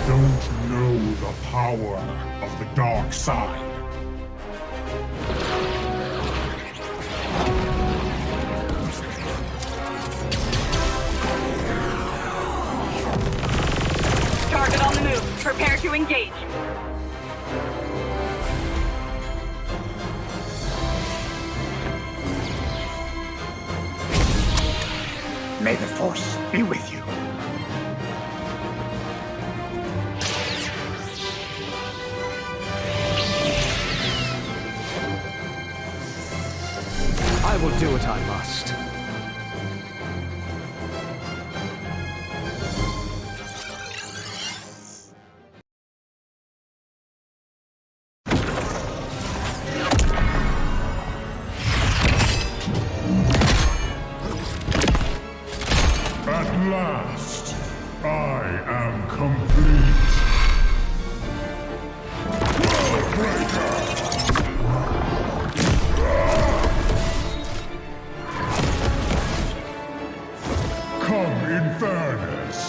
don't know the power of the dark side. Target on the move. Prepare to engage. May the Force be with you. I will do what I must. At last, I am complete. Worldbreaker! Come in fairness.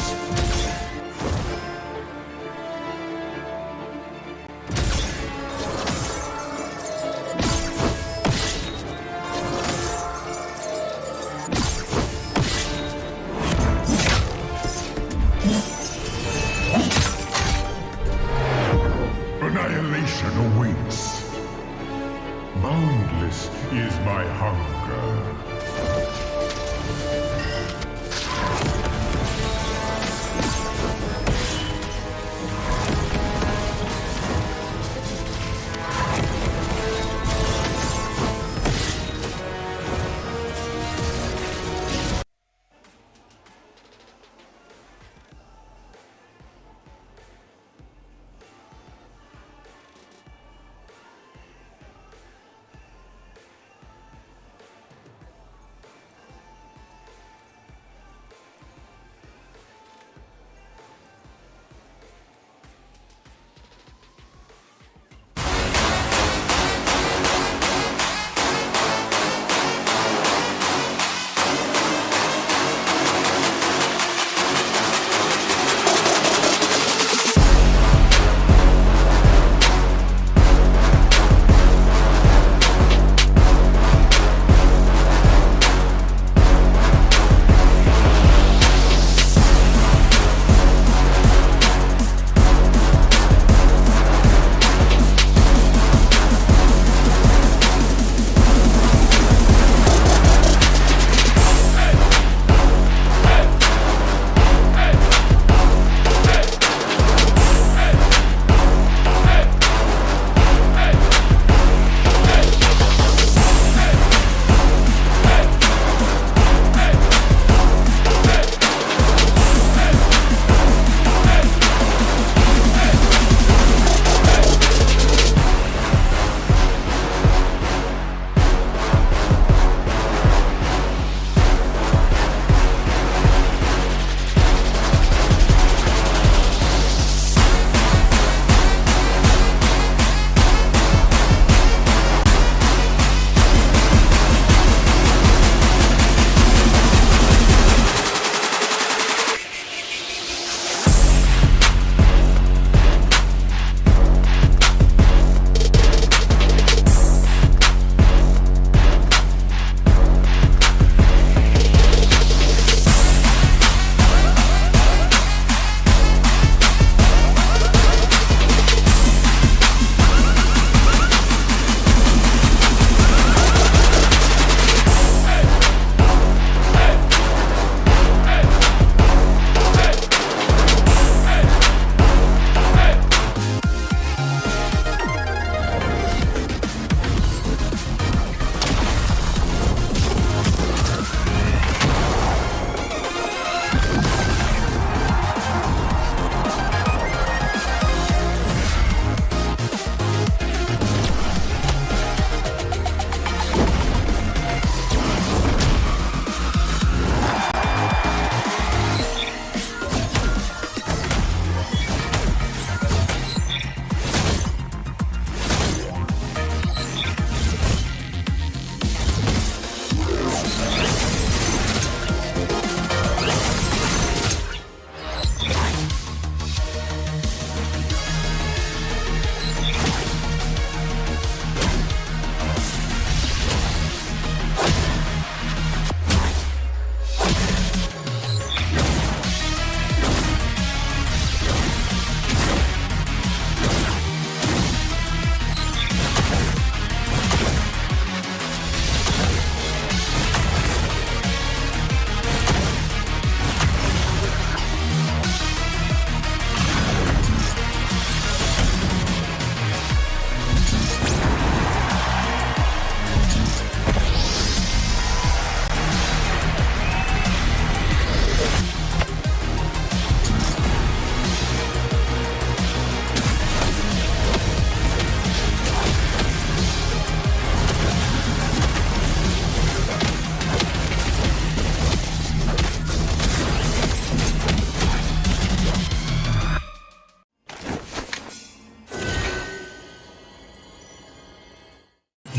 Annihilation awaits. Boundless is my hunger.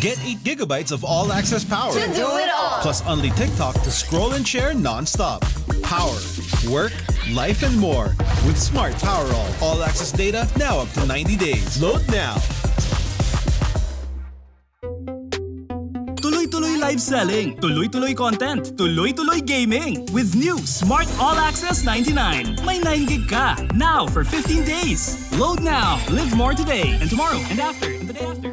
Get 8 gigabytes of all-access power. To do it all. Plus only TikTok to scroll and share non-stop. Power, work, life, and more. With Smart Power all-access data now up to 90 days. Load now. Tuloy-tuloy live selling, tuloy-tuloy content, tuloy-tuloy gaming. With new Smart All Access 99. May 9 gig ka, now for 15 days. Load now, live more today, and tomorrow, and after, and the day after.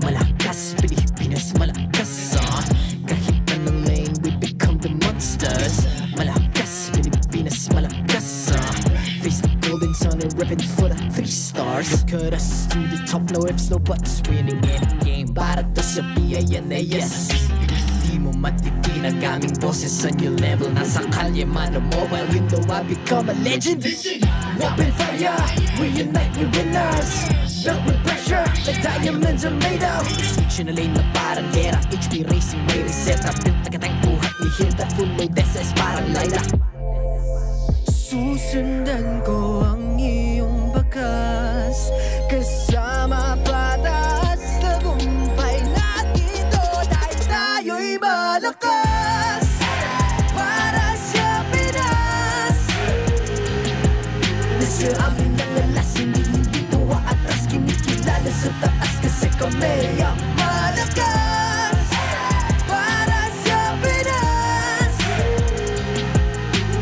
Malakas, Pilipinas, malakas kahit anong lane, we become the monsters. Malakas, Pilipinas, malakas face the golden sun and repping for the 3 stars. Look at us to the top, no ifs, no buts. Winning any game, para to sa PINAS. Di mo matitin ang aming boses on your level. Nasa kalye man o mobile, you know I become a legend. Open fire, we unite, we winners. Built with pressure, the diamonds are made of. Switch na lane na parang gera, HP racing may reset up. Built agad ang buhat ni Hilda, full load SS parang Laila. Susundan ko ang iyong bakas, kasama patas, tagumpay natin to dahil tayo'y malakas. Para sa Pinas, nasa amin ang alas, hindi tuwa atras, kinikilala sa taas kasi kami ang malakas. Para sa Pinas,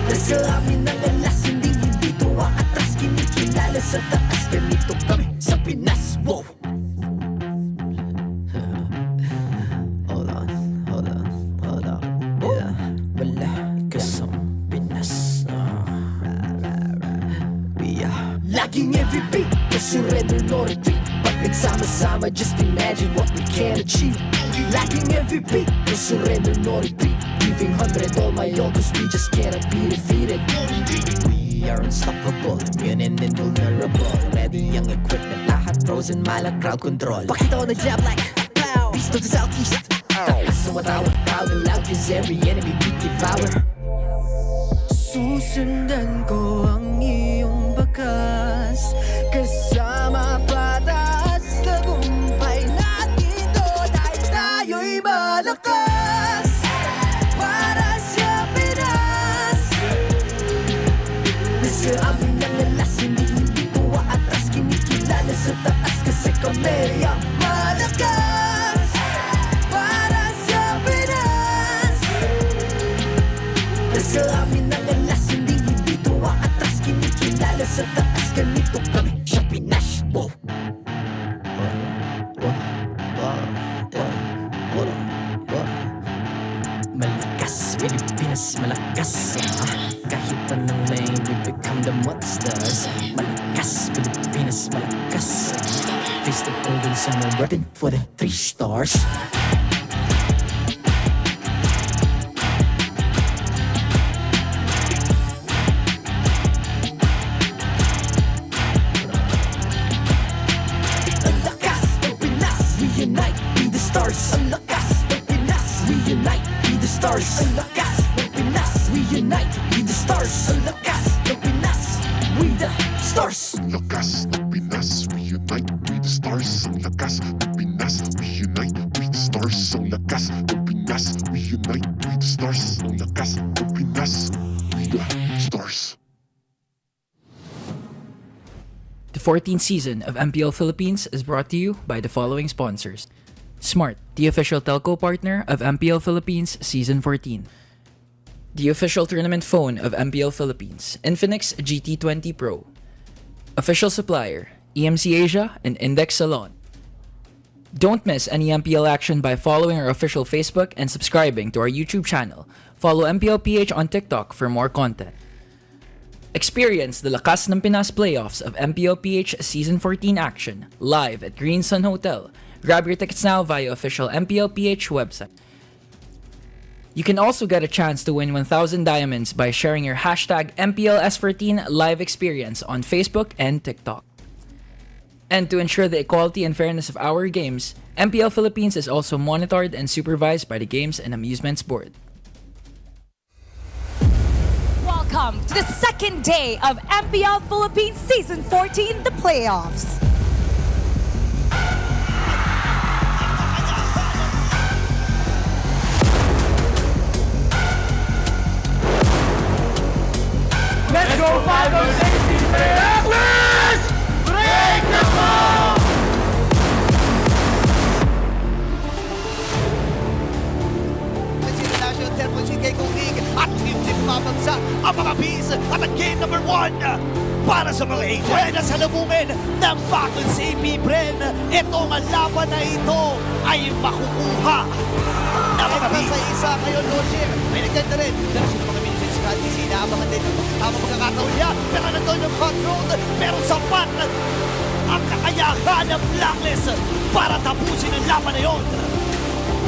nasa amin ang alas, hindi tuwa atras, kinikilala sa taas, ganito kami sa Pinas. Wow! Hold on. Yeah, wala ka sa Pinas. We are laging MVP, no surrender, no retreat. Pag nagsama-sama, just imagine what we can achieve. Laging MVP, no surrender, no retreat. Giving 100 all my all, cause we just cannot be defeated. We are unstoppable, immune and invulnerable. Ready ang equipment, lahat frozen, malang crowd control. Pakita ko na jab like pow, beast of the southeast. Takas sa matawag, proud and loud, cause every enemy we devour. Susundan ko ang iyong bakas, kasama patas, tagumpay natin to dahil tayo'y malakas. Para sa Pinas, nasa amin ang alas, hindi tuwa atras, kinikilala sa taas kasi kami ang malakas. Para sa Pinas, nasa amin ang alas, hindi tuwa atras, kinikilala sa taas, ganito kami sa Pinas. Wow. Malakas, Pilipinas, malakas. Kahit anong lane, we become the monsters. Malakas, Pilipinas, malakas. Face the golden sun and repping for the 3 stars. Ang lakas ng Pinas, we unite, be the stars. Ang lakas ng Pinas, we unite, be the stars. Ang lakas ng Pinas, we unite, be the stars. Ang lakas ng Pinas, we the stars. Ang lakas ng Pinas, we unite with the stars. Ang lakas ng Pinas, we unite with the stars. Ang lakas ng Pinas, we unite with the stars. Ang lakas ng Pinas, we the stars. The 14th season of MPL Philippines is brought to you by the following sponsors. Smart, the official telco partner of MPL Philippines Season 14. The official tournament phone of MPL Philippines, Infinix GT20 Pro. Official supplier, EMC Asia and Index Salon. Don't miss any MPL action by following our official Facebook and subscribing to our YouTube channel. Follow MPLPH on TikTok for more content. Experience the Lakas ng Pinas playoffs of MPLPH Season 14 action live at Green Sun Hotel. Grab your tickets now via official MPLPH website. You can also get a chance to win 1,000 diamonds by sharing your hashtag MPLS14 live experience on Facebook and TikTok. And to ensure the equality and fairness of our games, MPL Philippines is also monitored and supervised by the Games and Amusements Board. Welcome to the second day of MPL Philippines Season 14, the playoffs. Let's go, Falcons APBren! Blacklist! Break the ball! National Championship kay Kunig at hindi bumabagsak ang mga bees at ang game number 1 para sa mga agent. Kaya nasalubungin ng Falcons APBren. Itong laban na ito ay makukuha ng mga bees. Sa isa ngayon, Roger, may nagkanda rin. Dahil sino mga minutes strategy, inaabangan din ang tamang pagkakataon niya. Pero nandun yung control, pero sapat ang kakayahan ng Blacklist para tapusin ang laban na yun.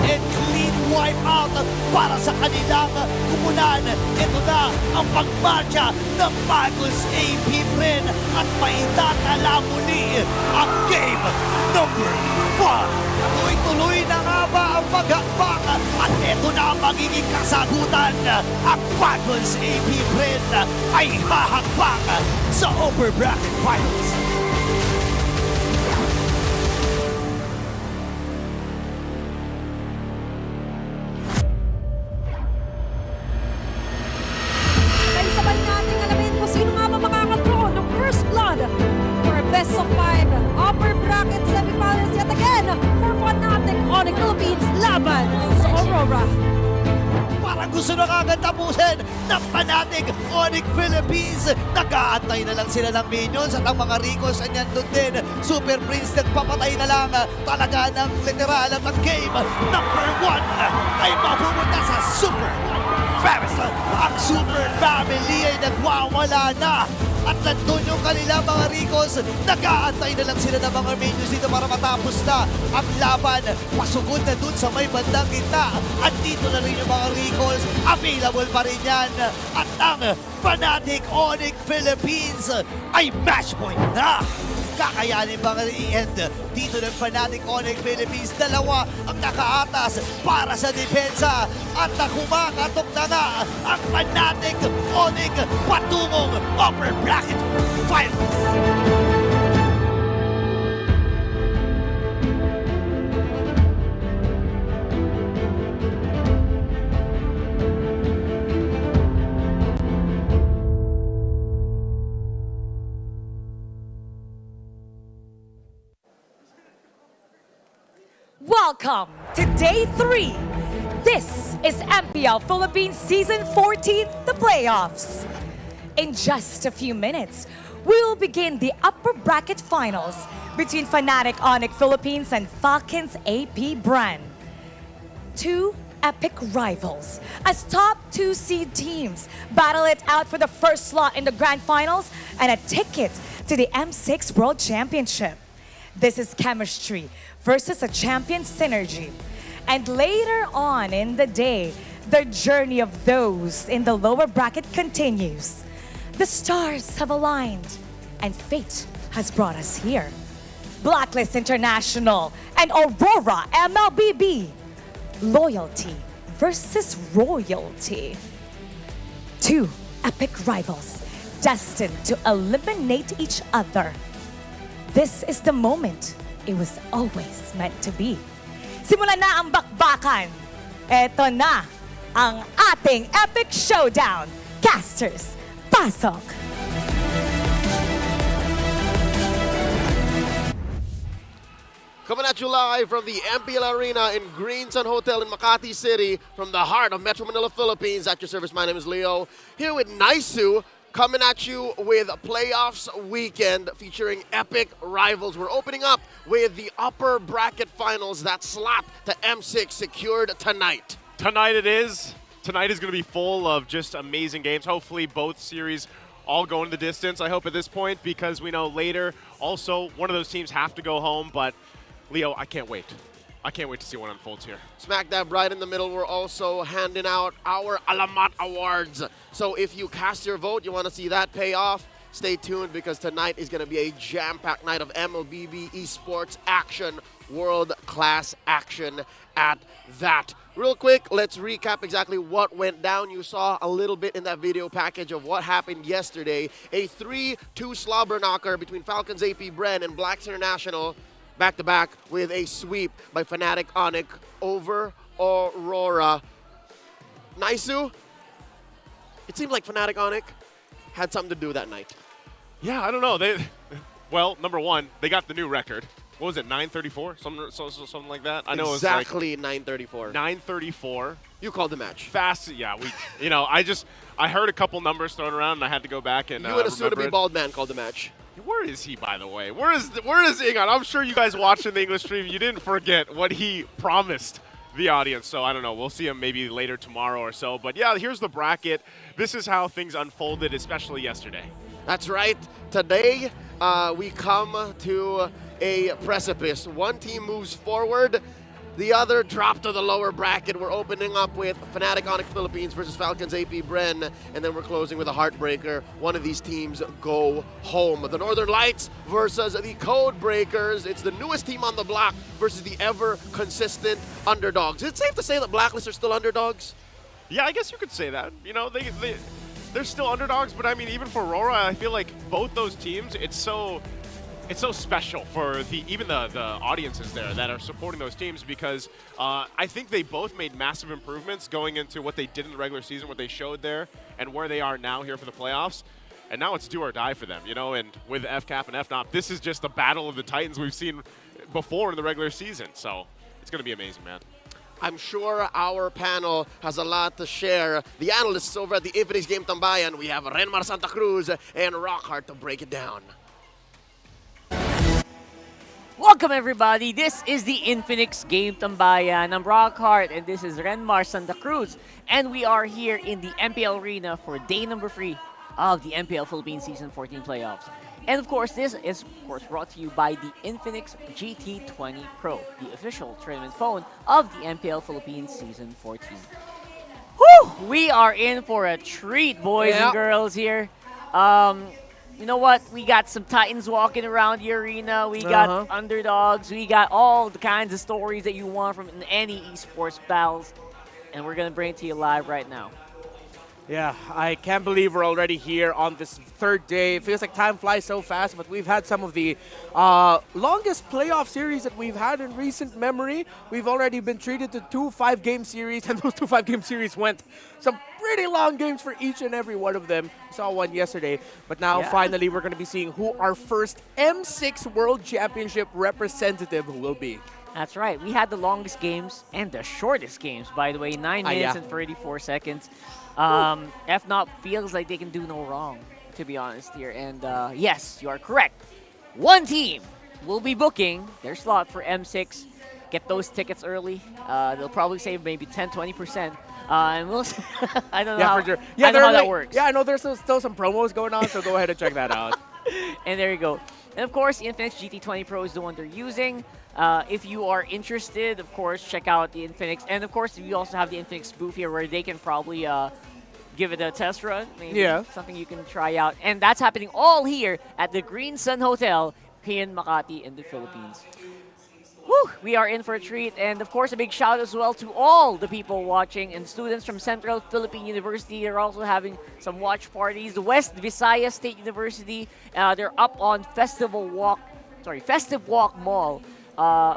And clean wipe out para sa kanilang kumunan. Ito na ang pagmarcha ng Falcons APBren at maitatala muli ang game number 1. Tuloy-tuloy na nga ba ang paghakbang at ito na ang magiging kasagutan. Ang Falcons APBren ay hahakbang sa upper bracket finals. Sabay natin alamin kung sino nga ba makakadraw ng first blood for a best of 5 upper bracket semifinals yet again for Fnatic Onic Philippines laban sa Aurora. Parang gusto na kagad tapusin ng Fnatic Onic Philippines. Nag-aantay na lang sila ng minions at ang mga Ricos ay nandun din. Super Prince nagpapatay na lang talaga ng literal at ang game number 1 ay mapupunta sa Super Family. Ang Super Family ay nagwawala na. At nandun yung kanila mga Ricos. Nag-aantay na lang sila ng mga minions dito para matapos na ang laban. Pasugod na dun sa may bandang gitna. At dito na rin yung mga Ricos. Available pa rin yan. At ang Fnatic Onic Philippines ay match point na. Kakayanin ba nga i-end dito ng Fnatic Onic Philippines? Dalawa ang nakaatas para sa depensa at kumakatok na nga ang Fnatic Onic patungong upper bracket finals. Welcome to Day 3. This is MPL Philippines Season 14, the playoffs. In just a few minutes, we will begin the upper bracket finals between Fnatic Onic Philippines and Falcons APBren. Two epic rivals, as top 2 seed teams, battle it out for the first slot in the grand finals and a ticket to the M6 World Championship. This is chemistry versus a champion synergy. And later on in the day, the journey of those in the lower bracket continues. The stars have aligned, and fate has brought us here. Blacklist International and Aurora MLBB. Loyalty versus royalty. Two epic rivals destined to eliminate each other. This is the moment it was always meant to be. Simulan na ang bakbakan. Eto na ang ating epic showdown. Casters, pasok! Coming at you live from the MPL Arena in Greensun Hotel in Makati City, from the heart of Metro Manila, Philippines. At your service, my name is Leo. Here with Naisu, coming at you with playoffs weekend featuring epic rivals. We're opening up with the upper bracket finals. That slot to M6 secured tonight. Tonight it is. Tonight is going to be full of just amazing games. Hopefully both series all go in the distance, I hope at this point, because we know later also one of those teams have to go home, but Leo, I can't wait. I can't wait to see what unfolds here. Smack dab right in the middle, we're also handing out our Alamat Awards. So if you cast your vote, you want to see that pay off, stay tuned because tonight is going to be a jam-packed night of MLBB esports action, world-class action at that. Real quick, let's recap exactly what went down. You saw a little bit in that video package of what happened yesterday. A 3-2 slobber knocker between Falcons APBren and Blacklist International, back-to-back with a sweep by Fnatic Onic over Aurora. Naisu, it seemed like Fnatic Onic had something to do that night. Yeah, I don't know. Well, number one, they got the new record. What was it, 934? Something like that? I know exactly it was like 934. 934. You called the match. Fast, yeah. I heard a couple numbers thrown around, and I had to go back and you and a soon-to-be bald man called the match. Where is he, by the way? Where is Ingon? I'm sure you guys watching the English stream, you didn't forget what he promised the audience. So I don't know. We'll see him maybe later tomorrow or so. But yeah, here's the bracket. This is how things unfolded, especially yesterday. That's right. Today, we come to a precipice. One team moves forward, the other drop to the lower bracket. We're opening up with Fnatic Onic Philippines versus Falcons APBren, and then we're closing with a heartbreaker. One of these teams go home. The Northern Lights versus the Code Breakers. It's the newest team on the block versus the ever-consistent underdogs. Is it safe to say that Blacklist are still underdogs? Yeah, I guess you could say that. You know, they're still underdogs, but I mean, even for RORA, I feel like both those teams, it's so special for even the audiences there that are supporting those teams because I think they both made massive improvements going into what they did in the regular season, what they showed there, and where they are now here for the playoffs. And now it's do or die for them, you know, and with FCAP and FNOP, this is just the battle of the Titans we've seen before in the regular season. So it's going to be amazing, man. I'm sure our panel has a lot to share. The analysts over at the Infinix Game Tambayan, we have Renmar Santa Cruz and Rockhart to break it down. Welcome everybody, this is the Infinix Game Tambayan. I'm Rockhart and this is Renmar Santa Cruz. And we are here in the MPL Arena for day number 3 of the MPL Philippines Season 14 playoffs. And of course, this is brought to you by the Infinix GT20 Pro, the official tournament phone of the MPL Philippines Season 14. Whew! We are in for a treat, boys and girls here. You know what? We got some Titans walking around the arena. We got underdogs. We got all the kinds of stories that you want from any esports battles. And we're going to bring it to you live right now. Yeah, I can't believe we're already here on this third day. It feels like time flies so fast, but we've had some of the longest playoff series that we've had in recent memory. We've already been treated to 2 5-game series, and those 2 5-game series went some pretty long games for each and every one of them. We saw one yesterday, but now finally we're going to be seeing who our first M6 World Championship representative will be. That's right. We had the longest games and the shortest games, by the way, 9 minutes and 34 seconds. FNOP feels like they can do no wrong. to be honest here. And yes, you are correct. One team will be booking their slot for M6. Get those tickets early. They'll probably save maybe 10-20%. And we'll see. I don't know how, for sure. Yeah, I know how that like, works. Yeah, I know there's still some promos going on, so go ahead and check that out. And there you go. And of course, Infinix GT20 Pro is the one they're using. If you are interested, of course, check out the Infinix. And of course, we also have the Infinix booth here where they can probably give it a test run. Maybe something you can try out. And that's happening all here at the Green Sun Hotel here in Makati in the Philippines. Whew, we are in for a treat. And of course, a big shout as well to all the people watching and students from Central Philippine University. They're also having some watch parties. The West Visayas State University, they're up on Festive Walk Mall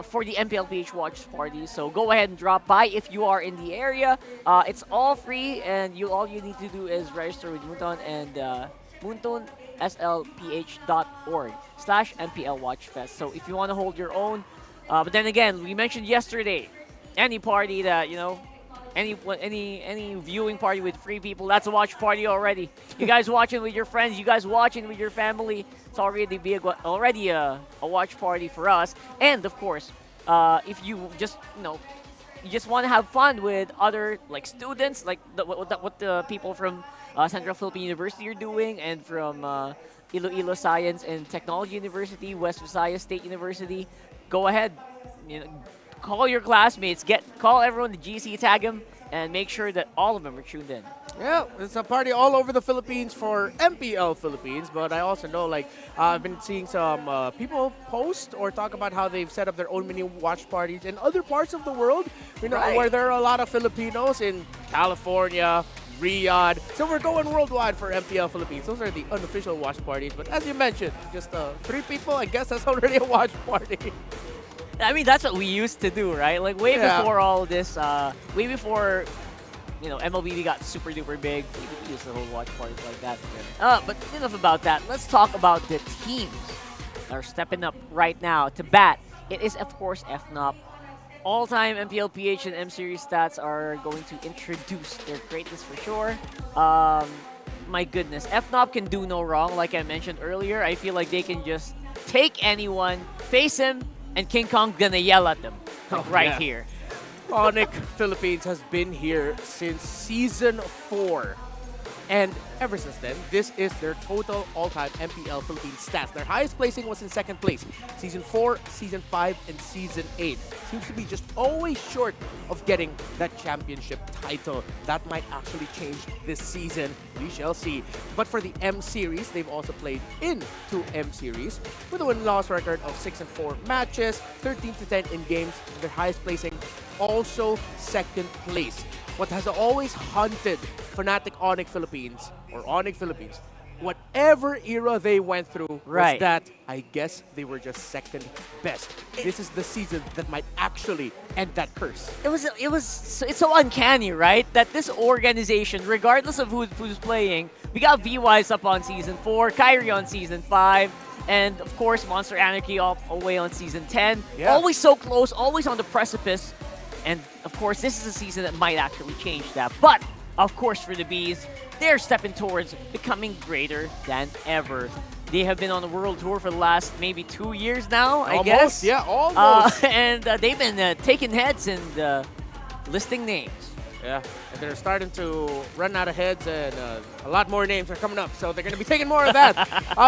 for the MPLPH watch party. So go ahead and drop by if you are in the area. It's all free, and all you need to do is register with Munton and muntonslph.org/MPL Watchfest. So if you want to hold your own. But then again, we mentioned yesterday, any party that, any viewing party with free people, that's a watch party already. You guys watching with your friends, you guys watching with your family, it's already a watch party for us. And of course, if you just, you just want to have fun with other students, like what the people from Central Philippine University are doing, and from Iloilo Science and Technology University, West Visayas State University, go ahead, call your classmates, call everyone to GC, tag them, and make sure that all of them are tuned in. Yeah, it's a party all over the Philippines for MPL Philippines, but I also know, I've been seeing some people post or talk about how they've set up their own mini watch parties in other parts of the world, where there are a lot of Filipinos in California, Riyadh. So we're going worldwide for MPL Philippines. Those are the unofficial watch parties. But as you mentioned, just 3 people, I guess that's already a watch party. I mean, that's what we used to do, right? Way before all this, way before, MLBB got super duper big. We used to hold watch parties like that. But enough about that. Let's talk about the teams that are stepping up right now to bat. It is, of course, FNOP. All-time MPL PH and M-Series stats are going to introduce their greatness for sure. My goodness, FNOP can do no wrong. Like I mentioned earlier, I feel like they can just take anyone, face him, and King Kong gonna yell at them here. Onic Philippines has been here since Season 4. And ever since then, this is their total all-time MPL Philippines stats. Their highest placing was in 2nd place. Season 4, Season 5, and Season 8. Seems to be just always short of getting that championship title. That might actually change this season. We shall see. But for the M-Series, they've also played in 2 M-Series with a win-loss record of 6-4 matches, 13-10 in games. Their highest placing, also 2nd place. What has always haunted Fnatic Onic Philippines, or Onic Philippines, whatever era they went through, was that I guess they were just 2nd best. This is the season that might actually end that curse. It's so uncanny, right? That this organization, regardless of who's playing, we got VYs up on Season 4, Kyrie on Season 5, and of course Monster Anarchy all away on Season 10. Yeah. Always so close, always on the precipice. And of course, this is a season that might actually change that. But of course, for the Bees, they're stepping towards becoming greater than ever. They have been on the world tour for the last maybe 2 years now, I guess. Yeah, almost. And they've been taking heads and listing names. Yeah, and they're starting to run out of heads, and a lot more names are coming up, so they're going to be taking more of that.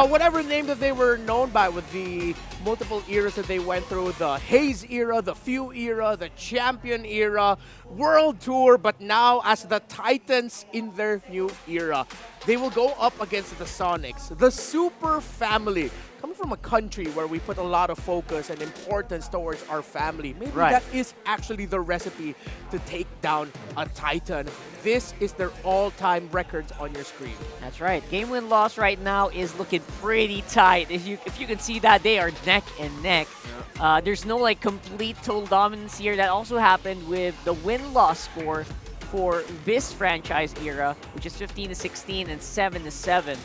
Whatever name that they were known by with the multiple eras that they went through, the Haze era, the Few era, the Champion era, World Tour, but now as the Titans in their new era. They will go up against the Sonics, the Super Family. Coming from a country where we put a lot of focus and importance towards our family, maybe that is actually the recipe to take down a Titan. This is their all-time records on your screen. That's right. Game win-loss right now is looking pretty tight. If you can see that, they are neck and neck. Yeah. There's no complete total dominance here. That also happened with the win-loss score for this franchise era, which is 15-16 and 7-7.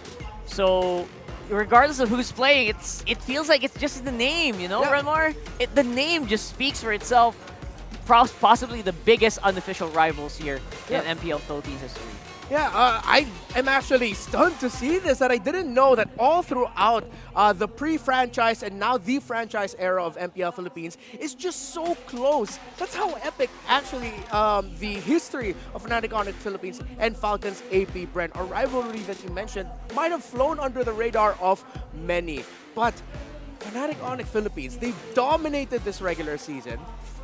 So regardless of who's playing, it feels like it's just the name, Renmar? The name just speaks for itself. Possibly the biggest unofficial rivals here in MPL Philippines history. Yeah, I am actually stunned to see this, that I didn't know that all throughout the pre-franchise and now the franchise era of MPL Philippines is just so close. That's how epic actually the history of Fnatic Onic Philippines and Falcons APBren, a rivalry that you mentioned, might have flown under the radar of many. But Fnatic Onic Philippines, they've dominated this regular season.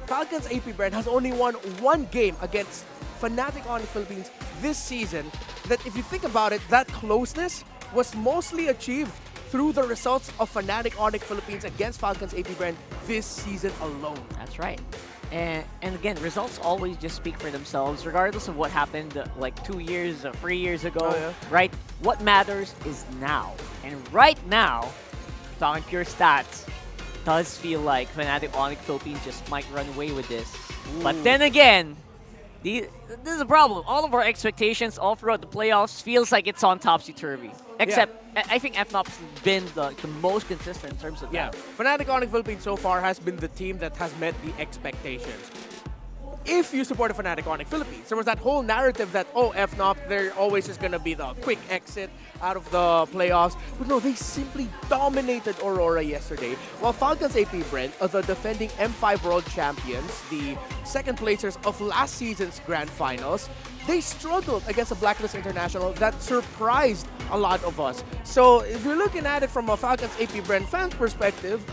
Falcons APBren has only won one game against Fnatic Onic Philippines this season. That if you think about it, that closeness was mostly achieved through the results of Fnatic Onic Philippines against Falcons APBren this season alone. That's right. And again, results always just speak for themselves, regardless of what happened like 2 years, 3 years ago, right? What matters is now. And right now, talking pure stats, does feel like Fnatic Onic Philippines just might run away with this. But then again, this is a problem. All of our expectations all throughout the playoffs feels like it's on topsy-turvy. Except, I think FNOP's been the most consistent in terms of that. Fnatic Onic Philippines so far has been the team that has met the expectations. If you support a Fnatic Onic Philippines, there was that whole narrative that, oh, FNOP, they're always just going to be the quick exit out of the playoffs. But no, they simply dominated Aurora yesterday. While Falcons APBren, the defending M5 World Champions, the second placers of last season's Grand Finals, they struggled against a Blacklist International that surprised a lot of us. So if you're looking at it from a Falcons APBren fan's perspective,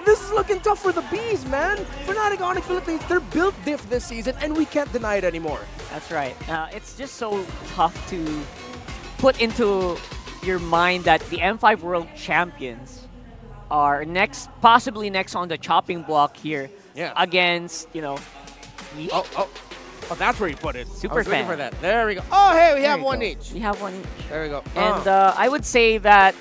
this is looking tough for the Bees, man. Fnatic Onic Philippines, they're built diff this season, and we can't deny it anymore. That's right. It's just so tough to put into your mind that the M5 World Champions are possibly next on the chopping block here against, you know... Oh, that's where you put it. Super I was looking fan. for that. There we go. Oh, hey, we have one each. We have one each. There we go. And I would say that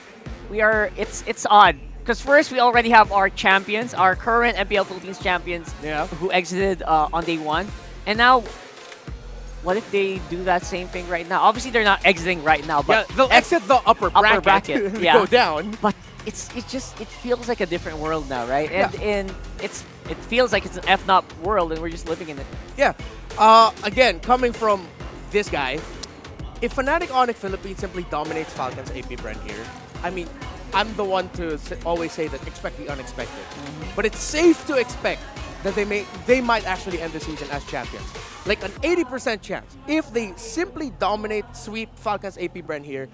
it's odd. Because first, we already have our champions, our current MPL Philippines champions, who exited on day one. And now, what if they do that same thing right now? Obviously, they're not exiting right now, but they'll exit the upper bracket and go down. But it feels like a different world now, right? And it feels like it's an FNOP world, and we're just living in it. Yeah. Again, coming from this guy, if Fnatic Onic Philippines simply dominates Falcons APBren here, I mean, I'm the one to always say that expect the unexpected. But it's safe to expect that they might actually end the season as champions. Like an 80% chance. If they simply dominate, sweep Falcons APBren here,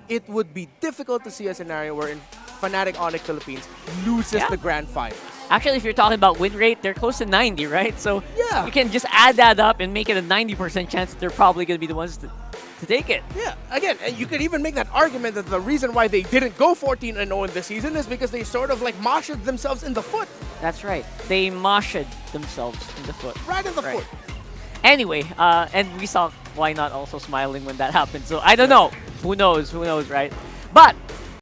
it would be difficult to see a scenario wherein Fnatic Onic Philippines loses the Grand Finals. Actually, if you're talking about win rate, they're close to 90, right? So you can just add that up and make it a 90% chance that they're probably going to be the ones to take it. Yeah, again, and you could even make that argument that the reason why they didn't go 14-0 in this season is because they sort of like moshed themselves in the foot. That's right. They moshed themselves in the foot. Right in the foot. Anyway, and we saw Why Not also smiling when that happened. So I don't know. Who knows? Who knows, right? But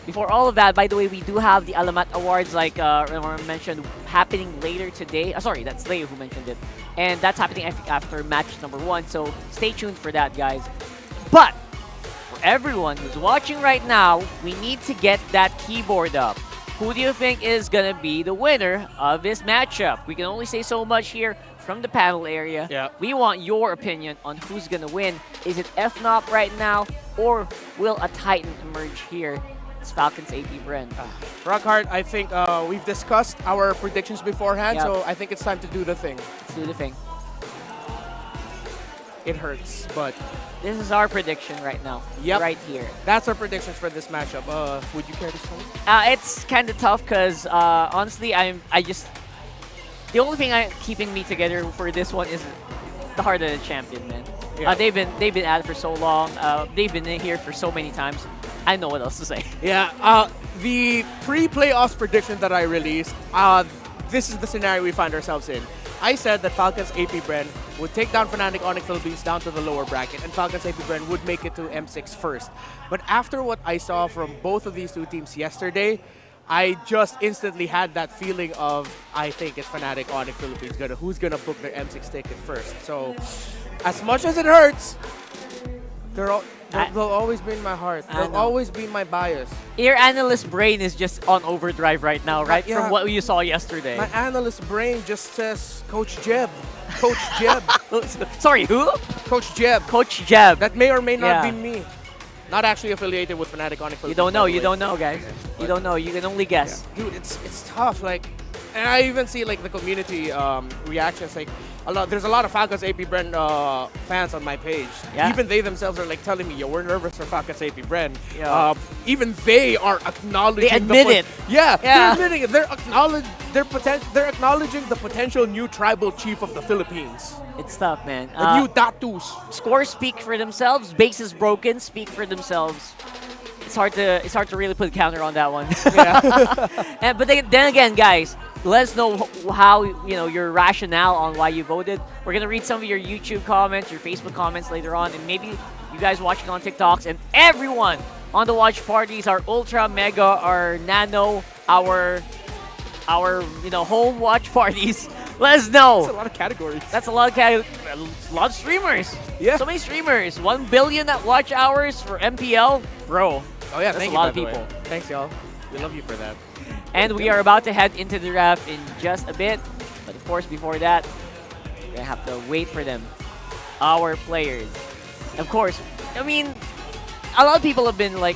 before all of that, by the way, we do have the Alamat Awards, like Ren mentioned, happening later today. Sorry, that's Leo who mentioned it. And that's happening, I think, after match number 1. So stay tuned for that, guys. But for everyone who's watching right now, we need to get that keyboard up. Who do you think is going to be the winner of this matchup? We can only say so much here from the panel area. Yeah. We want your opinion on who's going to win. Is it FNOP right now, or will a Titan emerge here? It's Falcons APBren. Rockhart, I think we've discussed our predictions beforehand, so I think it's time to do the thing. Let's do the thing. It hurts, but this is our prediction right now. Right here. That's our predictions for this matchup. Would you care to start? It's kind of tough because honestly, the only thing keeping me together for this one is the heart of the champion, man. Yeah. They've been at it for so long. They've been in here for so many times. I know what else to say. Yeah. The pre-playoffs prediction that I released, this is the scenario we find ourselves in. I said that Falcons APBren would take down Fnatic Onic Philippines down to the lower bracket, and Falcons APBren would make it to M6 first. But after what I saw from both of these two teams yesterday, I just instantly had that feeling of, I think it's Fnatic Onic Philippines who's gonna book their M6 ticket first. So, as much as it hurts, they'll always be in my heart. They'll always be my bias. Your analyst brain is just on overdrive right now, right? From what you saw yesterday. My analyst brain just says, Coach Jeb. Coach Jeb. Sorry, who? Coach Jeb. Coach Jeb. That may or may not Yeah. be me. Not actually affiliated with Fnatic Onic Philippines. You don't know. by the You way. don't know, guys. You don't know. You can only guess. Dude, it's tough. Like, and I even see like the community reactions. Like, there's a lot of Falcons APBren fans on my page. Yeah. Even they themselves are like telling me, "Yo, we're nervous for Falcons APBren." Yeah. Even they are acknowledging. They admit it. Yeah, Yeah. they're admitting it. They're acknowledging the potential new tribal chief of the Philippines. It's tough, man. The new Datus. Scores speak for themselves. Bases broken speak for themselves. It's hard to really put a counter on that one. But then again, guys, let us know how your rationale on why you voted. We're gonna read some of your YouTube comments, your Facebook comments later on, and maybe you guys watching on TikToks and everyone on the watch parties, our ultra, mega, our nano, our home watch parties. Let us know. That's a lot of categories. That's a lot of streamers. Yeah. So many streamers. 1 billion watch hours for MPL, bro. Oh yeah, That's thank a you, lot by of the way. people. Thanks, y'all. We love you for that. And we are about to head into the draft in just a bit. But of course, before that, we're gonna have to wait for them. Our players. Of course, I mean, a lot of people have been like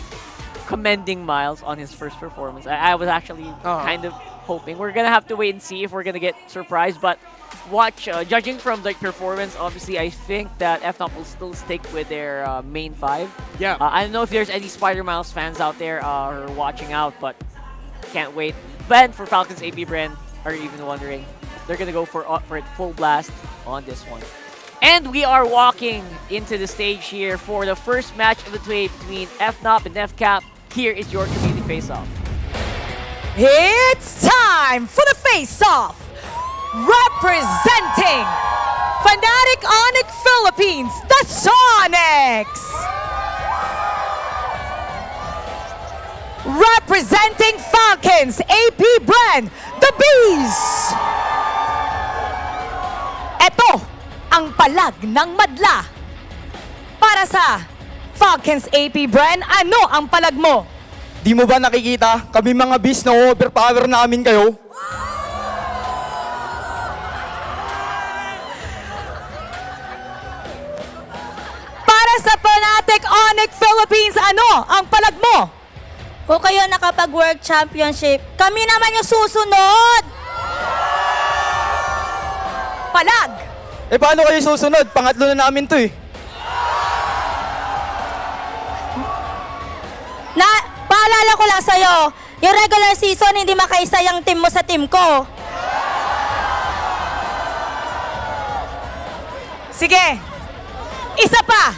commending Miles on his first performance. I was actually kind of hoping. We're gonna have to wait and see if we're gonna get surprised. But judging from the performance, obviously, I think that FNOP will still stick with their main 5. Yeah. I don't know if there's any Spider Miles fans out there who are watching out, but can't wait. But for Falcons APBren, are you even wondering? They're gonna go for it full blast on this one. And we are walking into the stage here for the first match of the day between FNOP and FCAP. Here is your community face-off. It's time for the face-off. Representing Fnatic Onic Philippines, the Sonics. Representing Falcons APBren, the Bees. Ito ang palag ng madla. Para sa Falcons APBren, ano ang palag mo? Di mo ba nakikita? Kami mga beast na overpower namin kayo. Para sa Fnatic Onic Philippines, ano ang palag mo? Kung kayo nakapag-world championship, kami naman yung susunod! Palag! Eh paano kayo susunod? Pangatlo na namin to eh. Paalala ko lang sa'yo, yung regular season, hindi makaisa yung team mo sa team ko. Sige, isa pa!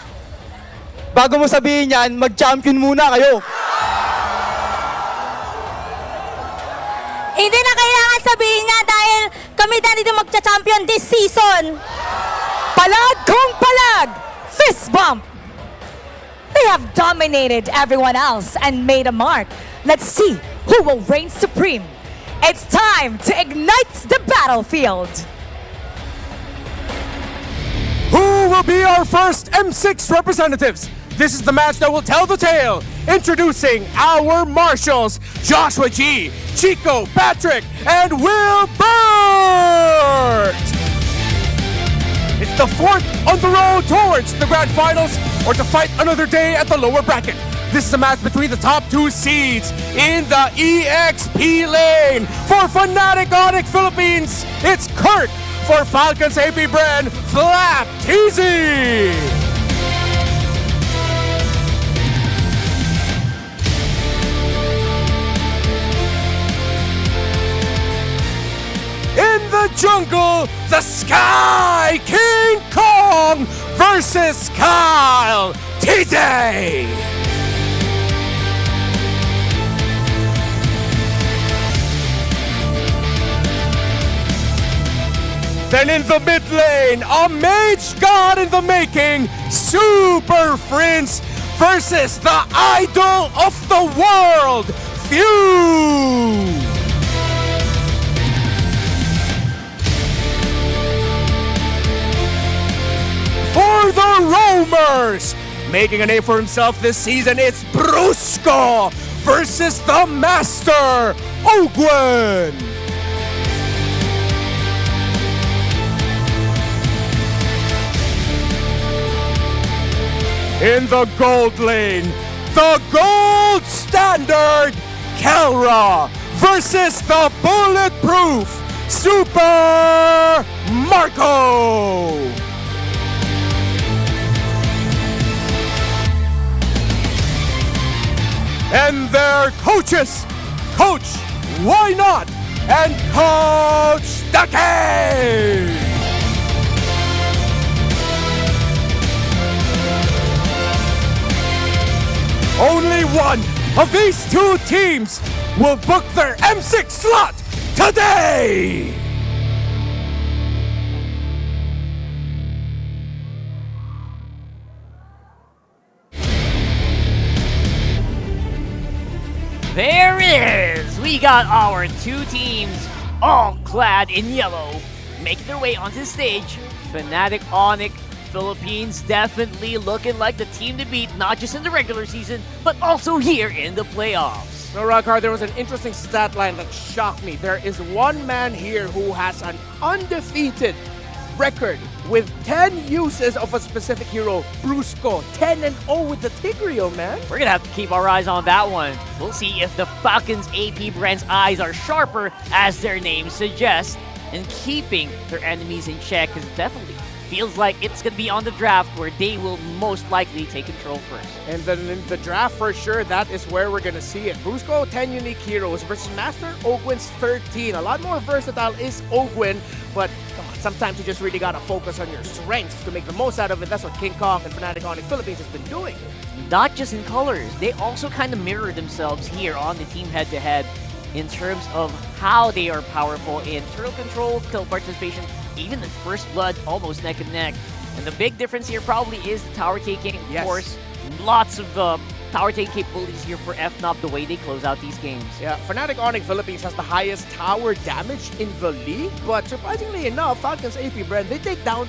Bago mo sabihin yan, mag-champion muna kayo. Hindi na kailangan sabihin nga dahil kami na dito magcha-champion this season. Palag kung palag! Fist bump! They have dominated everyone else and made a mark. Let's see who will reign supreme. It's time to ignite the battlefield. Who will be our first M6 representatives? This is the match that will tell the tale. Introducing our marshals, Joshua G, Chico, Patrick, and Will Burt! It's the 4th on the road towards the grand finals or to fight another day at the lower bracket. This is a match between the top 2 seeds in the EXP lane. For Fnatic Onic Philippines, it's Kurt. For Falcons APBren, Flap Teasy. In the jungle, the Sky King Kong versus Kyle TJ. Then in the mid lane, a mage god in the making, Super Prince versus the idol of the world, Few. For the Roamers, making a name for himself this season, it's Brusco versus the Master, Ogwen. In the gold lane, the gold standard, Kelra versus the bulletproof Super Marco. And their coaches, Coach Why Not and Coach Dake. Only one of these two teams will book their M6 slot today! There it is! We got our two teams all clad in yellow, making their way onto the stage. Fnatic Onic Philippines definitely looking like the team to beat, not just in the regular season, but also here in the playoffs. No, Rockhard, there was an interesting stat line that shocked me. There is one man here who has an undefeated record with 10 uses of a specific hero, Brusco. 10-0 with the Tigreal, man. We're gonna have to keep our eyes on that one. We'll see if the Falcons APBren's eyes are sharper, as their name suggests, and keeping their enemies in check, because definitely feels like it's going to be on the draft where they will most likely take control first. And then in the draft, for sure, that is where we're going to see it. Brusco, 10 unique heroes versus Master Ogwin's 13. A lot more versatile is Ogwin, but sometimes you just really got to focus on your strengths to make the most out of it. That's what King Kong and Fnatic Onic Philippines has been doing. Not just in colors, they also kind of mirror themselves here on the team head-to-head in terms of how they are powerful in turtle control, kill participation, even in First Blood, almost neck and neck. And the big difference here probably is the tower taking. Of course, lots of tower taking capabilities here for FNOP, the way they close out these games. Yeah, Fnatic Onic Philippines has the highest tower damage in the league, but surprisingly enough, Falcons APBren, they take down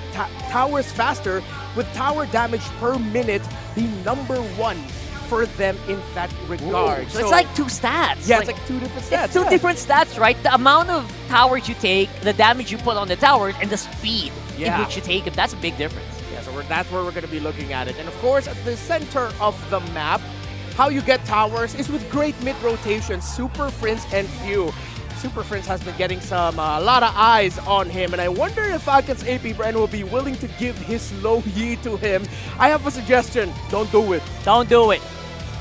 towers faster with tower damage per minute, the #1 for them in that regard. Ooh, so it's like two stats. Yeah, it's like two different stats. It's two different stats, right? The amount of towers you take, the damage you put on the towers, and the speed in which you take it. That's a big difference. Yeah, so that's where we're going to be looking at it. And of course, at the center of the map, how you get towers is with great mid-rotation, Super Prince and Few. Super Prince has been getting a lot of eyes on him, and I wonder if Falcons APBren will be willing to give his low yi to him. I have a suggestion. Don't do it. Don't do it.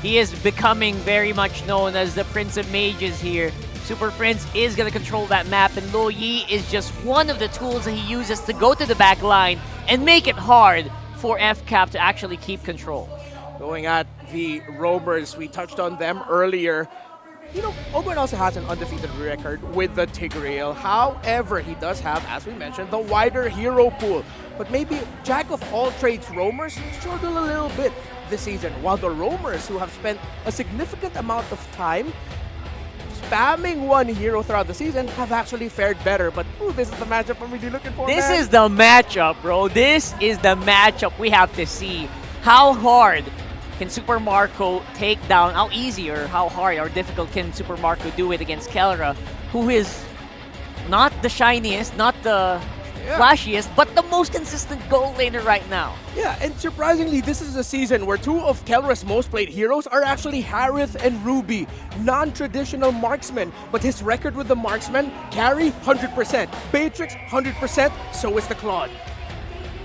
He is becoming very much known as the Prince of Mages here. Super Prince is going to control that map, and Lo Yi is just one of the tools that he uses to go to the back line and make it hard for FCAP to actually keep control. Going at the Roamers, we touched on them earlier. You know, Ogwin also has an undefeated record with the Tigreal. However, he does have, as we mentioned, the wider hero pool. But maybe Jack of all trades Roamers struggle a little bit this season, while the Roamers, who have spent a significant amount of time spamming one hero throughout the season, have actually fared better. But ooh, this is the matchup I'm really looking for. This is the matchup, bro. This is the matchup we have to see. How hard can Super Marco take down, how easy or how hard or difficult can Super Marco do it against Kelra, who is not the shiniest, not the flashiest, but the most consistent goal laner right now. Yeah, and surprisingly, this is a season where two of Kelra's most played heroes are actually Harith and Ruby, non-traditional marksmen. But his record with the marksmen, carry 100%, Beatrix 100%, so is the Claude.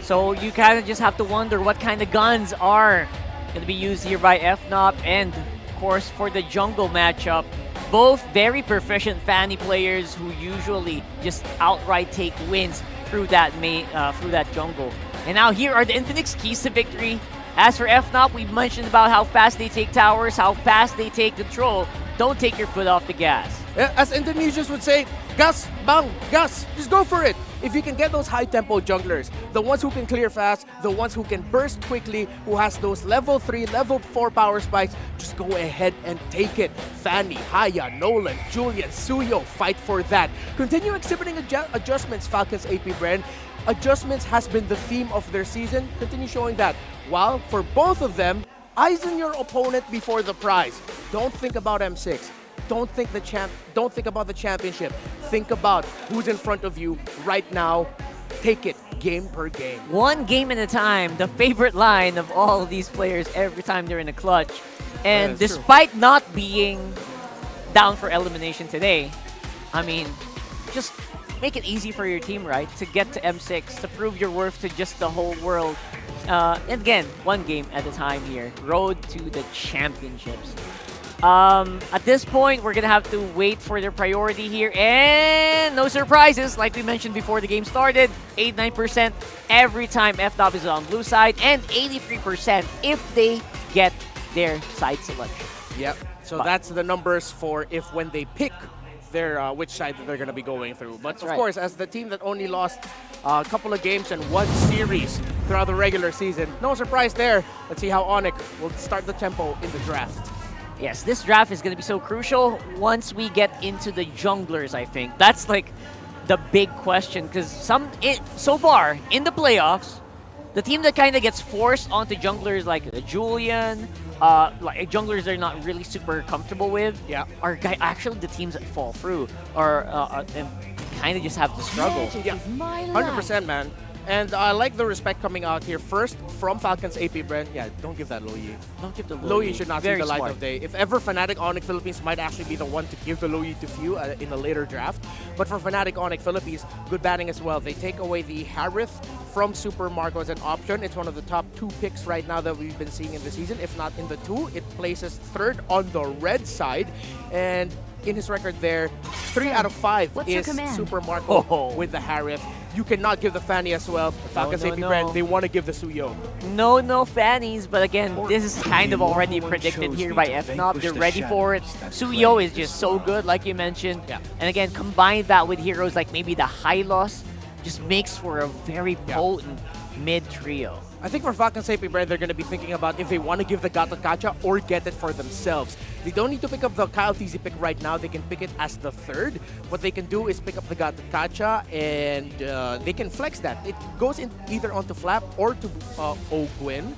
So you kind of just have to wonder what kind of guns are going to be used here by FNOP, and of course for the jungle matchup, both very proficient Fanny players who usually just outright take wins through that jungle. And now here are the Infinix keys to victory. As for FNOP, we mentioned about how fast they take towers, how fast they take control. Don't take your foot off the gas. As Indonesians would say, gas, bang, gas, just go for it. If you can get those high-tempo junglers, the ones who can clear fast, the ones who can burst quickly, who has those level 3, level 4 power spikes, just go ahead and take it. Fanny, Haya, Nolan, Julian, Suyo, fight for that. Continue exhibiting adjustments, Falcons APBren. Adjustments has been the theme of their season. Continue showing that. While for both of them, eyes on your opponent before the prize. Don't think about M6. Don't think about the championship. Think about who's in front of you right now. Take it. game per game. One game at a time, the favorite line of all of these players every time they're in a clutch. And despite not being down for elimination today, I mean, just make it easy for your team, right? To get to M6, to prove your worth to just the whole world. And again, one game at a time here. Road to the championships. At this point, we're going to have to wait for their priority here. And no surprises, like we mentioned before the game started. 89% every time FNOP is on blue side. And 83% if they get their side selection. Yep. So that's the numbers for when they pick their which side that they're going to be going through. But of course, as the team that only lost a couple of games and one series throughout the regular season, no surprise there. Let's see how Onic will start the tempo in the draft. Yes, this draft is going to be so crucial once we get into the junglers, I think. That's like the big question because so far in the playoffs, the team that kind of gets forced onto junglers like the Julian, like junglers they're not really super comfortable with, are actually the teams that fall through or kind of just have to struggle. Yeah, 100%, man. And I like the respect coming out here. First, from Falcons APBren. Yeah, don't give that Loyi. Don't give the Loyi. Loyi should not see the light of day. If ever, Fnatic Onic Philippines might actually be the one to give the Loyi to Few in a later draft. But for Fnatic Onic Philippines, good batting as well. They take away the Harith from Super Marco as an option. It's one of the top 2 picks right now that we've been seeing in the season. If not in the 2, it places 3rd on the red side. And in his record there, 3 out of 5 is Super Marco with the Harith. You cannot give the Fanny as well. Falcons APBren, they want to give the Suyo. No fannies, but again, this is kind of already predicted here by FNOP. They're ready for it. Suyo is just so good, like you mentioned. And again, combine that with heroes like maybe the Hylos, just makes for a very potent mid trio. I think for Falcons APBren, they're going to be thinking about if they want to give the Gato Kacha or get it for themselves. They don't need to pick up the Kyle TZ pick right now. They can pick it as the 3rd. What they can do is pick up the Gato Kacha and they can flex that. It goes in either onto Flap or to Ogwin.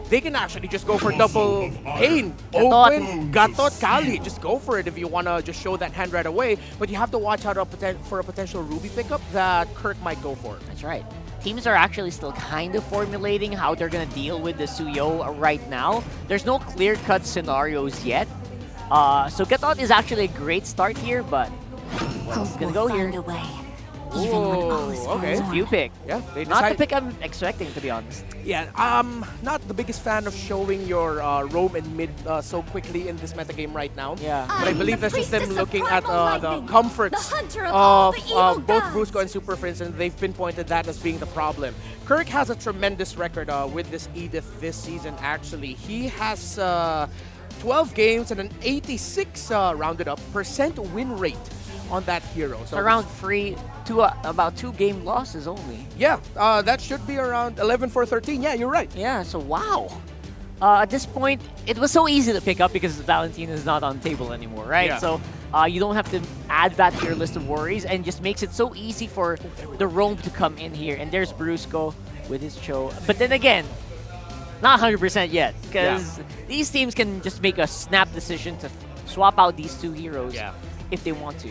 They can actually just go for double Pain. Ogwin, Gatot, Kali. Just go for it if you want to just show that hand right away. But you have to watch out for a potential Ruby pickup that Kirk might go for. That's right. Teams are actually still kind of formulating how they're going to deal with the Suyo right now. There's no clear-cut scenarios yet. So Gatot is actually a great start here, but what's going to go here? Okay. Few pick. Yeah, not the pick I'm expecting, to be honest. Yeah, not the biggest fan of showing your roam and mid so quickly in this metagame right now. Yeah. But I believe that's just them looking at the comforts of both Brusco and Super Prince, and they've pinpointed that as being the problem. Kirk has a tremendous record with this Edith this season, actually. He has 12 games and an 86 rounded up % win rate on that hero. So around about 2 game losses only. Yeah, that should be around 11 for 13. Yeah, you're right. Yeah, so wow. At this point, it was so easy to pick up because Valentina is not on the table anymore, right? Yeah. So you don't have to add that to your list of worries and just makes it so easy for the roam to come in here. And there's Brusco with his Cho. But then again, not 100% yet because these teams can just make a snap decision to swap out these 2 heroes. If they want to.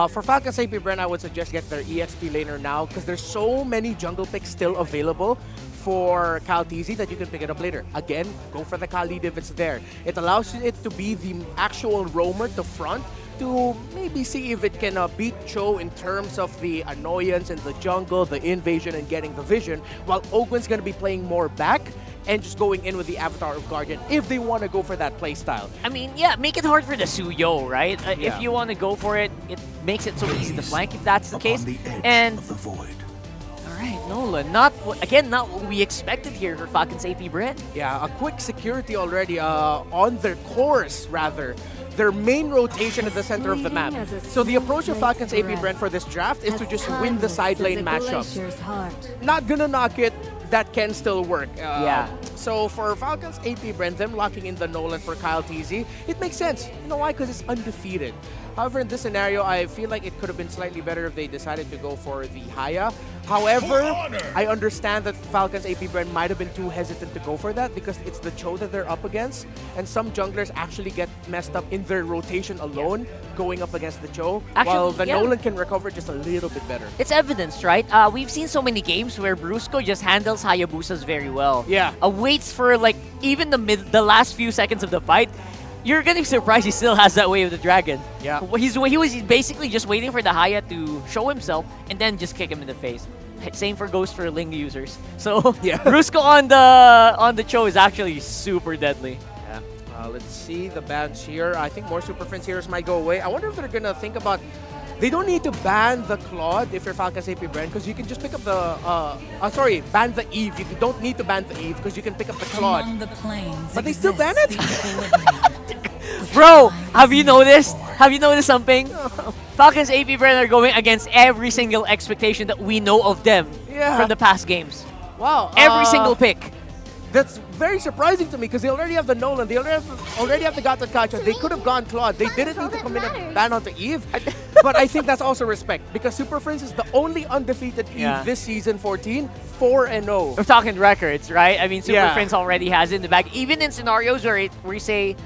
For Falcons APBren, I would suggest get their EXP laner now because there's so many jungle picks still available for Kyle TZ that you can pick it up later. Again, go for the Khalid if it's there. It allows it to be the actual roamer to front to maybe see if it can beat Cho in terms of the annoyance in the jungle, the invasion, and getting the vision, while Ogwin's going to be playing more back and just going in with the Avatar of Guardian if they want to go for that playstyle. I mean, yeah, make it hard for the Suyo, right? If you want to go for it, it makes it so easy to flank if that's the case. And all right, Nolan, not what we expected here for Falcons APBren. Yeah, a quick security already on their course, rather. Their main rotation at the center of the map. So the approach of Falcons APBren for this draft is to just win the side lane matchups. Not gonna knock it, that can still work. So for Falcons APBren, them locking in the Nolan for Kyle TZ, it makes sense. You know why? Because it's undefeated. However, in this scenario, I feel like it could have been slightly better if they decided to go for the Haya. However, I understand that Falcons APBren might have been too hesitant to go for that because it's the Cho that they're up against, and some junglers actually get messed up in their rotation alone going up against the Cho, while the Nolan can recover just a little bit better. It's evidenced, right? We've seen so many games where Brusco just handles Hayabusas very well. Yeah. Waits for like even the last few seconds of the fight. You're gonna be surprised he still has that way of the dragon. Yeah. He was basically just waiting for the Haya to show himself and then just kick him in the face. Same for Ghost for Ling users. So yeah. Brusco on the Cho is actually super deadly. Yeah. Let's see the bans here. I think more Super Friends heroes might go away. I wonder if they're gonna think about. They don't need to ban the Claude if you're Falcons APBren because you can just pick up the. Ban the Eve. You don't need to ban the Eve because you can pick up the Claude. But they still ban it. Bro, have you noticed? Have you noticed something? Falcons APBren are going against every single expectation that we know of them from the past games. Wow. Every single pick. That's very surprising to me because they already have the Nolan, they already have the Gata Kacha. They could have gone Claude. They didn't need to come in and ban onto Eve. But I think that's also respect because Super Friends is the only undefeated Eve this season 14, 4-0. We're talking records, right? I mean, Super Friends already has it in the bag. Even in scenarios where we say,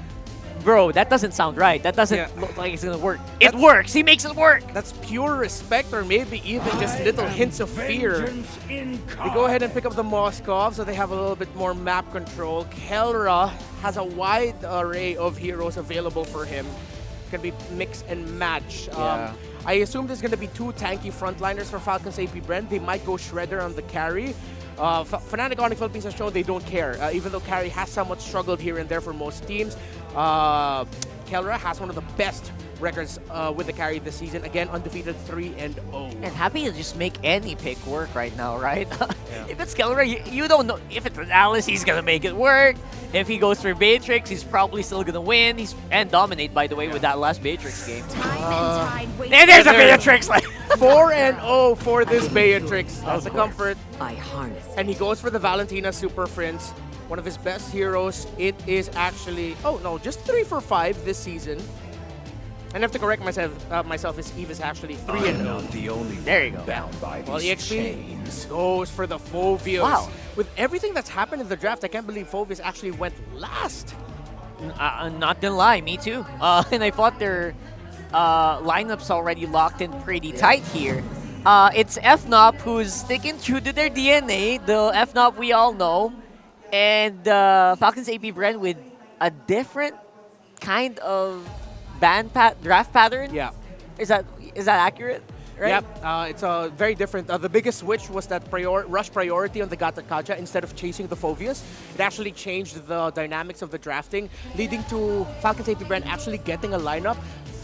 bro, that doesn't sound right. That doesn't look like it's going to work. It works. He makes it work. That's pure respect or maybe even just little hints of fear. They go ahead and pick up the Moskov so they have a little bit more map control. Kelra has a wide array of heroes available for him. Can be mix and match. I assume there's going to be two tanky frontliners for Falcons APBren. They might go Shredder on the carry. Fnatic Onic Philippines has shown they don't care, even though carry has somewhat struggled here and there for most teams. Kelra has one of the best records with the carry this season. Again, undefeated 3-0. And happy to just make any pick work right now, right? If it's Kelra, you don't know. If it's Analyst, he's going to make it work. If he goes for Beatrix, he's probably still going to win. And dominate, by the way, with that last Beatrix game. And there's a Beatrix! 4-0 for this Beatrix. That's a comfort. And he goes for the Valentina Super Friends. One of his best heroes. It is actually, just 3 for 5 this season. And I have to correct myself, his Eve is actually 3-0. The only there you go. Bound by Well, these EXP chains. goes for the Phoveus. Wow. With everything that's happened in the draft, I can't believe Phoveus actually went last. Not gonna lie, me too. And I thought their lineups already locked in pretty tight here. It's FNOP who's sticking true to their DNA, the FNOP we all know, and Falcons APBren with a different kind of draft pattern. Yeah. Is that accurate? Right? Yep, it's very different. The biggest switch was that rush priority on the Gata Kaja instead of chasing the Phoveus. It actually changed the dynamics of the drafting, leading to Falcons APBren actually getting a lineup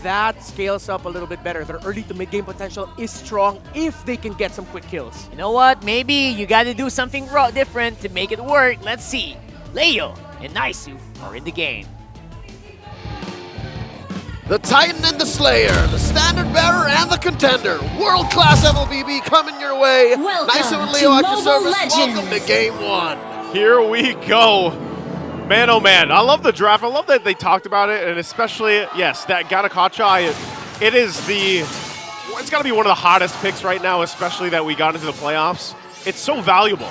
that scales up a little bit better. Their early to mid-game potential is strong if they can get some quick kills. You know what? Maybe you got to do something different to make it work. Let's see. Leo and Naisu are in the game. The Titan and the Slayer, the Standard Bearer and the Contender. World-class MLBB coming your way. Naisu and Leo at your service. Welcome to Game 1. Here we go. Man, oh man, I love the draft. I love that they talked about it, and especially, yes, that Gatakacha, it's got to be one of the hottest picks right now, especially that we got into the playoffs. It's so valuable.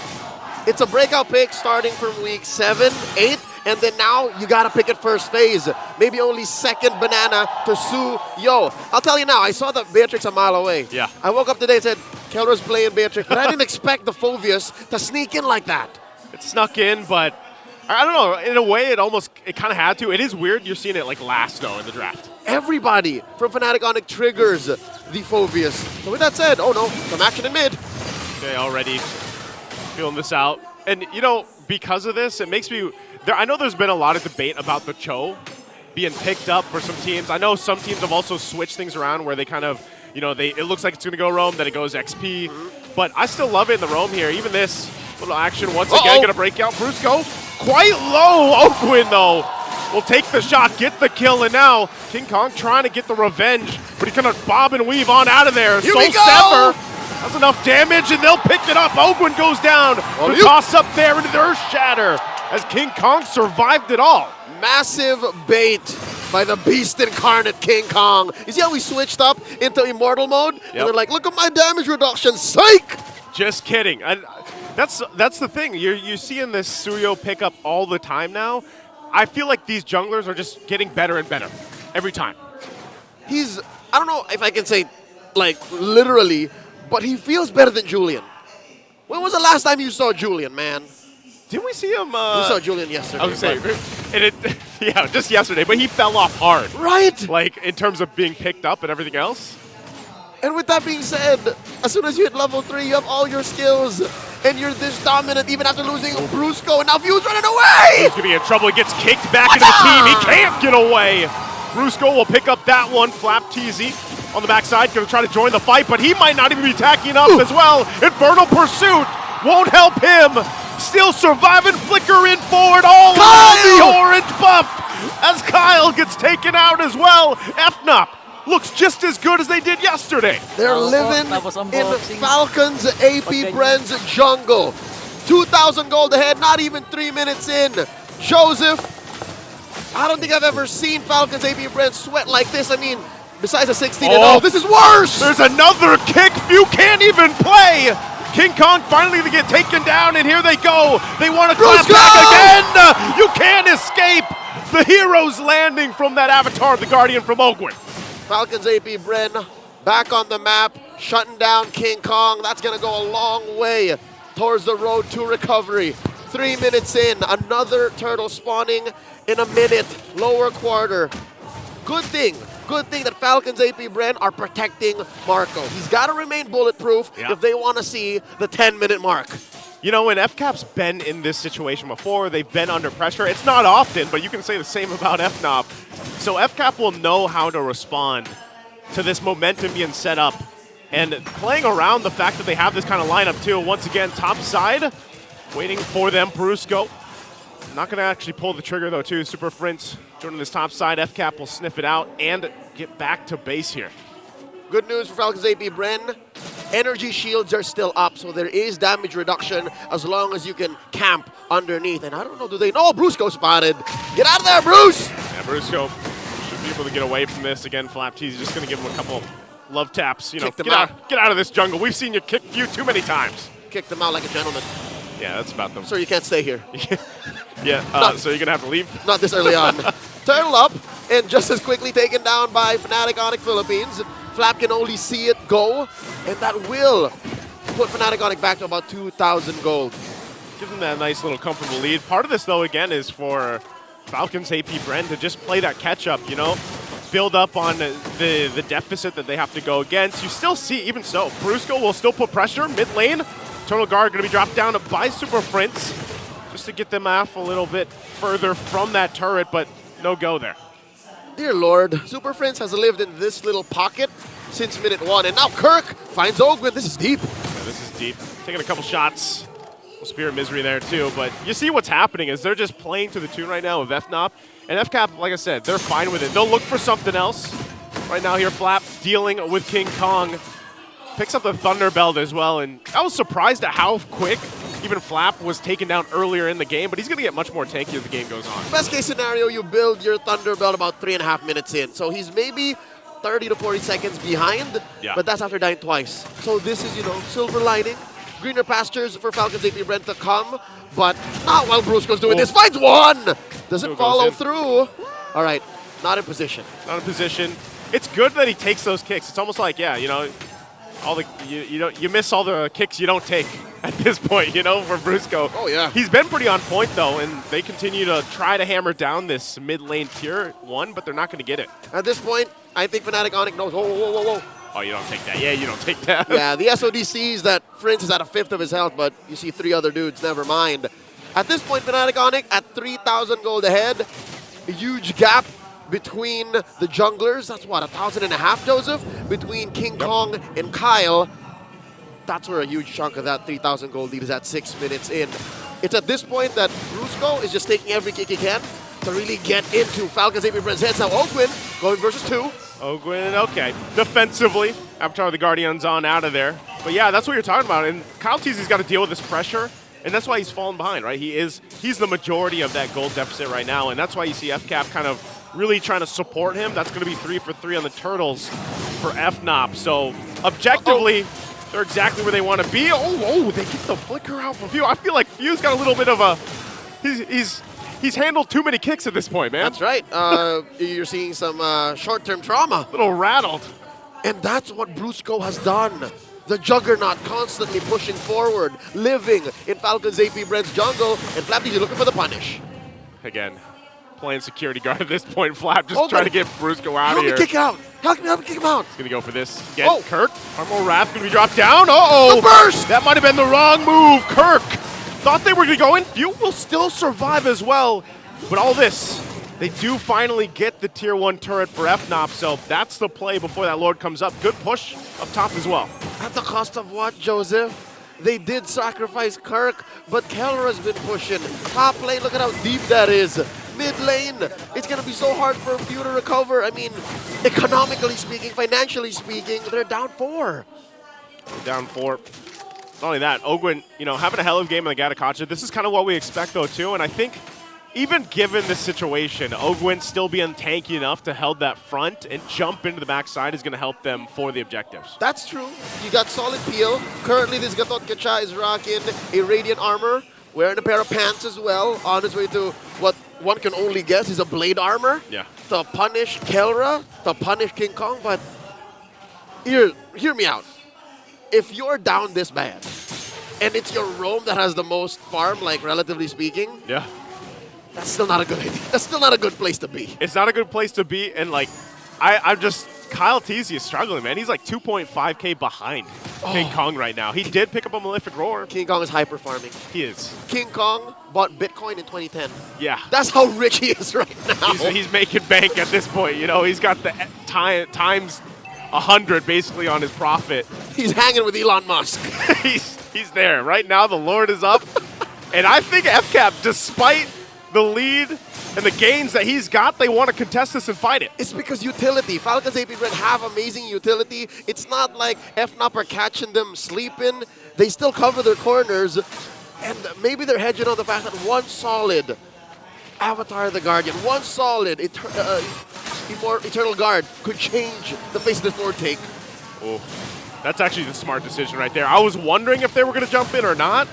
It's a breakout pick starting from week 7, 8, and then now you got to pick it first phase. Maybe only second banana to Su Yo. I'll tell you now, I saw the Beatrix a mile away. Yeah. I woke up today and said, Kelra's playing Beatrix, but I didn't expect the Phoveus to sneak in like that. It snuck in, but I don't know, in a way it kind of had to. It is weird you're seeing it like last though in the draft. Everybody from Fnatic Onic triggers the Phoveus. So with that said, oh no, some action in mid. Okay, already feeling this out. And you know, because of this, it makes me, I know there's been a lot of debate about the Cho being picked up for some teams. I know some teams have also switched things around where they kind of, it looks like it's going to go Roam, then it goes XP. But I still love it in the Roam here. Even this little action once again going to break out. Brusco quite low. Oakwin though will take the shot, get the kill, and now King Kong trying to get the revenge, but he's going to bob and weave on out of there. Here Soul we go. Stepper has enough damage, and they'll pick it up. Oakwin goes down. The toss up there into the Earth Shatter as King Kong survived it all. Massive bait by the beast incarnate King Kong. You see how we switched up into immortal mode? And they're like, look at my damage reduction, psych! Just kidding. And that's the thing. You're seeing this Suryo pick up all the time now. I feel like these junglers are just getting better and better every time. I don't know if I can say, like, literally, but he feels better than Julian. When was the last time you saw Julian, man? Didn't we see him? We saw Julian yesterday. I was saying, yeah, just yesterday, but he fell off hard. Right? Like, in terms of being picked up and everything else. And with that being said, as soon as you hit level 3, you have all your skills, and you're this dominant even after losing Brusco, and now View's running away! He's gonna be in trouble. He gets kicked back into the team. He can't get away. Brusco will pick up that one. Flap TZ on the backside, gonna try to join the fight, but he might not even be tacking up as well. Infernal Pursuit won't help him. Still surviving, flickering forward all around the orange buff as Kyle gets taken out as well. FNOP looks just as good as they did yesterday. They're living in Falcons APBren's jungle. 2,000 gold ahead, not even 3 minutes in. Joseph, I don't think I've ever seen Falcons APBren sweat like this. I mean, besides a 16-0, this is worse! There's another kick. Few can't even play. King Kong finally to get taken down, and here they go. They want to clap back again. You can't escape. The hero's landing from that avatar, the Guardian from Ogwen. Falcons APBren back on the map, shutting down King Kong. That's going to go a long way towards the road to recovery. 3 minutes in, another turtle spawning in a minute, lower quarter. Good thing that Falcons APBren are protecting Marco. He's got to remain bulletproof if they want to see the 10-minute mark. You know, when FCAP's been in this situation before, they've been under pressure. It's not often, but you can say the same about FNOP. So FCAP will know how to respond to this momentum being set up. And playing around the fact that they have this kind of lineup too. Once again, top side, waiting for them, Brusco. Not going to actually pull the trigger though too. Super Frince joining this top side. FCAP will sniff it out and get back to base here. Good news for Falcons APBren. Energy shields are still up, so there is damage reduction as long as you can camp underneath. And I don't know, do they know? Brusco spotted. Get out of there, Bruce! Yeah, Brusco should be able to get away from this. Again, Flap T's just going to give him a couple love taps. You know, get out of this jungle. We've seen you kick Few too many times. Kick them out like a gentleman. Yeah, that's about them. Sir, you can't stay here. Yeah, so you're going to have to leave? Not this early on. Turtle up, and just as quickly taken down by Fnatic Onic Philippines. Flap can only see it go, and that will put Fnatic Onic back to about 2,000 gold. Gives them that nice little comfortable lead. Part of this, though, again, is for Falcons APBren to just play that catch-up, you know? Build up on the deficit that they have to go against. You still see, even so, Brusco will still put pressure mid-lane. Eternal Guard going to be dropped down by Super Prince just to get them off a little bit further from that turret, but no go there. Dear Lord, Super Prince has lived in this little pocket since minute 1, and now Kirk finds Ogwen. This is deep. Yeah, this is deep. Taking a couple shots. Spirit Misery there too, but you see what's happening is they're just playing to the tune right now of FNOP, and FCAP, like I said, they're fine with it. They'll look for something else. Right now here, Flap dealing with King Kong. Picks up the Thunderbelt as well, and I was surprised at how quick even Flap was taken down earlier in the game, but he's going to get much more tanky as the game goes on. Best case scenario, you build your Thunderbelt about 3.5 minutes in. So he's maybe 30 to 40 seconds behind, but that's after dying twice. So this is, you know, silver lining. Greener pastures for Falcons APBren to come, but not while Brusco's doing this. Finds one! Doesn't follow through. All right, not in position. Not in position. It's good that he takes those kicks. It's almost like, yeah, you know, all the you miss all the kicks you don't take at this point, you know, for Brusco. Oh, yeah. He's been pretty on point, though, and they continue to try to hammer down this mid-lane tier 1, but they're not going to get it. At this point, I think Fnatic Onic knows, whoa, whoa, whoa, whoa. Oh, you don't take that. Yeah, you don't take that. Yeah, the SOD sees that Prince is at 1/5 of his health, but you see 3 other dudes, never mind. At this point, Fnatic Onic at 3,000 gold ahead. A huge gap between the junglers. That's what, 1,500, Joseph? Between King Kong and Kyle. That's where a huge chunk of that 3,000 gold lead is at 6 minutes in. It's at this point that Brusco is just taking every kick he can to really get into Falcons APBren's heads. Now Ogwen going versus 2. Ogwen, okay. Defensively, Avatar of the Guardian's on out of there. But yeah, that's what you're talking about. And Kyle Teasy's got to deal with this pressure, and that's why he's fallen behind, right? He's the majority of that gold deficit right now, and that's why you see FCAP kind of really trying to support him. That's going to be 3 for 3 on the Turtles for FNOP. So objectively, They're exactly where they want to be. Oh, they get the flicker out from Few. I feel like Few's got a little bit of a... He's handled too many kicks at this point, man. That's right. You're seeing some short-term trauma. A little rattled. And that's what Brusco has done. The Juggernaut constantly pushing forward, living in Falcons APBren's jungle, and FlappyZ looking for the punish. Again, playing security guard at this point. Flap just trying to get Brusco out of here. Help me kick out. Help me kick him out. He's going to go for this. Again, Kirk. Armor Wrath going to be dropped down. The burst! That might have been the wrong move. Kirk thought they were going to go in. Few will still survive as well. But all this, they do finally get the Tier 1 turret for FNOP, so that's the play before that Lord comes up. Good push up top as well. At the cost of what, Joseph? They did sacrifice Kirk, but Kelra's been pushing. Top lane, look at how deep that is. Mid lane, it's going to be so hard for Few to recover. I mean, economically speaking, financially speaking, they're down 4. Down 4. Not only that, Ogwin, having a hell of a game in the Gatakacha. This is kind of what we expect, though, too, and I think even given the situation, Ogwin still being tanky enough to hold that front and jump into the backside is going to help them for the objectives. That's true. You got solid peel. Currently, this Gatot Kacha is rocking a Radiant armor, wearing a pair of pants as well, on his way to what one can only guess is a Blade armor. Yeah. To punish Kelra, to punish King Kong, but hear me out. If you're down this bad, and it's your roam that has the most farm, like relatively speaking, yeah, that's still not a good idea. That's still not a good place to be. It's not a good place to be, and I'm just, Kyle Teasy is struggling, man. He's like 2.5K behind King Kong right now. He did pick up a Malefic Roar. King Kong is hyper farming. He is. King Kong bought Bitcoin in 2010. Yeah. That's how rich he is right now. He's making bank at this point. He's got the times 100 basically on his profit. He's hanging with Elon Musk. he's there. Right now, the Lord is up. And I think FCAP, despite the lead and the gains that he's got, they want to contest this and fight it. It's because utility. Falcons APBren have amazing utility. It's not like FNOP are catching them sleeping. They still cover their corners. And maybe they're hedging on the fact that one solid Avatar the Guardian, one solid Eternal Guard could change the face of this Lord take. Oh, that's actually the smart decision right there. I was wondering if they were going to jump in or not,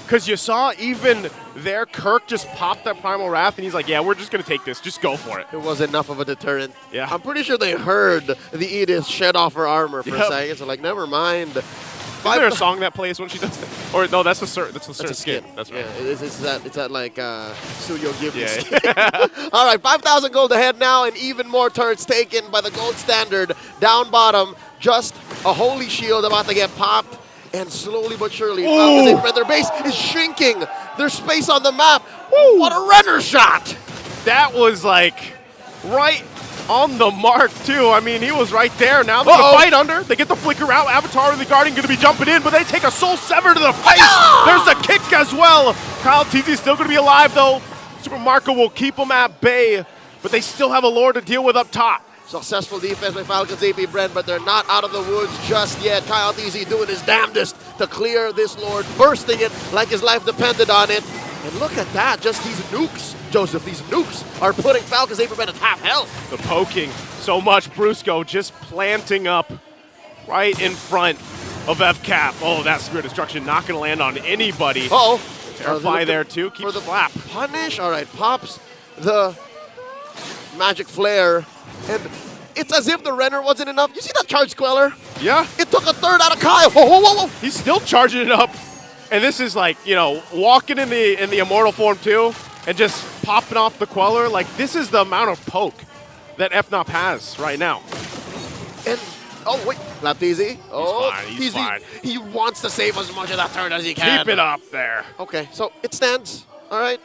because you saw even there, Kirk just popped that Primal Wrath, and he's like, yeah, we're just going to take this. Just go for it. It was enough of a deterrent. Yeah. I'm pretty sure they heard the Edith shed off her armor for a second, so like, never mind. Is there a song that plays when she does that? Or no, that's the certain skin. That's right. Yeah, it's that like Studio Ghibli skin. Yeah. All right, 5,000 gold ahead now, and even more turrets taken by the gold standard. Down bottom, just a holy shield about to get popped, and slowly but surely, their base is shrinking. There's space on the map. Woo, what a Renner shot! That was like right on the mark, too. I mean, he was right there. Now they're going to fight under. They get the flicker out. Avatar and the Guardian going to be jumping in, but they take a Soul Sever to the face. There's a kick as well. Kyle Teasy still going to be alive, though. Super Marco will keep him at bay, but they still have a Lord to deal with up top. Successful defense by Falcons APBren, but they're not out of the woods just yet. Kyle Teasy doing his damnedest to clear this Lord, bursting it like his life depended on it. And look at that, just these nukes, Joseph, these nukes are putting Falcons APBren at half health. The poking so much. Brusco just planting up right in front of FCAP. Oh, that Spirit Destruction not going to land on anybody. Uh-oh. Terrify there, too. Keeps the flap. Punish. All right, pops the Magic Flare. And it's as if the Renner wasn't enough. You see that charge queller? Yeah. It took a third out of Kyle. Whoa. He's still charging it up. And this is like, walking in the Immortal form, too, and just popping off the queller. Like, this is the amount of poke that FNOP has right now. And, oh, wait, not easy. He's fine. He wants to save as much of that turn as he can. Keep it up there. Okay, so it stands, all right?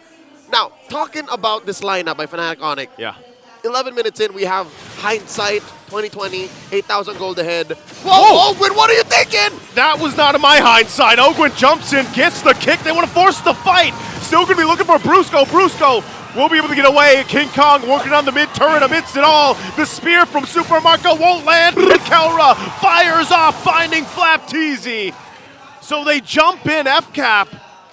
Now, talking about this lineup by Fnatic Onic. Yeah. 11 minutes in, we have hindsight, 2020, 8,000 gold ahead. Whoa, Ogwin, what are you thinking? That was not in my hindsight. Ogwin jumps in, gets the kick. They want to force the fight. Still going to be looking for Brusco. Brusco will be able to get away. King Kong working on the mid turret amidst it all. The spear from Super Marco won't land. And Kelra fires off, finding Flap Teasy. So they jump in. FCAP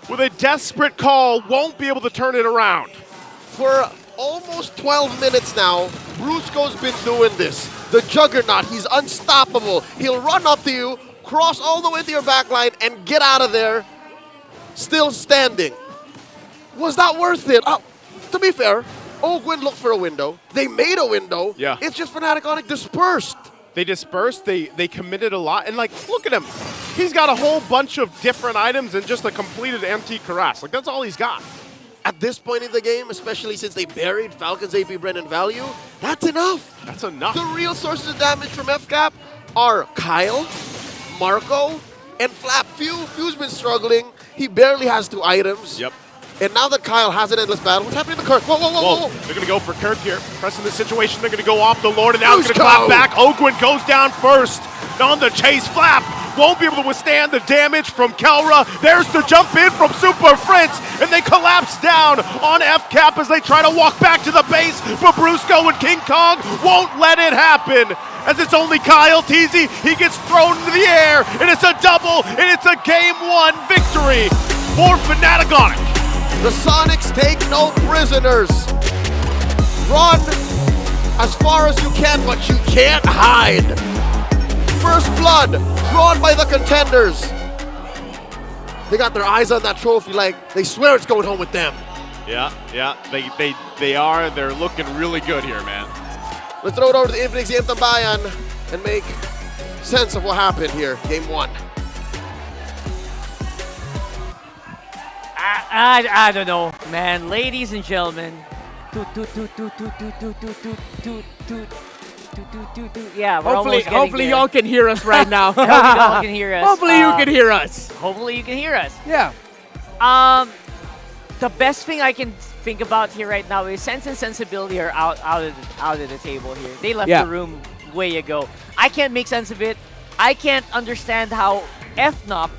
with a desperate call won't be able to turn it around. For almost 12 minutes now, Brusco's been doing this. The Juggernaut, he's unstoppable. He'll run up to you, cross all the way to your backline, and get out of there still standing. Was that worth it? To be fair, Ogwin looked for a window. They made a window. Yeah. It's just Fnatic Onic dispersed. They dispersed, they committed a lot, and like, look at him. He's got a whole bunch of different items and just a completed empty Karas. Like, that's all he's got. At this point in the game, especially since they buried Falcons APBren in value, that's enough. That's enough. The real sources of damage from FCAP are Kyle, Marco, and Flap. Few's been struggling. He barely has 2 items. Yep. And now that Kyle has an endless battle, what's happening to Kirk? Whoa. They're going to go for Kirk here. Pressing the situation, they're going to go off the Lord, and now it's Let's going to clap go. back. Ogwin goes down first. On the chase, Flap won't be able to withstand the damage from Kelra. There's the jump in from Super Prince, and they collapse down on FCAP as they try to walk back to the base. But Brusco and King Kong won't let it happen, as it's only Kyle Teasy. He gets thrown into the air, and it's a double, and it's a Game 1 victory for Fnatic Onic. The Sonics take no prisoners. Run as far as you can, but you can't hide. First blood drawn by the contenders. They got their eyes on that trophy like they swear it's going home with them. Yeah, they are. They're looking really good here, man. Let's throw it over to the Infinix Game Tambayan and make sense of what happened here. Game 1. I don't know, man. Ladies and gentlemen. Yeah, we're hopefully y'all can hear us right now. Hopefully y'all can hear us. Hopefully you can hear us. Hopefully you can hear us. Yeah. The best thing I can think about here right now is Sense and Sensibility are out of the table here. They left the room way ago. I can't make sense of it. I can't understand how FNOP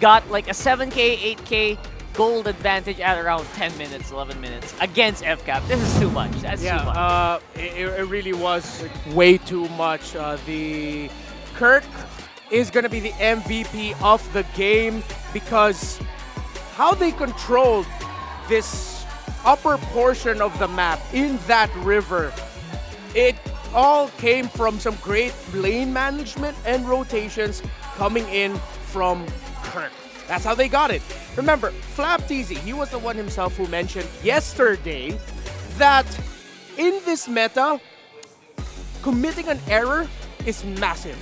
got like a 7K, 8K gold advantage at around 10 minutes, 11 minutes against FCAP. This is too much. That's too much. It really was way too much. The Kirk is going to be the MVP of the game because how they controlled this upper portion of the map in that river, it all came from some great lane management and rotations coming in from Kirk. That's how they got it. Remember, Flap TZ, he was the one himself who mentioned yesterday that in this meta, committing an error is massive.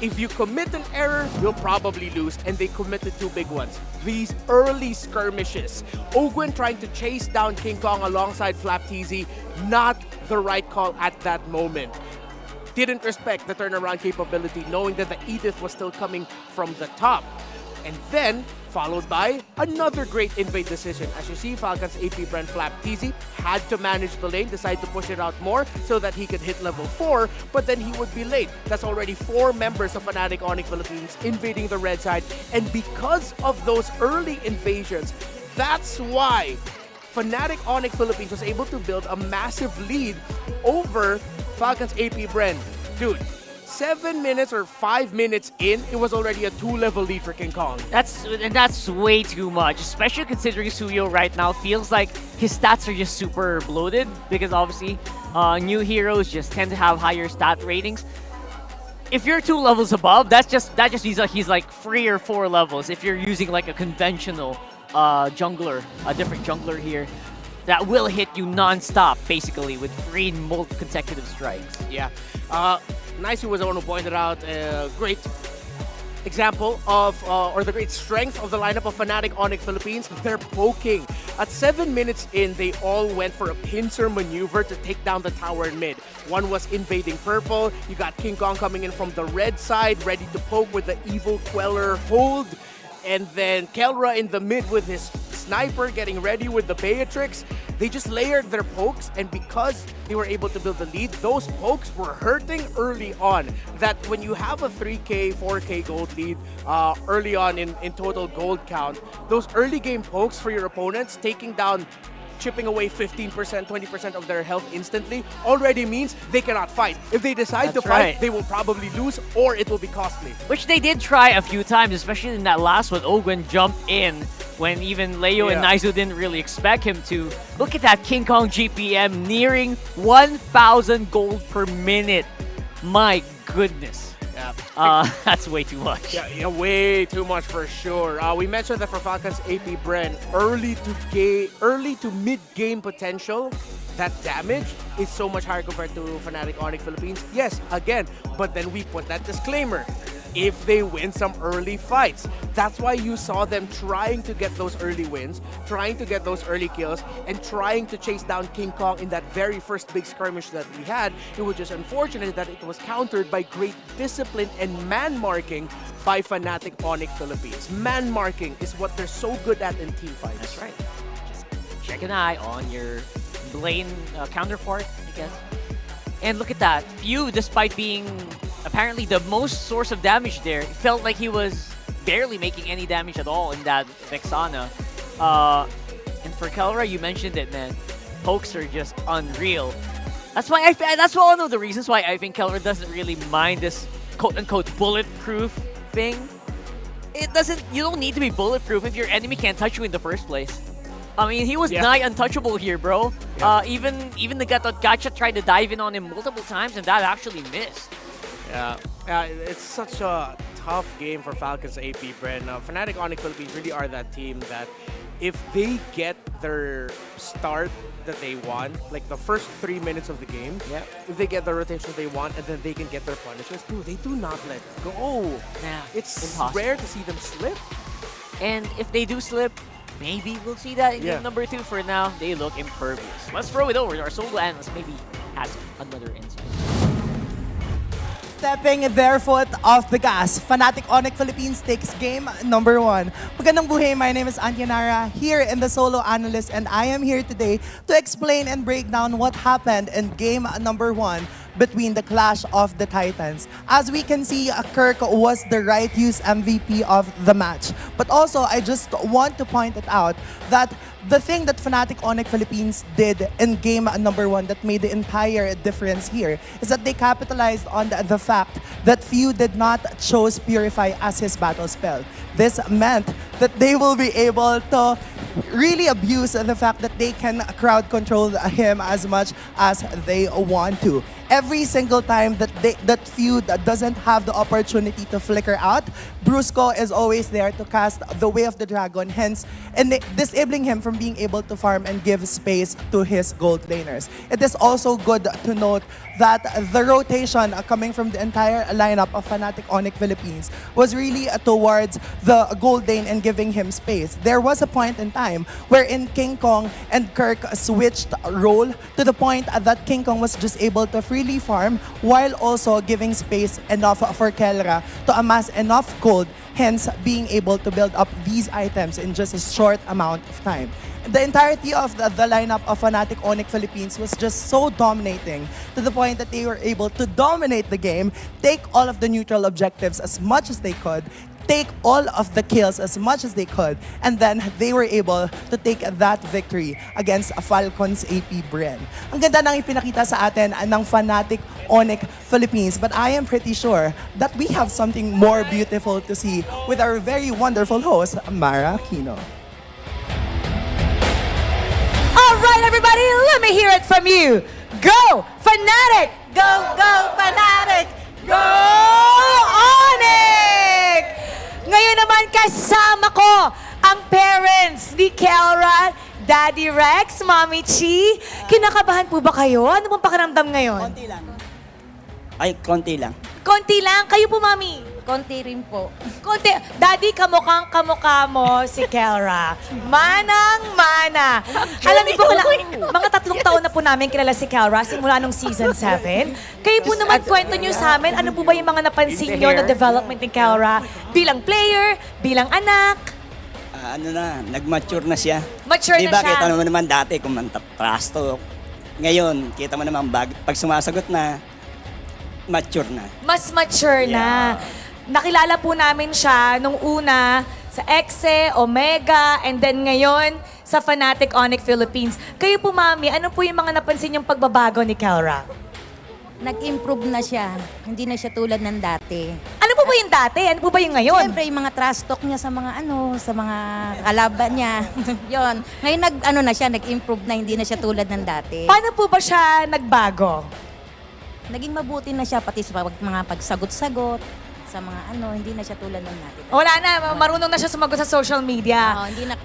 If you commit an error, you'll probably lose, and they committed 2 big ones. These early skirmishes. Ogwin trying to chase down King Kong alongside Flap TZ, not the right call at that moment. Didn't respect the turnaround capability, knowing that the Edith was still coming from the top. And then, followed by another great invade decision. As you see, Falcons APBren Flap TZ had to manage the lane, decide to push it out more so that he could hit level 4, but then he would be late. That's already 4 members of Fnatic Onic Philippines invading the red side. And because of those early invasions, that's why Fnatic Onic Philippines was able to build a massive lead over Falcons APBren. Dude, 7 minutes or 5 minutes in, it was already a 2-level lead for King Kong. That's way too much, especially considering Suyo right now feels like his stats are just super bloated because obviously new heroes just tend to have higher stat ratings. If you're 2 levels above, that just means that he's like 3 or 4 levels. If you're using like a conventional jungler, a different jungler here, that will hit you non-stop basically with 3 consecutive strikes. Yeah. Nicey was the one who pointed out a great example of, or the great strength of the lineup of Fnatic Onic Philippines. They're poking. At 7 minutes in, they all went for a pincer maneuver to take down the tower in mid. One was invading purple. You got King Kong coming in from the red side, ready to poke with the evil Queller hold. And then Kelra in the mid with his sniper getting ready with the Beatrix. They just layered their pokes, and because they were able to build the lead, those pokes were hurting early on. That when you have a 3K, 4K gold lead early on in total gold count, those early game pokes for your opponents, taking down, chipping away 15%, 20% of their health instantly, already means they cannot fight. If they decide to fight, they will probably lose or it will be costly. Which they did try a few times, especially in that last one. Ogwin jumped in when even Leo and Naizu didn't really expect him to. Look at that King Kong GPM nearing 1,000 gold per minute. My goodness. That's way too much. Yeah, way too much for sure. We mentioned that for Falcons APBren, early to mid-game potential, that damage is so much higher compared to Fnatic Onic Philippines. Yes, again, but then we put that disclaimer. If they win some early fights. That's why you saw them trying to get those early wins, trying to get those early kills, and trying to chase down King Kong in that very first big skirmish that we had. It was just unfortunate that it was countered by great discipline and man marking by Fnatic Onic Philippines. Man marking is what they're so good at in team fights. That's right. Just check an eye on your lane counterpart, I guess. And look at that. Few, despite being apparently the most source of damage there, it felt like he was barely making any damage at all in that Vexana. And for Kelra, you mentioned it, man. Pokes are just unreal. That's why that's one of the reasons why I think Kelra doesn't really mind this quote-unquote bulletproof thing. You don't need to be bulletproof if your enemy can't touch you in the first place. I mean, he was nigh untouchable here, bro. Yeah. Even the Gacha tried to dive in on him multiple times, and that actually missed. Yeah, it's such a tough game for Falcons APBren. Fnatic Onic Philippines really are that team that if they get their start that they want, like the first 3 minutes of the game, if they get the rotation they want and then they can get their punishments, dude, they do not let go. Yeah, it's impossible. rare to see them slip. And if they do slip, maybe we'll see that in game number 2. For now, they look impervious. Let's throw it over to our solo analyst. Maybe has another insight. Stepping their foot off the gas, Fnatic Onic Philippines takes game number 1. Magandang buhay, my name is Antianara, here in the Solo Analyst, and I am here today to explain and break down what happened in game number 1 between the Clash of the Titans. As we can see, Kirk was the right use MVP of the match. But also, I just want to point it out that the thing that Fnatic Onic Philippines did in game number 1 that made the entire difference here is that they capitalized on the fact that Few did not choose Purify as his battle spell. This meant that they will be able to really abuse the fact that they can crowd control him as much as they want to. Every single time that Feud doesn't have the opportunity to flicker out, Brusco is always there to cast the Way of the Dragon, hence disabling him from being able to farm and give space to his gold laners. It is also good to note that the rotation coming from the entire lineup of Fnatic Onic Philippines was really towards the gold lane and giving him space. There was a point in time wherein King Kong and Kirk switched role to the point that King Kong was just able to freely farm while also giving space enough for Kelra to amass enough gold, hence being able to build up these items in just a short amount of time. The entirety of the lineup of Fnatic Onic Philippines was just so dominating to the point that they were able to dominate the game, take all of the neutral objectives as much as they could, take all of the kills as much as they could, and then they were able to take that victory against Falcons APBren. Ang ganda nang ipinakita sa atin ng Fnatic Onic Philippines, but I am pretty sure that we have something more beautiful to see with our very wonderful host, Mara Aquino. All right, everybody, let me hear it from you. Go, Fnatic! Go, go, Fnatic! Go, Onic! Ngayon naman kasama ko ang parents ni Kelra, Daddy Rex, Mommy Chi. Kinakabahan po ba kayo? Ano pong pakiramdam ngayon? Konti lang. Ay, konti lang. Konti lang? Kayo po, Mommy? Konti rin po. Konti. Daddy, kamukha mo si Kelra. Manang-mana. Alam niyo po, mga 3 taon na po namin kilala si Kelra simula nung season 7. Kayo po naman kwento niyo sa amin, ano po ba yung mga napansin niyo na development ni Kelra bilang player, bilang anak? Nag-mature na siya. Mature diba, na siya. Kita mo naman dati kung trash talk. Ngayon, kita mo naman pag sumasagot na, mature na. Mas mature na. Nakilala po namin siya nung una sa Exe, Omega, and then ngayon sa Fnatic Onic Philippines. Kayo po, Mami, ano po yung mga napansin niyong pagbabago ni Kelra? Nag-improve na siya. Hindi na siya tulad ng dati. Ano po ba yung dati? Ano po ba yung ngayon? Siyempre, yung mga trash talk niya sa mga sa mga kalaban niya. Yon. Ngayon nag-improve na, hindi na siya tulad ng dati. Paano po ba siya nagbago? naging mabuti na siya pati sa mga pagsagot-sagot, sa mga hindi na siya tulad ng natin. Wala na, marunong na siya sumagot sa social media. Hindi na.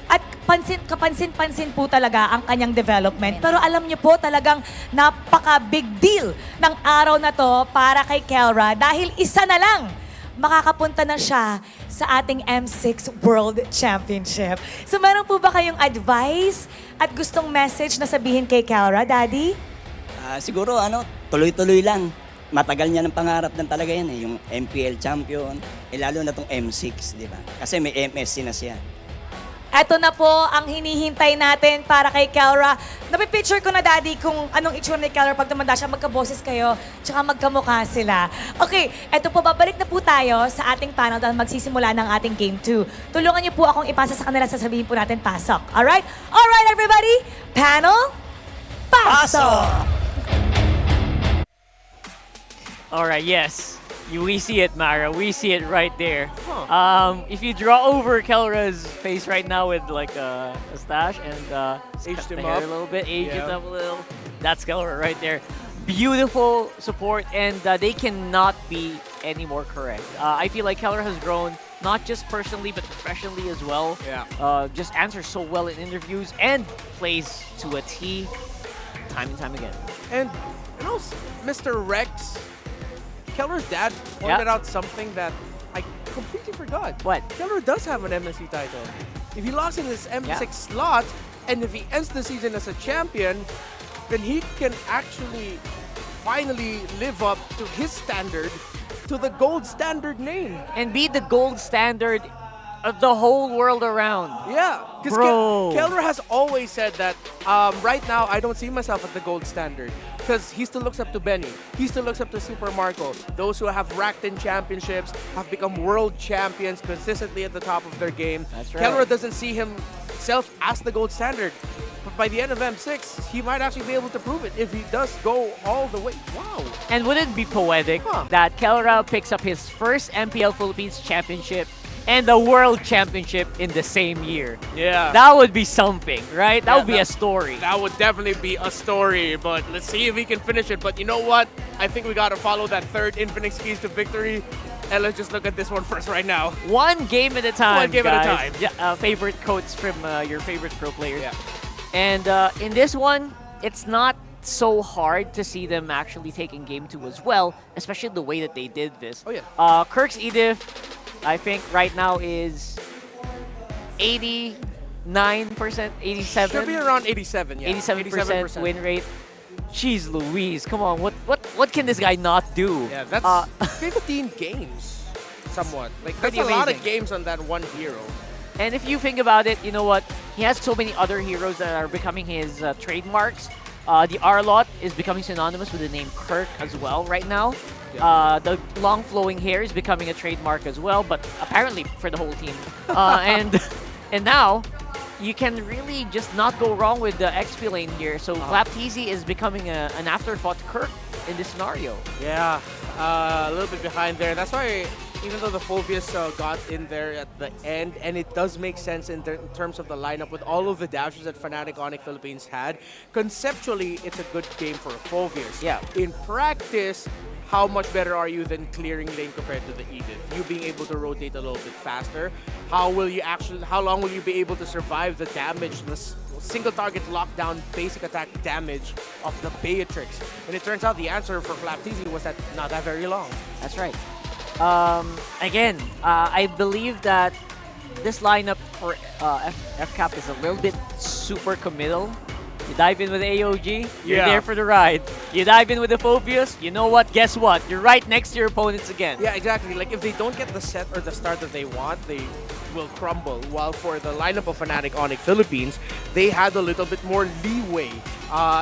At kapansin-pansin po talaga ang kanyang development. Pero alam niyo po talagang napaka-big deal ng araw na to para kay Kelra dahil isa na lang makakapunta na siya sa ating M6 World Championship. So meron po ba kayong advice at gustong message na sabihin kay Kelra, Daddy? Siguro tuloy-tuloy lang. Matagal niya ng pangarap ng talaga yan yung MPL champion, lalo na tong M6, di ba? Kasi may MSC na siya. Eto na po ang hinihintay natin para kay Kelra. Napipicture ko na, Daddy, kung anong itsura ni Kelra pag tumanda siya, magkaboses kayo, tsaka magkamukha sila. Okay, eto po, babalik na po tayo sa ating panel dahil magsisimula ng ating Game 2. Tulungan niyo po akong ipasa sa kanila, sasabihin po natin, pasok. Alright? Alright, everybody! Panel, pasok! Alright, yes. We see it, Mara. We see it right there. If you draw over Kelra's face right now with like a stash and aged cut him the hair up a little bit, age it up a little, that's Kelra right there. Beautiful support, and they cannot be any more correct. I feel like Kelra has grown not just personally but professionally as well. Yeah. Just answers so well in interviews and plays to a T time and time again. And Mr. Rex, Kelra's dad pointed out something that I completely forgot. What? Kelra does have an MSC title. If he locks in this M6 slot, and if he ends the season as a champion, then he can actually finally live up to his standard, to the gold standard name. And be the gold standard of the whole world around. Yeah, because Kelra has always said that right now I don't see myself at the gold standard because he still looks up to Benny. He still looks up to Super Marco. Those who have racked in championships, have become world champions consistently at the top of their game. That's right. Kelra doesn't see himself as the gold standard. But by the end of M6, he might actually be able to prove it if he does go all the way. Wow. And wouldn't it be poetic that Kelra picks up his first MPL Philippines championship and the World Championship in the same year? Yeah. That would be something, right? That would be a story. That would definitely be a story, but let's see if he can finish it. But you know what? I think we got to follow that third Infinix keys to victory. And let's just look at this one first right now. One game at a time, One game guys. at a time. Favorite quotes from your favorite pro players. Yeah. And in this one, it's not so hard to see them actually taking game 2 as well, especially the way that they did this. Oh, yeah. Kirk's Edith, I think right now is 89%, 87%. Should be around 87, yeah. 87% win rate. Jeez Louise, come on, what can this guy not do? Yeah, that's 15 games, somewhat. Like, that's Pretty a lot of amazing. games on that one hero. And if you think about it, you know what? He has so many other heroes that are becoming his trademarks. The R-Lot is becoming synonymous with the name Kirk as well right now. The long flowing hair is becoming a trademark as well, but apparently for the whole team. And now, you can really just not go wrong with the XP lane here. So Flapteasy is becoming an afterthought to Kirk in this scenario. Yeah, a little bit behind there. That's why, even though the Phobius got in there at the end, and it does make sense in terms of the lineup with all of the dashes that Fnatic Onic Philippines had, conceptually, it's a good game for a Phobius. Yeah. In practice, how much better are you than clearing lane compared to the Edith? You being able to rotate a little bit faster. How long will you be able to survive the damage, the single target lockdown basic attack damage of the Beatrix? And it turns out the answer for Flapteasy was that not that very long. That's right. Again, I believe that this lineup for FCAP is a little bit super committal. You dive in with AOG, you're there for the ride. You dive in with the Phobius, you know what? Guess what? You're right next to your opponents again. Yeah, exactly. Like, if they don't get the set or the start that they want, they will crumble. While for the lineup of Fnatic Onic Philippines, they had a little bit more leeway,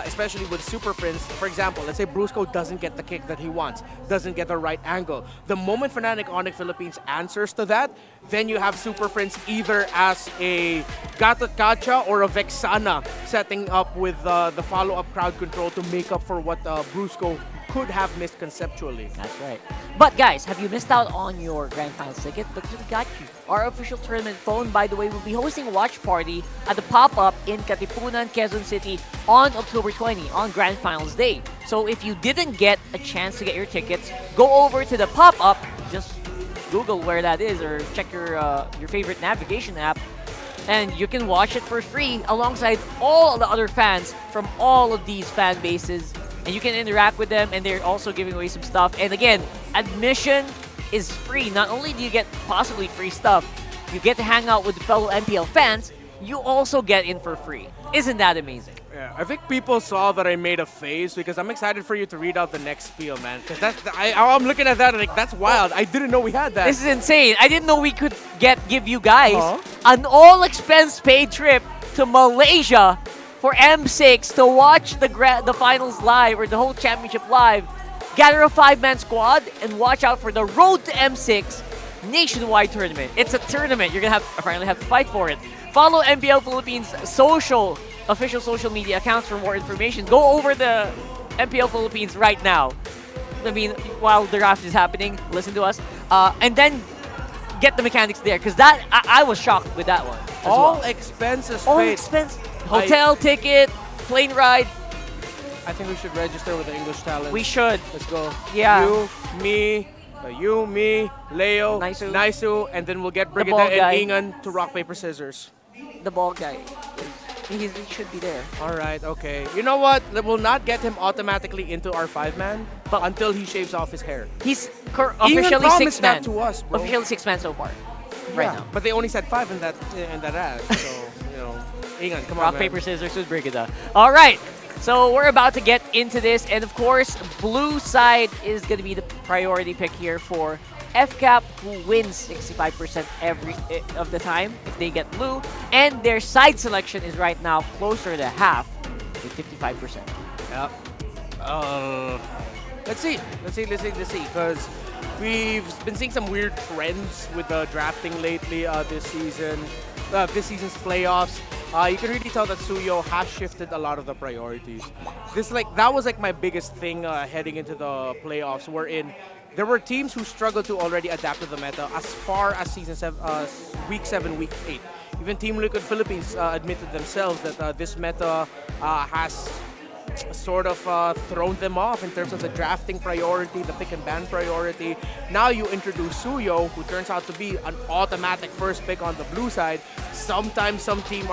especially with Super Prince. For example, let's say Brusco doesn't get the kick that he wants, doesn't get the right angle. The moment Fnatic Onic Philippines answers to that, then you have Super Prince either as a Gatot Kacha or a Vexana setting up with the follow-up crowd control to make up for what Brusco could have missed conceptually. That's right. But guys, have you missed out on your Grand Finals ticket? Because we got you. Our official tournament phone, by the way, will be hosting a watch party at the pop-up in Katipunan, Quezon City on October 20 on Grand Finals Day. So if you didn't get a chance to get your tickets, go over to the pop-up. Just Google where that is or check your favorite navigation app, and you can watch it for free alongside all the other fans from all of these fan bases. And you can interact with them, and they're also giving away some stuff. And again, admission is free. Not only do you get possibly free stuff, you get to hang out with fellow MPL fans, you also get in for free. Isn't that amazing? Yeah, I think people saw that I made a face because I'm excited for you to read out the next spiel, man. Because I'm looking at that and like, that's wild. I didn't know we had that. This is insane. I didn't know we could give you guys an all-expense-paid trip to Malaysia for M6 to watch the finals live or the whole championship live. Gather a 5-man squad and watch out for the Road to M6 nationwide tournament. It's a tournament. You're gonna apparently have to fight for it. Follow MPL Philippines official social media accounts for more information. Go over the MPL Philippines right now. I mean, while the draft is happening, listen to us, and then get the mechanics there, because that I was shocked with that one. All expenses paid. All expense. Hotel ticket, plane ride. I think we should register with the English talent. We should. Let's go. Yeah. You, me, Leo, Naisu, and then we'll get Brigida and Ingan to rock, paper, scissors. The bald guy. He should be there. All right, okay. You know what? We'll not get him automatically into our 5-man until he shaves off his hair. He's officially 6-man. To us, bro. Officially 6-man so far. Right now. But they only said 5 in that ad. So, you know, Ingan, come on, rock, paper, scissors with Brigida. All right. So we're about to get into this, and of course, blue side is going to be the priority pick here for FCAP, who wins 65% of the time if they get blue, and their side selection is right now closer to half, with 55%. Yep. Let's see, because we've been seeing some weird trends with the drafting lately this season's playoffs. You can really tell that Suyo has shifted a lot of the priorities. That was like my biggest thing heading into the playoffs, wherein there were teams who struggled to already adapt to the meta as far as week 7, week 8. Even Team Liquid Philippines admitted themselves that this meta has sort of thrown them off in terms of the drafting priority, the pick and ban priority. Now you introduce Suyo, who turns out to be an automatic first pick on the blue side. Sometimes some teams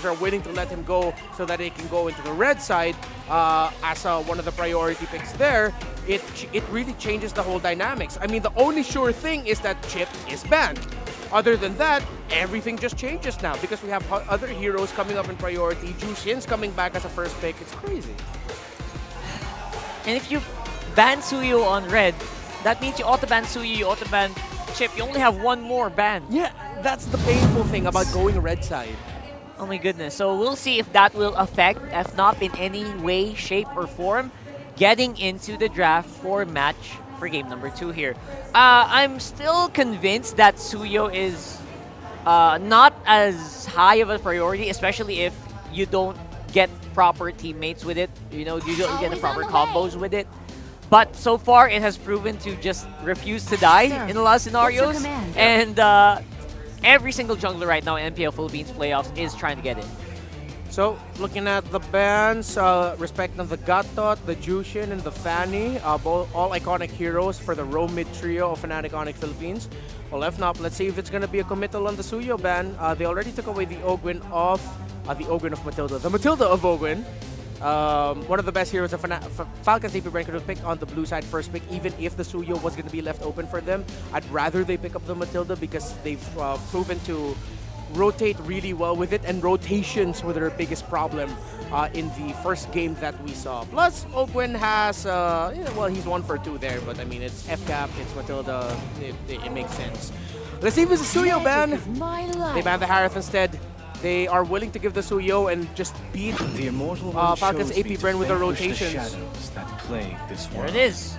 are willing to let him go so that they can go into the red side as one of the priority picks there. It really changes the whole dynamics. I mean, the only sure thing is that Chip is banned. Other than that, everything just changes now because we have other heroes coming up in priority. Jushin's coming back as a first pick. It's crazy. And if you ban Suyo on red, that means you auto-ban Suyo, you auto-ban Chip. You only have one more ban. Yeah, that's the painful thing about going red side. Oh my goodness. So we'll see if that will affect FNOP in any way, shape, or form getting into the draft for game number 2 here. I'm still convinced that Suyo is not as high of a priority, especially if you don't get proper teammates with it. You know, you don't get the proper combos with it. But so far, it has proven to just refuse to die in a lot of scenarios. And every single jungler right now in MPL Philippines playoffs is trying to get in. So, looking at the bans, respecting the Gatot, the Jushin, and the Fanny, all iconic heroes for the row mid trio of Fnatic Onic Philippines. Well, FNOP, let's see if it's going to be a committal on the Suyo ban. They already took away the Ogwyn of Matilda. The Matilda of Ogwyn. One of the best heroes of Falcons APBren could have picked on the blue side first pick, even if the Suyo was going to be left open for them. I'd rather they pick up the Matilda because they've proven to rotate really well with it, and rotations were their biggest problem in the first game that we saw. Plus, Ogwyn has, well, he's 1 for 2 there, but I mean, it's FCAP, it's Matilda, it makes sense. Let's see if it's a Suyo ban. They ban the Harith instead. They are willing to give the Suyo and just beat the immortal Falcons APBren with the rotations. There it is.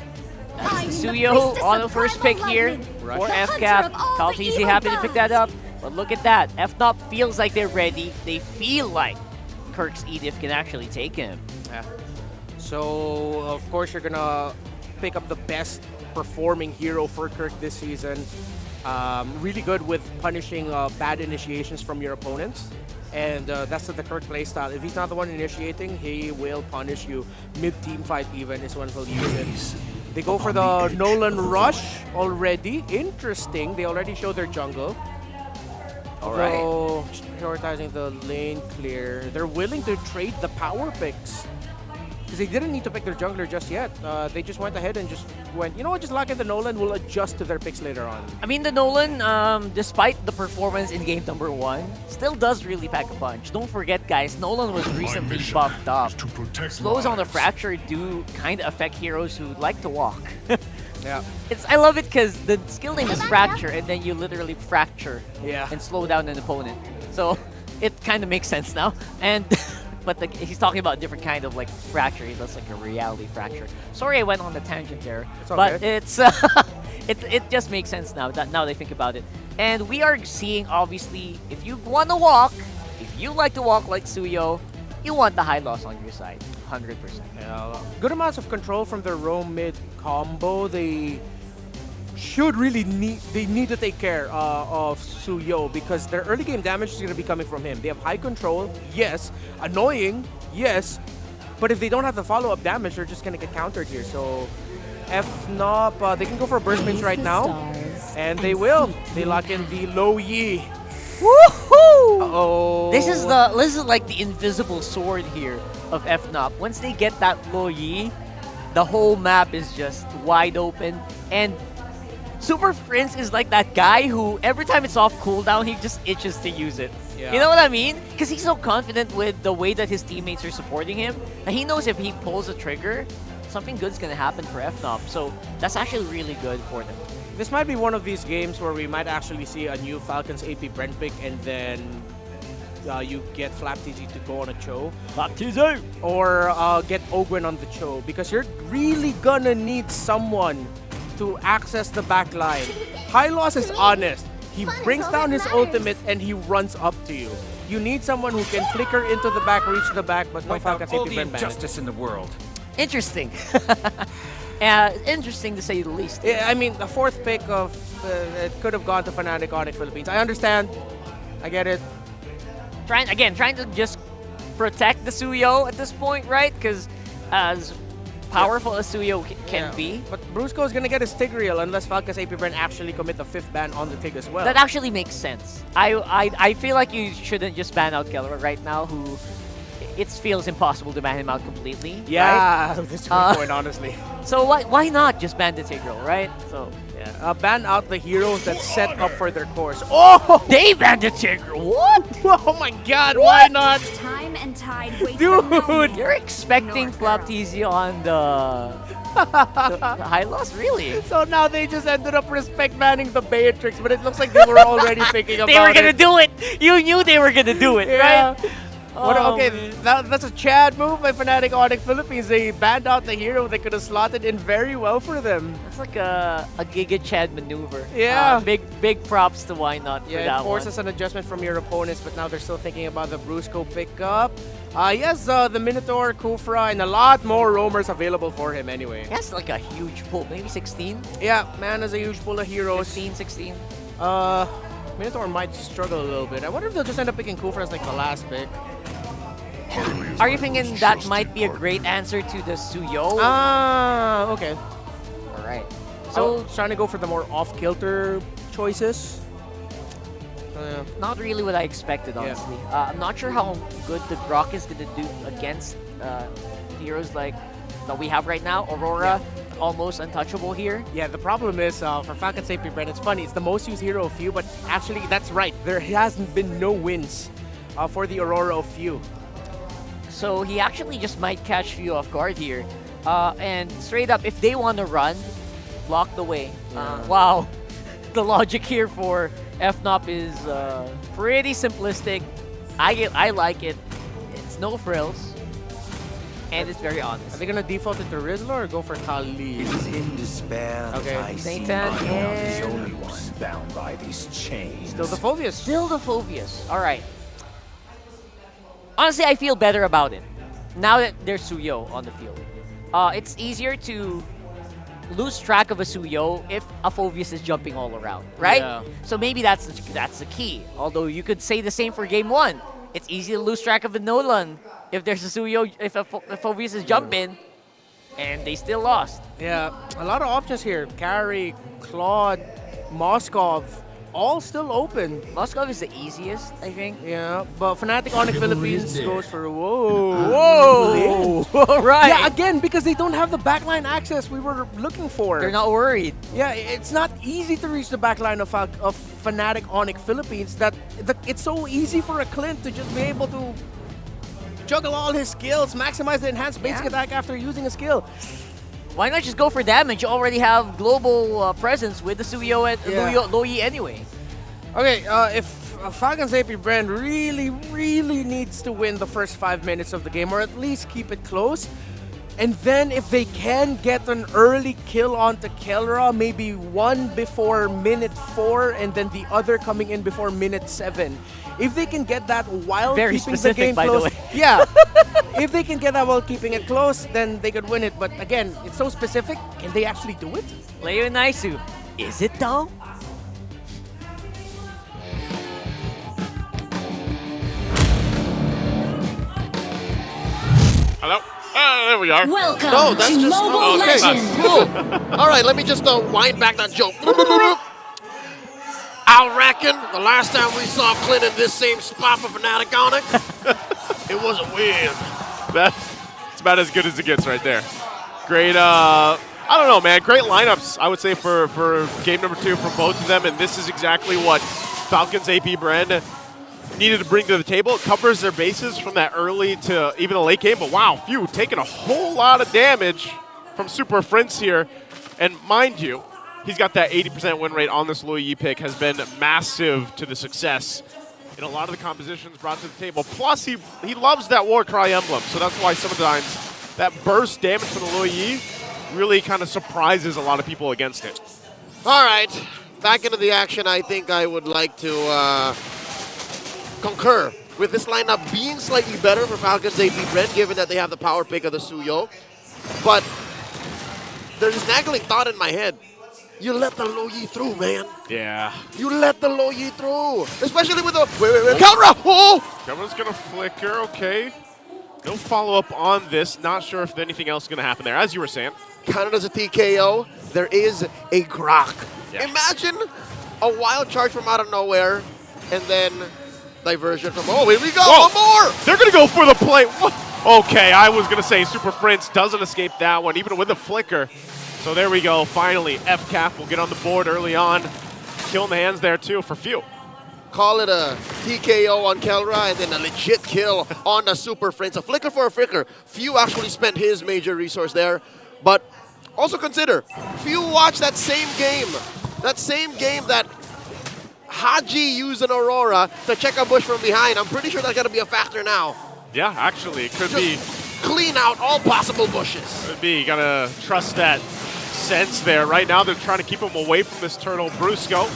That's the Suyo on the first pick here for FCAP. Kaltizi happy to pick that up. But look at that. FNOP feels like they're ready. They feel like Kirk's Edith can actually take him. Yeah. So, of course, you're gonna pick up the best performing hero for Kirk this season. Really good with punishing bad initiations from your opponents. And that's the Kirk playstyle. If he's not the one initiating, he will punish you. Mid-team fight even is when he'll use it. They go for the Nolan Rush already. Interesting. They already showed their jungle. Alright. So, prioritizing the lane clear. They're willing to trade the power picks. Because they didn't need to pick their jungler just yet. They just went ahead and just went, you know what, just lock in the Nolan, we'll adjust to their picks later on. I mean, the Nolan, despite the performance in game number 1, still does really pack a punch. Don't forget, guys, Nolan was recently buffed up. Slows on the fracture do kind of affect heroes who like to walk. Yeah. I love it because the skill name is Fracture, and then you literally fracture and slow down an opponent. So it kind of makes sense now. And but he's talking about a different kind of like fracture. That's like a reality fracture. Sorry, I went on the tangent there, but it's it just makes sense now. Now they think about it, and we are seeing obviously if you want to walk, if you like to walk like Suyo, you want the high loss on your side, 100%. Yeah, good amounts of control from their roam mid combo. They should really need to take care of Suyo because their early game damage is going to be coming from him. They have high control, yes. Annoying, yes. But if they don't have the follow-up damage, they're just going to get countered here. So FNOP, they can go for a burst mage right now. And they will. They lock in the low Yi. Woohoo! Uh-oh. This is like the invisible sword here of FNOP. Once they get that low Yi, the whole map is just wide open. And Super Prince is like that guy who every time it's off cooldown, he just itches to use it. Yeah. You know what I mean? Because he's so confident with the way that his teammates are supporting him. And he knows if he pulls a trigger, something good's going to happen for FNOP. So that's actually really good for them. This might be one of these games where we might actually see a new Falcons APBren pick and then you get FlapTZ to go on a Cho. FlapTZ! Or get Ogwen on the Cho because you're really gonna need someone to access the back line. High Loss is honest. He brings down his ultimate and he runs up to you. You need someone who can flicker into the back, reach the back, but no Falcons APBren justice in the world. Interesting. Interesting to say the least. Yeah, I mean, the fourth pick of it could have gone to Fnatic Onic Philippines. I understand. I get it. Trying to just protect the Suyo at this point, right? Because as powerful as Suyo can be. But Brusco is going to get his Tigreal unless Falcons APBren actually commit the 5th ban on the Tig as well. That actually makes sense. I feel like you shouldn't just ban out Keller right now, who it feels impossible to ban him out completely. Yeah, right? that's a good point, honestly. So why not just ban the Tigreal, right? So yeah, ban out the heroes that set up for their course. Oh, they banned the Tigreal. What? Oh my God! Why not? Time and tide wait. Dude, you're expecting FlapTZ on the high loss, really? So now they just ended up respect banning the Beatrix, but it looks like they were already thinking about it. They were gonna do it. You knew they were gonna do it, right? Okay, that's a Chad move by Fnatic Onic Philippines. They banned out the hero that could have slotted in very well for them. It's like a Giga Chad maneuver. Yeah. Big props to Why Not for that it forces an adjustment from your opponents, but now they're still thinking about the Brusco pickup. Yes, the Minotaur, Kufra, and a lot more roamers available for him anyway. That's like a huge pool, maybe 16? Yeah, man has a huge pool of heroes. 15, 16. Minotaur might struggle a little bit. I wonder if they'll just end up picking Kufra as like the last pick. Are you thinking that might be a great answer to the Suyo? Okay. Alright. So, trying to go for the more off-kilter choices. Not really what I expected, honestly. I'm not sure how good the Grok is going to do against heroes like that we have right now. Aurora, almost untouchable here. Yeah, the problem is for Falcons APBren, it's funny. It's the most used hero of few, but actually, that's right. There hasn't been no wins for the Aurora of few. So he actually just might catch few off guard here. And straight up, if they want to run, block the way. Wow. The logic here for FNOP is pretty simplistic. I like it. It's no frills. And it's very honest. Are they going to default it to Rizla or go for Kali? It is in despair that I see Nathan I am and the only one bound by these chains. Still the Phobius. Still the Phobius. All right. Honestly, I feel better about it now that there's Suyo on the field. it's easier to lose track of a Suyo if a Phoveus is jumping all around, right? Yeah. So maybe that's the key. Although you could say the same for game 1. It's easy to lose track of the Nolan if there's a Suyo, if Phoveus is jumping, and they still lost. Yeah, a lot of options here. Carry, Claude, Moskov, all still open. Moskov is the easiest, I think. Yeah, but Fnatic Onic Philippines goes for whoa. Whoa! Right. Yeah, again, because they don't have the backline access we were looking for. They're not worried. Yeah, it's not easy to reach the backline of Fnatic Onic Philippines. It's so easy for a Clint to just be able to juggle all his skills, maximize the enhanced basic attack after using a skill. Why not just go for damage? You already have global presence with the Suyo and Loyi anyway. Okay, if Falcons APBren really needs to win the first 5 minutes of the game, or at least keep it close, and then if they can get an early kill onto Kelra, maybe one before minute 4 and then the other coming in before minute 7. If they can get that while Very keeping specific, the game by close, the way. yeah. If they can get that while keeping it close, then they could win it. But again, it's so specific. Can they actually do it? Leo and Naisu, is it though? Hello? There we are. Welcome no, that's to just Mobile okay. Legends. Cool. All right, let me just wind back that joke. I reckon the last time we saw Clint in this same spot for Fnatic Onic, it wasn't weird. That's about as good as it gets right there. Great, I don't know, man. Great lineups, I would say, for game number 2 for both of them, and this is exactly what Falcons APBren needed to bring to the table. It covers their bases from that early to even the late game, but wow, Few taking a whole lot of damage from Super Prince here. And mind you, he's got that 80% win rate on this Loyi pick, has been massive to the success in a lot of the compositions brought to the table. Plus, he loves that Warcry emblem, so that's why sometimes that burst damage from the Loyi really kind of surprises a lot of people against it. All right, back into the action. I think I would like to concur with this lineup being slightly better for Falcons APBren, given that they have the power pick of the Suyo. But there's this nagging thought in my head. You let the Loyi through, man. Yeah. You let the Loyi through. Especially with the... Wait. Kelra! Oh! Kelra's going to flicker, okay. No follow-up on this. Not sure if anything else is going to happen there, as you were saying. Counted as a TKO. There is a Grok. Yeah. Imagine a wild charge from out of nowhere, and then diversion from... Oh, here we go! Whoa. One more! They're going to go for the play. Okay, I was going to say Super Prince doesn't escape that one, even with the flicker. So there we go. Finally, FCAP will get on the board early on. Kill in the hands there, too, for Few. Call it a TKO on Kelra, and then a legit kill on the Super Prince. A flicker for a flicker. Few actually spent his major resource there. But also consider, Few watched that same game. That same game that Haji used an Aurora to check a bush from behind. I'm pretty sure that's going to be a factor now. Yeah, actually, it could Just be. Clean out all possible bushes. Could be. You got to trust that sense there. Right now, they're trying to keep him away from this turtle. Brusco,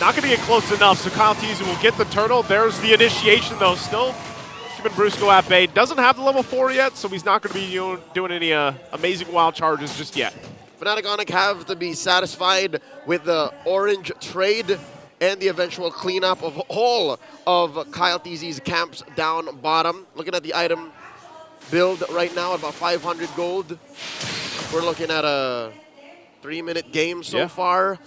not going to get close enough, so Kyle Teasy will get the turtle. There's the initiation, though, still keeping Brusco at bay. Doesn't have the level 4 yet, so he's not going to be doing any amazing wild charges just yet. Fnatic Onic have to be satisfied with the orange trade and the eventual cleanup of all of Kyle Teasy's camps down bottom. Looking at the item build right now at about 500 gold. We're looking at a 3-minute game so far.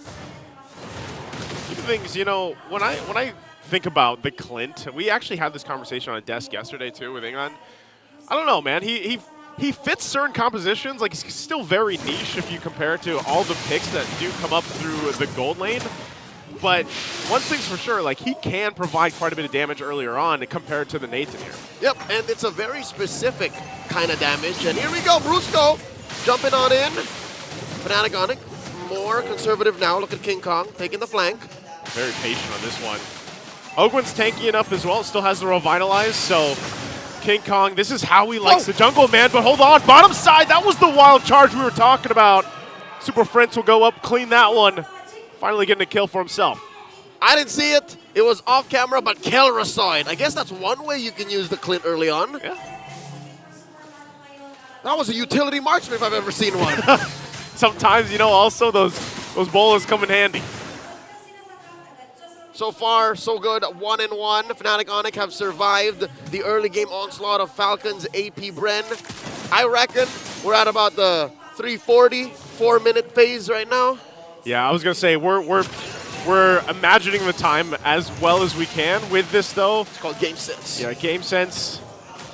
Even things, you know, when I think about the Clint, we actually had this conversation on a desk yesterday too with Ingon. I don't know, man. He fits certain compositions. Like, he's still very niche if you compare it to all the picks that do come up through the gold lane. But one thing's for sure, like, he can provide quite a bit of damage earlier on compared to the Nathan here. Yep, and it's a very specific kind of damage. And here we go, Brusco jumping on in. Fnatic Onic, more conservative now. Look at King Kong taking the flank. Very patient on this one. Ogwen's tanky enough as well, still has the Revitalize, so King Kong, this is how he likes the jungle, man. But hold on, bottom side, that was the wild charge we were talking about. Super Prince will go up, clean that one. Finally getting a kill for himself. I didn't see it. It was off camera, but Kelra saw it. I guess that's one way you can use the Clint early on. Yeah. That was a utility marksman if I've ever seen one. Sometimes, you know, also those bolas come in handy. So far, so good. 1-1. Fnatic Onic have survived the early game onslaught of Falcons APBren. I reckon we're at about the 3:40, 4-minute phase right now. Yeah, I was gonna say we're imagining the time as well as we can with this though. It's called game sense. Yeah, game sense.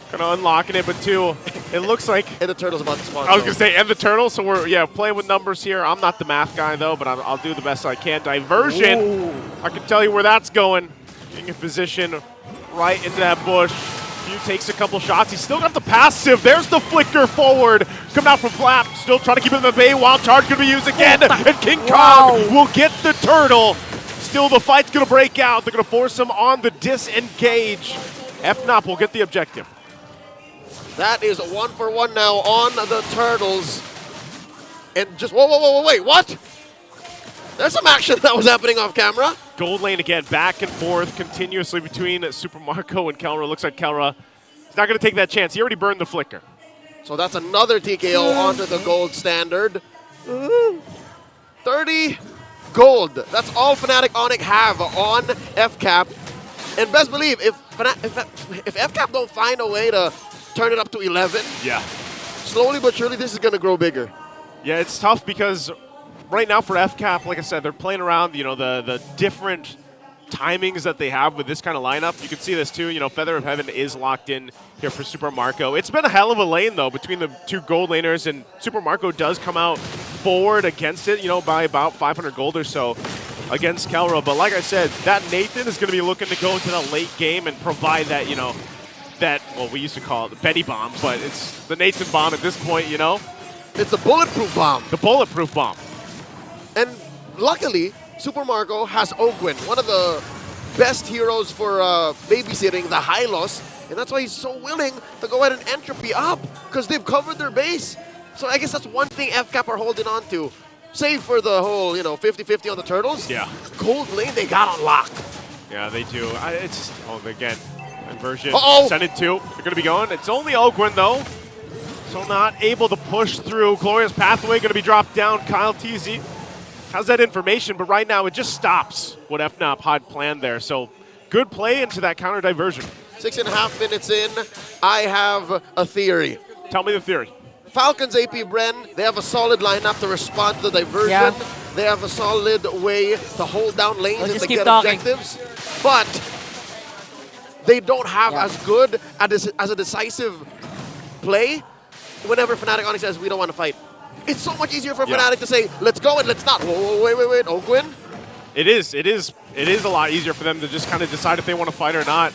Kind of unlocking it, but two, it looks like. And the turtle's about to spawn. I was gonna say, and the turtle. So we're playing with numbers here. I'm not the math guy though, but I'll do the best I can. Diversion. Ooh. I can tell you where that's going. Getting in position right into that bush. Few takes a couple shots. He's still got the passive. There's the flicker forward. Coming out from Flap. Still trying to keep it in the bay. Wild charge gonna be used again, and King Kong will get the turtle. Still, the fight's gonna break out. They're gonna force him on the disengage. FNOP will get the objective. That is 1-for-1 now on the turtles. And just, whoa, wait, what? There's some action that was happening off camera. Gold lane again, back and forth continuously between Super Marco and Kelra. Looks like Kelra is not going to take that chance. He already burned the flicker. So that's another TKO onto the gold standard. 30 gold. That's all Fnatic Onic have on FCAP. And best believe, if FCAP don't find a way to turn it up to 11, yeah, slowly but surely this is going to grow bigger. Yeah, it's tough because right now for FCAP, like I said, they're playing around, you know, the different timings that they have with this kind of lineup. You can see this too, you know, Feather of Heaven is locked in here for Super Marco. It's been a hell of a lane though between the two gold laners, and Super Marco does come out forward against it, you know, by about 500 gold or so against Kelra. But like I said, that Nathan is going to be looking to go into the late game and provide that, you know, that, well, we used to call it the Betty bomb, but it's the Nathan bomb at this point, you know? It's the bulletproof bomb. The bulletproof bomb. And luckily, Super Marco has Ogwin, one of the best heroes for babysitting the Hylos, and that's why he's so willing to go ahead and entropy up, because they've covered their base. So I guess that's one thing FCAP are holding on to. Save for the whole, you know, 50-50 on the turtles. Yeah. Gold lane, they got on lock. Yeah, they do. It's, again, inversion. Uh-oh. Send it two. They're going to be going. It's only Ogwin, though. So not able to push through. Glorious Pathway going to be dropped down. Kyle TZ has that information, but right now it just stops what FNOP had planned there. So good play into that counter diversion. 6.5 minutes in, I have a theory. Tell me the theory. Falcons APBren, they have a solid lineup to respond to the diversion. Yeah. They have a solid way to hold down lanes and to get talking. objectives. But they don't have as good as a decisive play whenever Fnatic Onic says, we don't want to fight. It's so much easier for Fnatic to say, let's go and let's not. Whoa, wait, Ogwin? It is a lot easier for them to just kind of decide if they want to fight or not.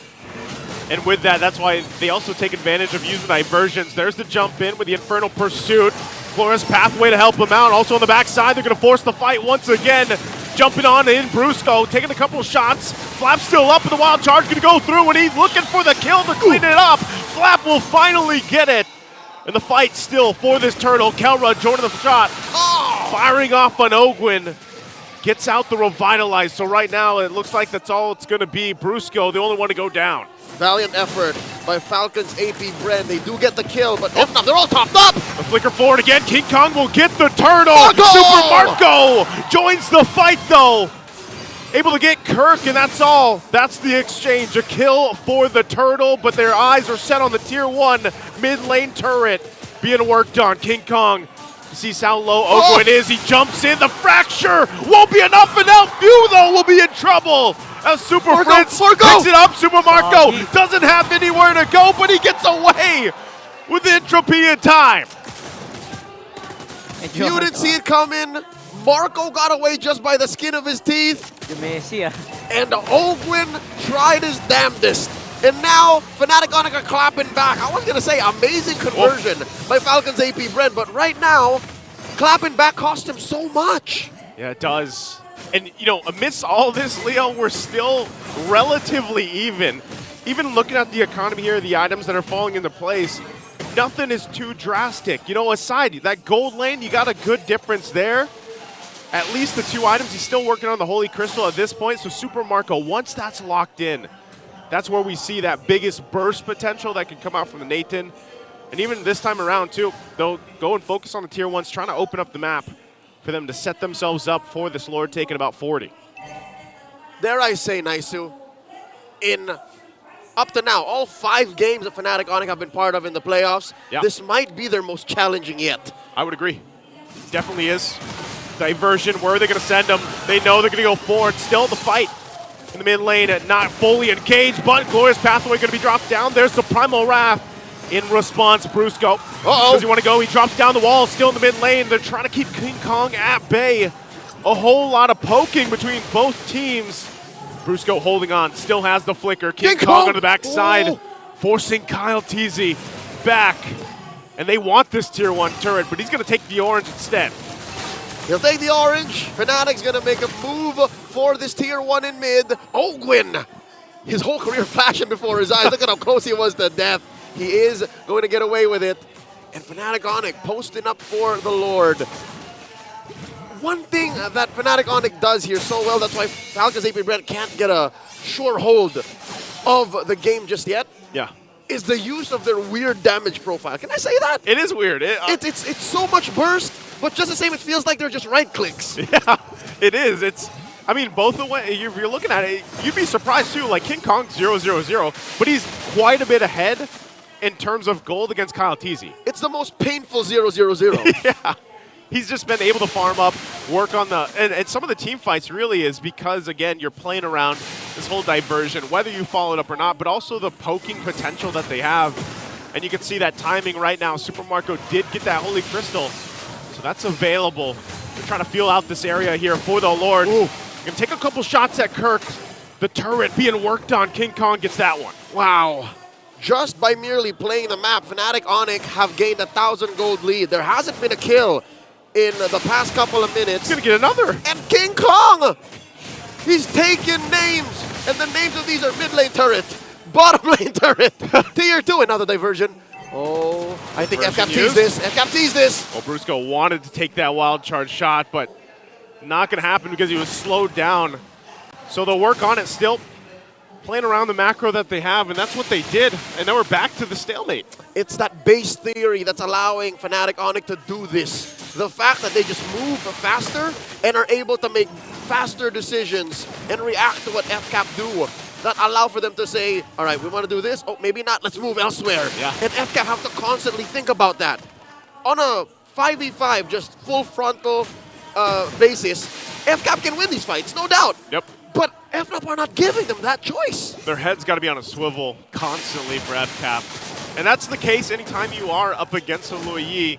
And with that, that's why they also take advantage of using diversions. There's the jump in with the Infernal Pursuit. Glorious Pathway to help them out. Also on the backside, they're going to force the fight once again. Jumping on in Brusco, taking a couple of shots. Flap's still up, and the Wild Charge going to go through, and he's looking for the kill to clean it up. Flap will finally get it. And the fight still for this turtle. Kelra joining the shot. Firing off on Ogwin. Gets out the Revitalize. So right now, it looks like that's all it's going to be. Brusco, the only one to go down. Valiant effort by Falcons APBren. They do get the kill, but FNOP, they're all topped up. The flicker forward again. King Kong will get the turtle. Marco! Super Marco joins the fight, though. Able to get Kirk, and that's all. That's the exchange. A kill for the turtle, but their eyes are set on the tier 1 mid lane turret being worked on. King Kong, you see how low Ogwin is. He jumps in. The fracture won't be enough, and now Few, though, will be in trouble. As Super Fritz picks it up. Super Marco doesn't have anywhere to go, but he gets away with entropy in time. You didn't see it coming. Marco got away just by the skin of his teeth. And Ogwin tried his damnedest. And now Fnatic Onic are clapping back. I was going to say amazing conversion by Falcons APBren, but right now, clapping back cost him so much. Yeah, it does. And, you know, amidst all this, Leo, we're still relatively even. Even looking at the economy here, the items that are falling into place, nothing is too drastic. You know, aside, that gold lane, you got a good difference there. At least the 2 items. He's still working on the Holy Crystal at this point. So Super Marco, once that's locked in, that's where we see that biggest burst potential that can come out from the Nathan. And even this time around, too, they'll go and focus on the Tier 1s, trying to open up the map for them to set themselves up for this Lord taking about 40. Dare I say, Naisu, up to now, all 5 games that Fnatic Onic have been part of in the playoffs, this might be their most challenging yet. I would agree. Definitely is. Diversion, where are they going to send them? They know they're going to go forward. Still the fight in the mid lane, not fully engaged, but Glorious Pathway going to be dropped down. There's the Primal Wrath in response. Brusco, does he want to go? He drops down the wall, still in the mid lane. They're trying to keep King Kong at bay. A whole lot of poking between both teams. Brusco holding on, still has the flicker. King Kong on the backside, forcing Kyle TZ back. And they want this Tier 1 turret, but he's going to take the orange instead. He'll take the orange. Fnatic's going to make a move for this Tier 1 in mid. Ogwin, his whole career flashing before his eyes. Look at how close he was to death. He is going to get away with it. And Fnatic Onic posting up for the Lord. One thing that Fnatic Onic does here so well, that's why Falcons APBren can't get a sure hold of the game just yet, is the use of their weird damage profile. Can I say that? It is weird. It's so much burst, but just the same, it feels like they're just right clicks. Yeah, it is. I mean, both the way if you're looking at it, you'd be surprised too. Like King Kong's 0-0-0, but he's quite a bit ahead in terms of gold against Kyle TZ. It's the most painful 0-0-0. Yeah. He's just been able to farm up, work on the, and some of the team fights really is because, again, you're playing around this whole diversion, whether you follow it up or not, but also the poking potential that they have. And you can see that timing right now. Super Marco did get that Holy Crystal, so that's available. They're trying to feel out this area here for the Lord. Ooh. Gonna take a couple shots at Kirk. The turret being worked on. King Kong gets that one. Wow. Just by merely playing the map, Fnatic Onic have gained 1,000 gold lead. There hasn't been a kill in the past couple of minutes. He's gonna get another. And King Kong! He's taken names, and the names of these are mid lane turret, bottom lane turret, Tier 2, another diversion. Oh, I think FCAP teased this. FCAP teased this. Well, Brusco wanted to take that wild charge shot, but not gonna happen because he was slowed down. So they'll work on it still, playing around the macro that they have, and that's what they did. And now we're back to the stalemate. It's that base theory that's allowing Fnatic Onic to do this. The fact that they just move faster and are able to make faster decisions and react to what FCAP do that allow for them to say, all right, we want to do this. Oh, maybe not. Let's move elsewhere. Yeah. And FCAP have to constantly think about that. On a 5v5, just full frontal basis, FCAP can win these fights, no doubt. Yep. But FNOP are not giving them that choice. Their head's got to be on a swivel constantly for FCAP. And that's the case anytime you are up against a Luyi.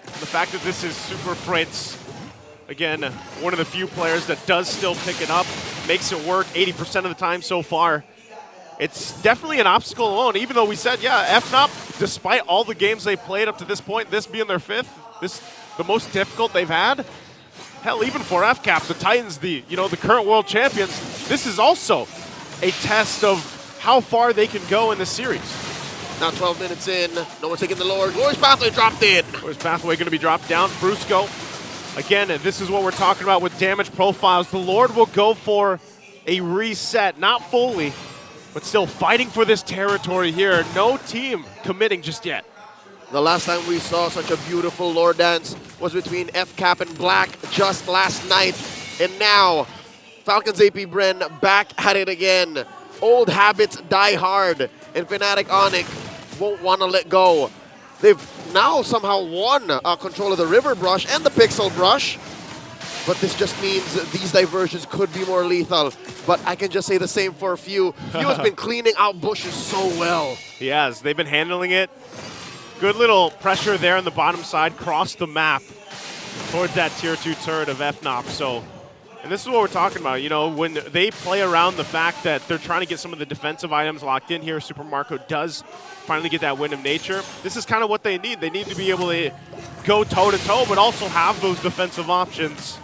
The fact that this is Super Prince, again, one of the few players that does still pick it up, makes it work 80% of the time so far. It's definitely an obstacle alone, even though we said, yeah, FNOP, despite all the games they played up to this point, this being their 5th, this the most difficult they've had. Hell, even for FCAP, the Titans, the current world champions, this is also a test of how far they can go in this series. Now 12 minutes in, no one's taking the Lord. Glorious Pathway dropped in. Glorious Pathway going to be dropped down. Brusco, again, this is what we're talking about with damage profiles. The Lord will go for a reset, not fully, but still fighting for this territory here. No team committing just yet. The last time we saw such a beautiful Lord dance was between FCAP and Black just last night. And now, Falcons APBren back at it again. Old habits die hard, and Fnatic Onic won't want to let go. They've now somehow won control of the River Brush and the Pixel Brush, but this just means that these diversions could be more lethal. But I can just say the same for Few. Few has been cleaning out bushes so well. He has. They've been handling it. Good little pressure there on the bottom side, cross the map towards that Tier 2 turret of FNOP. So, and this is what we're talking about, when they play around the fact that they're trying to get some of the defensive items locked in here. Super Marco does finally get that Wind of Nature. This is kind of what they need. They need to be able to go toe-to-toe, but also have those defensive options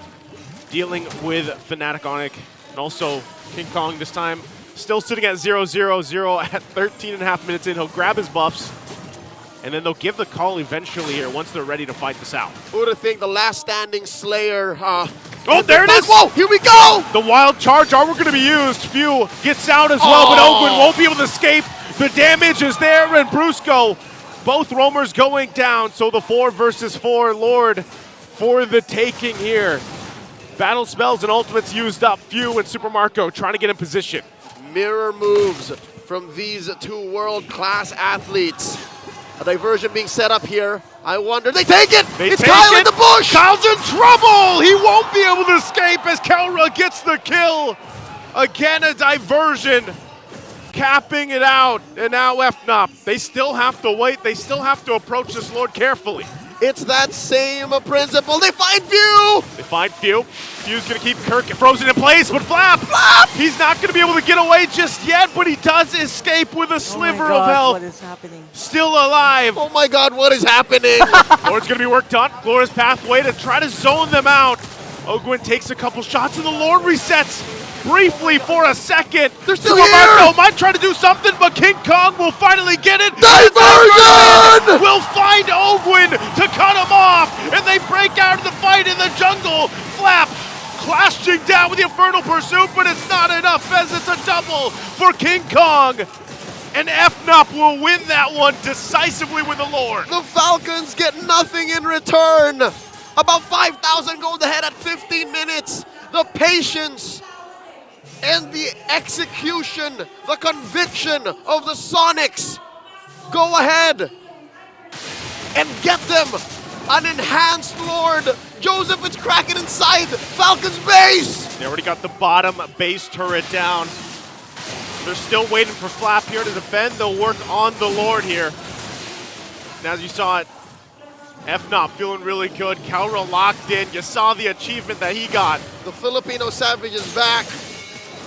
dealing with Fnatic Onic. And also King Kong this time still sitting at 0-0-0 at 13.5 minutes in. He'll grab his buffs, and then they'll give the call eventually here once they're ready to fight this out. Who would have think the last standing Slayer? Oh, there it is! Whoa, here we go! The wild charge are going to be used. Few gets out as well, but Ogwin won't be able to escape. The damage is there, and Brusco Both roamers going down, so the 4 versus 4 Lord for the taking here. Battle spells and ultimates used up. Few and Super Marco trying to get in position. Mirror moves from these two world-class athletes. A diversion being set up here. I wonder, they take it! It's Kyle in the bush! Kyle's in trouble! He won't be able to escape as Kelra gets the kill. Again, a diversion. Capping it out, and now FNOP. They still have to wait. They still have to approach this Lord carefully. It's that same principle. They find Few! They find Few. Few's gonna keep Kirk frozen in place, but Flap! He's not gonna be able to get away just yet, but he does escape with a sliver of health. What is happening? Still alive. Oh my god, what is happening? Lord's gonna be worked on. Glorious pathway to try to zone them out. Ogwin takes a couple shots, and the Lord resets briefly for a second. They're still Super here! Marco might try to do something, but King Kong will finally get it. Diversion! Will find Ogwin to cut him off, and they break out of the fight in the jungle. Flap clashing down with the Infernal Pursuit, but it's not enough as it's a double for King Kong. And FNOP will win that one decisively with the Lord. The Falcons get nothing in return. About 5,000 gold ahead at 15 minutes. The patience and the execution, the conviction of the Sonics. Go ahead and get them an enhanced Lord. Joseph, it's cracking inside Falcon's base. They already got the bottom base turret down. They're still waiting for Flap here to defend. They'll work on the Lord here. And as you saw it, FNOP feeling really good. Kelra locked in. You saw the achievement that he got. The Filipino Savage is back.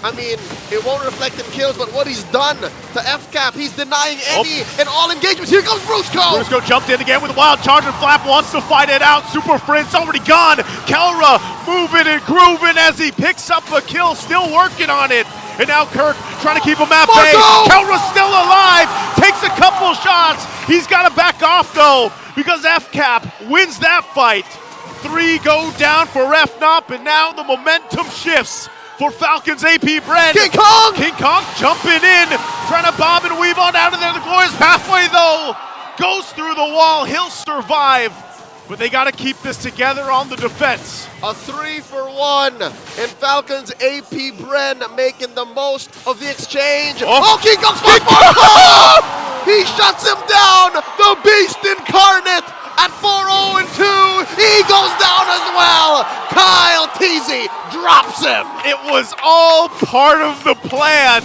I mean, it won't reflect in kills, but what he's done to FCAP, he's denying any and all engagements. Here comes Brusco! Brusco jumped in again with a wild charge, and Flap wants to fight it out. Super Friend's already gone. Kelra moving and grooving as he picks up a kill, still working on it. And now Kirk trying to keep him at bay. Kelra's still alive, takes a couple shots. He's got to back off though, because FCAP wins that fight. 3 go down for FNOP, and now the momentum shifts for Falcons APBren. King Kong! King Kong jumping in, trying to bob and weave on out of there. The glorious pathway though goes through the wall. He'll survive, but they got to keep this together on the defense. A 3-for-1, and Falcons APBren making the most of the exchange. Oh, King Kong's he shuts him down. The Beast Incarnate at 4-0-2. He goes down as well. Kyle Teasy drops him. It was all part of the plan.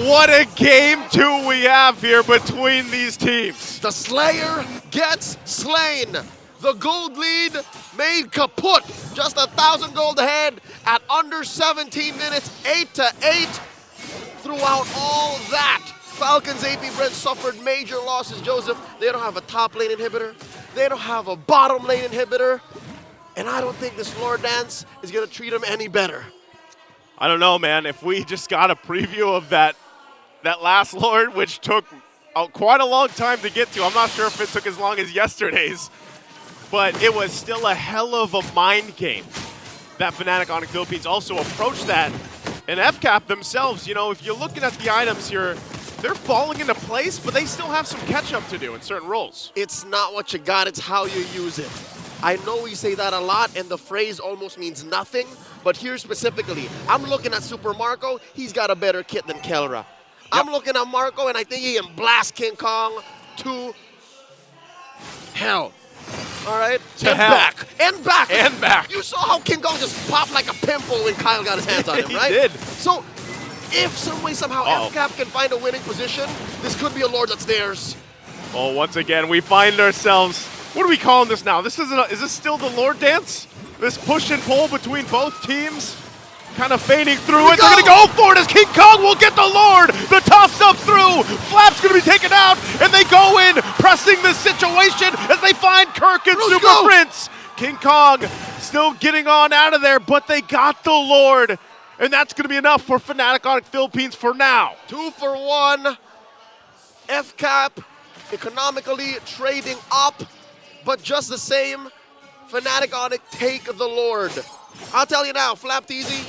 What a game 2 we have here between these teams. The Slayer gets slain. The gold lead made kaput. Just 1,000 gold ahead at under 17 minutes, 8-8. Throughout all that, Falcons APBren suffered major losses. Joseph, they don't have a top lane inhibitor. They don't have a bottom lane inhibitor. And I don't think this Lord Dance is going to treat them any better. I don't know, man. If we just got a preview of that last Lord, which took quite a long time to get to. I'm not sure if it took as long as yesterday's, but it was still a hell of a mind game that Fnatic Onic Philippines also approached that. And FCAP themselves, you know, if you're looking at the items here, they're falling into place, but they still have some catch-up to do in certain roles. It's not what you got, it's how you use it. I know we say that a lot, and the phrase almost means nothing, but here specifically, I'm looking at Super Marco. He's got a better kit than Kelra. I'm looking at Marco, and I think he can blast King Kong to hell. All right? To and hell. back. And back. And back. You saw how King Kong just popped like a pimple when Kyle got his hands on him, He right? did. So, if some way, somehow, FCAP can find a winning position, this could be a Lord that's theirs. Well, once again, we find ourselves, what are we calling this now? Is this still the Lord Dance? This push and pull between both teams? Kind of fading through it. They're going to go for it as King Kong will get the Lord. The toss up through. Flap's going to be taken out, and they go in, pressing the situation as they find Kirk and Super Prince. King Kong still getting on out of there, but they got the Lord. And that's going to be enough for Fnatic Onic Philippines for now. 2-for-1. FCAP economically trading up, but just the same, Fnatic Onic take the Lord. I'll tell you now, Flap Teasy,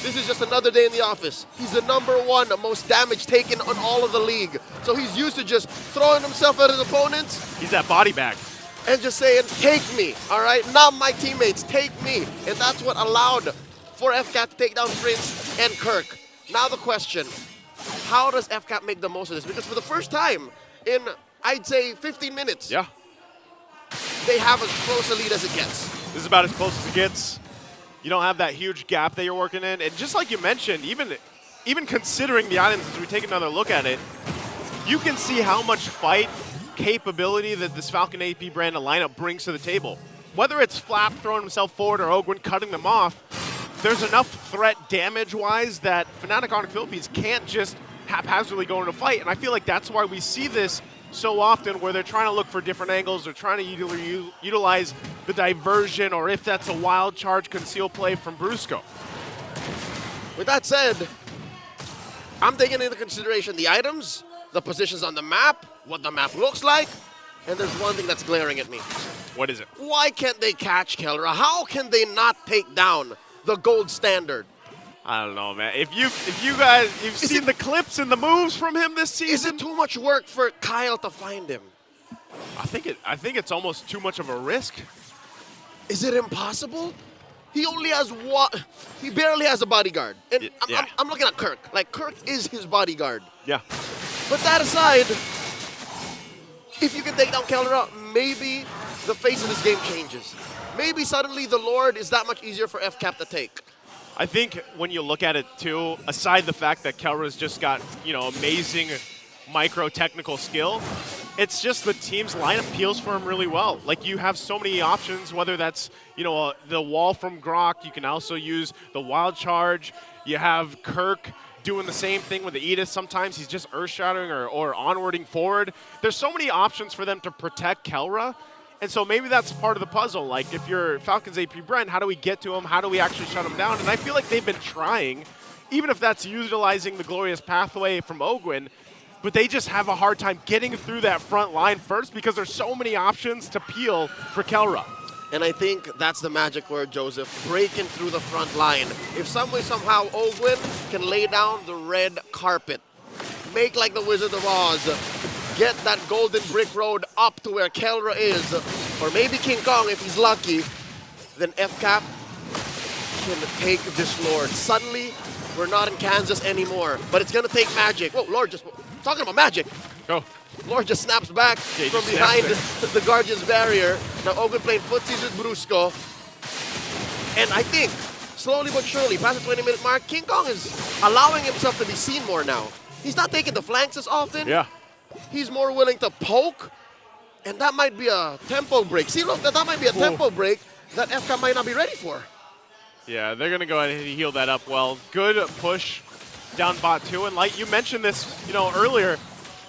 this is just another day in the office. He's the #1 most damage taken on all of the league. So he's used to just throwing himself at his opponents. He's that body bag. And just saying, take me, all right? Not my teammates, take me. And that's what allowed for FCAP to take down Prince and Kirk. Now the question, how does FCAP make the most of this? Because for the first time in, I'd say, 15 minutes, they have as close a lead as it gets. This is about as close as it gets. You don't have that huge gap that you're working in. And just like you mentioned, even considering the items as we take another look at it, you can see how much fight capability that this Falcon APBren lineup brings to the table. Whether it's Flap throwing himself forward or Ogwin cutting them off, there's enough threat damage-wise that Fnatic Onic Philippines can't just haphazardly go into a fight. And I feel like that's why we see this so often, where they're trying to look for different angles, they're trying to utilize the diversion, or if that's a wild charge conceal play from Brusco. With that said, I'm taking into consideration the items, the positions on the map, what the map looks like, and there's one thing that's glaring at me. What is it? Why can't they catch Kelra? How can they not take down the gold standard? I don't know, man. If you've seen the clips and the moves from him this season, is it too much work for Kyle to find him? I think it's almost too much of a risk. Is it impossible? He only has one. He barely has a bodyguard. And I'm looking at Kirk. Like, Kirk is his bodyguard. Yeah. But that aside, if you can take down Kelra, maybe the face of this game changes. Maybe suddenly the Lord is that much easier for FCAP to take. I think when you look at it too, aside the fact that Kelra's just got, amazing micro-technical skill, it's just the team's lineup peels for him really well. Like, you have so many options, whether that's, the wall from Grok, you can also use the wild charge. You have Kirk doing the same thing with the Aegis. Sometimes he's just earth-shattering or onwarding forward. There's so many options for them to protect Kelra. And so maybe that's part of the puzzle. Like, if you're Falcons APBren, how do we get to him? How do we actually shut him down? And I feel like they've been trying, even if that's utilizing the glorious pathway from Ogwin, but they just have a hard time getting through that front line first because there's so many options to peel for Kelra. And I think that's the magic word, Joseph, breaking through the front line. If some way, somehow, Ogwin can lay down the red carpet, make like the Wizard of Oz, get that golden brick road up to where Kelra is, or maybe King Kong if he's lucky, then FCAP can take this Lord. Suddenly, we're not in Kansas anymore, but it's gonna take magic. Whoa, Lord just, talking about magic. Go. Lord just snaps back from behind the Guardian's barrier. Now Ogwin playing footsies with Brusco. And I think, slowly but surely, past the 20-minute mark, King Kong is allowing himself to be seen more now. He's not taking the flanks as often. Yeah. He's more willing to poke, and that might be a tempo break. See, look, that might be a tempo break that FCAP might not be ready for. Yeah, they're going to go ahead and heal that up well. Good push down bot 2. And like you mentioned this, earlier,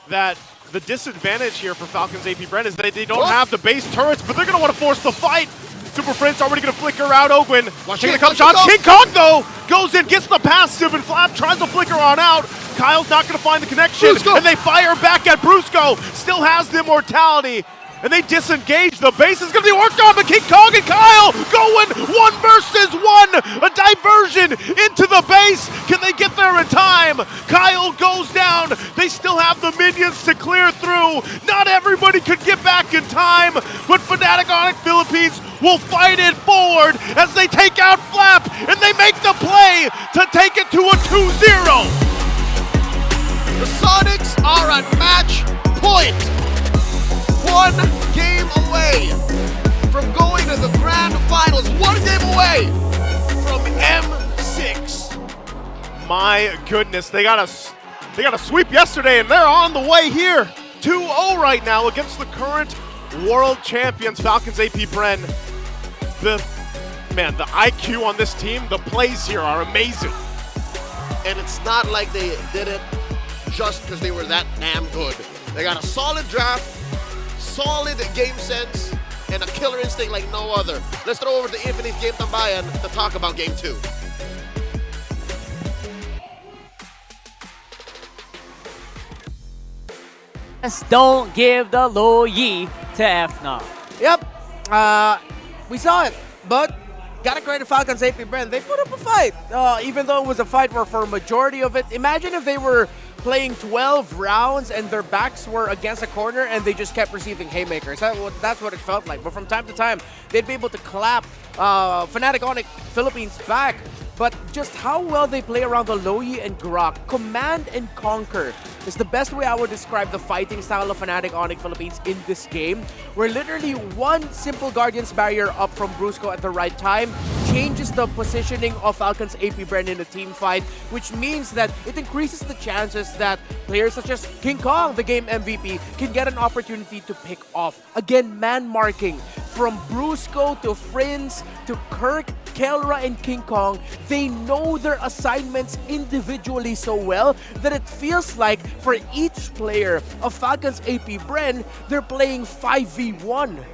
that the disadvantage here for Falcons APBren is that they don't have the base turrets, but they're going to want to force the fight. Super Prince already going to flicker out Ogwin. Taking a couple shots. King Kong, though, goes in, gets the passive, and Flap tries to flicker on out. Kyle's not going to find the connection, and they fire back at Brusco. Still has the immortality, and they disengage. The base is going to be worked on, but King Kong and Kyle going 1 versus 1. A diversion into the base. Can they get there in time? Kyle goes down. They still have the minions to clear through. Not everybody could get back in time, but Fnatic Onic Philippines will fight it forward as they take out Flap, and they make the play to take it to a 2-0. The Sonics are at match point. 1 game away from going to the grand finals. 1 game away from M6. My goodness, they got a sweep yesterday, and they're on the way here. 2-0 right now against the current world champions, Falcons APBren. The IQ on this team, the plays here are amazing. And it's not like they did it just because they were that damn good. They got a solid draft, solid game sense, and a killer instinct like no other. Let's throw over to Infinite Game Tambayan to talk about Game 2. Don't give the low yi to FNOP. Yep, we saw it, but gotta credit Falcons APBren. They put up a fight, even though it was a fight where for a majority of it, imagine if they were playing 12 rounds and their backs were against a corner and they just kept receiving haymakers. That's what it felt like. But from time to time, they'd be able to clap Fnatic Onic Philippines back. But just how well they play around the Loyi and Grok, command and conquer, is the best way I would describe the fighting style of Fnatic Onic Philippines in this game, where literally one simple Guardian's Barrier up from Brusco at the right time changes the positioning of Falcons APBren in a team fight, which means that it increases the chances that players such as King Kong, the game MVP, can get an opportunity to pick off. Again, man marking from Brusco to Friends to Kirk, Kelra, and King Kong. They know their assignments individually so well that it feels like for each player of Falcons APBren, they're playing 5v1.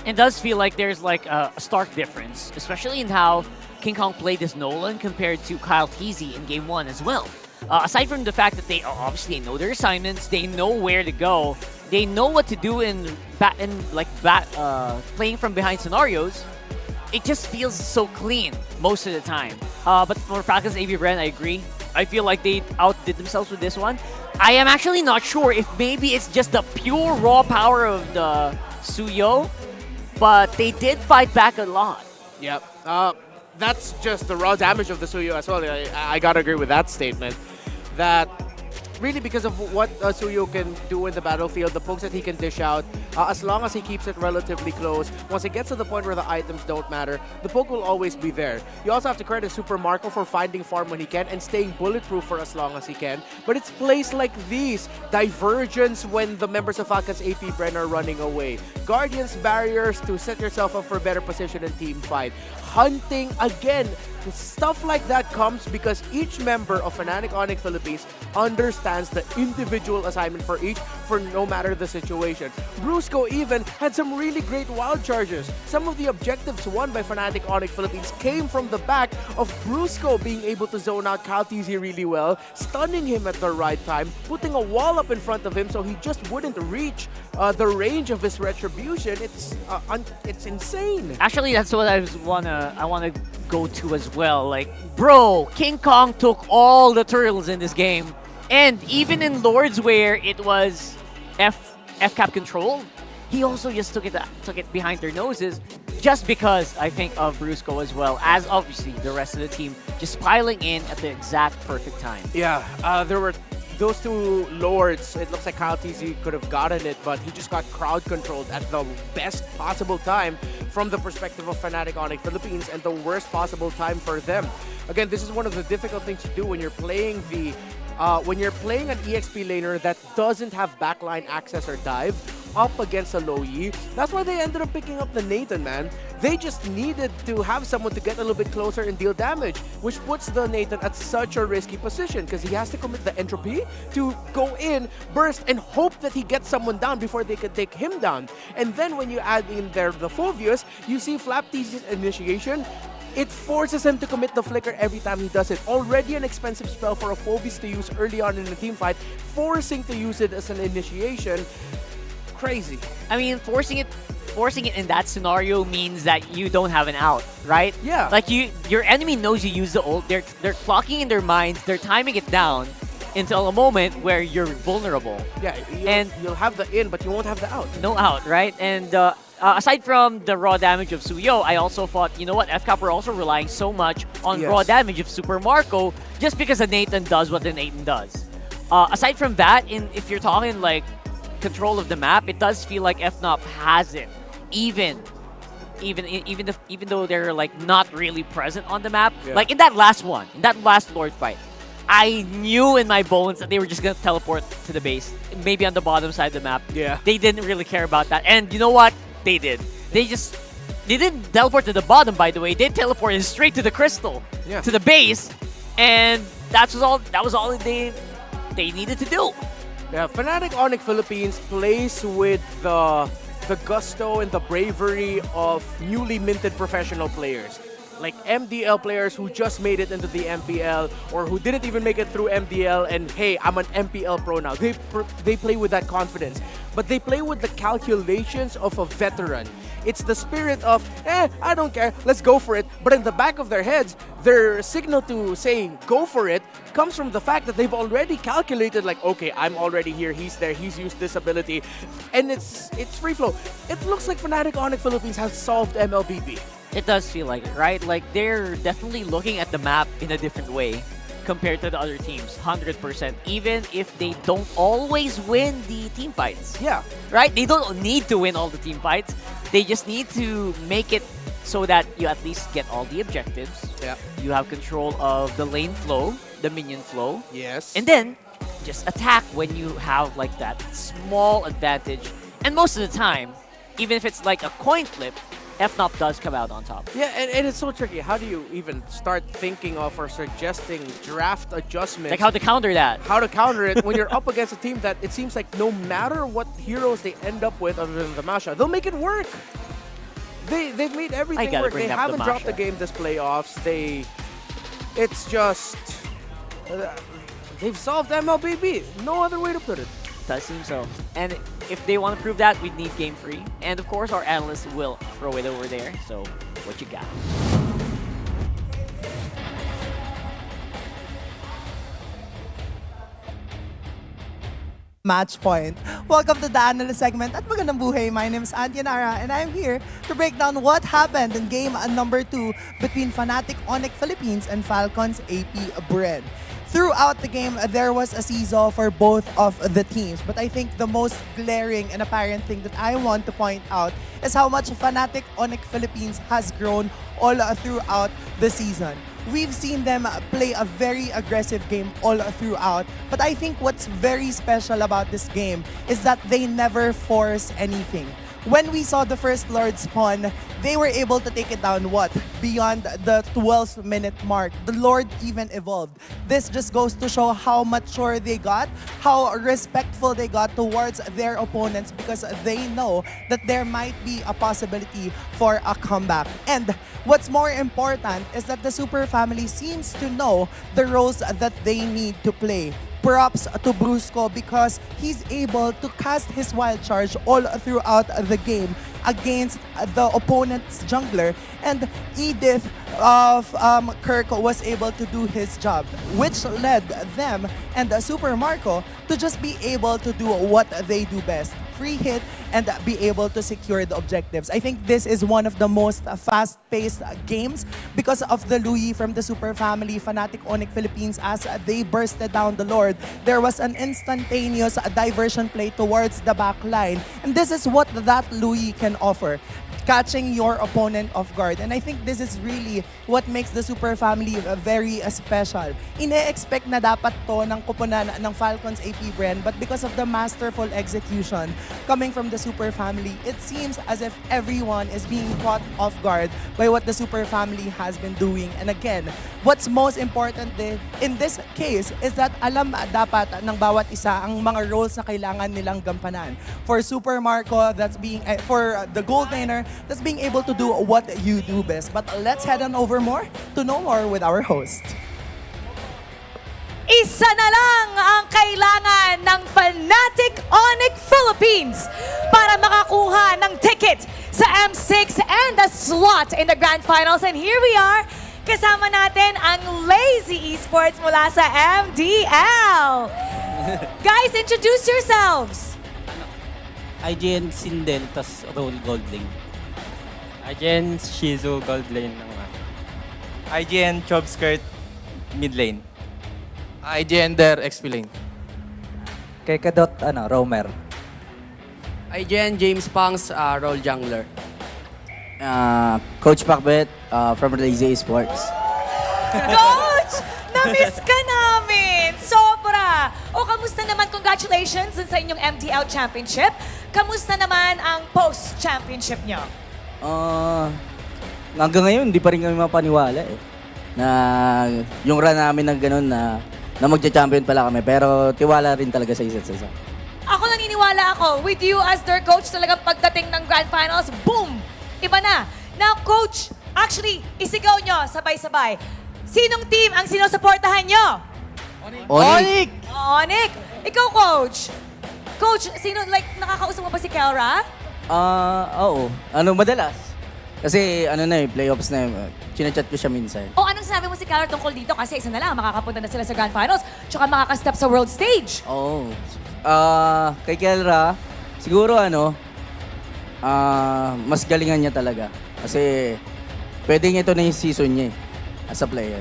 It does feel like there's like a stark difference, especially in how King Kong played as Nolan compared to Kyle Teasy in Game 1 as well. Aside from the fact that they obviously know their assignments, they know where to go, they know what to do in playing from behind scenarios. It just feels so clean most of the time. But for Falcons APBren, I agree. I feel like they outdid themselves with this one. I am actually not sure if maybe it's just the pure raw power of the Suyo, but they did fight back a lot. Yep. That's just the raw damage of the Suyo as well. I gotta agree with that statement. That really because of what Suyo can do in the battlefield, the pokes that he can dish out, as long as he keeps it relatively close, once it gets to the point where the items don't matter, the poke will always be there. You also have to credit Super Marco for finding farm when he can and staying bulletproof for as long as he can. But it's plays like these, divergence when the members of Falcons APBren are running away, Guardians barriers to set yourself up for a better position in team fight, hunting again. Stuff like that comes because each member of Fnatic Onic Philippines understands the individual assignment for each, for no matter the situation. Brusco even had some really great wild charges. Some of the objectives won by Fnatic Onic Philippines came from the back of Brusco being able to zone out Kyle Teasy really well, stunning him at the right time, putting a wall up in front of him so he just wouldn't reach the range of his retribution. It's insane. Actually, that's what I wanna go to as well. Like, bro, King Kong took all the turtles in this game, and even in Lords where it was FCAP control, he also just took it behind their noses, just because I think of Brusco as well as obviously the rest of the team just piling in at the exact perfect time. Yeah, there were those two Lords. It looks like Kyle Teasy could have gotten it, but he just got crowd controlled at the best possible time from the perspective of Fnatic Onic Philippines and the worst possible time for them. Again, this is one of the difficult things to do when you're playing when you're playing an EXP laner that doesn't have backline access or dive up against a Loyi. That's why they ended up picking up the Nathan, man. They just needed to have someone to get a little bit closer and deal damage, which puts the Nathan at such a risky position because he has to commit the entropy to go in, burst, and hope that he gets someone down before they can take him down. And then when you add in there the Phobius, you see Flap Teasy's initiation. It forces him to commit the flicker every time he does it. Already an expensive spell for a Phobius to use early on in a team fight, forcing to use it as an initiation. Crazy. I mean, forcing it in that scenario means that you don't have an out, right? Yeah. Like your enemy knows you use the ult. They're clocking in their minds. They're timing it down until a moment where you're vulnerable. Yeah, you'll have the in, but you won't have the out. No out, right? And aside from the raw damage of Suyo, I also thought, you know what, FCAP were also relying so much on raw damage of Super Marco just because the Nathan does what the Nathan does. Aside from that, if you're talking like control of the map, it does feel like FNOP has it. Even though they're like not really present on the map, like in that last Lord fight, I knew in my bones that they were just gonna teleport to the base, maybe on the bottom side of the map. Yeah, they didn't really care about that, and you know what? They did. They didn't teleport to the bottom. By the way, they teleported straight to the crystal, to the base, and that was all they needed to do. Yeah, Fnatic Onic Philippines plays with the gusto and the bravery of newly minted professional players. Like MDL players who just made it into the MPL or who didn't even make it through MDL and hey, I'm an MPL pro now. They play with that confidence. But they play with the calculations of a veteran. It's the spirit of, I don't care, let's go for it. But in the back of their heads, their signal to say go for it comes from the fact that they've already calculated, like, okay, I'm already here, he's there, he's used this ability, and it's free flow. It looks like Fnatic Onic Philippines has solved MLBB. It does feel like it, right? Like, they're definitely looking at the map in a different way compared to the other teams, 100%, even if they don't always win the team fights. Yeah. Right? They don't need to win all the team fights. They just need to make it so that you at least get all the objectives. Yeah. You have control of the lane flow, the minion flow. Yes. And then, just attack when you have like that small advantage. And most of the time, even if it's like a coin flip, FNOP does come out on top. Yeah, and it's so tricky. How do you even start thinking of or suggesting draft adjustments? Like how to counter that. How to counter it when you're up against a team that it seems like no matter what heroes they end up with other than the Masha, they'll make it work. They've made everything work. They haven't dropped the game this playoffs. It's just they've solved MLBB. No other way to put it. Does seem so. And if they want to prove that, we'd need game free. And of course, our analysts will throw it over there. So, what you got? Match point. Welcome to the Analyst segment at Magandang Buhay. My name is Antianara and I'm here to break down what happened in game number 2 between Fnatic Onic Philippines and Falcons APBren. Throughout the game, there was a seesaw for both of the teams. But I think the most glaring and apparent thing that I want to point out is how much Fnatic Onic Philippines has grown all throughout the season. We've seen them play a very aggressive game all throughout. But I think what's very special about this game is that they never force anything. When we saw the first Lord spawn, they were able to take it down, beyond the 12th minute mark. The Lord even evolved. This just goes to show how mature they got, how respectful they got towards their opponents because they know that there might be a possibility for a comeback. And what's more important is that the Super Family seems to know the roles that they need to play. Props to Brusco because he's able to cast his wild charge all throughout the game against the opponent's jungler, and Edith of Kirk was able to do his job, which led them and Super Marco to just be able to do what they do best. Free hit and be able to secure the objectives. I think this is one of the most fast-paced games because of the Louis from the Super Family, Fnatic Onic Philippines, as they bursted down the Lord. There was an instantaneous diversion play towards the back line. And this is what that Louis can offer, catching your opponent off guard. And I think this is really what makes the Super Family very special. Ine-expect na dapat to ng kupunan ng Falcons APBren, but because of the masterful execution coming from the Super Family, it seems as if everyone is being caught off guard by what the Super Family has been doing. And again, what's most important in this case is that alam dapat ng bawat isa ang mga roles na kailangan nilang gampanan. For Super Marco, that's being for the gold laner, that's being able to do what you do best. But let's head on over more to know more with our host. Isa na lang ang kailangan ng Fnatic Onic Philippines para makakuha ng ticket sa M6 and the slot in the Grand Finals. And here we are, kasama natin ang Lazy Esports mula sa MDL. Guys, introduce yourselves. IGN Sindel, tas Roll Gold Lane. IGN Shizu Gold Lane naman. IGN Chobskirt Mid Lane. IGN Der XP Lane. Kay Kadot, Roamer. IGN James Pangs, Roll Jungler. Coach Pacbet from Lazy Esports. Coach! Na-miss ka namin! Sobra! O, kamusta naman? Congratulations dun sa inyong MTL Championship. Kamusta naman ang post-championship nyo? Hanggang ngayon, hindi pa rin kami mapaniwala na yung run namin na gano'n na magja-champion pala kami. Pero tiwala rin talaga sa isa't isa. Ako naniniwala ako. With you as their coach, talagang pagdating ng Grand Finals, boom! Iba na. Now, coach, actually, isigaw nyo sabay-sabay. Sinong team ang sinusuportahan nyo? Onic! Onic! Ikaw, coach. Coach, nakakausap mo ba si Kelra? Oo. Madalas. Kasi playoffs na Chinachat ko siya minsan. Anong sabi mo si Calor tungkol dito? Kasi isa na lang, makakapunta na sila sa Grand Finals, tsaka makaka-step sa world stage. Oo. Kay Kelra, siguro mas galingan niya talaga. Kasi pwedeng ito na yung season niya as a player.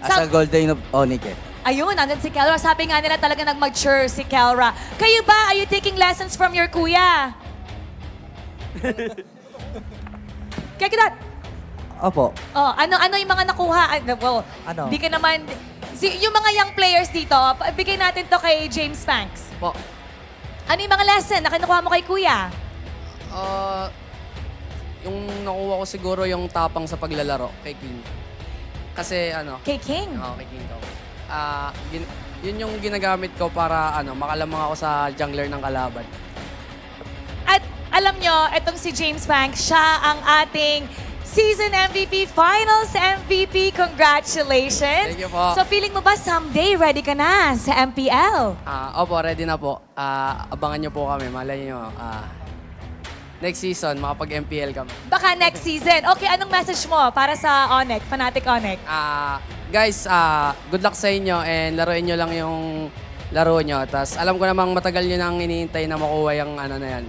As a Golden of Onic Ayun, nandun si Kelra. Sabi nga nila talaga nag-mature si Kelra. Kayo ba, are you taking lessons from your kuya? Kaya kita, Opo. ano yung mga nakuha? Di ka naman, yung mga young players dito, bigay natin to kay James Spanks. Po. Ano yung mga lesson na kinukuha mo kay kuya? Yung nakuha ko siguro yung tapang sa paglalaro kay King. Kasi Kay King? Oo, kay King daw. Yun yung ginagamit ko para makalamang ako sa jungler ng kalaban. At alam nyo, itong si James Banks, siya ang ating Season MVP, Finals MVP. Congratulations! Thank you po. So feeling mo ba someday ready ka na sa MPL? Opo, ready na po. Abangan nyo po kami. Malay nyo, next season, makapag-MPL kami. Baka next season. Okay, anong message mo para sa Onic, Fnatic Onic? Guys, good luck sa inyo and laruin nyo lang yung laro nyo. Tapos alam ko namang matagal nyo nang iniintay na makuha yung na yan.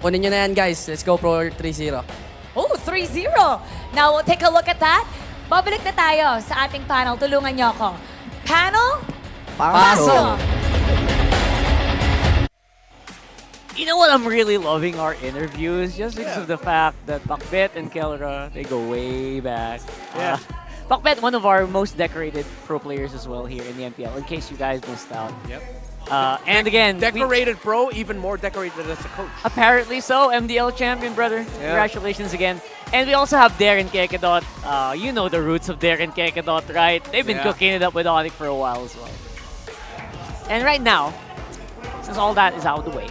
Kunin nyo na yan, guys. Let's go Pro 3-0. Oh, 3-0. Now, we'll take a look at that. Babalik na tayo sa ating panel. Tulungan nyo ako. Panel? Paso! You know what? I'm really loving our interviews just because of the fact that Bakbet and Kelra, they go way back. Yeah. Bakbet, one of our most decorated pro players as well here in the MPL, in case you guys missed out. Yep. And again, decorated pro, even more decorated as a coach. Apparently so, MDL champion, brother. Yeah. Congratulations again. And we also have Darren Kekadot. You know the roots of Darren Kekadot, right? They've been cooking it up with Onic for a while as well. And right now, since all that is out of the way,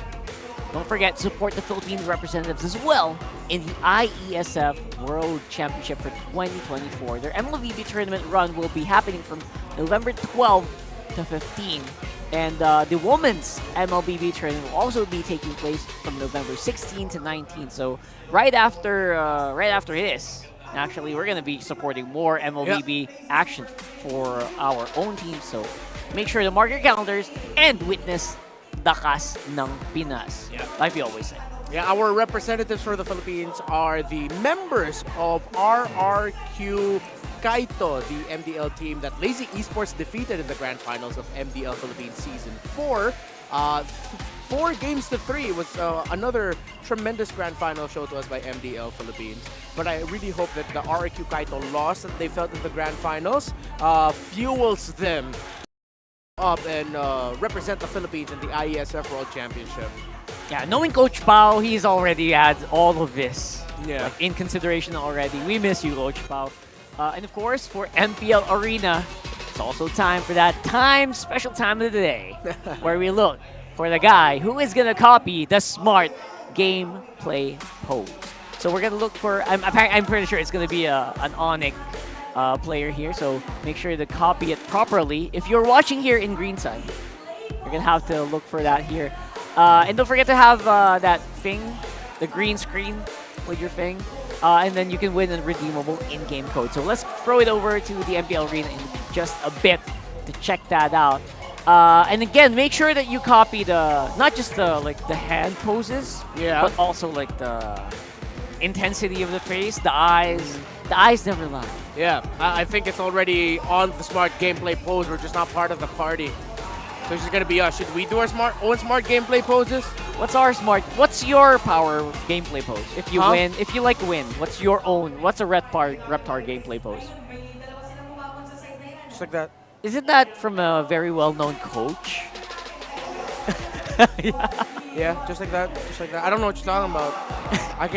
don't forget to support the Philippines representatives as well in the IESF World Championship for 2024. Their MLBB tournament run will be happening from November 12 to 15. And the women's MLBB tournament will also be taking place from November 16 to 19. So right after this, actually, we're going to be supporting more MLBB action for our own team. So make sure to mark your calendars and witness Dakas ng Pinas, like we always say. Yeah, our representatives for the Philippines are the members of RRQ Kaito, the MDL team that Lazy Esports defeated in the Grand Finals of MDL Philippines Season 4. 4-3 was another tremendous Grand Final show to us by MDL Philippines. But I really hope that the RRQ Kaito loss that they felt in the Grand Finals fuels them up and represent the Philippines in the IESF World Championship. Yeah, knowing Coach Pao, he's already had all of this in consideration already. We miss you, Coach Pao. And of course, for MPL Arena, it's also time for that special time of the day, where we look for the guy who is going to copy the smart gameplay pose. So we're going to look for, I'm pretty sure it's going to be an Onic player here, so make sure to copy it properly. If you're watching here in Greenside, you're going to have to look for that here. And don't forget to have that thing, the green screen with your thing, and then you can win a redeemable in-game code. So let's throw it over to the MPL Arena in just a bit to check that out. And again, make sure that you copy not just the hand poses, but also like the intensity of the face, the eyes. The eyes never lie. Yeah, I think it's already on the smart gameplay pose. We're just not part of the party. So it's just gonna be us. Should we do our own smart gameplay poses? What's your power gameplay pose? If you win, if you win, what's your own? What's a Reptar gameplay pose? Just like that. Isn't that from a very well-known coach? Yeah, just like that. Just like that. I don't know what you're talking about. I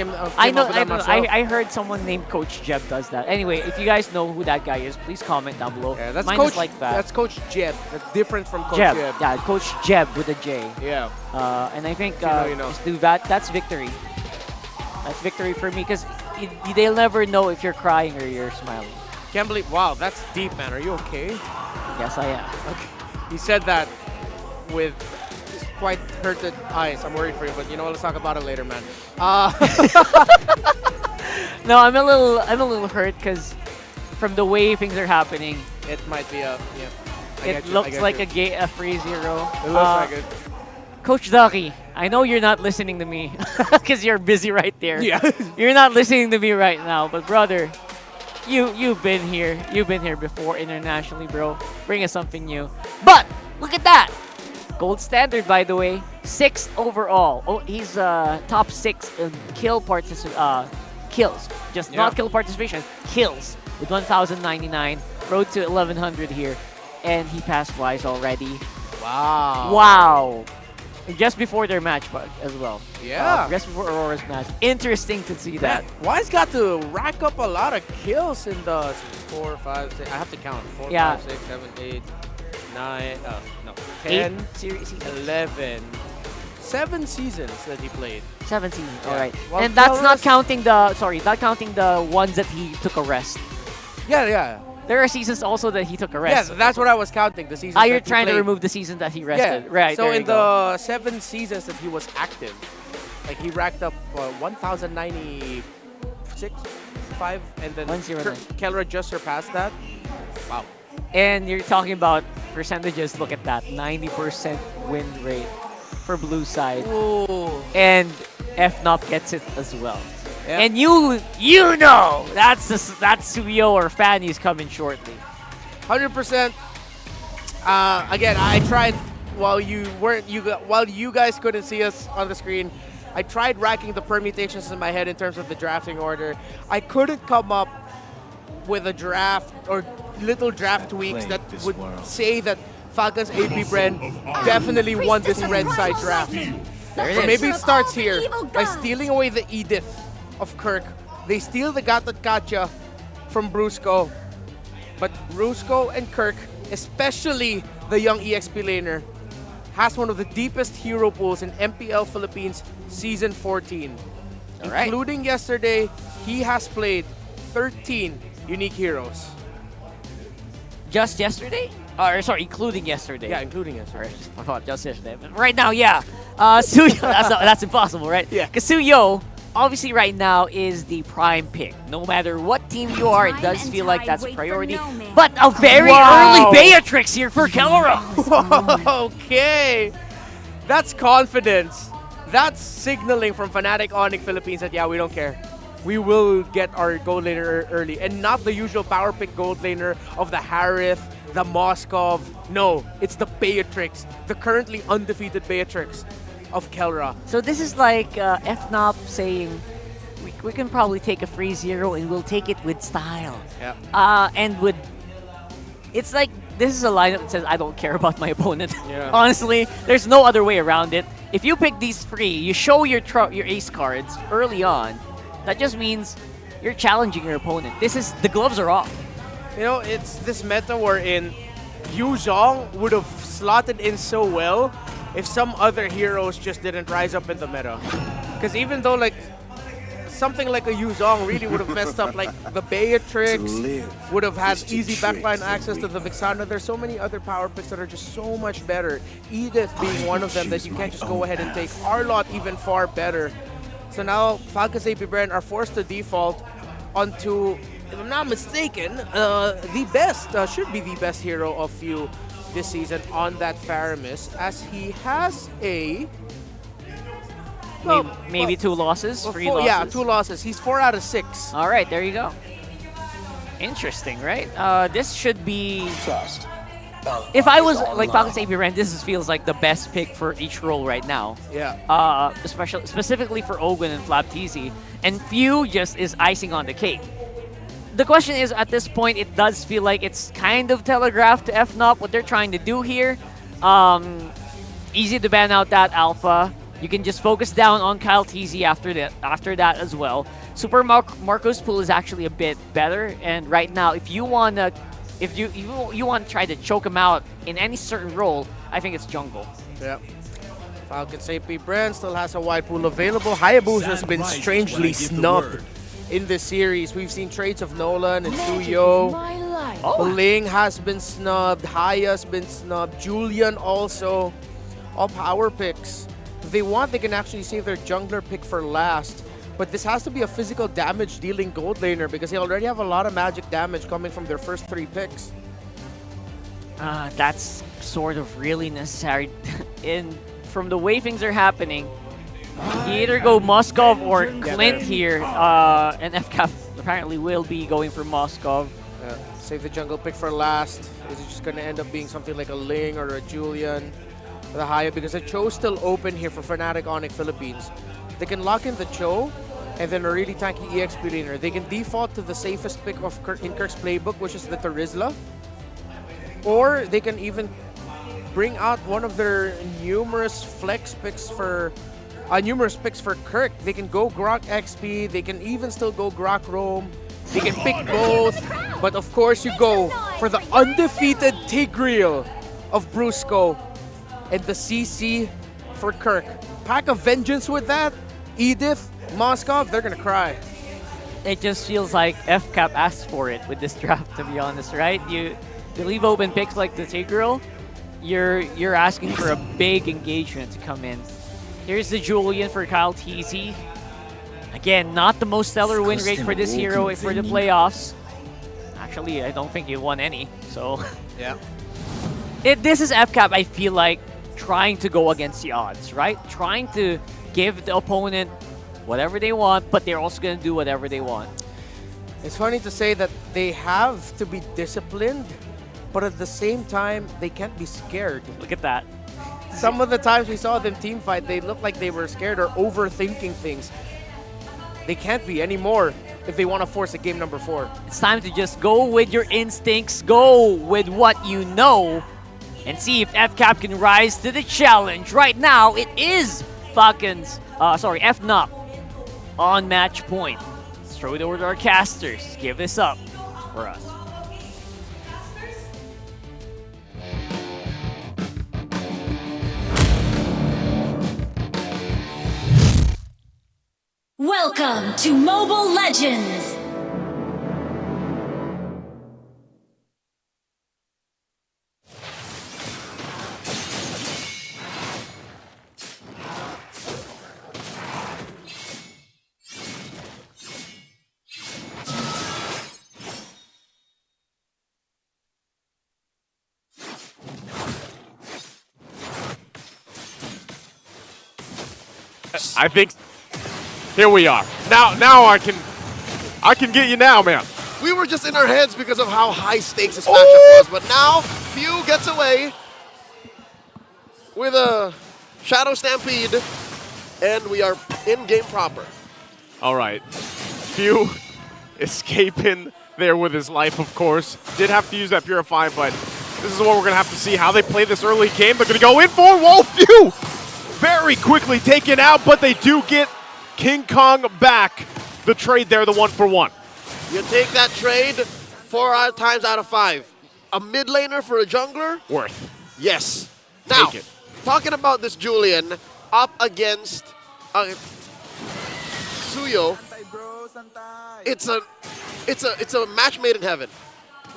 heard someone named Coach Jeb does that. Anyway, if you guys know who that guy is, please comment down below. Yeah, that's Mine Coach. is like that. That's Coach Jeb. That's different from Coach Jeb. Jeb. Yeah, Coach Jeb with a J. Yeah. And I think you know. just do that. That's victory. That's victory for me because they'll never know if you're crying or you're smiling. Can't believe. Wow, that's deep, man. Are you okay? Yes, I am. Okay. He said that with quite hurted eyes. I'm worried for you, but you know, let's talk about it later, man. No, I'm a little hurt because from the way things are happening, it might be a it looks like a 3-0. It looks like it. Coach Ducky, I know you're not listening to me because you're busy right there. Yeah. You're not listening to me right now, but brother, you've been here. You've been here before internationally, bro. Bring us something new. But look at that. Gold standard, by the way. 6th overall. Oh, he's top 6 in kills. Just not kill participation. Kills with 1,099. Road to 1,100 here. And he passed Wise already. Wow. Wow. Just before their match, but as well. Yeah. Just before Aurora's match. Interesting to see that. Wise got to rack up a lot of kills in the 4, 5, 6. I have to count. 4, Yeah. 5, 6, 7, 8, 9, 10, 11. 7 seasons that he played. 7 seasons, Yeah. all right. Well, And that's not Kelra's- counting the ones that he took a rest. Yeah. There are seasons also that he took a rest. Yeah, that's what I was counting. The seasons. You're that he trying to played. remove the season that he Yeah. rested. Right. So there in you go. the 7 seasons that he was active, like he racked up 1,096, 5, and then 109. Kelra just surpassed that. Wow. And you're talking about percentages. Look at that, 90% win rate for blue side. Ooh. And FNOP gets it as well. Yep. And you know that's Suyo or Fanny's coming shortly. 100%. Again, I tried while you guys couldn't see us on the screen. I tried racking the permutations in my head in terms of the drafting order. I couldn't come up with a draft or little draft tweaks that would say that Falcons APBren definitely won this red side draft. There it So is. maybe it starts here by stealing away the Edith of Kirk. They steal the Gatot Katya from Brusco. But Brusco and Kirk, especially the young EXP laner, has one of the deepest hero pools in MPL Philippines Season 14. right. Including yesterday, he has played 13 unique heroes. Just yesterday? Or sorry, including yesterday. Yeah, including yesterday. Or, I thought just yesterday. But right now, yeah. Suyo, that's impossible, right? Yeah. Because Suyo, obviously right now, is the prime pick. No matter what team you are, it does feel like that's a priority. But a very early Beatrix here for Kelra. Okay. That's confidence. That's signaling from Fnatic Onic Philippines that, yeah, we don't care. We will get our gold laner early. And not the usual power pick gold laner of the Harith, the Moskov. No, it's the Beatrix, the currently undefeated Beatrix of Kelra. So this is like FNOP saying, we can probably take a 3-0 and we'll take it with style. Yeah. And with, it's like, this is a lineup that says, I don't care about my opponent. Yeah. Honestly, there's no other way around it. If you pick these 3, you show your ace cards early on, that just means you're challenging your opponent. The gloves are off. You know, it's this meta wherein Yu Zhong would have slotted in so well if some other heroes just didn't rise up in the meta. Because even though like something like a Yu Zhong really would have messed up, like the Beatrix would have had easy backline access to the Vixana. There's so many other power picks that are just so much better. Edith being one of them that you can't just go ahead and take. Arlott even far better. So now Falcons APBren are forced to default onto, if I'm not mistaken, the best, should be the best hero of few this season on that Faramis, as he has a... Maybe 2 losses, 3 losses. Yeah, 2 losses. He's 4 out of 6. All right, there you go. Interesting, right? This should be... Trust. If I was like Falcons APBren, this feels like the best pick for each role right now. Yeah. Specifically for Ogun and Flapteezy. And Few just is icing on the cake. The question is, at this point, it does feel like it's kind of telegraphed to FNOP what they're trying to do here. Easy to ban out that alpha. You can just focus down on Kyle TZ after that as well. Super Marco's pool is actually a bit better, and right now, if you want to try to choke him out in any certain role, I think it's jungle. Yeah. Falcons APBren still has a wide pool available. Hayabusa's been strangely snubbed in this series. We've seen trades of Nolan and Suyo. Ling has been snubbed. Haya's been snubbed. Julian also. all power picks. If they want, they can actually save their jungler pick for last. But this has to be a physical damage dealing gold laner because they already have a lot of magic damage coming from their first 3 picks. That's sort of really necessary. From the way things are happening, you either go Moskov or Clint here, and FCAP apparently will be going for Moskov. Save the jungle pick for last. Is it just going to end up being something like a Ling or a Julian with a Haya? Because the Cho's still open here for Fnatic Onic Philippines. They can lock in the Cho and then a really tanky EXP laner. They can default to the safest pick of in Kirk's playbook, which is the Terizla. Or they can even bring out one of their numerous flex picks for Kirk. They can go Grok XP, they can even still go Grok Roam, they can pick both, but of course you go for the undefeated Tigreal of Brusco and the CC for Kirk. Pack of Vengeance with that, Edith, Moskov, they're gonna cry. It just feels like FCAP asked for it with this draft, to be honest, right? You leave open picks like the Tigreal, you're asking for a big engagement to come in. Here's the Julian for Kyle TZ. Again, not the most stellar win rate for this hero for the playoffs. Actually, I don't think he won any, so... Yeah. This is FCAP, I feel like, trying to go against the odds, right? Trying to give the opponent whatever they want, but they're also going to do whatever they want. It's funny to say that they have to be disciplined, but at the same time, they can't be scared. Look at that. Some of the times we saw them team fight, they looked like they were scared or overthinking things. They can't be anymore if they want to force a game number 4. It's time to just go with your instincts, go with what you know, and see if FCAP can rise to the challenge. Right now, it is FNOP on match point. Let's throw it over to our casters. Give this up for us. Welcome to Mobile Legends! I think here we are. Now I can get you now, man. We were just in our heads because of how high stakes this matchup was, but now Few gets away with a Shadow Stampede, and we are in game proper. All right, Few escaping there with his life, of course. Did have to use that Purify, but this is what we're gonna have to see how they play this early game. They're gonna go in for Whoa, Few very quickly taken out, but they do get King Kong back. The trade there, the 1-for-1. You take that trade 4 times out of 5. A mid laner for a jungler? Worth. Yes. Now, Take it. talking about this Julian up against Suyo, it's a match made in heaven.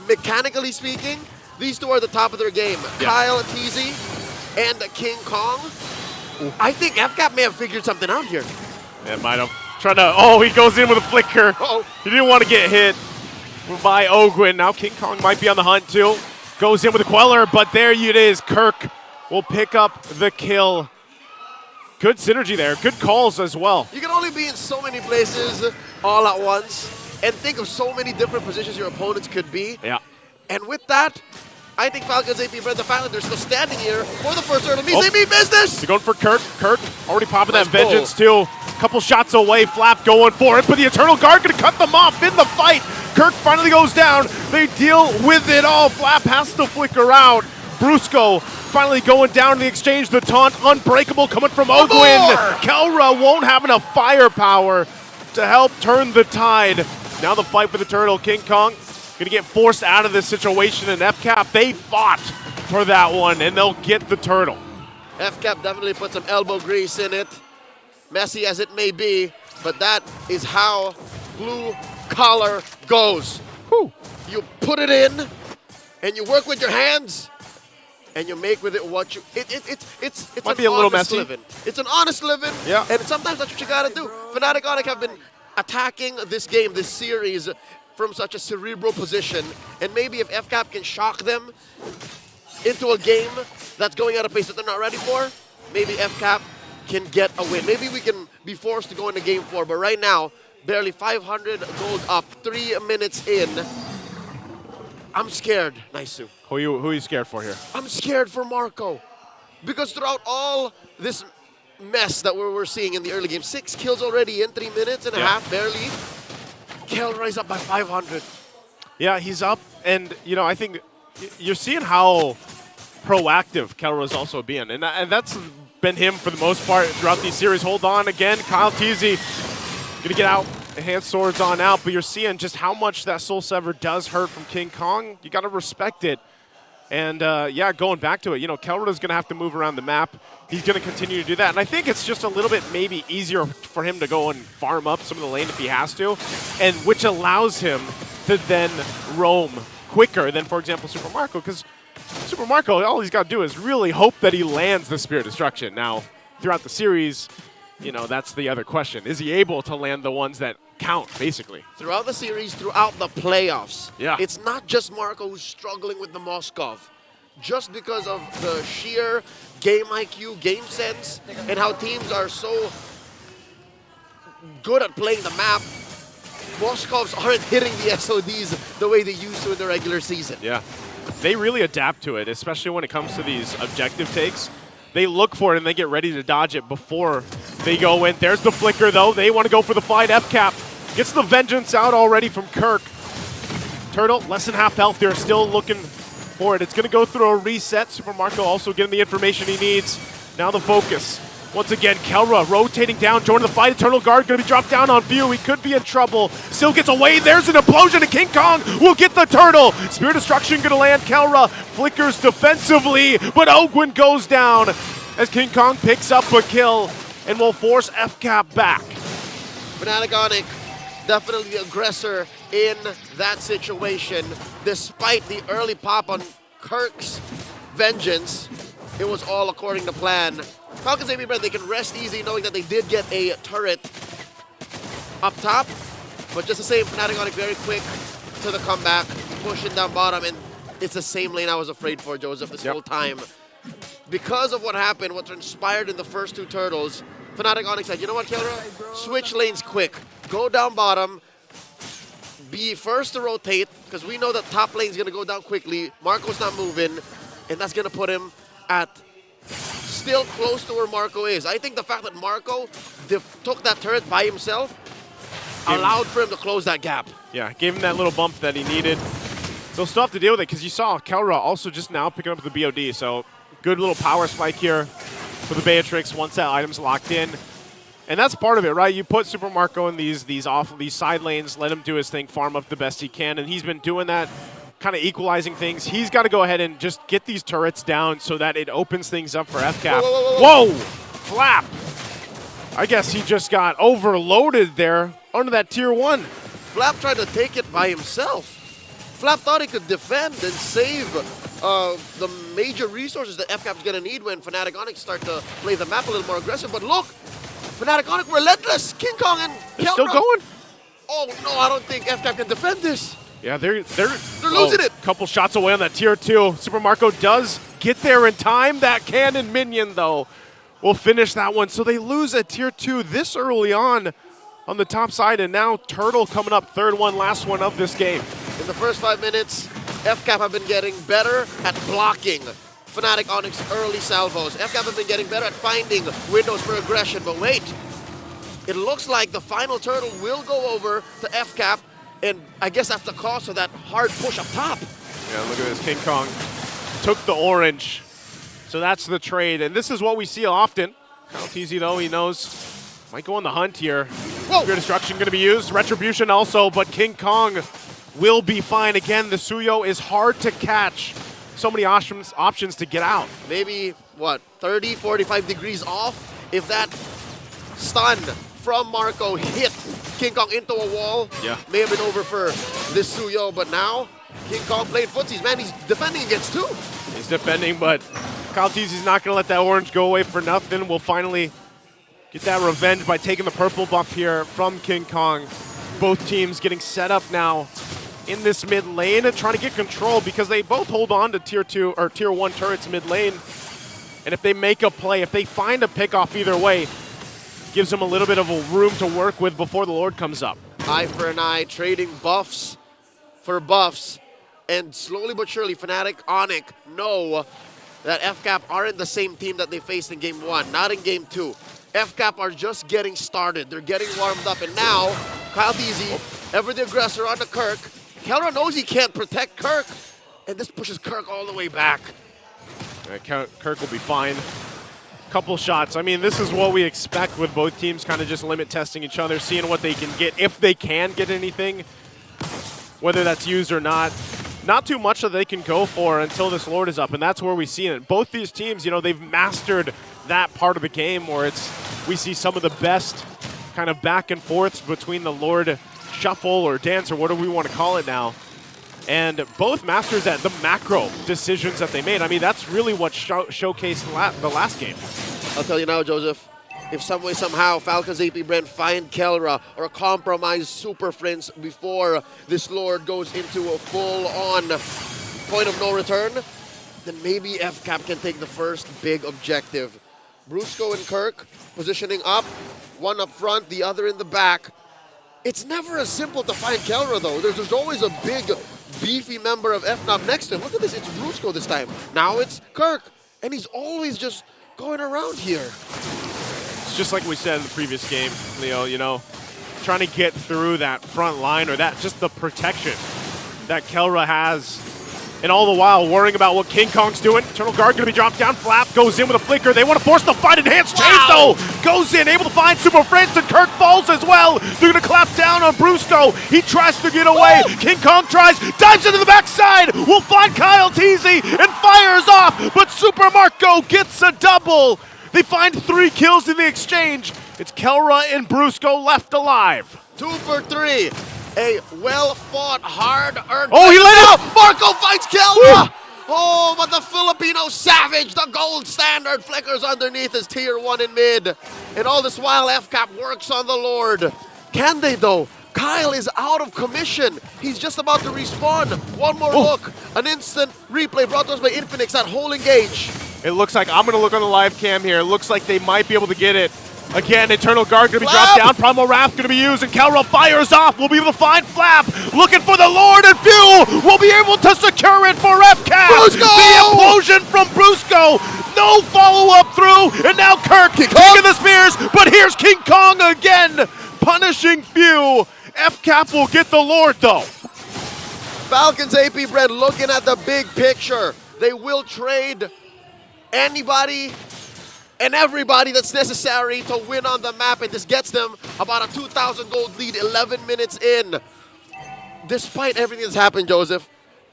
Mechanically speaking, these two are the top of their game. Yeah. Kyle TZ and King Kong. Ooh. I think FCAP may have figured something out here. Yeah, might have. Trying to, oh, he goes in with a flicker. Uh-oh. He didn't want to get hit by Ogwin. Now King Kong might be on the hunt too. Goes in with a Queller, but there it is. Kirk will pick up the kill. Good synergy there. Good calls as well. You can only be in so many places all at once and think of so many different positions your opponents could be. Yeah. And with that, I think Falcons APBren, the fact that they're still standing here for the first turn, means they mean business! They're going for Kirk. Kirk already popping Nice that Vengeance too. Couple shots away, Flap going for it, but the Eternal Guard gonna cut them off in the fight. Kirk finally goes down. They deal with it all. Flap has to flicker out. Brusco finally going down in the exchange. The taunt unbreakable coming from Ogwin. Kelra won't have enough firepower to help turn the tide. Now the fight for the turtle. King Kong gonna get forced out of this situation, and FCAP, they fought for that one, and they'll get the turtle. FCAP definitely put some elbow grease in it. Messy as it may be, but that is how blue collar goes. Whew. You put it in, and you work with your hands, and you make with it what you. It's Might an be a little honest messy. living. It's an honest living. Yeah. And sometimes that's what you gotta do. Fnatic Onic have been attacking this game, this series, from such a cerebral position, and maybe if FCAP can shock them into a game that's going at a pace that they're not ready for, maybe FCAP can get a win. Maybe we can be forced to go into game 4, but right now, barely 500 gold up, 3 minutes in. I'm scared, Naisu. Who are you scared for here? I'm scared for Marco. Because throughout all this mess that we're seeing in the early game, 6 kills already in 3 minutes and a half, barely. Kelroy's up by 500. Yeah, he's up, and you know, I think you're seeing how proactive Kelroy's also being, and that's been him for the most part throughout these series. Hold on again, Kyle Teasy gonna get out, hand swords on out, but you're seeing just how much that Soul Sever does hurt from King Kong. You gotta respect it. And yeah, going back to it, you know, Kelroy's gonna have to move around the map. He's gonna continue to do that, and I think it's just a little bit maybe easier for him to go and farm up some of the lane if he has to, and which allows him to then roam quicker than, for example, Super Marco, because Super Marco, all he's got to do is really hope that he lands the Spear of Destruction. Now, throughout the series, you know, that's the other question. Is he able to land the ones that count, basically? Throughout the series, throughout the playoffs, yeah, it's not just Marco who's struggling with the Moskov. Just because of the sheer game IQ, game sense, and how teams are so good at playing the map, Moskovs aren't hitting the SODs the way they used to in the regular season. Yeah, they really adapt to it, especially when it comes to these objective takes. They look for it and they get ready to dodge it before they go in. There's the flicker, though. They want to go for the fight. FCAP gets the vengeance out already from Kirk. Turtle, less than half health. They're still looking for it. It's going to go through a reset. Super Marco also getting the information he needs. Now the focus. Once again, Kelra rotating down, joining the fight. Eternal Guard going to be dropped down on view. He could be in trouble. Still gets away. There's an implosion, and King Kong will get the turtle. Spear Destruction going to land. Kelra flickers defensively, but Ogwin goes down as King Kong picks up a kill and will force FCAP back. Fnatic Onic, definitely the aggressor in that situation. Despite the early pop on Kirk's vengeance, it was all according to plan. Falcons APBren, they can rest easy knowing that they did get a turret up top, but just the same, Fnatic Onic very quick to the comeback, pushing down bottom, and it's the same lane I was afraid for, Joseph, this whole time. Because of what happened, what transpired in the first 2 turtles, Fnatic Onic said, you know what, Kelra? Switch lanes quick. Go down bottom. Be first to rotate, because we know that top lane's going to go down quickly. Marco's not moving, and that's going to put him at still close to where Marco is. I think the fact that Marco took that turret by himself allowed for him to close that gap. Yeah, gave him that little bump that he needed. They'll still have to deal with it, because you saw Kelra also just now picking up the BOD, so good little power spike here for the Beatrix once that item's locked in. And that's part of it, right? You put Super Marco in these side lanes, let him do his thing, farm up the best he can, and he's been doing that, kind of equalizing things. He's got to go ahead and just get these turrets down so that it opens things up for FCAP. Whoa! Flap! I guess he just got overloaded there under that tier 1. Flap tried to take it by himself. Flap thought he could defend and save the major resources that FCAP's going to need when Fnatic Onic start to play the map a little more aggressive. But look, Fnatic Onic relentless. King Kong and They're still going? Oh no, I don't think FCAP can defend this. Yeah, they're losing it. Couple shots away on that tier 2. Super Marco does get there in time. That cannon minion, though, will finish that one. So they lose at tier 2 this early on the top side, and now Turtle coming up third one, last one of this game. In the first 5 minutes, FCAP have been getting better at blocking Fnatic Onic's early salvos. FCAP have been getting better at finding windows for aggression, but wait. It looks like the final turtle will go over to FCAP, and I guess that's the cost of that hard push up top. Yeah, look at this. King Kong took the orange. So that's the trade, and this is what we see often. Kyle Teasy, though, he knows, might go on the hunt here. Spear Destruction going to be used. Retribution also, but King Kong will be fine. Again, the Suyo is hard to catch. So many options to get out. Maybe, what, 30, 45 degrees off? If that stun from Marco hit King Kong into a wall, may have been over for this Suyo, but now King Kong played footsies. Man, he's defending against 2. He's defending, but Kyle Teasy's not going to let that orange go away for nothing. We'll finally get that revenge by taking the purple buff here from King Kong. Both teams getting set up now in this mid lane and trying to get control because they both hold on to tier 2 or tier 1 turrets mid lane. And if they make a play, if they find a pick off either way, gives them a little bit of a room to work with before the Lord comes up. Eye for an eye, trading buffs for buffs. And slowly but surely, Fnatic Onic know that FCAP aren't the same team that they faced in Game 1, not in Game 2. FCAP are just getting started. They're getting warmed up. And now, Kyle Teasy, ever the aggressor on the Kirk. Kelra knows he can't protect Kirk. And this pushes Kirk all the way back. Kirk will be fine. Couple shots. I mean, this is what we expect with both teams kind of just limit testing each other, seeing what they can get, if they can get anything, whether that's used or not. Not too much that they can go for until this Lord is up, and that's where we see it. Both these teams, you know, they've mastered that part of the game where we see some of the best kind of back and forths between the Lord shuffle or dance or whatever we want to call it now. And both masters at the macro decisions that they made. I mean, that's really what showcased the last game. I'll tell you now, Joseph, if some way, somehow, Falcons APBren find Kelra or compromise Super Friends before this Lord goes into a full-on point of no return, then maybe FCAP can take the first big objective. Brusco and Kirk positioning up, one up front, the other in the back. It's never as simple to find Kelra, though. There's always a big, beefy member of FNOP next to him. Look at this, it's Brusco this time. Now it's Kirk, and he's always just going around here. It's just like we said in the previous game, Leo, you know, trying to get through that front line or that just the protection that Kelra has. And all the while worrying about what King Kong's doing. Eternal Guard gonna be dropped down. Flap goes in with a flicker. They want to force the fight. Enhanced Chase though goes in, able to find Super Friends, and Kirk falls as well. They're gonna clap down on Brusco. He tries to get away. King Kong tries, dives into the backside. Will find Kyle Teasy and fires off, but Super Marco gets a double. They find 3 kills in the exchange. It's Kelra and Brusco left alive. 2 for 3. A well-fought, hard-earned... Oh, he let out! Marco fights Kelra! Oh, but the Filipino savage, the gold standard, flickers underneath his tier 1 in mid. And all this while, FCAP works on the Lord. Can they, though? Kyle is out of commission. He's just about to respawn. One more look. An instant replay brought to us by Infinix at whole engage. It looks like, I'm going to look on the live cam here. It looks like they might be able to get it. Again, Eternal Guard going to be dropped down. Primal Wrath going to be used, and Kelra fires off. We'll be able to find Flap. Looking for the Lord, and Fuel will be able to secure it for FCAP. Brusco! The implosion from Brusco. No follow-up through, and now Kirk taking the spears, but here's King Kong again, punishing Fuel. FCAP will get the Lord, though. Falcons APBren looking at the big picture. They will trade anybody and everybody that's necessary to win on the map, and this gets them about a 2,000 gold lead 11 minutes in. Despite everything that's happened, Joseph,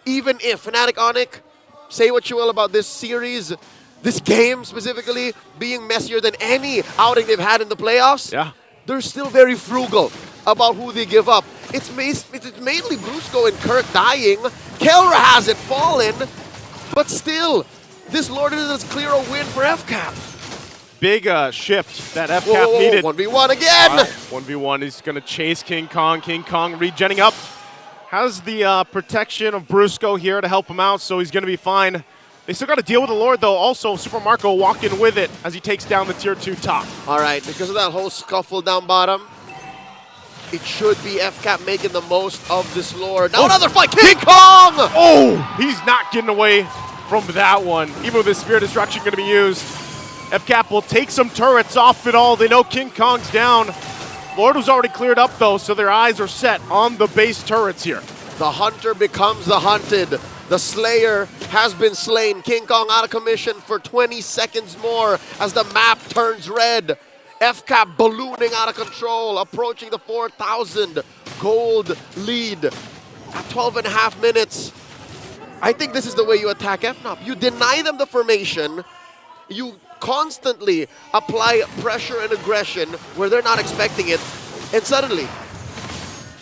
even if Fnatic Onic, say what you will about this series, this game specifically, being messier than any outing they've had in the playoffs, they're still very frugal about who they give up. It's mainly Brusco and Kirk dying. Kelra hasn't fallen, but still, this Lord isn't as clear a win for FCAP. Big shift that FCAP needed. 1v1 again! 1v1, he's going to chase King Kong. King Kong regenning up. Has the protection of Brusco here to help him out, so he's going to be fine. They still got to deal with the Lord, though. Also, Super Marco walking with it as he takes down the tier 2 top. All right, because of that whole scuffle down bottom, it should be FCAP making the most of this Lord. Now another fight, King Kong! Oh, he's not getting away from that one. Even with his Spear Destruction going to be used. FCAP will take some turrets off it all. They know King Kong's down. Lord was already cleared up, though, so their eyes are set on the base turrets here. The hunter becomes the hunted. The Slayer has been slain. King Kong out of commission for 20 seconds more as the map turns red. FCAP ballooning out of control, approaching the 4,000 gold lead at 12.5 minutes. I think this is the way you attack FNOP. You deny them the formation. You constantly apply pressure and aggression where they're not expecting it. And suddenly,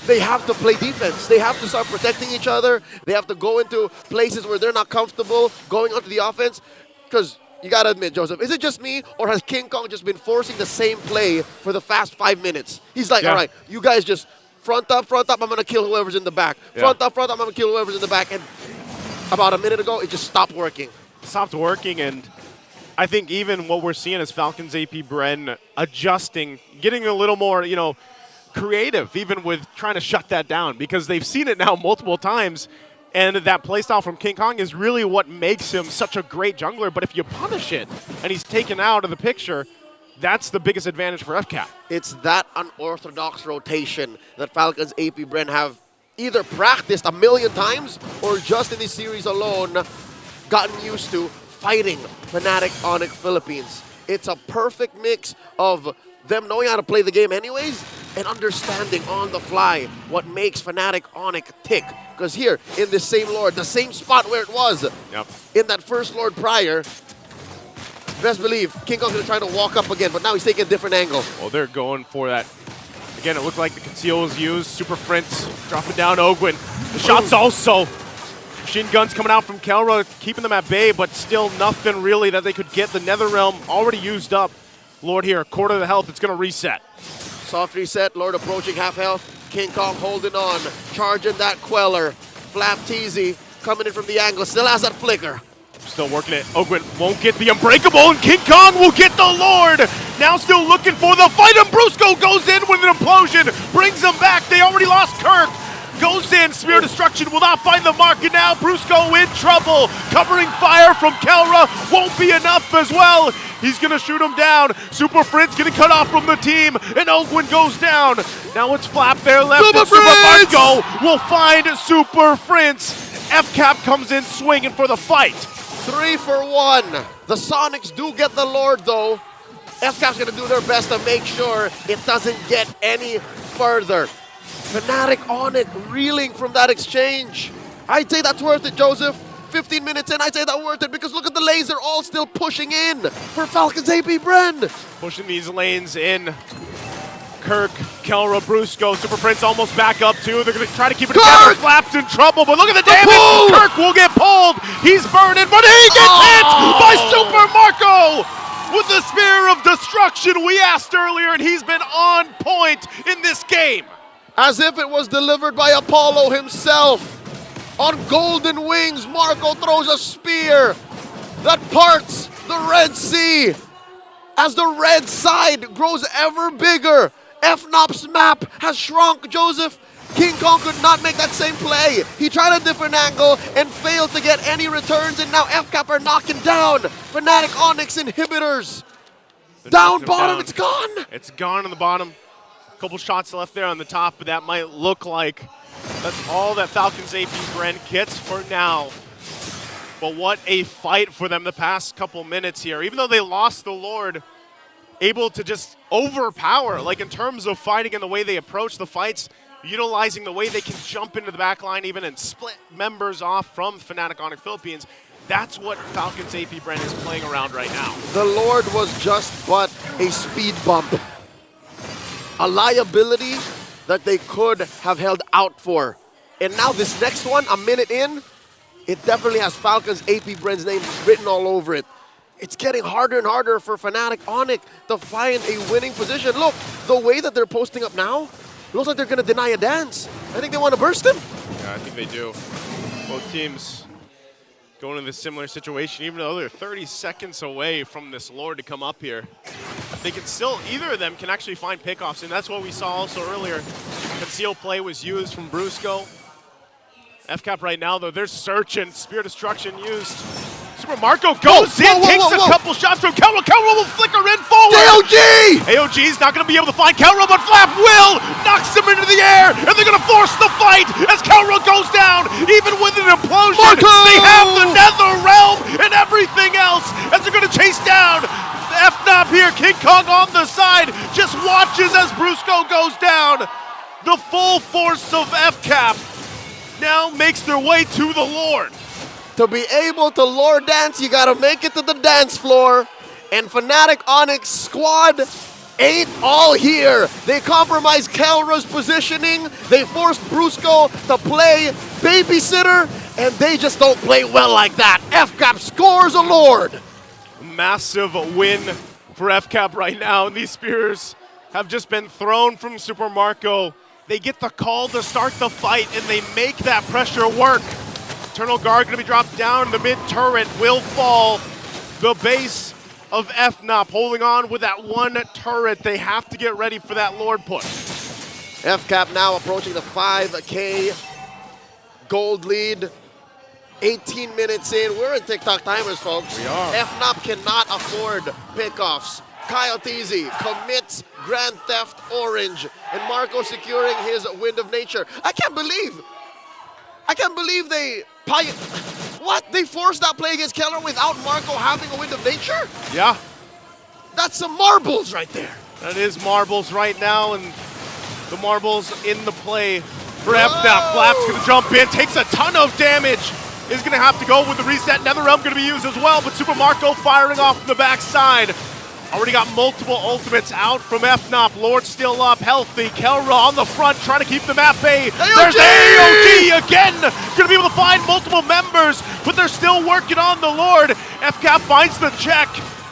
they have to play defense. They have to start protecting each other. They have to go into places where they're not comfortable going onto the offense. Because you got to admit, Joseph, is it just me, or has King Kong just been forcing the same play for the past 5 minutes? He's like, all right, you guys just front up, I'm going to kill whoever's in the back. Front up, I'm going to kill whoever's in the back. And about a minute ago, it just stopped working. Stopped working, and I think even what we're seeing is Falcons APBren adjusting, getting a little more, you know, creative, even with trying to shut that down, because they've seen it now multiple times, and that playstyle from King Kong is really what makes him such a great jungler. But if you punish it and he's taken out of the picture, that's the biggest advantage for FCAP. It's that unorthodox rotation that Falcons APBren have either practiced a million times or just in this series alone gotten used to fighting Fnatic Onic Philippines. It's a perfect mix of them knowing how to play the game anyways and understanding on the fly what makes Fnatic Onic tick. Because here, in this same Lord, the same spot where it was in that first Lord prior, best believe King Kong's going to try to walk up again, but now he's taking a different angle. Well, they're going for that. Again, it looked like the conceal was used. Super Prince dropping down Ogwin. The shots also. Machine guns coming out from Kelra, keeping them at bay, but still nothing really that they could get. The Nether Realm already used up. Lord here, quarter of the health, it's going to reset. Soft reset, Lord approaching half health. King Kong holding on, charging that Queller. Flap Teasy coming in from the angle, still has that flicker. Still working it. Ogwin won't get the Unbreakable, and King Kong will get the Lord. Now still looking for the fight, and Brusco goes in with an implosion, brings them back. They already lost Kirk. Goes in, Spear Destruction will not find the mark, and now Brusco in trouble. Covering fire from Kelra won't be enough as well. He's going to shoot him down. Super Fritz getting cut off from the team, and Ogwin goes down. Now it's Flap there left, and Super Marco will find Super Fritz. FCAP comes in swinging for the fight. 3 for 1. The Sonics do get the Lord, though. FCAP's going to do their best to make sure it doesn't get any further. Fnatic Onic reeling from that exchange. I'd say that's worth it, Joseph. 15 minutes in, I'd say that's worth it, because look at the lanes, they're all still pushing in for Falcons APBren. Pushing these lanes in. Kirk, Kelra, Brusco, Super Prince almost back up too. They're going to try to keep it together. Flap's in trouble, but look at the damage. Kirk will get pulled. He's burning, but he gets hit by Super Marco with the Spear of Destruction we asked earlier, and he's been on point in this game. As if it was delivered by Apollo himself. On golden wings, Marco throws a spear that parts the Red Sea. As the red side grows ever bigger, FNOP's map has shrunk, Joseph. King Kong could not make that same play. He tried a different angle and failed to get any returns, and now FCAP are knocking down Fnatic Onyx inhibitors. Down bottom, it's gone. It's gone on the bottom. Couple shots left there on the top, but that might look like that's all that Falcons APBren gets for now. But what a fight for them the past couple minutes here. Even though they lost the Lord, able to just overpower, like in terms of fighting and the way they approach the fights, utilizing the way they can jump into the back line even and split members off from Fnatic Onic Philippines. That's what Falcons APBren is playing around right now. The Lord was just but a speed bump. A liability that they could have held out for. And now this next one, a minute in, it definitely has Falcons APBren's name written all over it. It's getting harder and harder for Fnatic Onic to find a winning position. Look, the way that they're posting up now, looks like they're going to deny a dance. I think they want to burst him. Yeah, I think they do. Both teams going in this similar situation, even though they're 30 seconds away from this Lord to come up here. They can still, either of them can actually find pickoffs, and that's what we saw also earlier. Conceal play was used from Brusco. FCAP right now, though, they're searching. Spear Destruction used. Super Marco goes in, takes a couple shots from Kelra. Kelra will flicker in forward. AOG! AOG's not going to be able to find Kelra, but Flap will! Knocks him into the air, and they're going to force the fight as Kelra goes down. Even with an implosion, they have the Nether Realm and everything else as they're going to chase down the FNOP here. King Kong on the side just watches as Brusco goes down. The full force of FCAP now makes their way to the Lord. To be able to Lord dance, you gotta make it to the dance floor. And Fnatic Onyx squad ain't all here. They compromised Kelra's positioning. They forced Brusco to play babysitter, and they just don't play well like that. FCAP scores a Lord. Massive win for FCAP right now, and these spears have just been thrown from Super Marco. They get the call to start the fight, and they make that pressure work. Eternal Guard going to be dropped down. The mid turret will fall. The base of FNOP holding on with that one turret. They have to get ready for that Lord push. FCAP now approaching the 5K gold lead. 18 minutes in. We're in TikTok timers, folks. We are. FNOP cannot afford pickoffs. Kyle Teasy commits Grand Theft Orange, and Marco securing his Wind of Nature. I can't believe they... What? They forced that play against Keller without Marco having a Wind of Nature? Yeah. That's some marbles right there. That is marbles right now, and the marbles in the play for FNOP. Flap's going to jump in, takes a ton of damage. Is going to have to go with the reset. NetherRealm going to be used as well, but Super Marco firing off from the backside. Already got multiple ultimates out from FNOP. Lord still up, healthy. Kelra on the front, trying to keep them at bay. There's AOG again! Going to be able to find multiple members, but they're still working on the Lord. FCAP finds the check.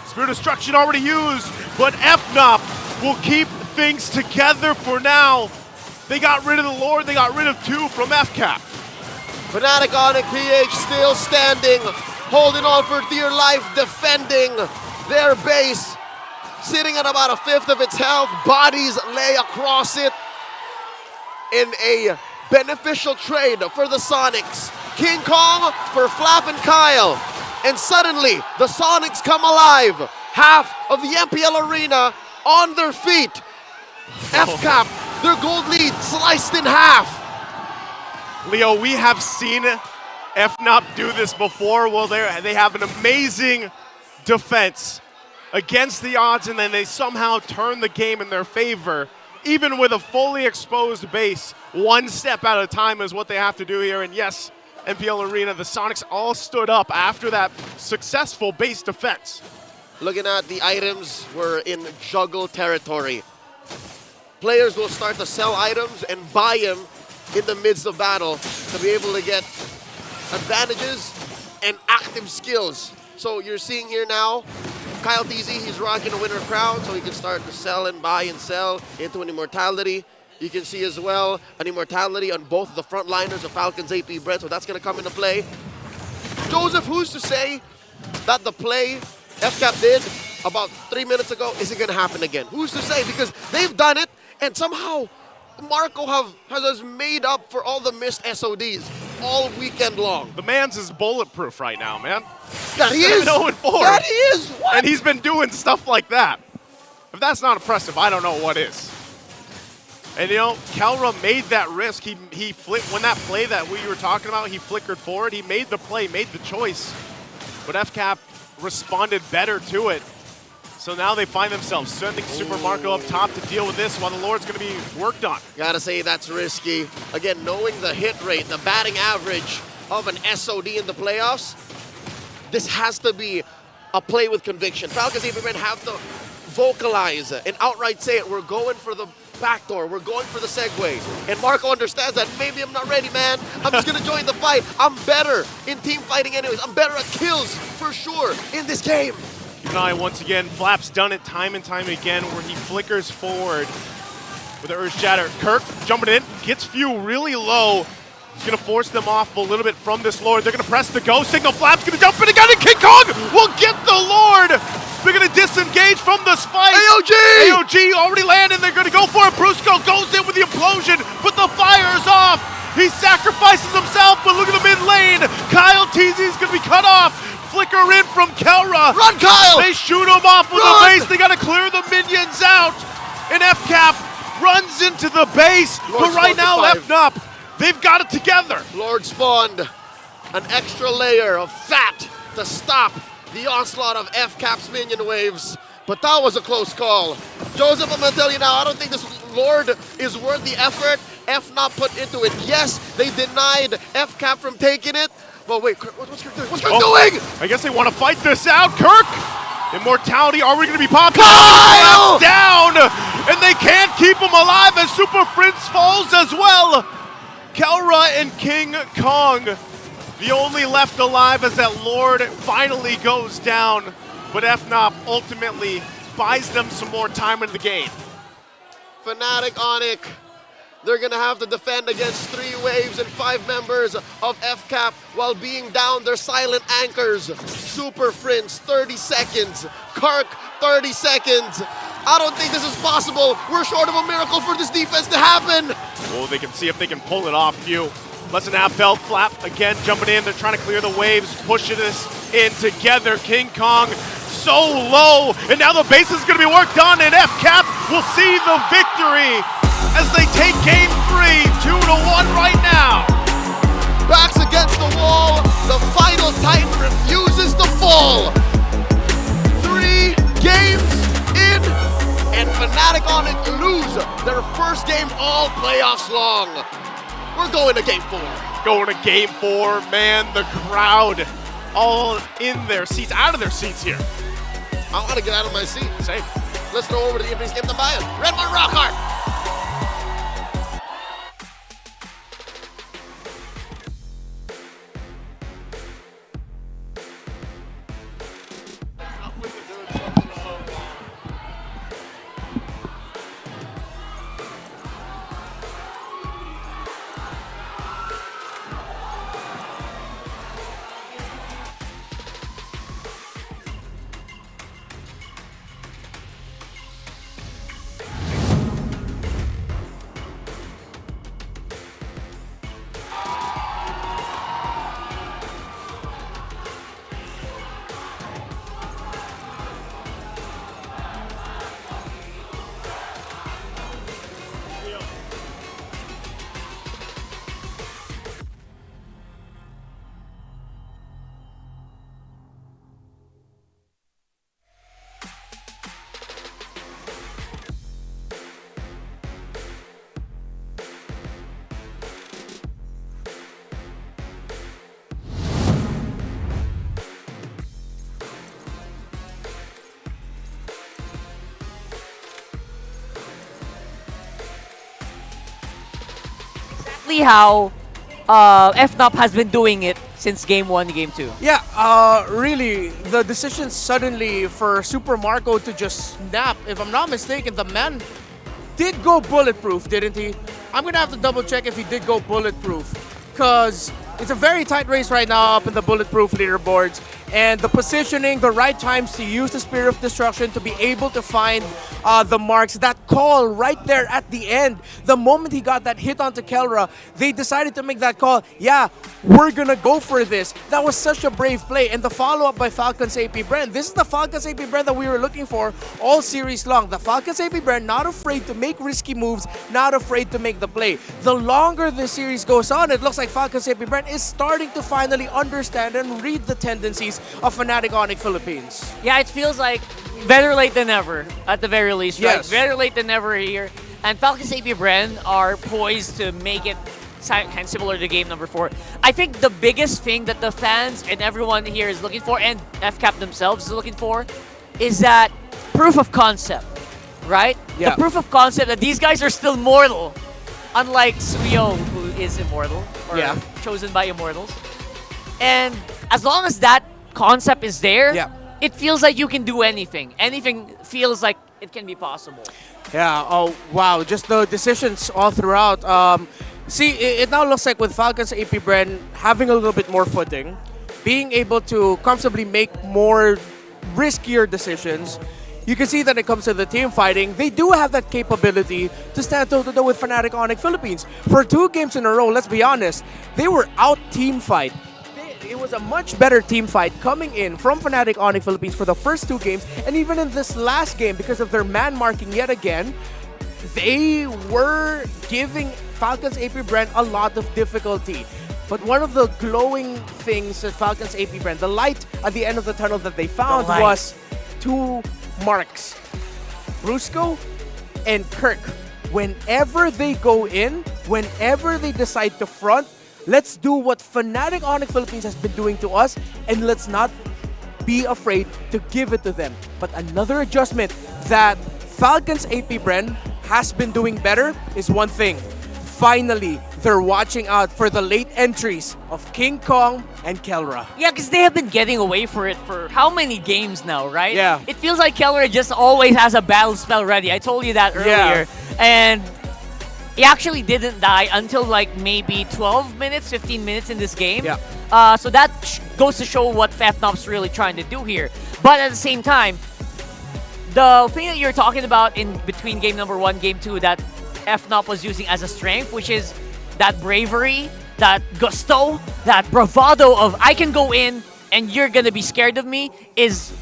Spirit Destruction already used, but FNOP will keep things together for now. They got rid of the Lord, they got rid of 2 from FCAP. Fnatic Onic PH still standing, holding on for dear life, defending their base. Sitting at about 1/5 of its health, bodies lay across it in a beneficial trade for the Sonics. King Kong for Flap and Kyle, and suddenly the Sonics come alive. Half of the MPL arena on their feet. FCAP, their gold lead sliced in half. Leo, we have seen FNOP do this before. Well, they have an amazing defense against the odds, and then they somehow turn the game in their favor. Even with a fully exposed base, one step at a time is what they have to do here. And yes, MPL Arena, the Sonics all stood up after that successful base defense. Looking at the items, we're in juggle territory. Players will start to sell items and buy them in the midst of battle to be able to get advantages and active skills. So you're seeing here now, Kyle TZ, he's rocking a winner crown, so he can start to sell and buy and sell into an immortality. You can see as well an immortality on both of the frontliners of Falcons APBren, so that's going to come into play. Joseph, who's to say that the play FCAP did about 3 minutes ago isn't going to happen again? Who's to say? Because they've done it, and somehow Marco has made up for all the missed SODs all weekend long. The man's is bulletproof right now, man. That he is. 0-4. That he is. What? And he's been doing stuff like that. If that's not impressive, I don't know what is. And you know, Kelra made that risk. He flipped when that play that we were talking about. He flickered forward. He made the play, made the choice. But FCAP responded better to it. So now they find themselves sending Super Marco up top to deal with this while the Lord's going to be worked on. Gotta say that's risky. Again, knowing the hit rate, the batting average of an SOD in the playoffs, this has to be a play with conviction. Falcons APBren have to vocalize and outright say it. We're going for the backdoor. We're going for the segue. And Marco understands that maybe I'm not ready, man. I'm just going to join the fight. I'm better in team fighting anyways. I'm better at kills for sure in this game. Keep an eye once again. Flap's done it time and time again where he flickers forward with the Urge Shatter. Kirk jumping in, gets Few really low. He's going to force them off a little bit from this Lord. They're going to press the go signal. Flap's going to jump in again, and King Kong will get the Lord. They're going to disengage from the spike. AOG! AOG already landed. They're going to go for it. Brusco goes in with the implosion, but the fire is off. He sacrifices himself, but look at the mid lane. Kyle TZ is going to be cut off. Flicker in from Kelra. Run, Kyle! They shoot him off with the base. They got to clear the minions out. And FCAP runs into the base. But right now, FNOP, they've got it together. Lord spawned an extra layer of fat to stop the onslaught of FCAP's minion waves. But that was a close call. Joseph, I'm going to tell you now, I don't think this Lord is worth the effort FNOP put into it. Yes, they denied FCAP from taking it. But wait, what's Kirk doing? What's Kirk doing? I guess they want to fight this out. Kirk Immortality, are we going to be popping? Kyle! Down! And they can't keep him alive as Super Prince falls as well. Kelra and King Kong, the only left alive as that Lord finally goes down. But FNOP ultimately buys them some more time in the game. Fnatic Onic, they're gonna have to defend against 3 waves and 5 members of FCAP while being down their silent anchors. Super Prince, 30 seconds. Kirk, 30 seconds. I don't think this is possible. We're short of a miracle for this defense to happen. Well, they can see if they can pull it off. Few. Less than half health. Flap again jumping in. They're trying to clear the waves, pushing this in together. King Kong so low, and now the base is going to be worked on, and FCAP will see the victory as they take game 3, 2-1 right now. Backs against the wall. The final Titan refuses to fall. 3 games in, and Fnatic Onic lose their first game all playoffs long. We're going to game 4. Going to game 4, man. The crowd all in their seats, out of their seats here. I want to get out of my seat. Same. Let's throw over to the Infinix Game Tambayan. Redmond Rockhart. How FNOP has been doing it since game 1, game 2. Yeah, really, the decision suddenly for Super Marco to just snap, if I'm not mistaken, the man did go bulletproof, didn't he? I'm gonna have to double check if he did go bulletproof, because it's a very tight race right now up in the bulletproof leaderboards, and the positioning, the right times to use the Spear of Destruction to be able to find the marks, that call right there at the end. The moment he got that hit onto Kelra, they decided to make that call. Yeah, we're gonna go for this. That was such a brave play, and the follow-up by Falcons APBren. This is the Falcons APBren that we were looking for all series long. The Falcons APBren not afraid to make risky moves, not afraid to make the play. The longer the series goes on, it looks like Falcons APBren is starting to finally understand and read the tendencies of Fnatic Onic Philippines. Yeah, it feels like better late than never, at the very least, right? Yes. Better late than never here. And Falcons APBren are poised to make it kind of similar to game number 4. I think the biggest thing that the fans and everyone here is looking for, and FCAP themselves is looking for, is that proof of concept, right? Yeah. The proof of concept that these guys are still mortal, unlike Suyo, who is immortal, or chosen by immortals. And as long as that concept is there, it feels like you can do anything. Anything feels like it can be possible. Yeah, oh wow, just the decisions all throughout. See, it now looks like with Falcons APBren having a little bit more footing, being able to comfortably make more riskier decisions. You can see that it comes to the team fighting, they do have that capability to stand toe-to-toe with Fnatic Onic Philippines. For 2 games in a row, let's be honest, they were out team fight. It was a much better team fight coming in from Fnatic Onic Philippines for the first 2 games, and even in this last game, because of their man marking yet again, they were giving Falcons APBren a lot of difficulty. But one of the glowing things at Falcons APBren, the light at the end of the tunnel that they found was 2 marks. Brusco and Kirk. Whenever they go in, whenever they decide to front, let's do what Fnatic Onic Philippines has been doing to us, and let's not be afraid to give it to them. But another adjustment that Falcons APBren has been doing better is one thing. Finally, they're watching out for the late entries of King Kong and Kelra. Yeah, because they have been getting away for it for how many games now, right? Yeah. It feels like Kelra just always has a battle spell ready. I told you that earlier. And he actually didn't die until like maybe 12 minutes, 15 minutes in this game. Yeah. So that goes to show what FNOP's really trying to do here. But at the same time, the thing that you're talking about in between game number 1, game 2, that FNOP was using as a strength, which is that bravery, that gusto, that bravado of I can go in and you're gonna be scared of me, is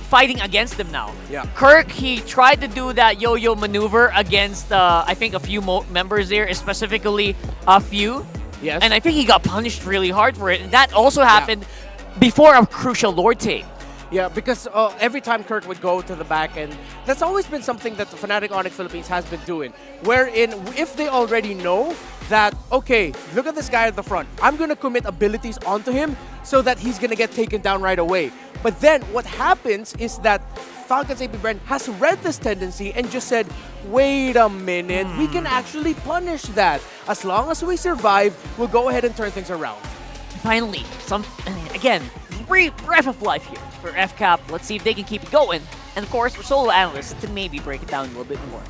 fighting against them now. Yeah. Kirk, he tried to do that yo-yo maneuver against, I think, a few members there, specifically a few. Yes. And I think he got punished really hard for it. And that also happened before a crucial Lord take. Yeah, because every time Kirk would go to the back end, that's always been something that the Fnatic Onic Philippines has been doing. Wherein, if they already know that, okay, look at this guy at the front, I'm going to commit abilities onto him so that he's going to get taken down right away. But then, what happens is that Falcons APBren has read this tendency and just said, wait a minute, we can actually punish that. As long as we survive, we'll go ahead and turn things around. Finally, again, breath of life here for FCAP. Let's see if they can keep it going. And of course, for Solo Analyst to maybe break it down a little bit more.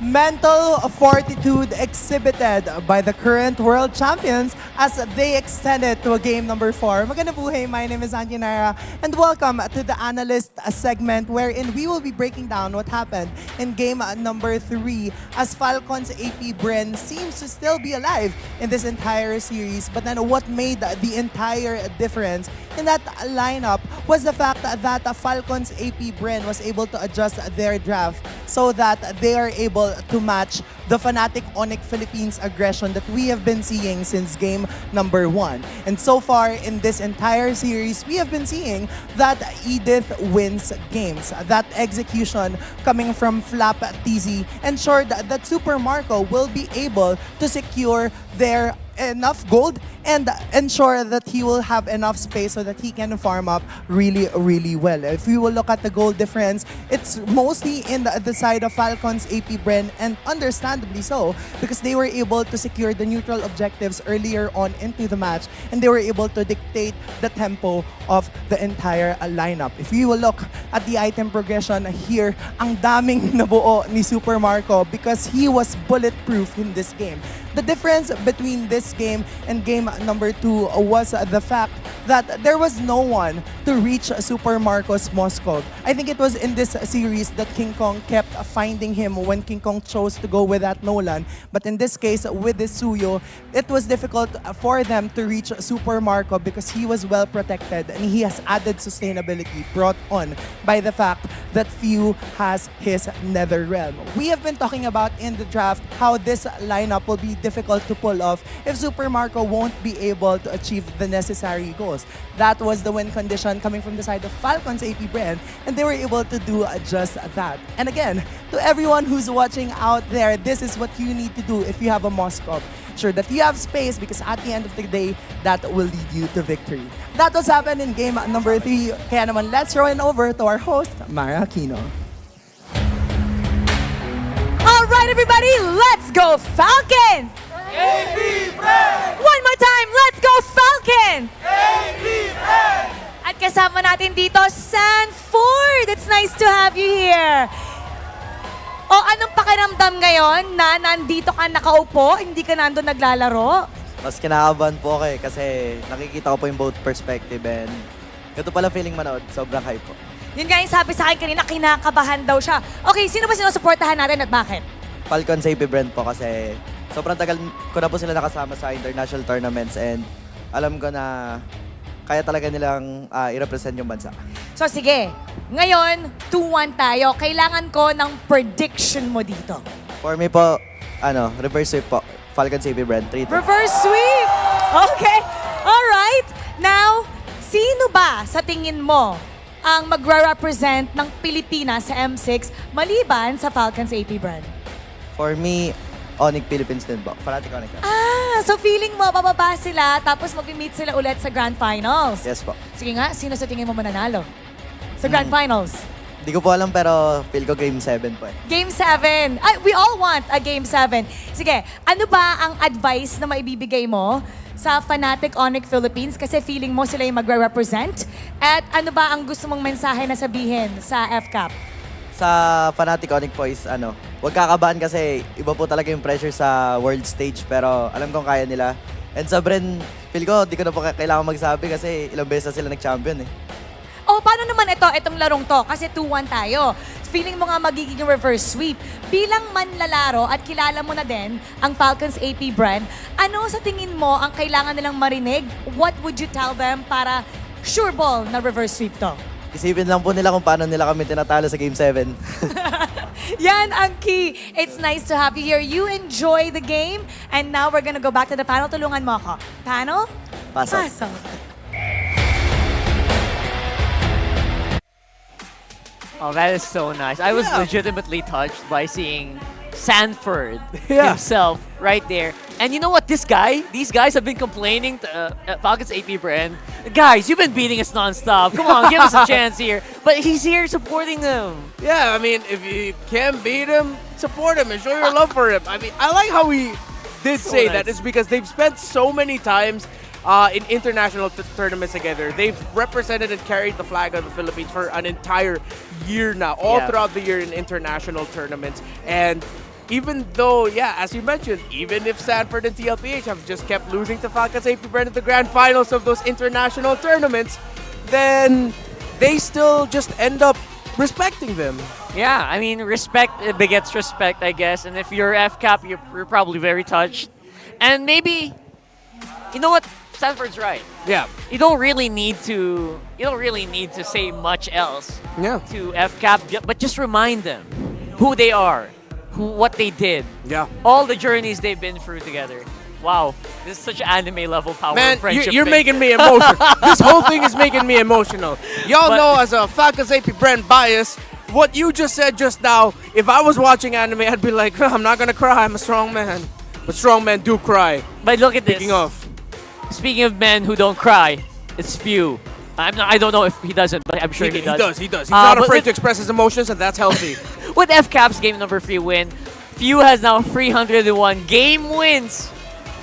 Mental fortitude exhibited by the current world champions as they extended to a game number 4. Magandang buhay, my name is Anjanara and welcome to the Analyst segment wherein we will be breaking down what happened in game number 3 as Falcons APBren seems to still be alive in this entire series. But then what made the entire difference in that lineup was the fact that Falcons APBren was able to adjust their draft so that they are able to match the Fnatic Onic Philippines aggression that we have been seeing since game number 1. And so far in this entire series, we have been seeing that Edith wins games. That execution coming from Flap TZ ensured that Super Marco will be able to secure their enough gold and ensure that he will have enough space so that he can farm up really, really well. If we will look at the gold difference, it's mostly in the side of Falcons APBren, and understandably so, because they were able to secure the neutral objectives earlier on into the match, and they were able to dictate the tempo of the entire lineup. If we will look at the item progression here, ang daming nabuo ni Super Marco because he was bulletproof in this game. The difference between this game and game number 2 was the fact that there was no one to reach Super Marco's Moscow. I think it was in this series that King Kong kept finding him when King Kong chose to go with that Nolan. But in this case, with the Suyo, it was difficult for them to reach Super Marco because he was well protected and he has added sustainability brought on by the fact that Few has his Nether Realm. We have been talking about in the draft how this lineup will be difficult to pull off if Super Marco won't be able to achieve the necessary goals. That was the win condition coming from the side of Falcons APBren, and they were able to do just that. And again, to everyone who's watching out there, this is what you need to do if you have a Moscow. Sure that you have space because at the end of the day, that will lead you to victory. That was happened in game number 3. Kaya naman, let's throw it over to our host, Mara Aquino. All right, everybody, let's go Falcons! APBren! One more time, let's go Falcons! APBren! At kasama natin dito, Sanford. It's nice to have you here. O anong pakiramdam ngayon na nandito ka nakaupo, hindi ka nandun naglalaro? Mas kinakabahan po ako kasi nakikita ko po yung both perspective and ganito pala feeling manood, sobrang hype po. Yun nga yung sabi sa akin kanina, kinakabahan daw siya. Okay, sino ba sinusuportahan natin at bakit? Falcons APBren po kasi sobrang tagal ko na po sila nakasama sa international tournaments and alam ko na kaya talaga nilang i-represent yung bansa. So sige, ngayon 2-1 tayo. Kailangan ko ng prediction mo dito. For me po, reverse sweep po. Falcons APBren, 3-2. Reverse sweep! Okay, alright. Now, sino ba sa tingin mo ang magre-represent ng Pilipinas sa M6 maliban sa Falcons APBren? For me, Onic Philippines din po. Fnatic Onic. So feeling mo, bababa sila, tapos mag-meet sila ulit sa Grand Finals. Yes po. Sige nga, sino sa tingin mo mananalo? Sa Grand Finals? Di ko po alam pero feel ko Game 7 po eh. Game 7. Ay, we all want a Game 7. Sige, ano ba ang advice na maibibigay mo sa Fnatic Onic Philippines? Kasi feeling mo sila yung magre-represent. At ano ba ang gusto mong mensahe na sabihin sa FCAP? Sa Fnatic Onic po is huwag kakabahan kasi iba po talaga yung pressure sa world stage pero alam kong kaya nila. And sa Bren, feel ko di ko na po kailangan magsabi kasi ilang beses na sila nag-champion eh. Oh, paano naman itong larong to? Kasi 2-1 tayo. Feeling mo nga magiging reverse sweep. Bilang manlalaro at kilala mo na din ang Falcons APBren, ano sa tingin mo ang kailangan nilang marinig? What would you tell them para sure ball na reverse sweep to? Isipin lang po nila kung paano nila kami tinatalo sa Game 7. Yan ang key. It's nice to have you here. You enjoy the game. And now we're gonna go back to the panel. Tulungan mo ako. Panel? Pasok. Pasok. Oh, that is so nice. I was legitimately touched by seeing Sanford himself right there. And you know what? These guys have been complaining to Falcons APBren. Guys, you've been beating us nonstop. Come on, give us a chance here. But he's here supporting them. Yeah, I mean, if you can beat him, support him and show your love for him. I mean, I like how he did say that. It's because they've spent so many times in international tournaments together. They've represented and carried the flag of the Philippines for an entire year now, all throughout the year in international tournaments. And even though, as you mentioned, even if Sanford and TLPH have just kept losing to Falcons APBren in the grand finals of those international tournaments, then they still just end up respecting them. Yeah, I mean, respect begets respect, I guess. And if you're FCAP, you're probably very touched. And maybe, you know what? Sanford's right. Yeah. You don't really need to say much else to FCAP, but just remind them who they are, what they did. Yeah. All the journeys they've been through together. Wow, this is such anime level power. Man, friendship. you're making me emotional. This whole thing is making me emotional. Y'all know as a Falcons APBren bias, what you just said just now, if I was watching anime, I'd be like, I'm not gonna cry, I'm a strong man. But strong men do cry. But look at Speaking this. Speaking of men who don't cry, it's Few. I don't know if he doesn't, but I'm sure he does. He does. He's not afraid to express his emotions, and that's healthy. With FCAP's game number 3 win, Few has now 301 game wins.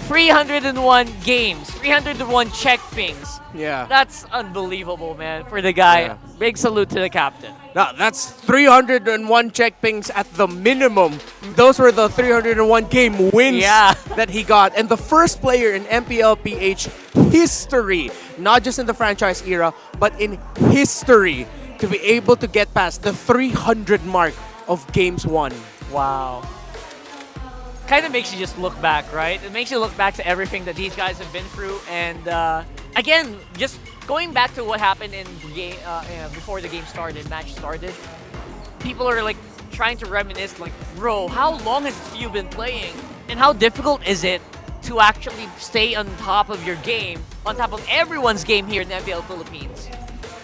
301 games, 301 check pings. Yeah. That's unbelievable, man, for the guy. Yeah. Big salute to the captain. No, that's 301 check pings at the minimum. Those were the 301 game wins that he got. And the first player in MPL PH history, not just in the franchise era, but in history, to be able to get past the 300 mark of games won. Wow. Kind of makes you just look back, right? It makes you look back to everything that these guys have been through. And again, just going back to what happened in the game before the game started, match started. People are like trying to reminisce, like, bro, how long has Few been playing, and how difficult is it to actually stay on top of your game, on top of everyone's game here in the MPL Philippines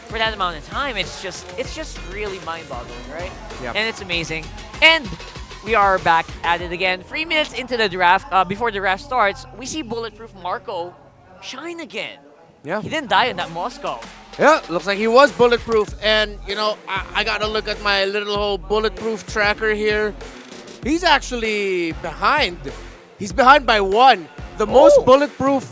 for that amount of time? It's just really mind-boggling, right? Yep. And it's amazing. And we are back at it again. 3 minutes into the draft, before the draft starts, we see Bulletproof Marco shine again. Yeah. He didn't die in that Moscow. Yeah, looks like he was bulletproof. And, you know, I got to look at my little whole bulletproof tracker here. He's actually behind. He's behind by 1. The most bulletproof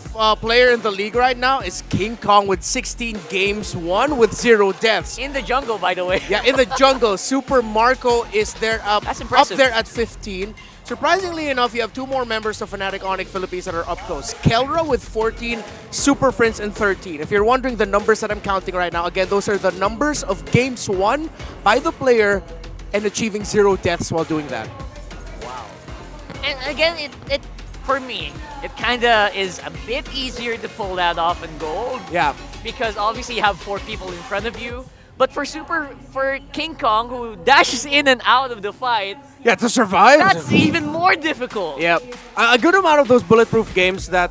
player in the league right now is King Kong with 16 games won with 0 deaths. In the jungle, by the way. Yeah, in the jungle. Super Marco is there That's impressive. up there at 15. Surprisingly enough, you have 2 more members of Fnatic Onic Philippines that are up close. Kelra with 14, Super Prince in 13. If you're wondering the numbers that I'm counting right now, again, those are the numbers of games won by the player and achieving 0 deaths while doing that. Wow. And again, it for me, it kind of is a bit easier to pull that off in gold. Yeah. Because obviously you have 4 people in front of you. But for King Kong, who dashes in and out of the fight, Yeah, to survive. That's even more difficult. Yep. A good amount of those bulletproof games that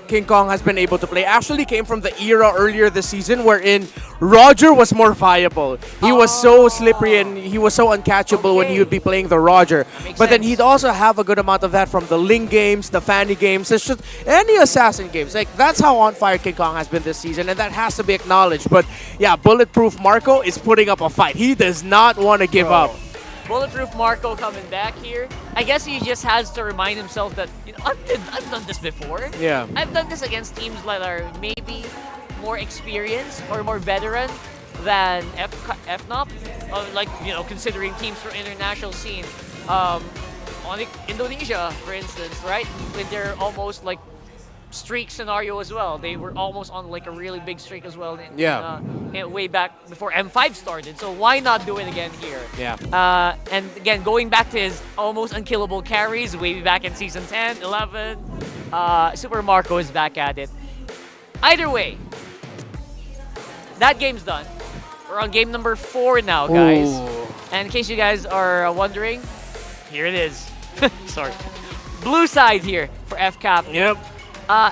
King Kong has been able to play actually came from the era earlier this season wherein Roger was more viable. He was so slippery and he was so uncatchable when he would be playing the Roger. But then he'd also have a good amount of that from the Ling games, the Fanny games, it's just any assassin games. Like, that's how on fire King Kong has been this season, and that has to be acknowledged. But yeah, bulletproof Marco is putting up a fight. He does not want to give up. Bulletproof Marco coming back here. I guess he just has to remind himself that, you know, I've done this before. Yeah. I've done this against teams that are maybe more experienced or more veteran than FNOP. Like, you know, considering teams from international scene. Onic Indonesia, for instance, right? With their almost like streak scenario as well. They were almost on like a really big streak as well way back before M5 started. So why not do it again here? Yeah. And again, going back to his almost unkillable carries way back in Season 10, 11, Super Marco is back at it. Either way, that game's done. We're on game number 4 now, guys. Ooh. And in case you guys are wondering, here it is. Sorry. Blue side here for FCAP. Yep.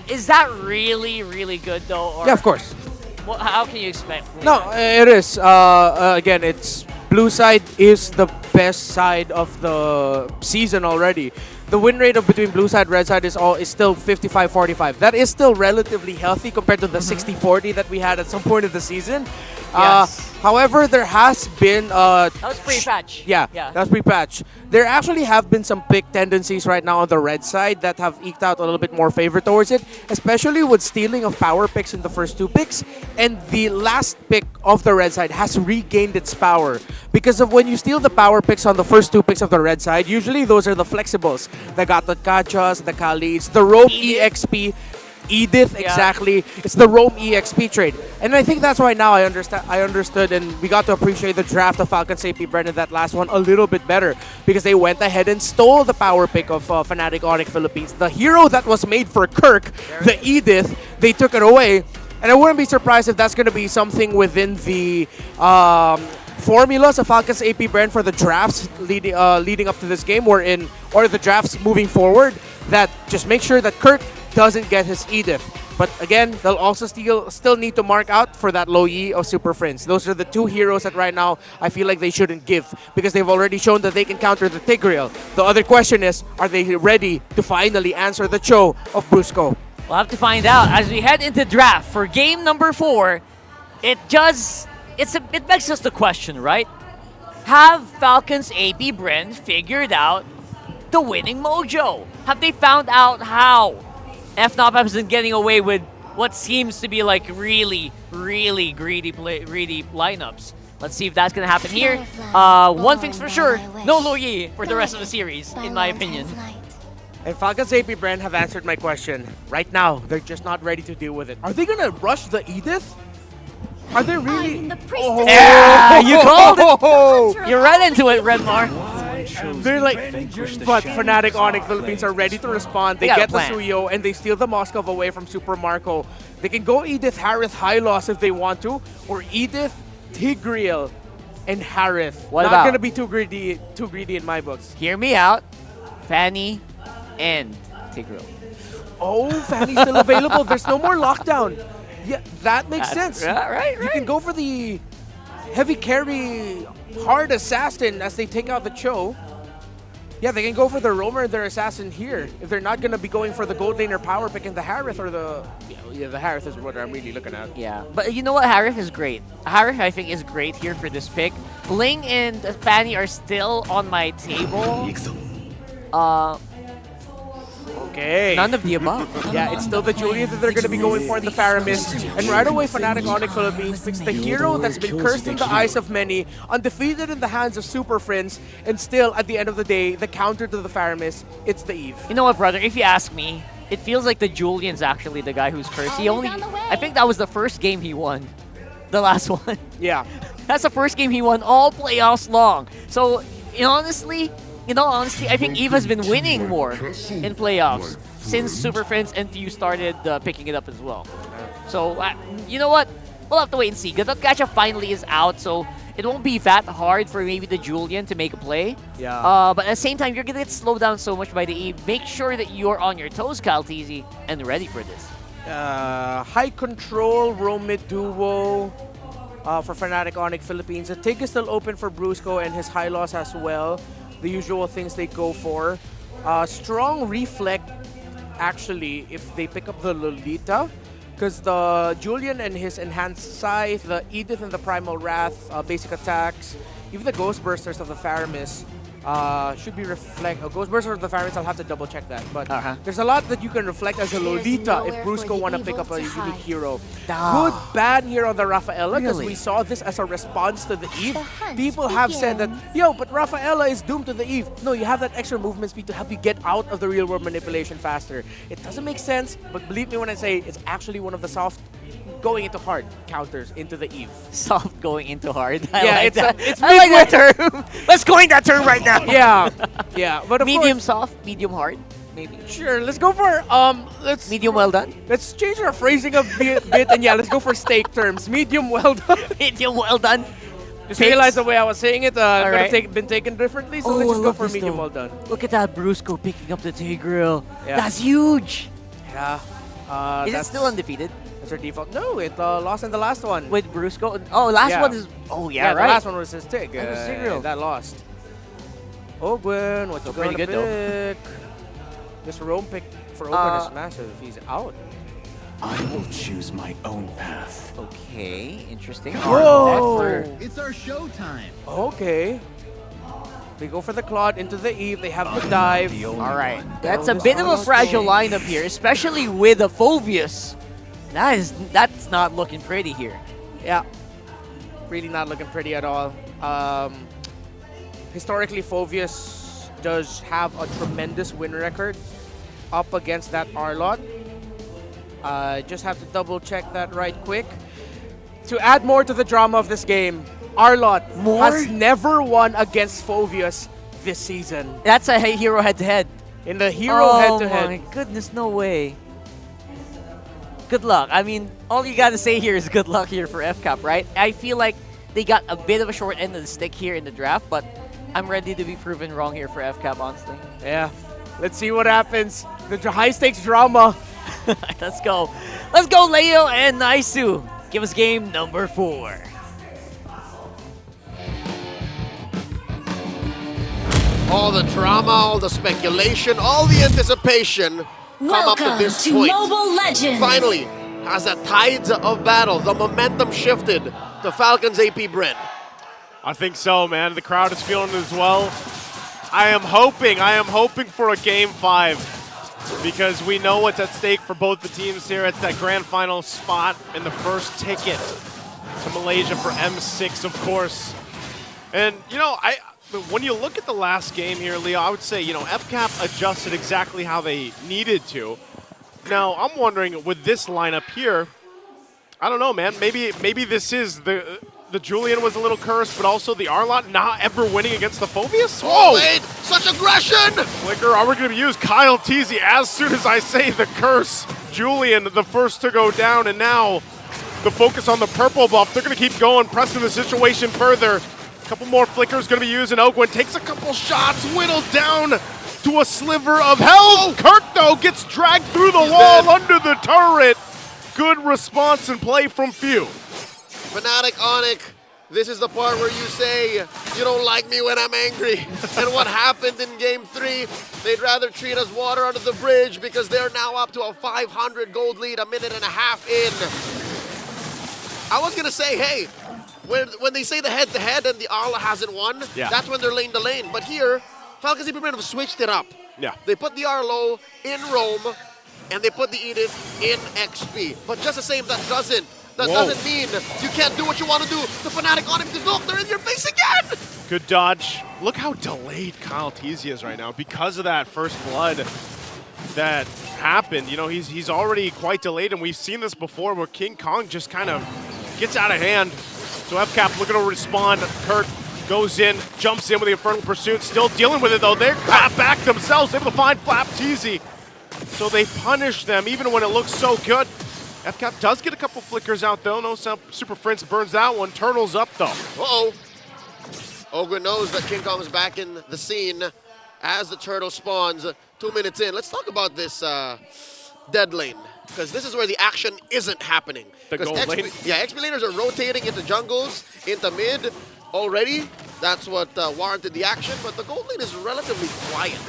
Is that really, really good though? Or Yeah, of course. how can you expect? No, it is. Again, it's blue side is the best side of the season already. The win rate of between blue side, red side is still 55-45. That is still relatively healthy compared to the 60-40 that we had at some point of the season. Yes. However, there has been That was pre-patch. Yeah, that was pre-patch. There actually have been some pick tendencies right now on the red side that have eked out a little bit more favor towards it, especially with stealing of power picks in the first 2 picks. And the last pick of the red side has regained its power. Because of when you steal the power picks on the first 2 picks of the red side, usually those are the flexibles. The Gatot Kachas, the Khalid's, the Roam EXP, Edith, exactly. It's the Roam EXP trade. And I think that's why now I understood and we got to appreciate the draft of Falcons APBren in that last one a little bit better because they went ahead and stole the power pick of Fnatic Onic Philippines. The hero that was made for Kirk, the Edith, they took it away. And I wouldn't be surprised if that's going to be something within the formulas of Falcons APBren for the drafts leading up to this game or the drafts moving forward, that just make sure that Kirk doesn't get his Edith. But again, they'll also still need to mark out for that low E of Super Friends. Those are the 2 heroes that right now I feel like they shouldn't give because they've already shown that they can counter the Tigreal. The other question is, are they ready to finally answer the Cho of Brusco? We'll have to find out as we head into draft for game number 4. It begs us the question, right? Have Falcons APBren figured out the winning mojo? Have they found out how FNOP has been getting away with what seems to be like really, really greedy lineups? Let's see if that's going to happen here. One thing's for sure, no Luyi for the rest of the series, in my opinion. And Falcons APBren have answered my question. Right now, they're just not ready to deal with it. Are they going to rush the Edith? Are they really? Yeah, you called it. You ran into it, Redmar. They're like, but Fnatic Onic Philippines are ready to respond. They get the Suyo and they steal the Moskov away from Super Marco. They can go Edith, Harith, Hylos if they want to, or Edith, Tigreal, and Harith. What Not about? gonna be too greedy in my books. Hear me out. Fanny and Tigreal. Oh, Fanny's still available. There's no more lockdown. Yeah, that makes sense. Yeah, right. You can go for the heavy carry hard assassin as they take out the Cho. Yeah, they can go for the roamer and their assassin here. If they're not going to be going for the gold laner power pick and the Harith or the... Yeah, the Harith is what I'm really looking at. Yeah, but you know what? Harith is great. Harith, I think, is great here for this pick. Ling and Fanny are still on my table. Okay. None of the above. Yeah, it's still the Julian that they're going to be going for in the Faramis. And right away, Fnatic Onic Philippines picks the hero that's been cursed in the eyes of many, undefeated in the hands of Super Friends, and still, at the end of the day, the counter to the Faramis, it's the Eve. You know what, brother? If you ask me, it feels like the Julian's actually the guy who's cursed. I think that was the first game he won. The last one. Yeah. That's the first game he won all playoffs long. So, in all honesty, I think Eve has been winning more in playoffs since Super Friends and Few started picking it up as well. So, you know what? We'll have to wait and see. Gatot Gacha finally is out, so it won't be that hard for maybe the Julian to make a play. Yeah. But at the same time, you're going to get slowed down so much by the Eve. Make sure that you're on your toes, Calteezy, and ready for this. High control, roam mid duo for Fnatic Onic Philippines. The TIG is still open for Brusco and his high loss as well. The usual things they go for. Strong reflect, actually, if they pick up the Lolita. Because the Julian and his enhanced scythe, the Edith and the Primal Wrath, basic attacks, even the Ghost Bursters of the Faramis should be reflect. Ghost Bursters of the Faramis, I'll have to double check that. But there's a lot that you can reflect as a Lolita if Brusco want to pick up a unique hero. Good ban here on the Rafaela because we saw this as a response to the Eve. People have said that, yo, but Rafaela is doomed to the Eve. No, you have that extra movement speed to help you get out of the real world manipulation faster. It doesn't make sense, but believe me when I say it's actually one of the soft going into hard counters into the Eve. Soft going into hard. I like that. I like that term. Let's coin that term right now. Yeah, yeah. But of medium course, soft, medium hard, maybe. Sure, let's go for let's medium well done. Let's change our phrasing a bit and yeah, let's go for steak terms. Medium well done. Medium well done. Just realized the way I was saying it could right. have been taken differently, so let's just go for medium well done. Look at that Brusco picking up the Tigreal. Yeah. That's huge. Yeah. Is it still undefeated? That's our default. No, it lost in the last one. With Brusco? Oh, last one is... Oh, yeah, right. The last one was his Tig. That was Tigreal. That lost. Oh, Gwen, what you pretty gonna good, though. pick? This roam pick for Open is massive. He's out. I will choose my own path. Okay, interesting. Whoa! It's our show time. Okay. They go for the Claude into the Eve. They have the dive. All right. That's a bit of a fragile lineup here, especially with a Phoveus. That's not looking pretty here. Yeah. Really not looking pretty at all. Historically, Phoveus does have a tremendous win record up against that Arlot. Just have to double check that right quick. To add more to the drama of this game, Arlot has never won against Phoveus this season. That's a hero head-to-head. In the hero head-to-head. Oh my goodness, no way. Good luck. I mean, all you gotta say here is good luck here for FCAP, right? I feel like they got a bit of a short end of the stick here in the draft, but I'm ready to be proven wrong here for FCAP, honestly. Yeah. Let's see what happens. The high-stakes drama. Let's go. Let's go, Leo and Naisu. Give us game number 4. All the drama, all the speculation, all the anticipation come up to this point. Mobile Legends. Finally, as the tides of battle, the momentum shifted to Falcons APBren. I think so, man. The crowd is feeling it as well. I am hoping for a game 5 because we know what's at stake for both the teams here. It's that grand final spot and the first ticket to Malaysia for M6, of course. And, you know, when you look at the last game here, Leo, I would say, you know, FCAP adjusted exactly how they needed to. Now, I'm wondering, with this lineup here, I don't know, man. Maybe this is the Julian was a little cursed, but also the Arlot not ever winning against the Phoveus. Whoa! Wait, such aggression! Flicker, are we going to use Kyle Teasy as soon as I say the curse? Julian, the first to go down, and now the focus on the purple buff. They're going to keep going, pressing the situation further. A couple more flickers going to be used, and Ogwen takes a couple shots, whittled down to a sliver of health. Kirk, though, gets dragged through the wall under the turret. Good response and play from Few. Fnatic Onic, this is the part where you say, you don't like me when I'm angry. And what happened in game 3, they'd rather treat us water under the bridge because they're now up to a 500 gold lead, a minute and a half in. I was going to say, hey, when they say the head-to-head and the Arla hasn't won, that's when they're lane to lane. But here, Falcons APBren have switched it up. Yeah. They put the Arlo in Rome, and they put the Edith in XP. But just the same, that doesn't mean you can't do what you want to do. The Fnatic Onic, look, they're in your face again! Good dodge. Look how delayed Kyle Teasy is right now because of that first blood that happened. You know, he's already quite delayed, and we've seen this before where King Kong just kind of gets out of hand. So FCAP looking to respond. Kurt goes in, jumps in with the Infernal Pursuit, still dealing with it though. They're back themselves, able to find Flap Teasy. So they punish them even when it looks so good. FCAP does get a couple flickers out though. No Super Prince burns that one. Turtle's up though. Uh-oh. Ogre knows that King Kong is back in the scene as the turtle spawns 2 minutes in. Let's talk about this dead lane, because this is where the action isn't happening. The gold lane? Yeah, XP laners are rotating into jungles, into mid already. That's what warranted the action, but the gold lane is relatively quiet.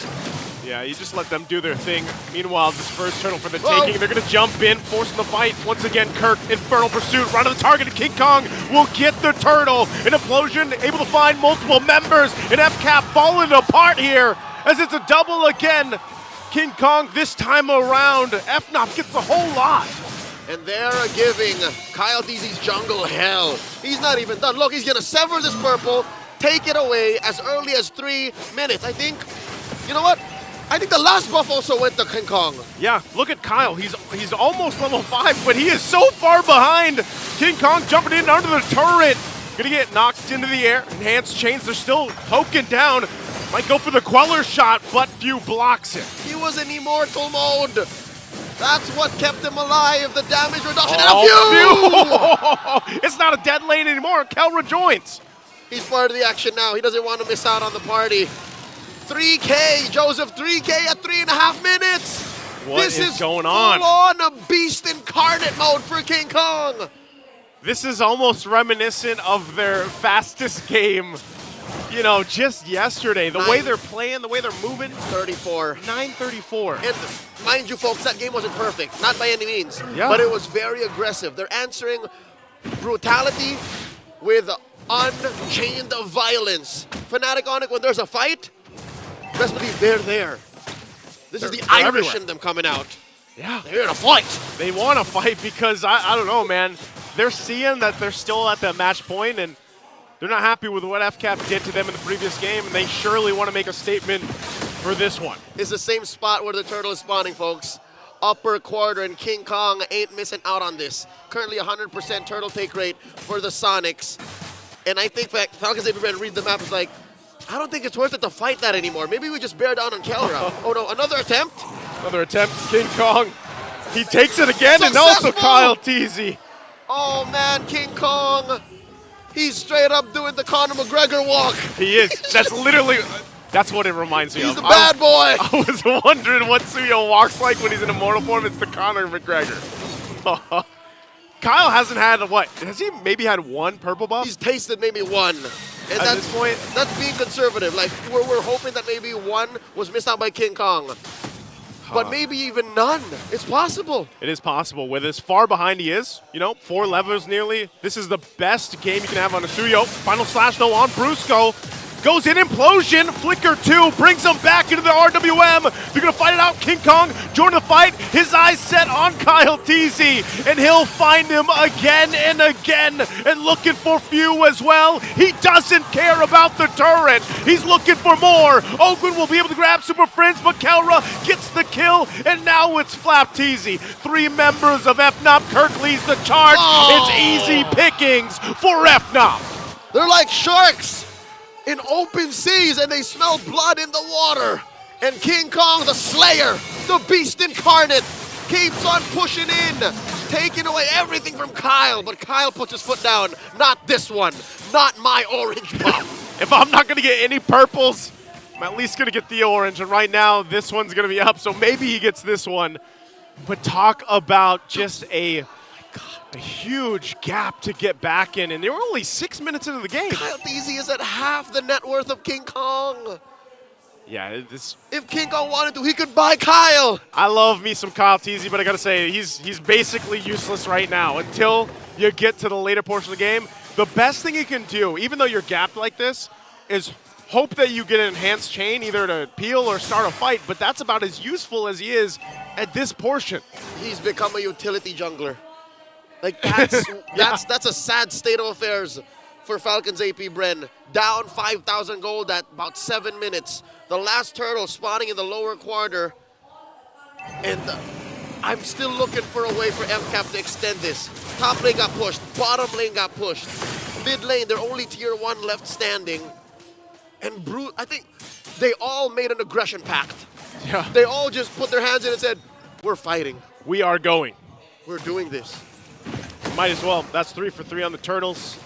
Yeah, you just let them do their thing. Meanwhile, this first turtle for the taking, they're going to jump in, forcing the fight. Once again, Kirk, Infernal Pursuit, right on the target, and King Kong will get the turtle. An implosion, able to find multiple members, and FCAP falling apart here as it's a double again. King Kong this time around, FNOP gets a whole lot. And they're giving Kyle DZ's jungle hell. He's not even done. Look, he's going to sever this purple, take it away as early as 3 minutes. I think, you know what? I think the last buff also went to King Kong. Yeah, look at Kyle. He's almost level 5, but he is so far behind. King Kong jumping in under the turret. Gonna get knocked into the air. Enhanced chains, they're still poking down. Might go for the Queller shot, but Few blocks it. He was in immortal mode. That's what kept him alive, the damage reduction. Oh, Few! It's not a dead lane anymore. Kel rejoins. He's part of the action now. He doesn't want to miss out on the party. 3K, Joseph, 3K at 3.5 minutes. This is going on? Full on a beast incarnate mode for King Kong. This is almost reminiscent of their fastest game, you know, just yesterday. The way they're playing, the way they're moving. 34. 9:34. And mind you, folks, that game wasn't perfect. Not by any means. Yeah. But it was very aggressive. They're answering brutality with unchained violence. Fnatic Onic, when there's a fight, best believe they're there. This is the Irish everywhere. in them coming out. Yeah. They're here to fight. They want to fight because, I don't know, man. They're seeing that they're still at that match point, and they're not happy with what FCAP did to them in the previous game, and they surely want to make a statement for this one. It's the same spot where the turtle is spawning, folks. Upper quarter, and King Kong ain't missing out on this. Currently 100% turtle take rate for the Sonics. And I think Falcons APBren read the map is like, I don't think it's worth it to fight that anymore. Maybe we just bear down on Kelra. Oh no, another attempt? Another attempt, King Kong. He takes it again, and also Kyle TZ. Oh man, King Kong. He's straight up doing the Conor McGregor walk. He is. That's literally, that's what it reminds me of. He's a bad boy. I was wondering what Suyo walks like when he's in immortal form. It's the Conor McGregor. Kyle hasn't had, what? Has he maybe had one purple buff? He's tasted maybe one. And At this point, that's being conservative. Like, we're hoping that maybe one was missed out by King Kong. But maybe even none. It's possible. it is possible. With as far behind he is, you know, 4 levels nearly. This is the best game you can have on a Suyo. Final slash though on Brusco. Goes in implosion, flicker 2, brings him back into the RWM. They're gonna fight it out. King Kong joining the fight. His eyes set on Kyle TZ, and he'll find him again and again, and looking for Few as well. He doesn't care about the turret. He's looking for more. Ogun will be able to grab Super Friends, but Kelra gets the kill, and now it's Flap TZ. 3 members of FNOP. Kirk leads the charge. It's easy pickings for FNOP. They're like sharks in open seas, and they smell blood in the water. And King Kong, the Slayer, the Beast Incarnate, keeps on pushing in, taking away everything from Kyle. But Kyle puts his foot down. Not this one. Not my orange buff. If I'm not going to get any purples, I'm at least going to get the orange. And right now, this one's going to be up, so maybe he gets this one. But talk about just a huge gap to get back in, and they were only 6 minutes into the game. Kyle TZ is at half the net worth of King Kong. Yeah, if King Kong wanted to, he could buy Kyle. I love me some Kyle TZ, but I gotta say, he's basically useless right now until you get to the later portion of the game. The best thing you can do, even though you're gapped like this, is hope that you get an enhanced chain, either to peel or start a fight, but that's about as useful as he is at this portion. He's become a utility jungler. Like, that's a sad state of affairs for Falcons APBren. Down 5,000 gold at about 7 minutes. The last turtle spawning in the lower quarter. And I'm still looking for a way for FCAP to extend this. Top lane got pushed. Bottom lane got pushed. Mid lane, they're only tier 1 left standing. And I think they all made an aggression pact. Yeah. They all just put their hands in and said, we're fighting. We are going. We're doing this. Might as well. That's 3 for 3 on the Turtles.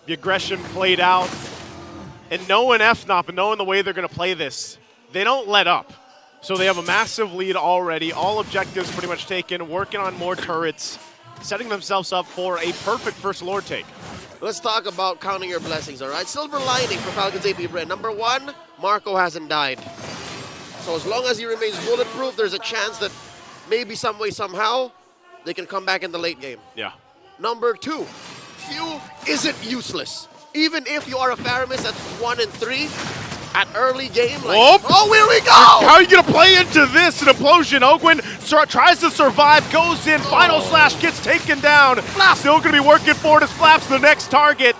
The aggression played out. And knowing FNOP and knowing the way they're going to play this, they don't let up. So they have a massive lead already. All objectives pretty much taken, working on more turrets, setting themselves up for a perfect first Lord take. Let's talk about counting your blessings, all right? Silver lining for Falcons APBren. Number 1, Marco hasn't died. So as long as he remains bulletproof, there's a chance that maybe some way, somehow, they can come back in the late game. Yeah. Number 2, Few isn't useless. Even if you are a Faramis at 1 and 3, at early game, like, oh, here we go! How are you going to play into this? An implosion. Ogwin tries to survive, goes in, final slash, gets taken down. Still going to be working for it as Flaps the next target.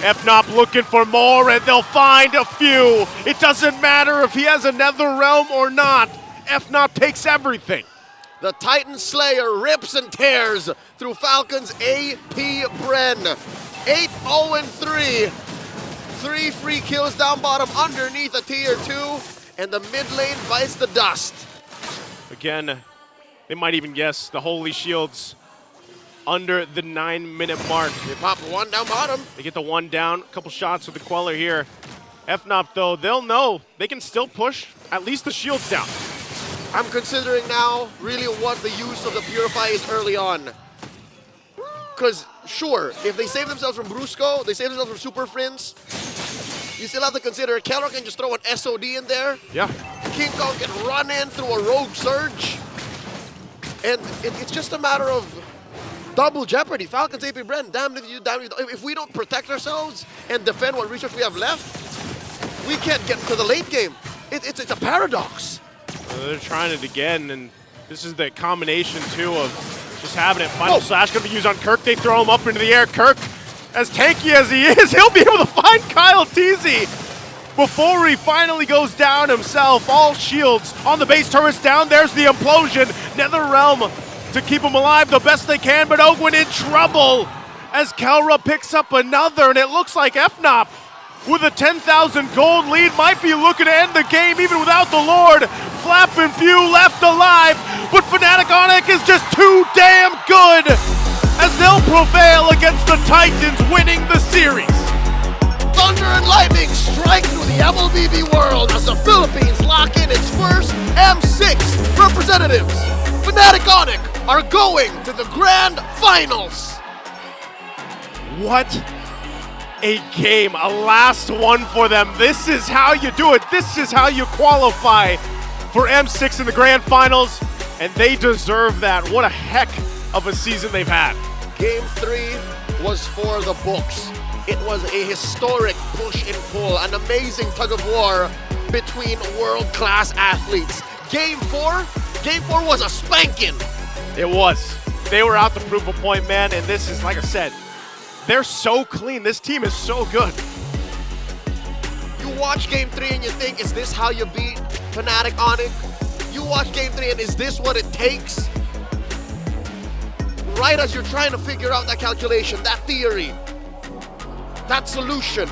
FNOP looking for more, and they'll find a few. It doesn't matter if he has a Nether Realm or not. FNOP takes everything. The Titan Slayer rips and tears through Falcons APBren. 8-0-3. 3 free kills down bottom underneath a tier 2, and the mid lane bites the dust. Again, they might even guess the Holy Shields under the 9-minute mark. They pop 1 down bottom. They get the 1 down, a couple shots with the Queller here. FNOP though, they'll know they can still push at least the shields down. I'm considering now really what the use of the Purify is early on. Because, sure, if they save themselves from Brusco, they save themselves from Super Friends, you still have to consider Kelro can just throw an SOD in there. Yeah. King Kong can run in through a Rogue Surge. And it's just a matter of double jeopardy. Falcons APBren, damn if you, if we don't protect ourselves and defend what resource we have left, we can't get to the late game. It's a paradox. They're trying it again, and this is the combination, too, of just having it. Final slash going to be used on Kirk. They throw him up into the air. Kirk, as tanky as he is, he'll be able to find Kyle Teasy before he finally goes down himself. All shields on the base turrets down. There's the implosion. Nether Realm to keep him alive the best they can, but Ogwin in trouble as Kelra picks up another, and it looks like FNOP with a 10,000 gold lead might be looking to end the game even without the Lord. Flap and Few left alive, but Fnatic Onic is just too damn good as they'll prevail against the Titans, winning the series. Thunder and lightning strike through the MLBB world as the Philippines lock in its first M6 representatives. Fnatic Onic are going to the grand finals. What a game, a last one for them. This is how you do it. This is how you qualify for M6 in the grand finals, and they deserve that. What a heck of a season they've had. Game 3 was for the books. It was a historic push and pull, an amazing tug of war between world-class athletes. Game 4 was a spanking. It was. They were out to prove a point, man, and this is, like I said, they're so clean. This team is so good. You watch Game 3 and you think, is this how you beat Fnatic Onic? You watch Game 3 and is this what it takes? Right as you're trying to figure out that calculation, that theory, that solution,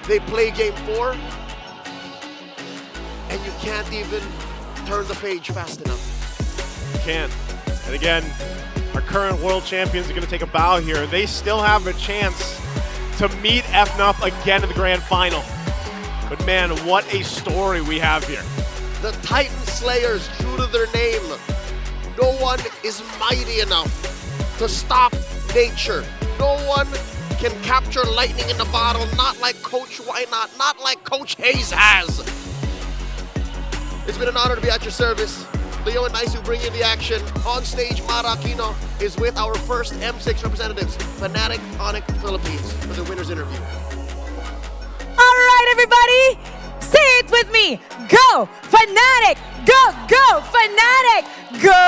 they play Game 4 and you can't even turn the page fast enough. You can't. And again, our current world champions are going to take a bow here. They still have a chance to meet FNOP again in the grand final. But man, what a story we have here. The Titan Slayers, true to their name. No one is mighty enough to stop nature. No one can capture lightning in the bottle, not like Coach Why not like Coach Hayes has. It's been an honor to be at your service. Leo and Nice who bring in the action. On stage, Mara Aquino is with our first M6 representatives, Fnatic Onic Philippines, for the winner's interview. All right, everybody, say it with me. Go, Fnatic! Go, Fnatic! Go!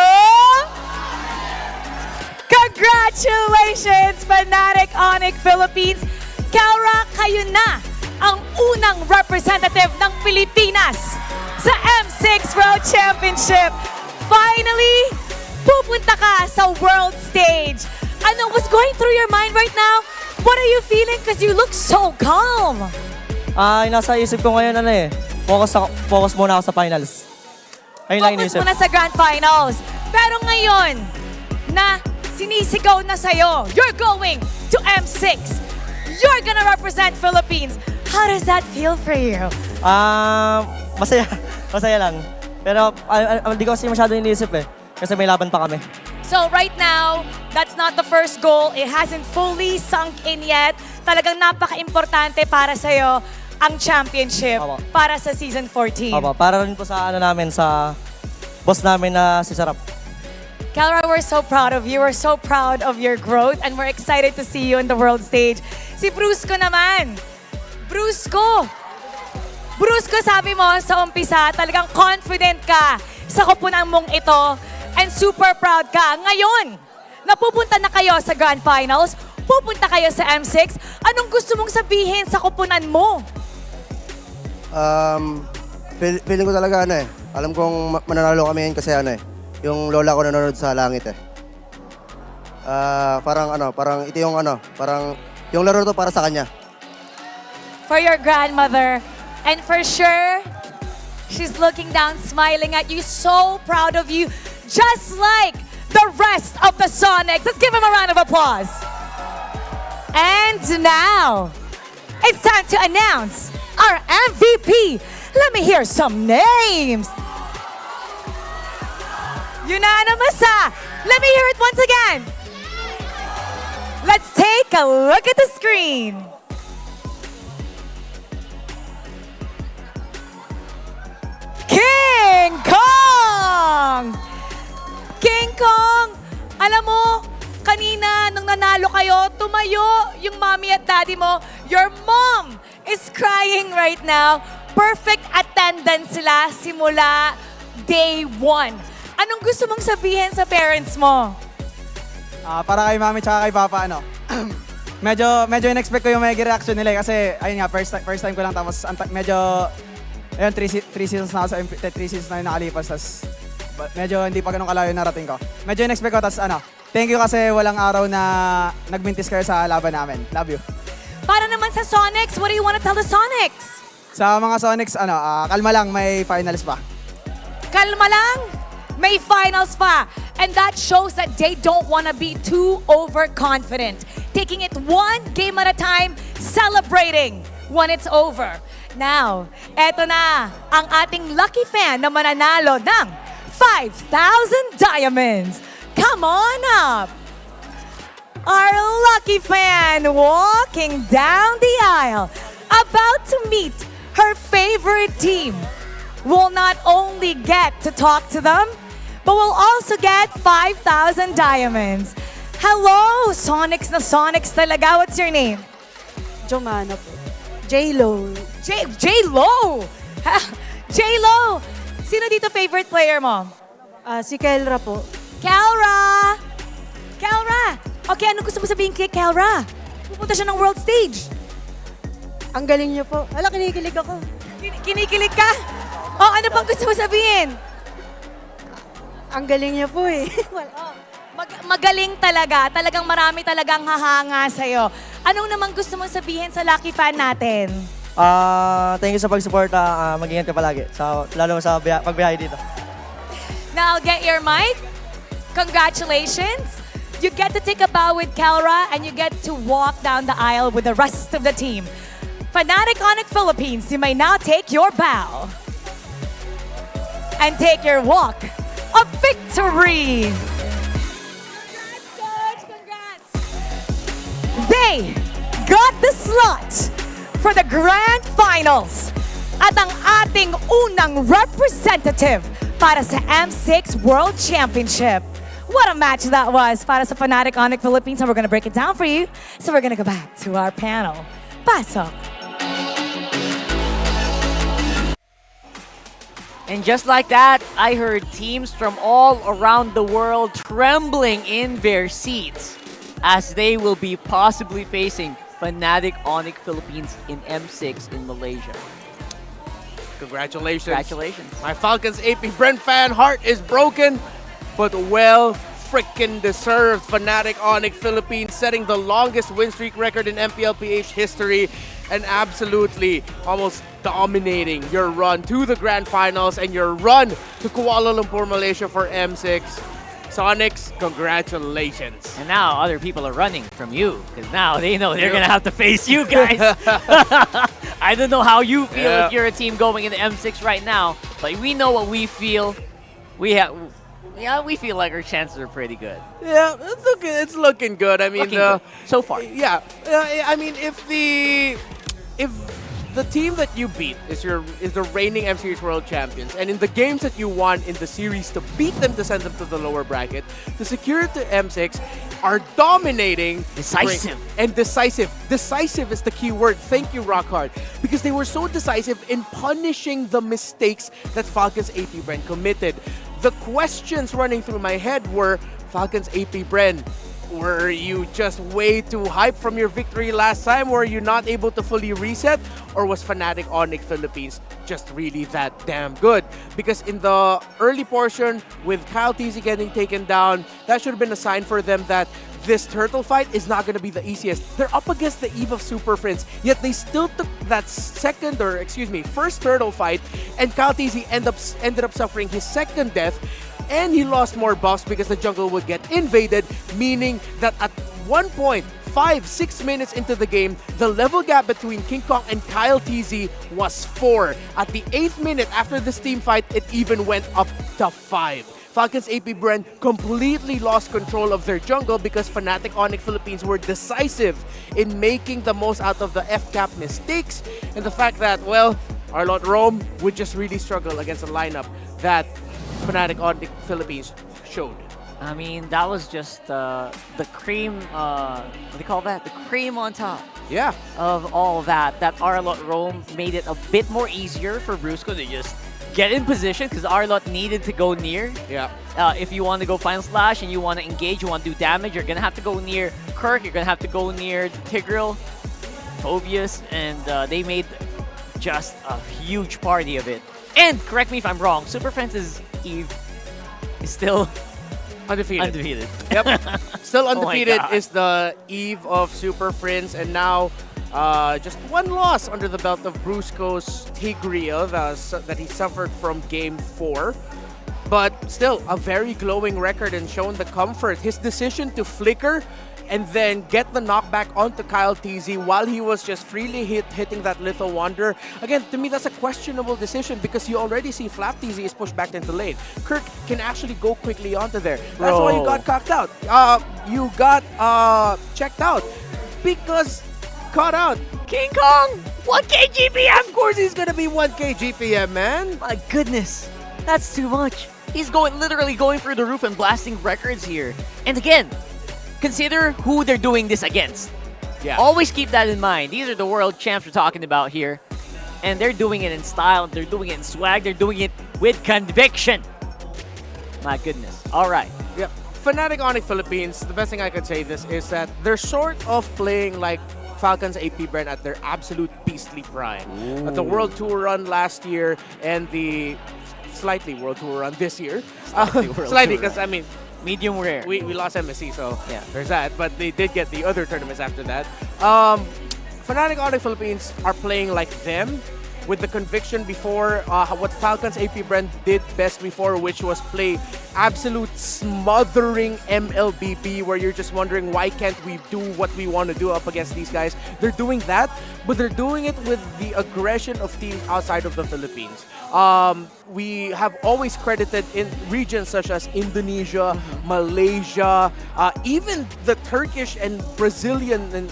Congratulations, Fnatic Onic Philippines! Kelra, kayo na ang unang representative ng Pilipinas sa M6 World Championship. Finally, pupunta ka sa world stage. Ano, what's going through your mind right now? What are you feeling? Because you look so calm. Nasa isip ko ngayon focus muna ako sa finals. Ayun lang Focus iniisip. muna sa grand finals. Pero ngayon, na sinisigaw na sa'yo. You're going to M6. You're gonna represent Philippines. How does that feel for you? Masaya. Masaya lang. Pero hindi ko kasi masyado iniisip eh. Kasi may laban pa kami. So right now, that's not the first goal. It hasn't fully sunk in yet. Talagang napaka-importante para sa'yo ang championship para sa Season 14. Opo, para rin po sa namin, sa boss namin na si Sarap. Calra, we're so proud of you. We're so proud of your growth and we're excited to see you on the world stage. Si Brusco naman. Brusco, sabi mo sa umpisa, talagang confident ka sa kupunan mong ito and super proud ka. Ngayon, napupunta na kayo sa Grand Finals, pupunta kayo sa M6. Anong gusto mong sabihin sa kupunan mo? Feeling ko talaga alam kong mananalo kami ngayon kasi yung lola ko nanonood sa langit eh. Parang ito yung parang yung laro to para sa kanya. For your grandmother. And for sure, she's looking down, smiling at you, so proud of you, just like the rest of the Sonics. Let's give him a round of applause. And now, it's time to announce our MVP. Let me hear some names. Unanimous, let me hear it once again. Let's take a look at the screen. King Kong! King Kong, alam mo, kanina nung nanalo kayo, tumayo yung mommy at daddy mo. Your mom is crying right now. Perfect attendance sila simula day 1. Anong gusto mong sabihin sa parents mo? Para kay mami tsaka kay papa, medyo in-expect ko yung may reaction nila kasi ayun nga, first time ko lang tapos medyo ayun, 3 seasons na ako sa 3 seasons na yung nakalipas, tas medyo hindi pa ganun kalayo yung narating ko. Medyo in-expect ko, tas thank you kasi walang araw na nagmintis kayo sa laban namin. Love you. Para naman sa Sonics, what do you want to tell the Sonics? Sa mga Sonics, kalma lang, may finals pa. Kalma lang, may finals pa. And that shows that they don't want to be too overconfident. Taking it one game at a time, celebrating when it's over. Now, eto na ang ating lucky fan na mananalo ng 5,000 diamonds. Come on up! Our lucky fan walking down the aisle, about to meet her favorite team, will not only get to talk to them, but will also get 5,000 diamonds. Hello, Sonics na Sonics talaga. What's your name? Jomana po. J-Lo. J-Lo! J-Lo! Sino dito favorite player mo? Si Kelra po. Kelra! Kelra! Okay, ano gusto mo sabihin kay Kelra? Pupunta siya ng world stage. Ang galing niyo po. Hala, kinikilig ako. Kinikilig ka? O, ano pang gusto mo sabihin? Ang galing niyo po eh. Magaling talaga. Talagang marami talagang hahanga sa'yo. Anong naman gusto mong sabihin sa lucky fan natin? Thank you sa pag-support. Mag-ingat ka palagi. Lalo sa pagbiyahe dito. Now, get your mic. Congratulations. You get to take a bow with Kelra and you get to walk down the aisle with the rest of the team. Fnatic Onic Philippines, you may now take your bow and take your walk of victory. They got the slot for the Grand Finals at ang ating unang representative para sa M6 World Championship. What a match that was para sa Fnatic Onic Philippines, and we're gonna break it down for you. So we're gonna go back to our panel. Pasok. And just like that, I heard teams from all around the world trembling in their seats as they will be possibly facing Fnatic Onic Philippines in M6 in Malaysia. Congratulations. Congratulations. My Falcons APBren fan heart is broken, but well freaking deserved. Fnatic Onic Philippines setting the longest win streak record in MPLPH history and absolutely almost dominating your run to the Grand Finals and your run to Kuala Lumpur, Malaysia for M6. Sonics, congratulations. And now other people are running from you because now they know they're going to have to face you guys. I don't know how you feel if you're a team going in the M6 right now, but we know what we feel. We feel like our chances are pretty good. Yeah, it's looking good. I mean, so far. Yeah, I mean, if the team that you beat is the reigning M Series World Champions, and in the games that you won in the series to beat them to send them to the lower bracket, to secure it to M6, are dominating. Decisive. And decisive. Decisive is the key word. Thank you, Rockhard. Because they were so decisive in punishing the mistakes that Falcons APBren committed. The questions running through my head were, Falcons APBren, were you just way too hyped from your victory last time? Were you not able to fully reset? Or was Fnatic Onic Philippines just really that damn good? Because in the early portion, with Kyle TZ getting taken down, that should have been a sign for them that this turtle fight is not going to be the easiest. They're up against the eve of Super Friends, yet they still took that first turtle fight, and Kyle TZ ended up suffering his second death, and he lost more buffs because the jungle would get invaded, meaning that at one point, 5-6 minutes into the game, the level gap between King Kong and Kyle TZ was 4. At the 8th minute after this team fight, it even went up to 5. Falcons APBren completely lost control of their jungle because Fnatic Onic Philippines were decisive in making the most out of the FCAP mistakes, and the fact that, well, Arlot Rome would just really struggle against a lineup that Fnatic Onic Philippines showed. I mean, that was just the cream, what do you call that? The cream on top. Yeah. Of all that. That Arlot Rome made it a bit more easier for Brusco to just get in position because Arlot needed to go near. Yeah. If you want to go Final Slash and you want to engage, you want to do damage, you're going to have to go near Kirk, you're going to have to go near Tigreal, Tobias, and they made just a huge party of it. And, correct me if I'm wrong, Super Friends' Eve is still undefeated. Yep. Still undefeated is the eve of Super Friends, and now just one loss under the belt of Brusco's Tigreal that he suffered from Game 4. But still, a very glowing record and shown the comfort. His decision to flicker and then get the knockback onto Kyle TZ while he was just freely hitting that Lethal Wanderer. Again, to me, that's a questionable decision because you already see Flap TZ is pushed back into lane. Kirk can actually go quickly onto there. That's why you got cocked out. You got checked out because caught out. King Kong, 1K GPM! Of course he's gonna be 1K GPM, man. My goodness, that's too much. He's literally going through the roof and blasting records here. And again, consider who they're doing this against. Yeah. Always keep that in mind. These are the world champs we're talking about here. And they're doing it in style, they're doing it in swag, they're doing it with conviction. My goodness. All right. Yeah. Fnatic Onic Philippines, the best thing I could say this is that they're sort of playing like Falcons APBren at their absolute beastly prime. At the World Tour run last year and the slightly World Tour run this year. Slightly, because I mean, medium rare. We lost MSC, so yeah, there's that. But they did get the other tournaments after that. Fnatic Onic Philippines are playing like them with the conviction before what Falcons APBren did best before, which was play absolute smothering MLBB, where you're just wondering why can't we do what we want to do up against these guys. They're doing that, but they're doing it with the aggression of teams outside of the Philippines. We have always credited in regions such as Indonesia, Malaysia, even the Turkish and Brazilian and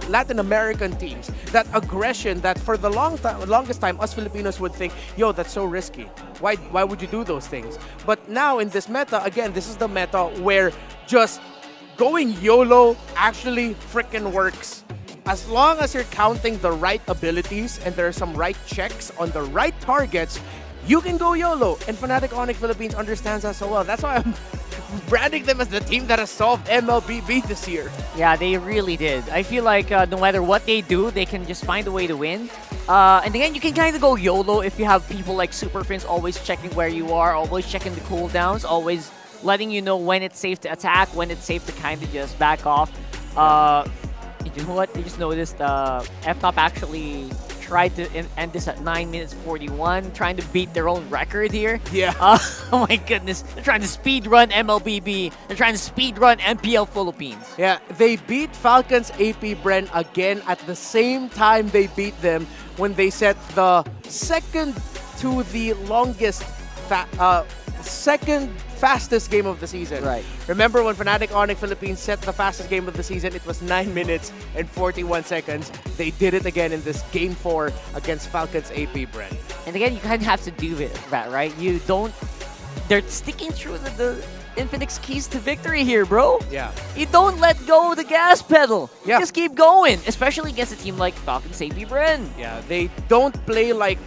Latin American teams, that aggression that for the longest time us Filipinos would think, yo, that's so risky. Why would you do those things? But now in this meta, again, this is the meta where just going YOLO actually freaking works. As long as you're counting the right abilities and there are some right checks on the right targets, you can go YOLO. And Fnatic Onic Philippines understands that so well. That's why I'm branding them as the team that has solved MLBB this year. Yeah, they really did. I feel like no matter what they do, they can just find a way to win. And again, you can kind of go YOLO if you have people like Super Friends always checking where you are, always checking the cooldowns, always letting you know when it's safe to attack, when it's safe to kind of just back off. You know what? I just noticed FNOP actually tried to end this at 9 minutes 41, trying to beat their own record here. Yeah. Oh my goodness. They're trying to speed run MLBB. They're trying to speed run MPL Philippines. Yeah, they beat Falcons APBren again at the same time they beat them when they set the second to the longest, second fastest game of the season. Right. Remember when Fnatic Onic Philippines set the fastest game of the season? It was 9 minutes and 41 seconds. They did it again in this Game 4 against Falcons APBren. And again, you kind of have to do that, right? You don't... They're sticking true to the Infinix keys to victory here, bro. Yeah. You don't let go of the gas pedal. Yeah. You just keep going, especially against a team like Falcons APBren. Yeah, they don't play like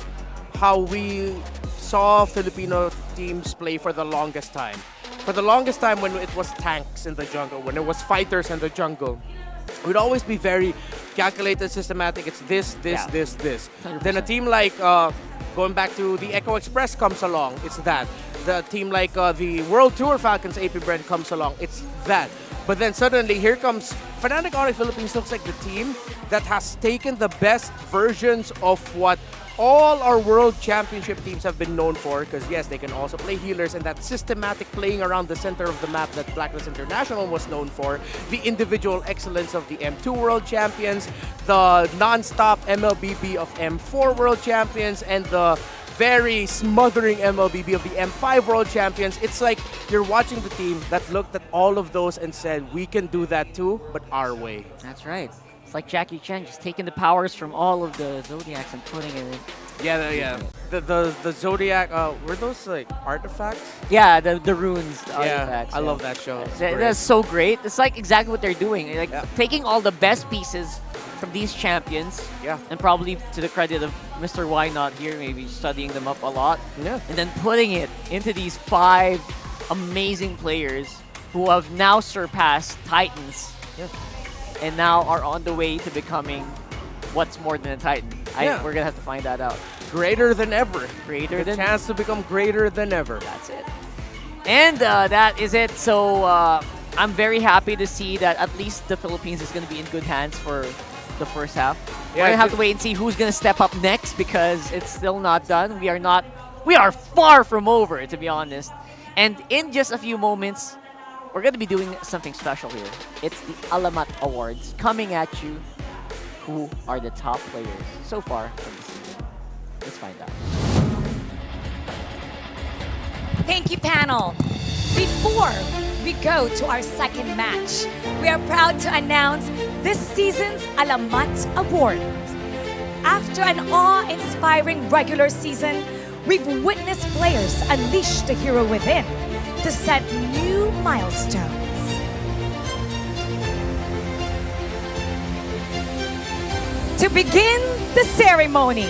how we saw Filipino teams play for the longest time. For the longest time when it was tanks in the jungle, when it was fighters in the jungle, it would always be very calculated, systematic. It's this. 100%. Then a team like, going back to the Echo Express comes along, it's that. The team like the World Tour Falcons APBren comes along, it's that. But then suddenly, here comes Fnatic Onic Philippines. Looks like the team that has taken the best versions of what all our World Championship teams have been known for, because yes, they can also play healers, and that systematic playing around the center of the map that Blacklist International was known for, the individual excellence of the M2 World Champions, the non-stop MLBB of M4 World Champions, and the very smothering MLBB of the M5 World Champions. It's like you're watching the team that looked at all of those and said, we can do that too, but our way. That's right. It's like Jackie Chan just taking the powers from all of the Zodiacs and putting it in. Yeah. The Zodiac, were those like artifacts? Yeah, the runes, the Yeah, artifacts. I love that show. It's That's great. so great. It's like exactly what they're doing. Like taking all the best pieces from these champions. Yeah. And probably to the credit of Mr. Why Not here, maybe studying them up a lot. Yeah. And then putting it into these 5 amazing players who have now surpassed Titans. Yeah. And now are on the way to becoming what's more than a Titan. Yeah. We're going to have to find that out. Greater than ever. Greater the than... chance to become greater than ever. That's it. And that is it. So I'm very happy to see that at least the Philippines is going to be in good hands for the first half. Yeah, We're going to have to wait and see who's going to step up next because it's still not done. We are far from over, to be honest. And in just a few moments, we're going to be doing something special here. It's the Alamat Awards coming at you. Who are the top players so far from the season? Let's find out. Thank you, panel. Before we go to our second match, we are proud to announce this season's Alamat Awards. After an awe-inspiring regular season, we've witnessed players unleash the hero within to set new milestones. To begin the ceremony,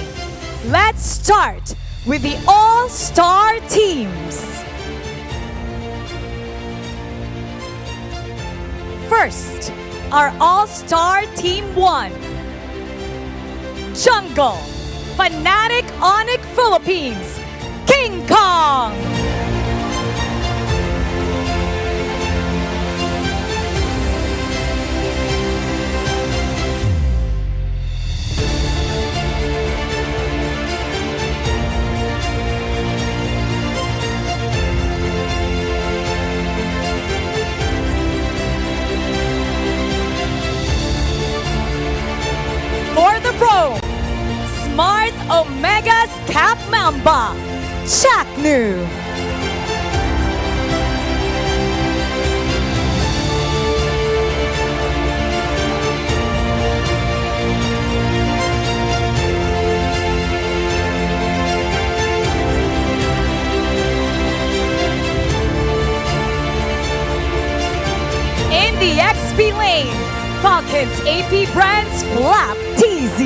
let's start with the All-Star teams. First, our All-Star Team 1. Jungle, Fnatic Onic Philippines, King Kong. For the Pro, Smart Omega's Cap Mamba, Chaknu. In the XP lane, Falcons APBren's Flap TZ.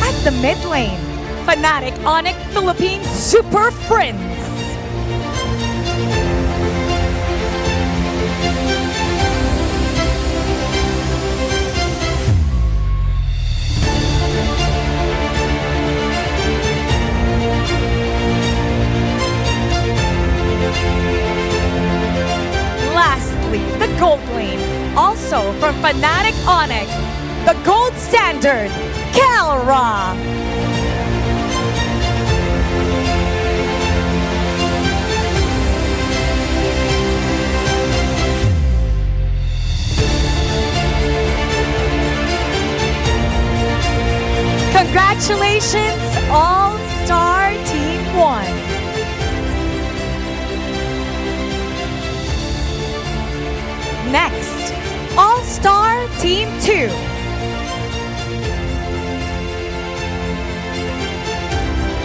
At the mid lane, Fnatic Onic Philippines Super Friends. gold lane, also from Fnatic Onic, the gold standard, Kelra. Congratulations, All-Star Team 1. Next, All-Star Team 2.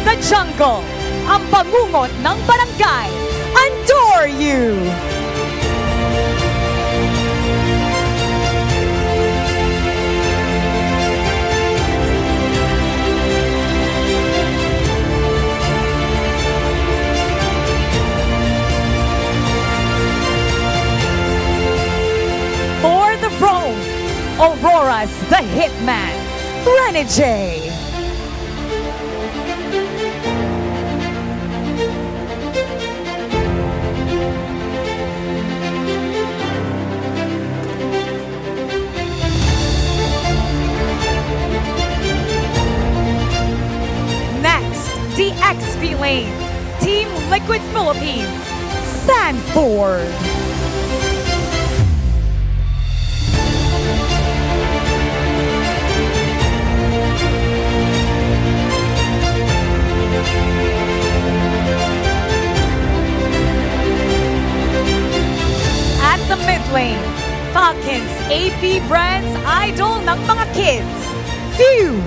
The Jungle, ang bangungot ng barangay, adore you! For the Rome, Aurora's the Hitman, Renegade. Next, the XP lane, Team Liquid Philippines, Sanford. At the mid lane, Falcons APBren's idol ng mga kids, Phew!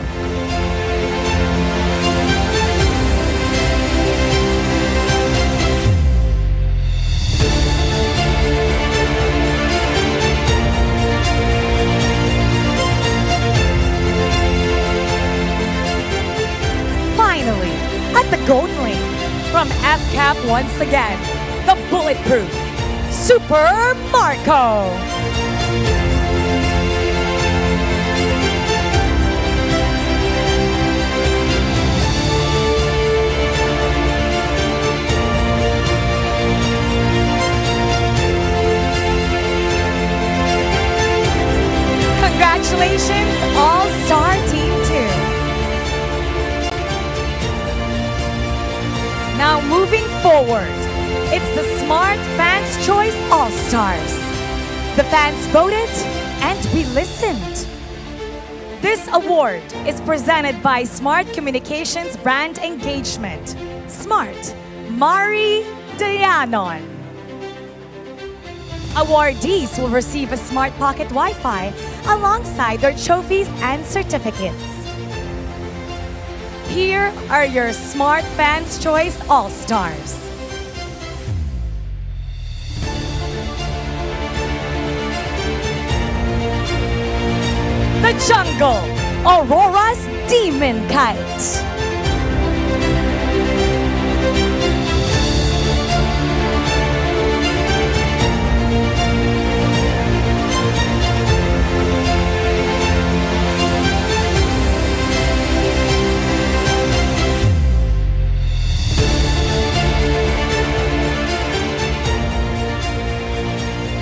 Finally, at the gold lane, from FCAP once again, the bulletproof Super Marco. Congratulations, All-Star Team 2. Now moving forward, it's the Smart Fans Choice All-Stars. The fans voted and we listened. This award is presented by Smart Communications Brand Engagement, Smart, Mari Dayanon. Awardees will receive a Smart Pocket Wi-Fi alongside their trophies and certificates. Here are your Smart Fans Choice All-Stars. The Jungle, Aurora's Demon Kite.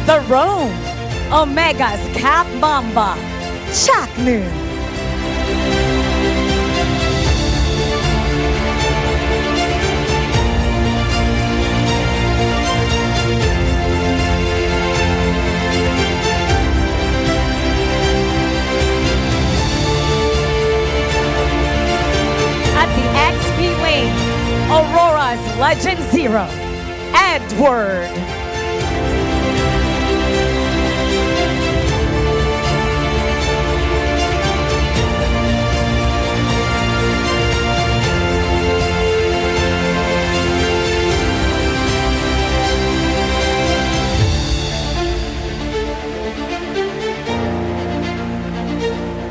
The Rome, Omega's Cap Mamba, Chaknu. At the XP lane, Aurora's Legend Zero, Edward.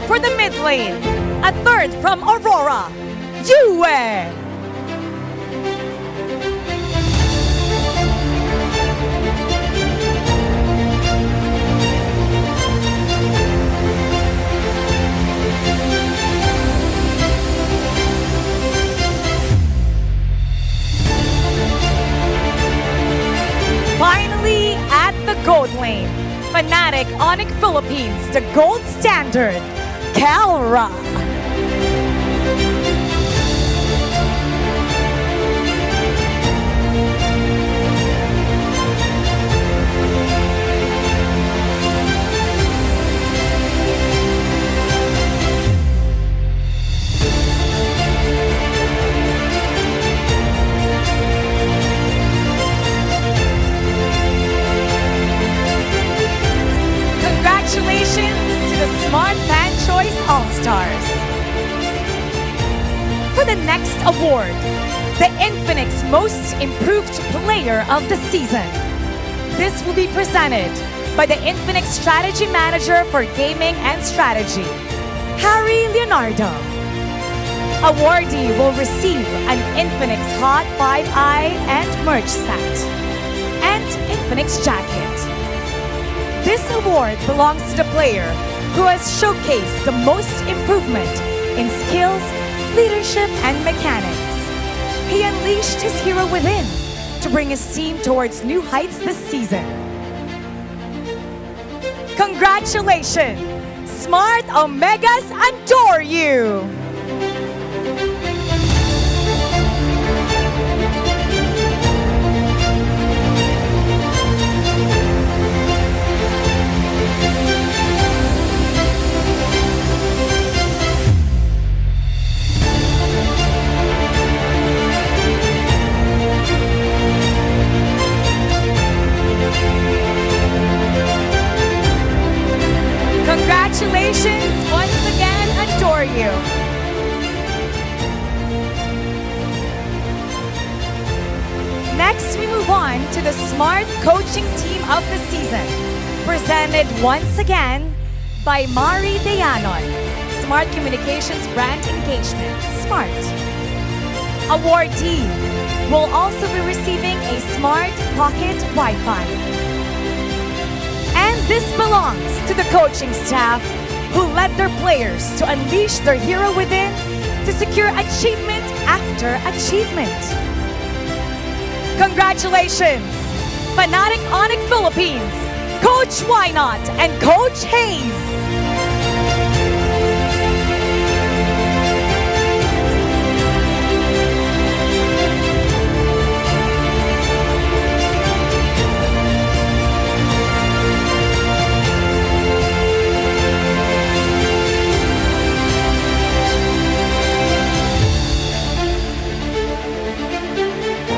For the mid lane, a third from Aurora, Yue. Finally, at the gold lane, Fnatic Onic Philippines, the gold standard, Calra. Congratulations to the Smart Fan Choice All-Stars. For the next award, the Infinix Most Improved Player of the Season. This will be presented by the Infinix Strategy Manager for Gaming and Strategy, Harry Leonardo. Awardee will receive an Infinix Hot 5i and merch set and Infinix jacket. This award belongs to the player who has showcased the most improvement in skills, leadership, and mechanics. He unleashed his hero within to bring his team towards new heights this season. Congratulations! Smart Omegas adore you! Congratulations once again, adore you. Next, we move on to the Smart Coaching Team of the Season, presented once again by Mari Dayanon, Smart Communications Brand Engagement, Smart. Awardee will also be receiving a Smart Pocket Wi-Fi. And this belongs to the coaching staff who led their players to unleash their hero within to secure achievement after achievement. Congratulations, Fnatic Onic Philippines, Coach Why Not and Coach Hayes.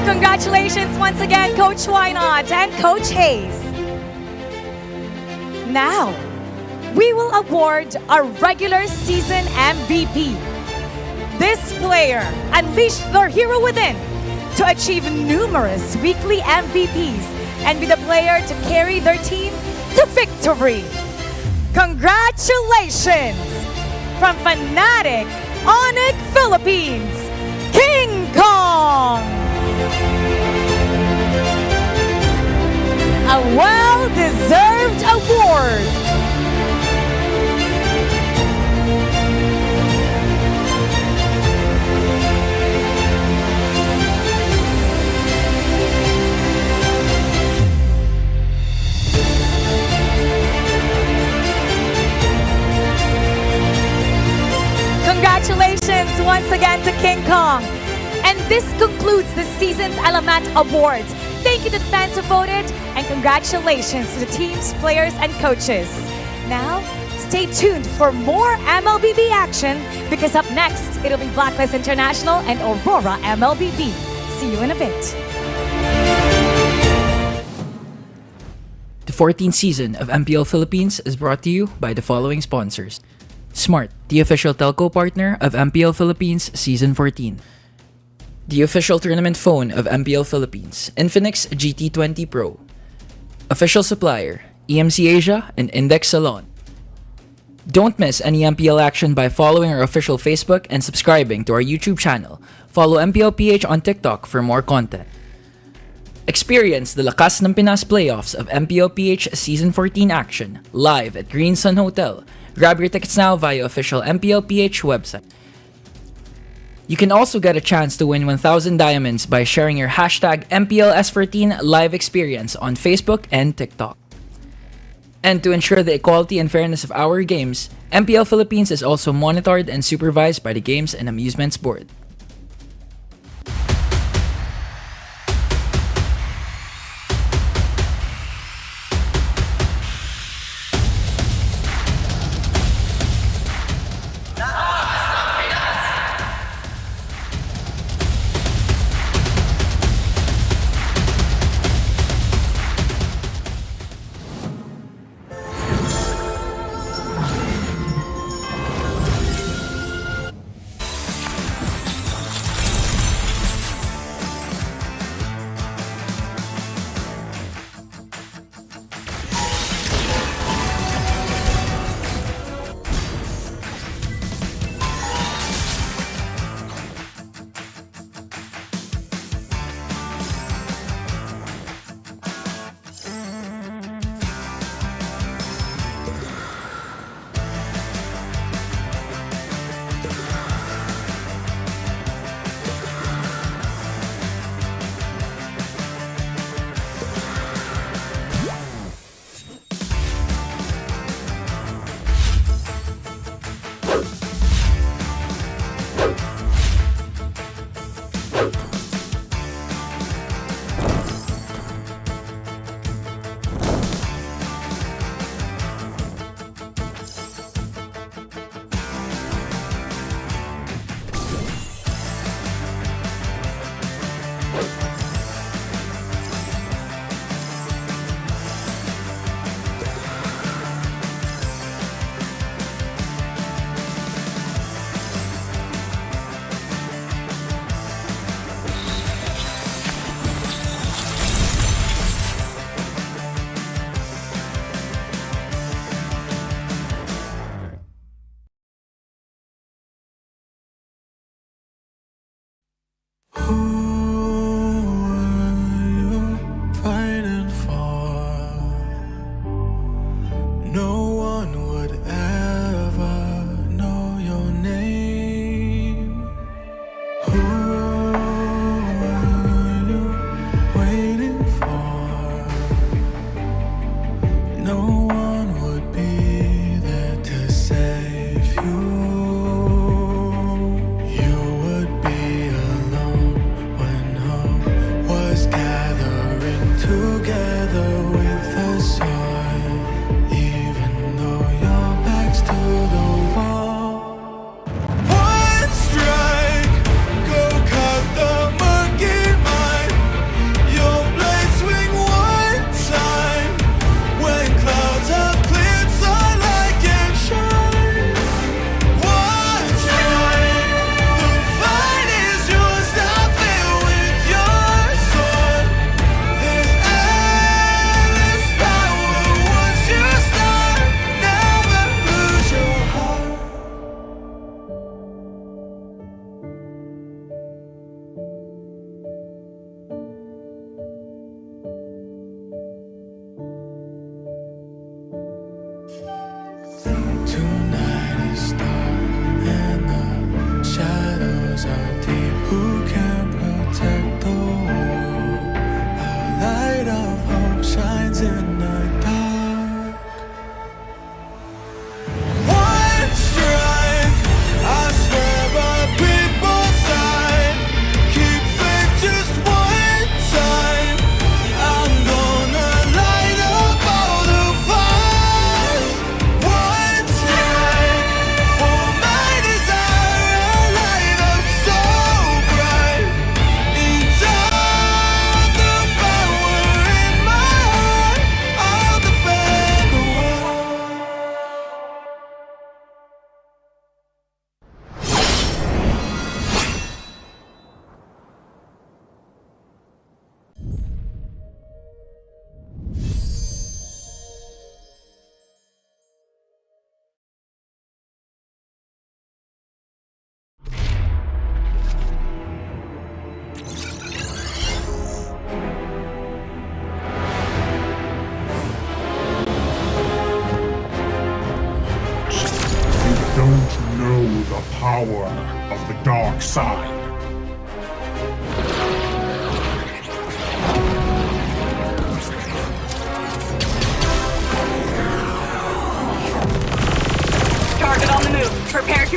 Congratulations once again, Coach Why Not and Coach Hayes. Now, we will award our regular season MVP. This player unleashed their hero within to achieve numerous weekly MVPs and be the player to carry their team to victory. Congratulations from Fnatic Onic Philippines, King Kong! A well-deserved award. Congratulations once again to King Kong. And this concludes this season's Alamat Awards. Thank you to the fans who voted, and congratulations to the teams, players, and coaches. Now, stay tuned for more MLBB action, because up next, it'll be Blacklist International and Aurora MLBB. See you in a bit. The 14th season of MPL Philippines is brought to you by the following sponsors. Smart, the official telco partner of MPL Philippines Season 14. The official tournament phone of MPL Philippines, Infinix GT20 Pro. Official supplier, EMC Asia and Index Salon. Don't miss any MPL action by following our official Facebook and subscribing to our YouTube channel. Follow MPLPH on TikTok for more content. Experience the Lakas ng Pinas playoffs of MPLPH Season 14 action live at Green Sun Hotel. Grab your tickets now via official MPLPH website. You can also get a chance to win 1,000 diamonds by sharing your hashtag MPLS14 live experience on Facebook and TikTok. And to ensure the equality and fairness of our games, MPL Philippines is also monitored and supervised by the Games and Amusements Board. Fighting for, no one would ever know your name. Who are you waiting for? No one would be there to save you. You would be alone when hope was gathering together with the sun. Even though your back's to the wall. One strike, go cut the monkey mind. Your blade swing one time. When clouds have cleared, sunlight can shine. One strike, the fight is yours. Now fill with your sword. There's endless power once you start. Never lose your heart. Tonight is dark and the shadows are deep. Who can protect the world? A light of hope shines in the dark. One strike, I swear by people's side. Keep faith just one time. I'm gonna light up all the fires. One strike for my desire, a light up so bright. Inside the power in my heart, I'll defend the world. You don't know the power of the dark side.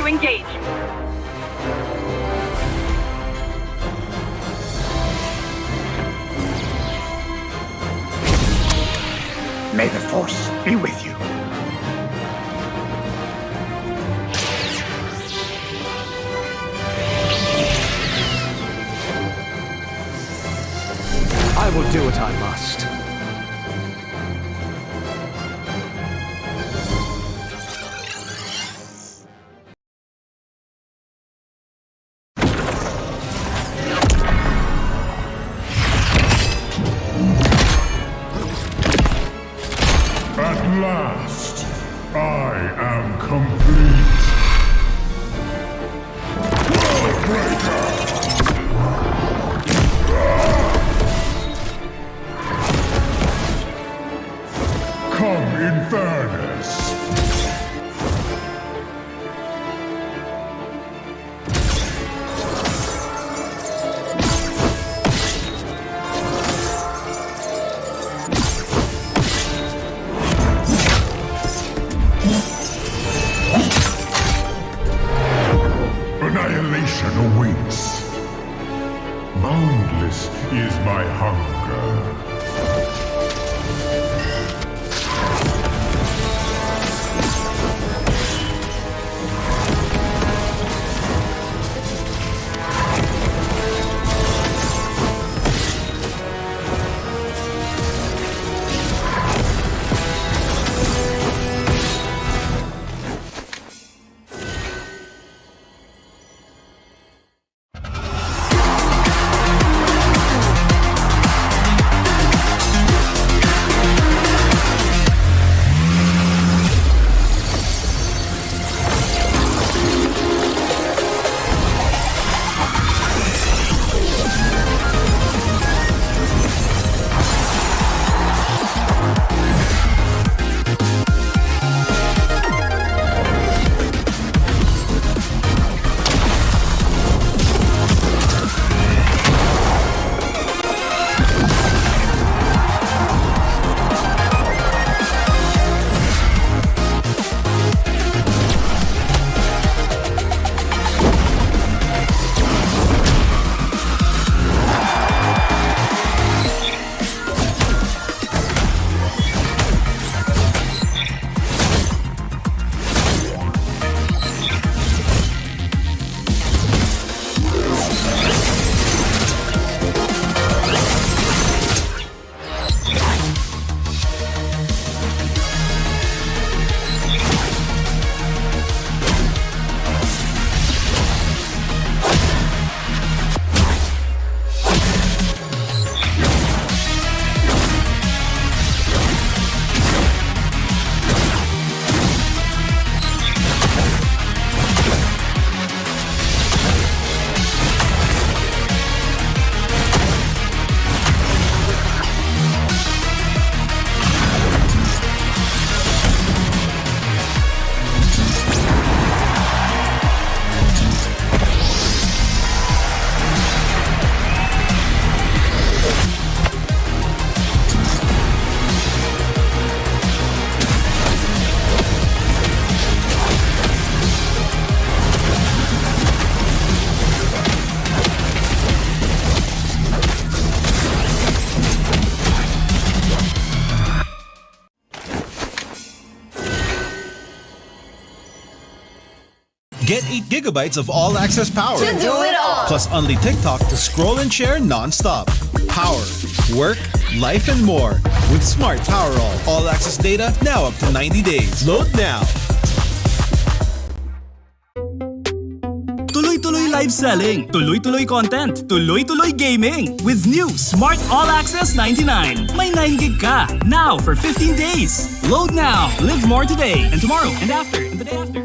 to engage. May the Force be with you. I will do what I must. At last, I am complete. Worldbreaker! Come in fairness. Annihilation awaits. Boundless is my hunger. Get 8 gigabytes of all-access power. To do it all. Plus only TikTok to scroll and share non-stop. Power, work, life, and more. With Smart Power all-access data now up to 90 days. Load now. Tuloy-tuloy live selling, tuloy-tuloy content, tuloy-tuloy gaming. With new Smart All Access 99. May 9 gig ka, now for 15 days. Load now, live more today, and tomorrow, and after, and the day after.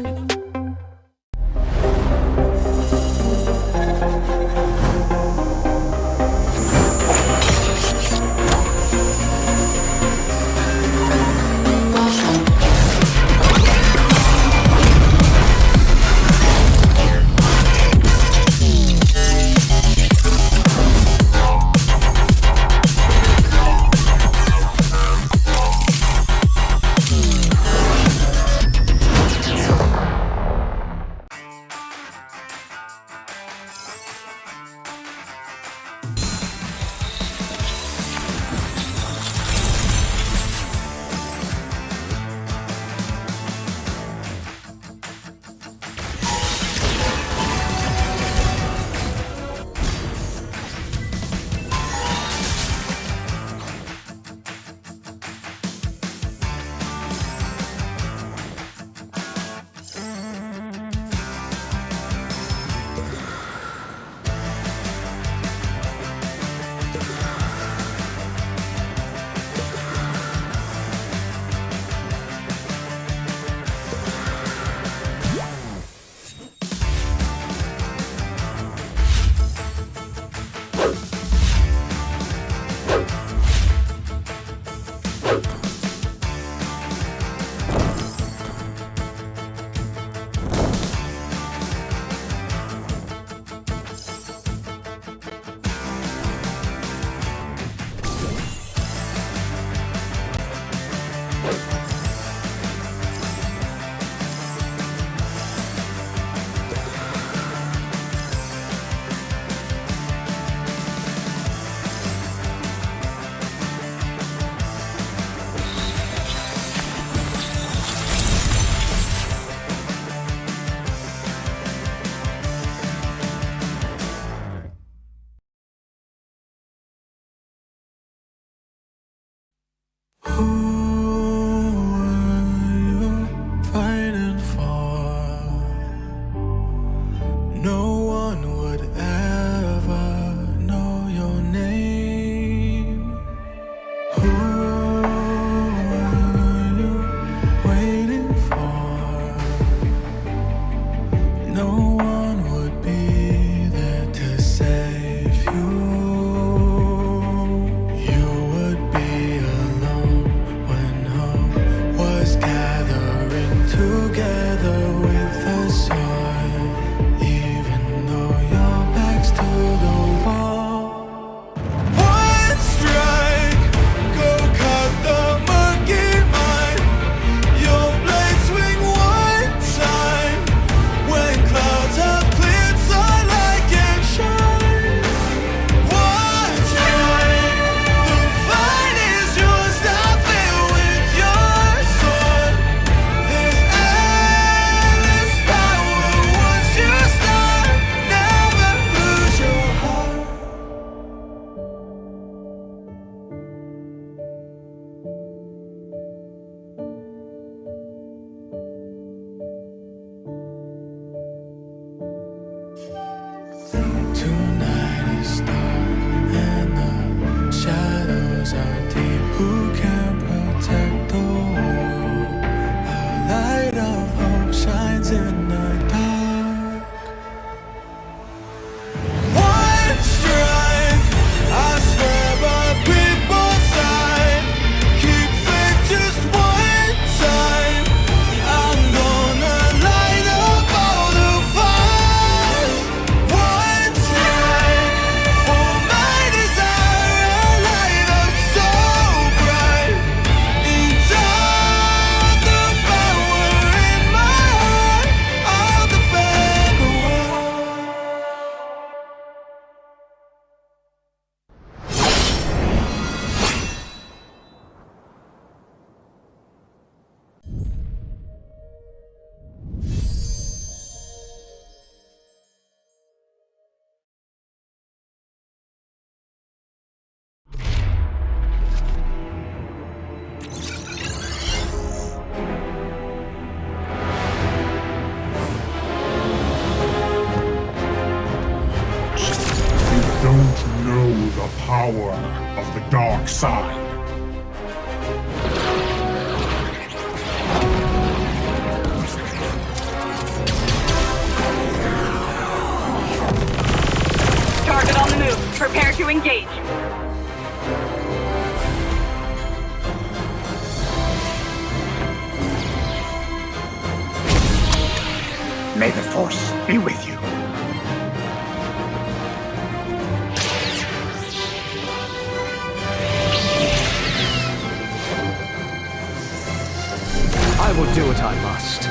Fighting for no one would ever know your name. Who are you waiting for? No one would be there to save you. You would be alone when hope was gathering together with the sun, even though your back's to the wall. One strike, go cut the monkey mind. Your blade swing one time. When clouds have cleared, sunlight can shine. One time, the fight is yours. Now fill with your sword. There's endless power once you start. Never lose your heart. Tonight is dark and the shadows are deep. Who can protect the world? A light of hope shines in the dark. One strike, I swear by people's side. Keep faith just one time. I'm gonna light up all the fires. One strike for my desire, a light up so bright. Inside the power in my heart, I'll defend the world. You don't know the power of the dark side. Target on the move. Prepare to engage. May the Force be with you. I will do what I must.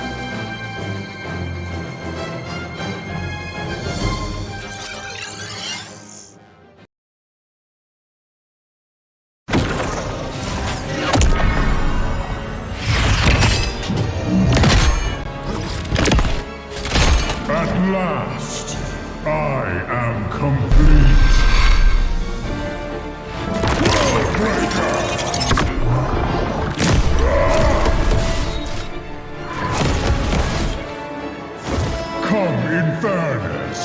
At last, I am complete. Come in fairness.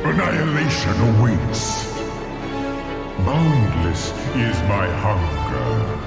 Annihilation awaits. Boundless is my hunger.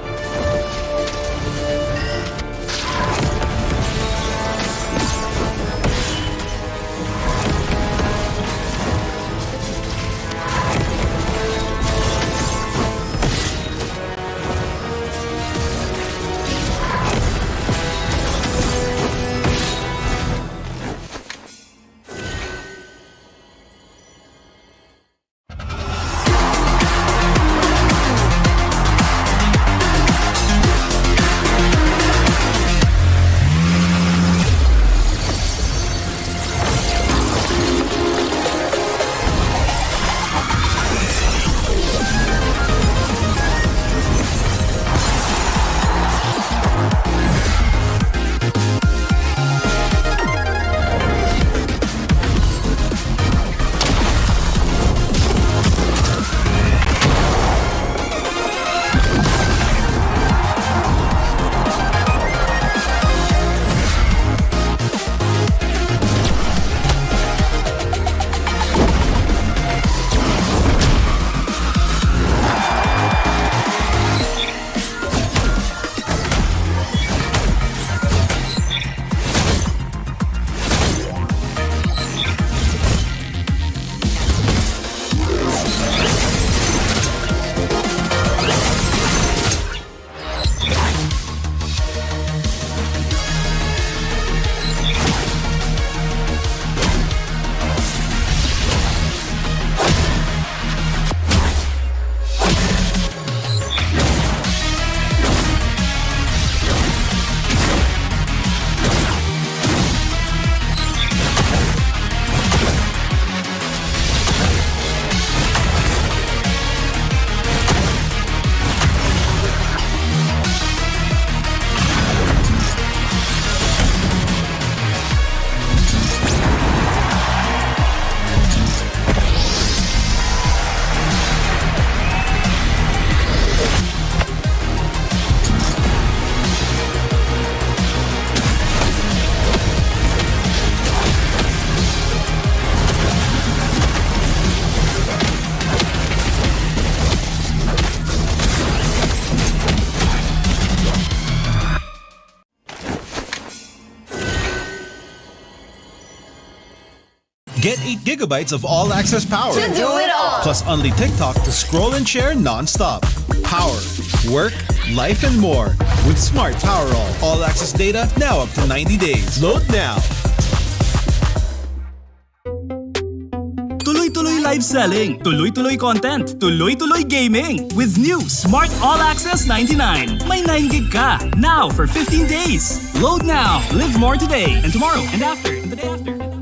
Get 8 gigabytes of all-access power. To do it all. Plus only TikTok to scroll and share non-stop. Power, work, life, and more with Smart Power All-access data now up to 90 days. Load now. Tuloy-tuloy live selling, tuloy-tuloy content, tuloy-tuloy gaming. With new Smart All Access 99. May 9 gig ka, now for 15 days. Load now, live more today, and tomorrow, and after, and the day after.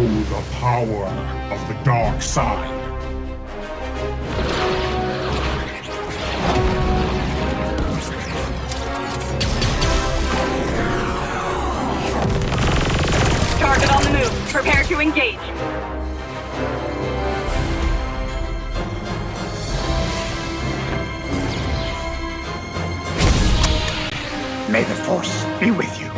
know the power of the dark side. Target on the move. Prepare to engage. May the Force be with you.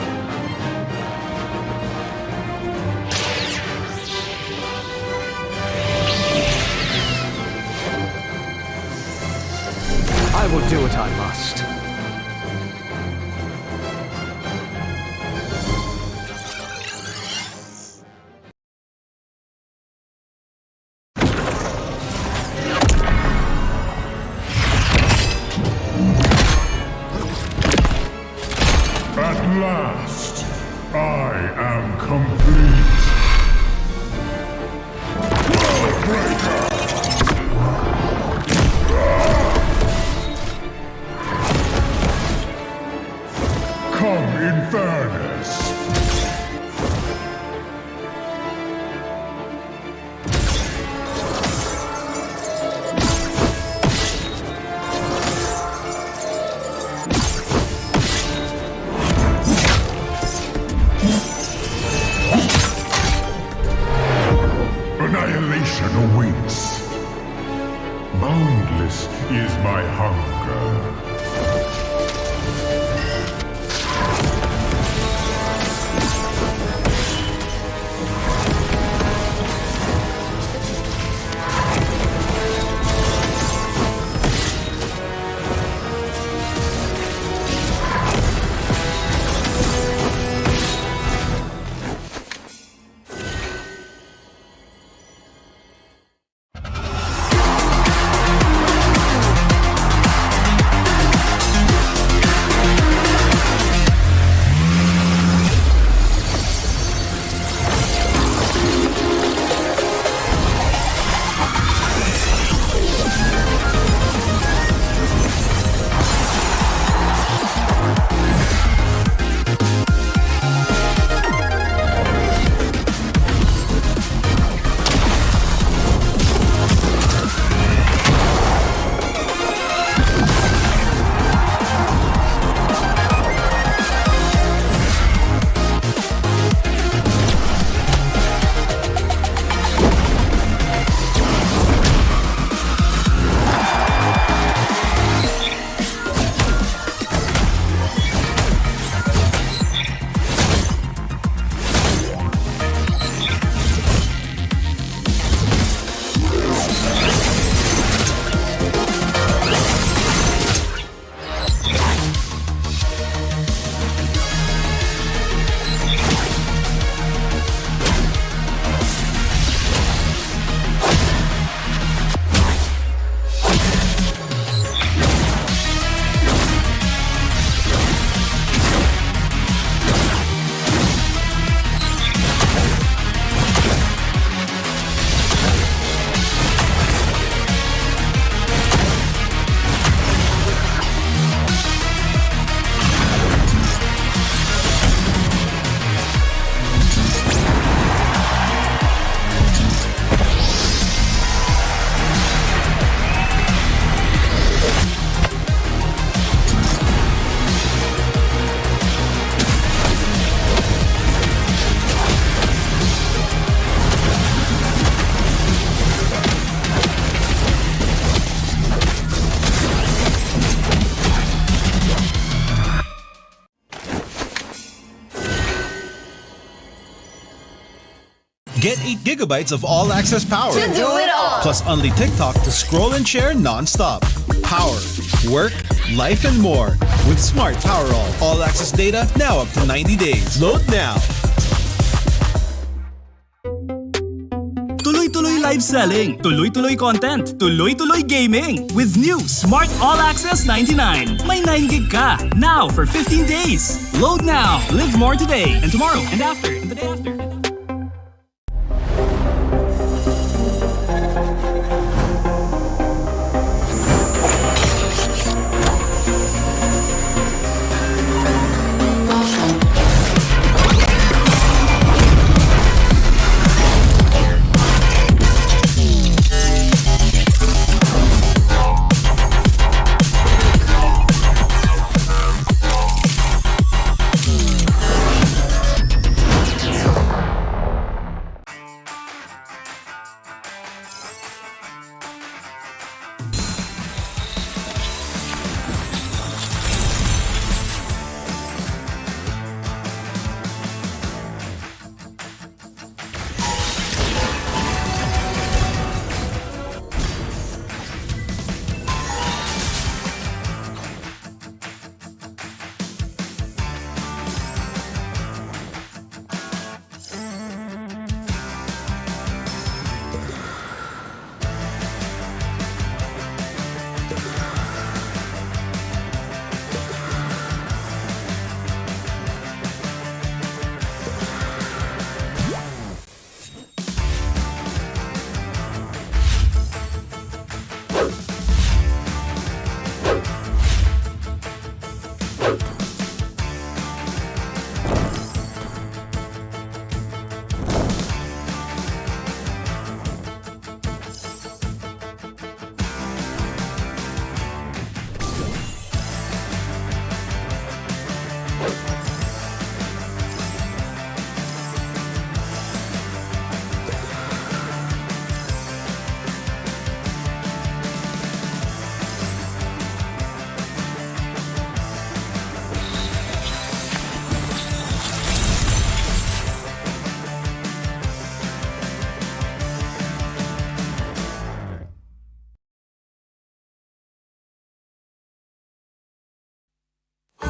I will do what I must. At last, I am complete. Worldbreaker! Come in fairness. Annihilation awaits. Boundless is my hunger. Get 8 gigabytes of all-access power. To do it all. Plus only TikTok to scroll and share non-stop. Power, work, life, and more. With Smart Power all-access data now up to 90 days. Load now. Tuloy-tuloy live selling, tuloy-tuloy content, tuloy-tuloy gaming. With new Smart All Access 99. May 9 gig ka. Now for 15 days. Load now. Live more today and tomorrow and after and the day after.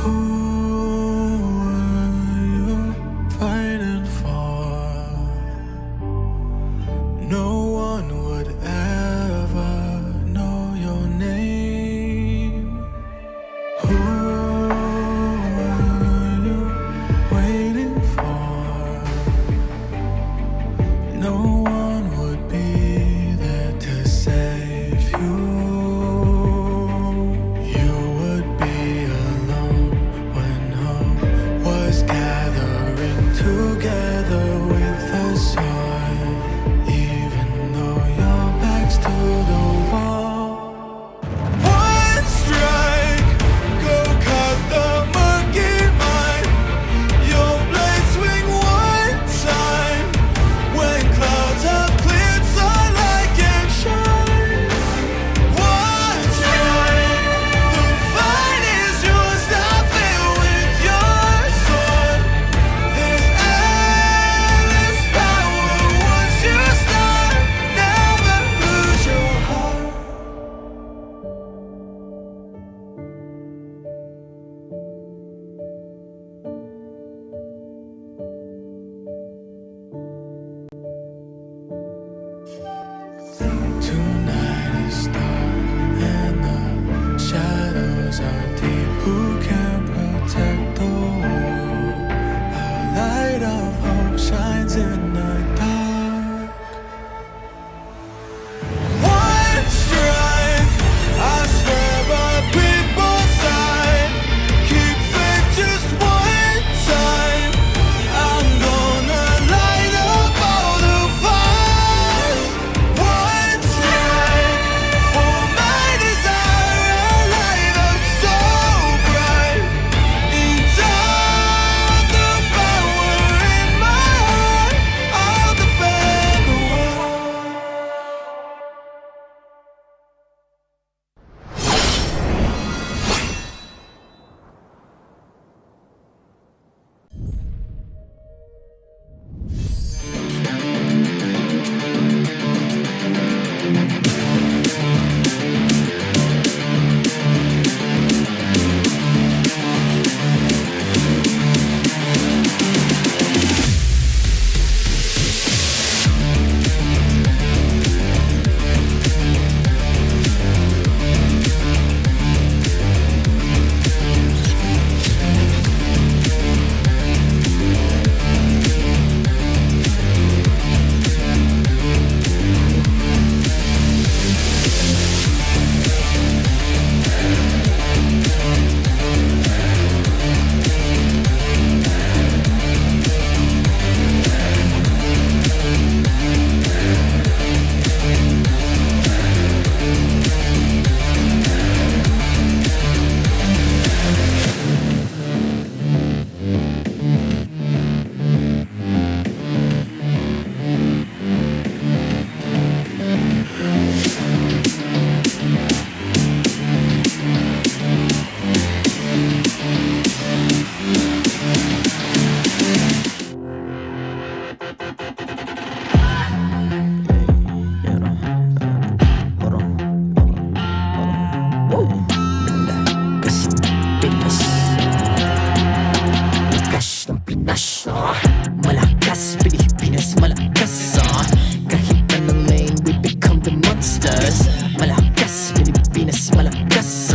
Who are you fighting for? No one would ever know your name. Who are you waiting for? No one would be there to save you. You would be alone when hope was gathering together with the sun. Even though your back's to the wall. One strike, go cut the murky mind. Your blade swing one time. When clouds have cleared, sunlight can shine. One time, the fight is yours. Stop it with your sword. There's endless power once you start. Never lose your heart. Tonight is dark and the shadows are deep. Who can protect the world? A light of hope shines in the dark. One strike, I swear by people's side. Keep faith just one time. I'm gonna light up all the fires. One strike for my desire, a light up so bright. Inside the power in my heart, I'll defend the world. Malakas, Pilipinas, malakas Kahit anong lane, we become the monsters. Malakas, Pilipinas, malakas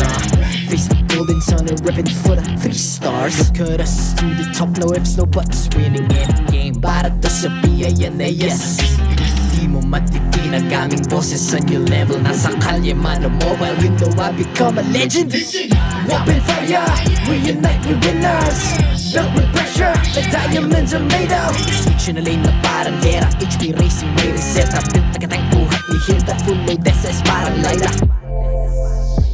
Face the golden sun and repping for the 3 stars. Look at us to the top, no ifs, no buts. Winning any game, para to sa PINAS. Di mo matitinag aming boses sa new level. Nasa kalye man o mobile window, I become a legend. Open fire, reunite with winners. Built with pressure, the diamonds are made of. Switch na lane na parang gera. HP racing, may reset. Built na katang buhat ni Hilda. Full load SS parang Lyra.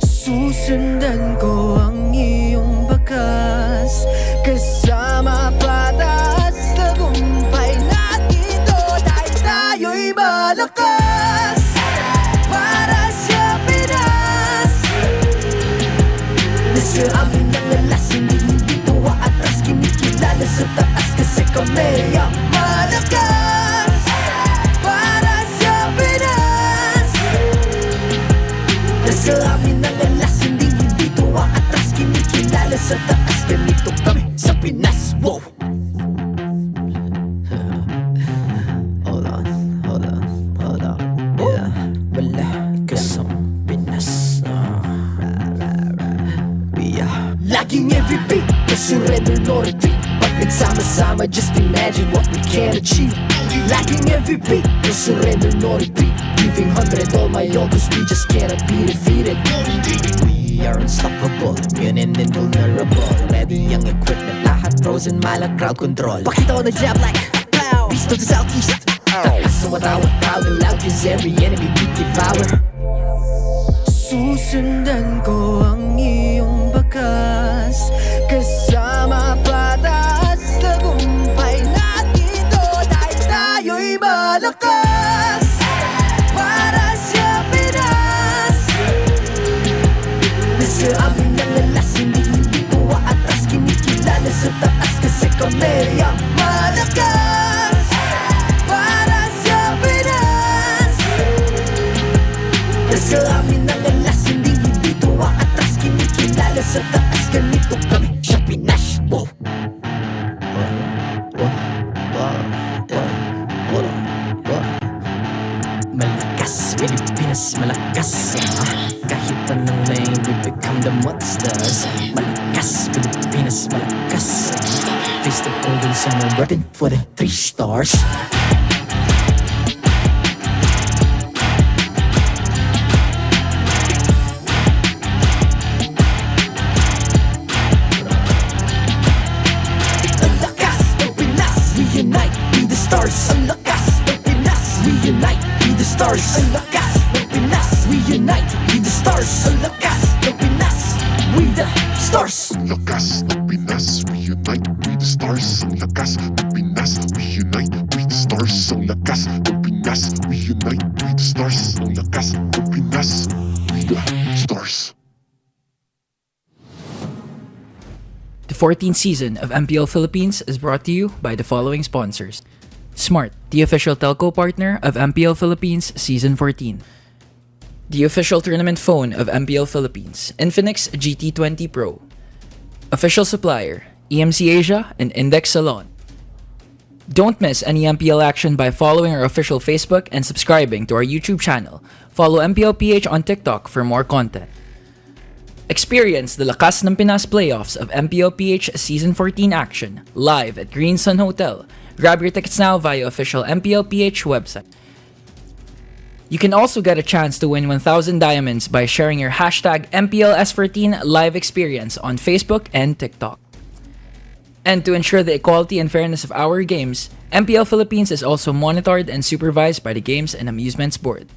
Susundan ko ang iyong bakas. Kasama patas, tagumpay natin ito. Dahil tayo'y malakas. Para sa Pinas. Nasa amin ang alas, hindi tuwa atras. Kinikilala sa taas kasi kami ang malakas. Para sa Pinas. Nasa amin ang alas, hindi tuwa atras. Kinikilala sa taas surrender, no retreat. Pag nagsama-sama, just imagine what we can achieve. Lacking every beat, no surrender, no retreat. Giving 100 all my all, cause we just cannot be defeated. We are unstoppable, immune and invulnerable. Ready ang equipment, lahat frozen, malak crowd control. Pakita ko na jab like pow, east to the southeast. So what I want proud and loud, cause every enemy we devour. Susundan ko ang iyong bakas, kasama patas, tagumpay natin doon ay tayo'y malakas. Para sa Pinas, nasa amin ang alas, hindi tuwa atras, kinikilala sa taas kasi kami ang malakas. Para sa Pinas, nasa amin ang alas, hindi tuwa atras, kinikilala sa taas, ganito kami sa Pinas. Wow. Malakas, Pilipinas, malakas. Kahit anong lane, we become the monsters. Malakas, Pilipinas, malakas. Face the golden sun, I'm repping for the 3 stars. Ang lakas ng Pinas, we unite, be the stars. Ang lakas ng Pinas, we unite, be the stars. Ang lakas ng Pinas, we unite, be the stars. Ang lakas ng Pinas, we the stars. Ang lakas ng Pinas, we unite, we the stars. Ang lakas ng Pinas, we unite, we the stars. Ang lakas ng Pinas, we unite, we the stars. Ang lakas ng Pinas, we the stars. The 14th season of MPL Philippines is brought to you by the following sponsors. Smart, the official telco partner of MPL Philippines Season 14. The official tournament phone of MPL Philippines, Infinix GT20 Pro. Official supplier, EMC Asia and Index Salon. Don't miss any MPL action by following our official Facebook and subscribing to our YouTube channel. Follow MPLPH on TikTok for more content. Experience the Lakas ng Pinas playoffs of MPLPH Season 14 action live at Green Sun Hotel. Grab your tickets now via official MPLPH website. You can also get a chance to win 1,000 diamonds by sharing your hashtag MPLS14 live experience on Facebook and TikTok. And to ensure the equality and fairness of our games, MPL Philippines is also monitored and supervised by the Games and Amusements Board.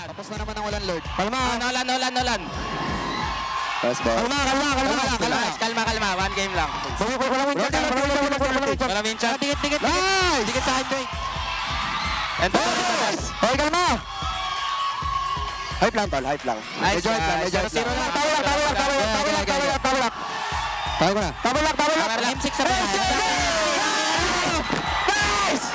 Tapos na naman ang walang Lord. Nolan. Let's go. Kalma. One game lang. Wala win chat. Dikit. Dikit sa hype. And Hoy, kalma! Hype lang, tol. Hype lang. Medyo hype lang. Tayo ko na. Game 6 sa Pinas. Nice!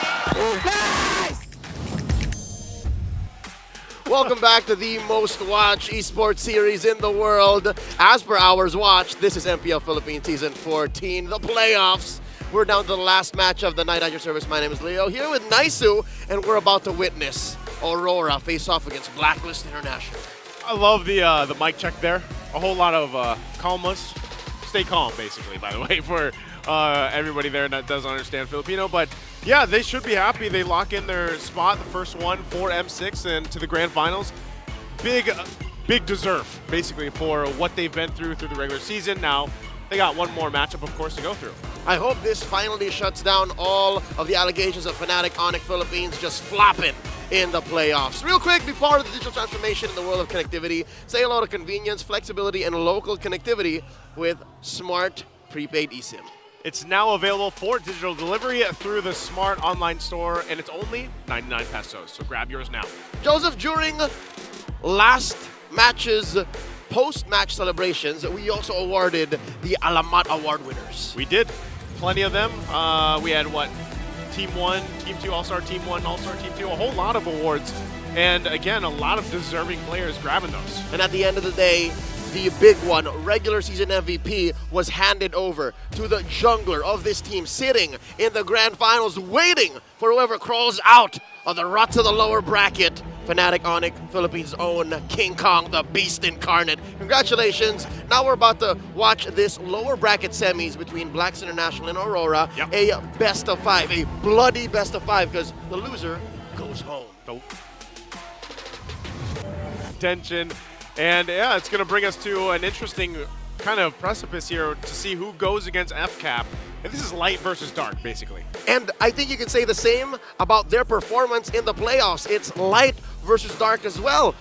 Welcome back to the most watched esports series in the world. As per hours watched, this is MPL Philippines Season 14, the playoffs. We're down to the last match of the night at your service. My name is Leo, here with Naisu, and we're about to witness Aurora face off against Blacklist International. I love the mic check there. A whole lot of calmness. Stay calm, basically, by the way, for everybody there that doesn't understand Filipino. But yeah, they should be happy. They lock in their spot, the first one for M6 and to the grand finals. Big deserve, basically, for what they've been through the regular season. Now, they got one more matchup, of course, to go through. I hope this finally shuts down all of the allegations of Fnatic Onic Philippines just flopping in the playoffs. Real quick, be part of the digital transformation in the world of connectivity. Say hello to convenience, flexibility, and local connectivity with Smart Prepaid eSIM. It's now available for digital delivery through the Smart online store, and it's only 99 pesos. So grab yours now. Joseph, during last match's post-match celebrations, we also awarded the Alamat Award winners. We did. Plenty of them. We had, what, Team 1, Team 2, All-Star Team 1, All-Star Team 2, a whole lot of awards. And again, a lot of deserving players grabbing those. And at the end of the day, the big one, regular season MVP, was handed over to the jungler of this team, sitting in the grand finals, waiting for whoever crawls out of the rut to the lower bracket. Fnatic Onic Philippines' own King Kong, the Beast Incarnate. Congratulations. Now we're about to watch this lower bracket semis between Blacklist International and Aurora. Yep. A best of 5, a bloody best of 5, because the loser goes home. Nope. Tension. And yeah, it's going to bring us to an interesting kind of precipice here to see who goes against FCAP. And this is light versus dark, basically. And I think you can say the same about their performance in the playoffs. It's light versus dark as well.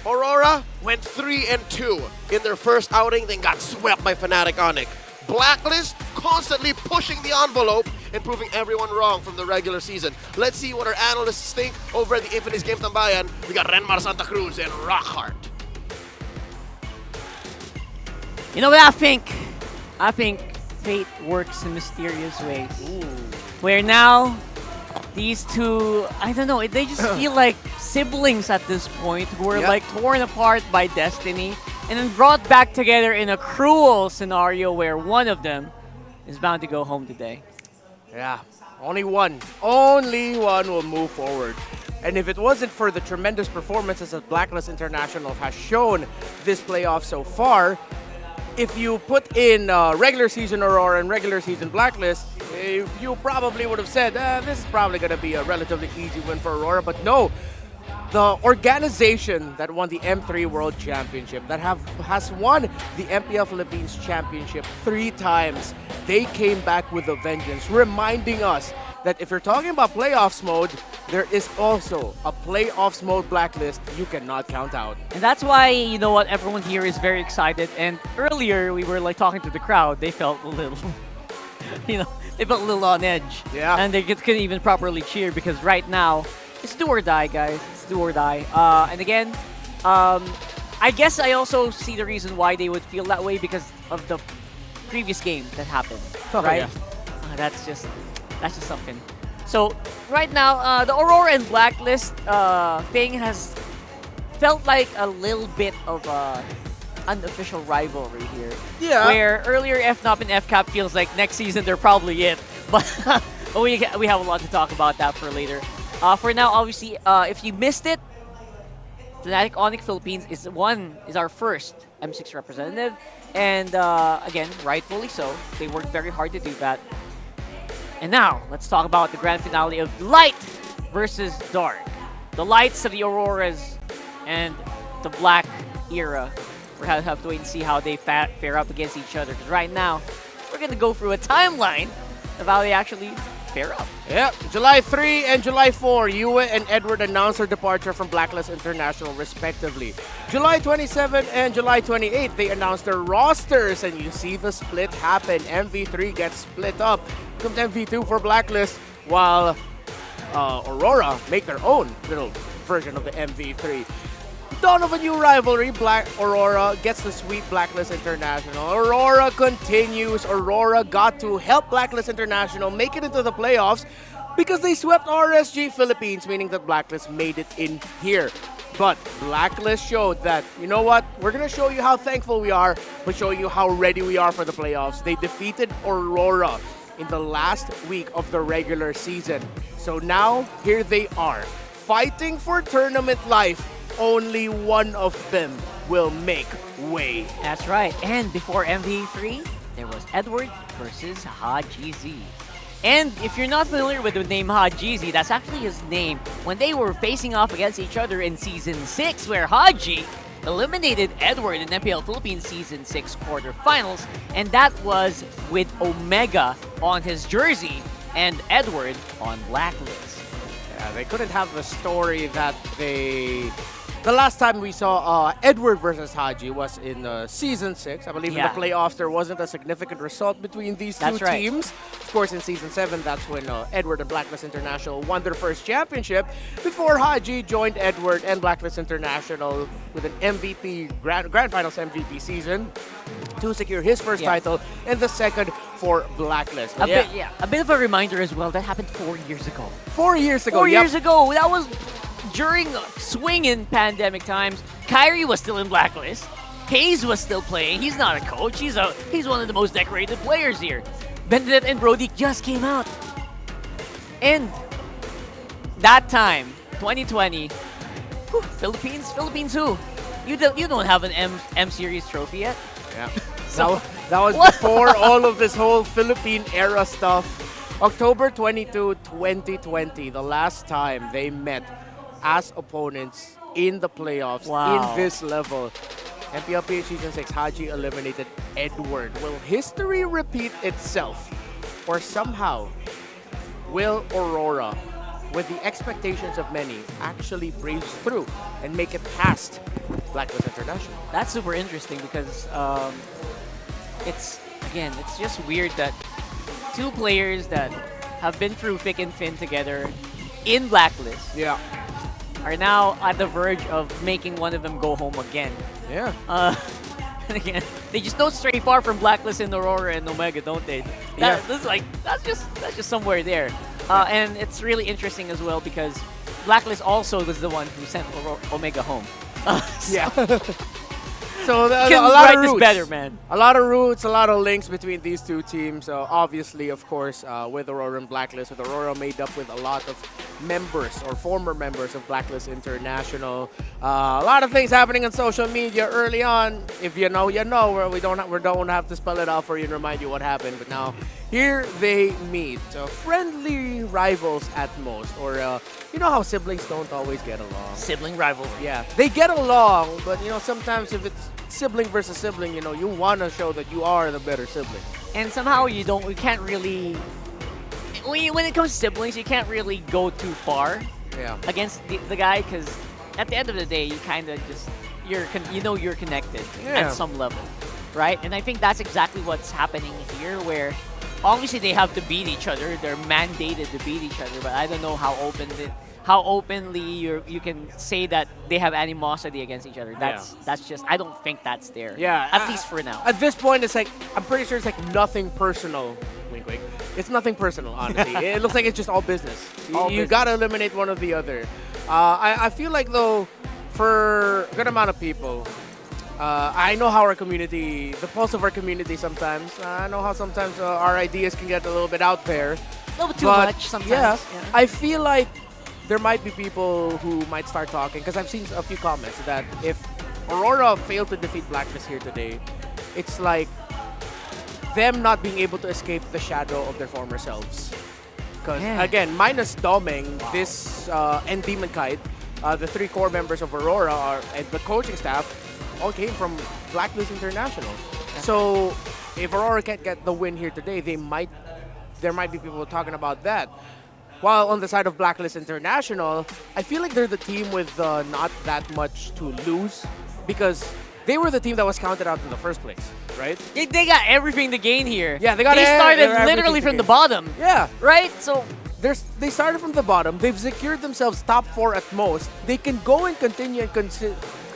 Aurora went 3-2 in their first outing, then got swept by Fnatic Onic. Blacklist constantly pushing the envelope and proving everyone wrong from the regular season. Let's see what our analysts think over at the Infinix Game Tambayan. We got Renmar Santa Cruz and Rockhart. You know what I think? I think fate works in mysterious ways. Where now, these two, I don't know, they just feel like siblings at this point who were like torn apart by destiny and then brought back together in a cruel scenario where one of them is bound to go home today. Yeah, only one will move forward. And if it wasn't for the tremendous performances that Blacklist International has shown this playoff so far, if you put in regular season Aurora and regular season Blacklist, you probably would have said, this is probably going to be a relatively easy win for Aurora. But no, the organization that won the M3 World Championship, that has won the MPL Philippines Championship 3 times, they came back with a vengeance, reminding us that if you're talking about playoffs mode, there is also a playoffs mode Blacklist you cannot count out. And that's why, you know what, everyone here is very excited. And earlier, we were like talking to the crowd. They felt a little, they felt a little on edge. Yeah. And they couldn't even properly cheer because right now, it's do or die, guys. It's do or die. And again, I guess I also see the reason why they would feel that way because of the previous game that happened, right? Yeah. That's just something. So right now, the Aurora and Blacklist thing has felt like a little bit of a unofficial rivalry here. Yeah. Where earlier FNOP and FCAP feels like next season they're probably it, but we have a lot to talk about that for later. For now, obviously, if you missed it, Fnatic Onic Philippines is our first M6 representative, and again, rightfully so. They worked very hard to do that. And now, let's talk about the grand finale of Light versus Dark. The Lights of the Auroras and the Black era. We're going to have to wait and see how they fare up against each other. Because right now, we're going to go through a timeline of how they actually fare up. Yep, July 3 and July 4, Yue and Edward announced their departure from Blacklist International respectively. July 27 and July 28, they announced their rosters, and you see the split happen. MV3 gets split up. Comes MV2 for Blacklist, while Aurora make their own little version of the MV3. Dawn of a new rivalry, Aurora gets to sweep Blacklist International. Aurora continues. Aurora got to help Blacklist International make it into the playoffs because they swept RSG Philippines, meaning that Blacklist made it in here. But Blacklist showed that, you know what, we're going to show you how thankful we are, but show you how ready we are for the playoffs. They defeated Aurora in the last week of the regular season. So now, here they are, fighting for tournament life. Only one of them will make way. That's right. And before MV3, there was Edward versus Haji Z. And if you're not familiar with the name Haji Z, that's actually his name when they were facing off against each other in Season 6, where Haji eliminated Edward in MPL Philippines Season 6 quarterfinals, and that was with Omega on his jersey and Edward on Blacklist. Yeah, they couldn't have the story that the last time we saw Edward versus Haji was in Season 6. I believe in the playoffs there wasn't a significant result between these two teams. Of course, in Season 7, that's when Edward and Blacklist International won their first championship before Haji joined Edward and Blacklist International with an MVP, Grand Finals MVP season to secure his first title, and the second for Blacklist. A bit of a reminder as well. That happened 4 years ago. 4 years ago. 4 years ago. That was during swinging pandemic times. Kyrie was still in Blacklist. Hayes was still playing. He's not a coach. He's one of the most decorated players here. Benedette and Brody just came out. And that time, 2020, Philippines who? You don't have an M Series trophy yet? Yeah. So, that was before all of this whole Philippine era stuff. October 22, 2020, the last time they met as opponents in the playoffs in this level. MPL PH Season 6, Haji eliminated Edward. Will history repeat itself? Or somehow, will Aurora, with the expectations of many, actually breeze through and make it past Blacklist International? That's super interesting because it's just weird that two players that have been through thick and thin together in Blacklist are now at the verge of making one of them go home again. Yeah. And again, they just don't stray far from Blacklist and Aurora and Omega, don't they? That's just somewhere there. And it's really interesting as well because Blacklist also was the one who sent Omega home. So a Can lot write of this roots. better, man. A lot of roots, a lot of links between these two teams. Obviously, of course, with Aurora and Blacklist, with Aurora made up with a lot of members or former members of Blacklist International. A lot of things happening on social media early on. If you know, you know. We don't have to spell it out for you and remind you what happened. But now, here they meet. Friendly rivals at most. Or, you know how siblings don't always get along. Sibling rivalry. Yeah, they get along, but sometimes if it's sibling versus sibling, you want to show that you are the better sibling. And somehow we can't really, when it comes to siblings, you can't really go too far against the guy because at the end of the day, you kind of just, you're connected at some level, right? And I think that's exactly what's happening here where obviously they have to beat each other. They're mandated to beat each other, but I don't know how openly you can say that they have animosity against each other. That's just, I don't think that's there. Yeah. At least for now. At this point, it's like, I'm pretty sure it's like nothing personal. Wink, wink. It's nothing personal, honestly. It looks like it's just all business. You got to eliminate one or the other. I feel like, though, for a good amount of people, I know how our community, the pulse of our community sometimes, I know how sometimes our ideas can get a little bit out there. A little bit too much sometimes. Yeah, I feel like there might be people who might start talking, because I've seen a few comments that if Aurora failed to defeat Blacklist here today, it's like them not being able to escape the shadow of their former selves. Because, again, minus Doming, this and Demon Kite, the three core members of Aurora and the coaching staff all came from Blacklist International. So if Aurora can't get the win here today, there might be people talking about that. While on the side of Blacklist International, I feel like they're the team with not that much to lose because they were the team that was counted out in the first place, right? They got everything to gain here. Yeah, they started literally from the bottom. Yeah. Right? So they started from the bottom. They've secured themselves top 4 at most. They can go and continue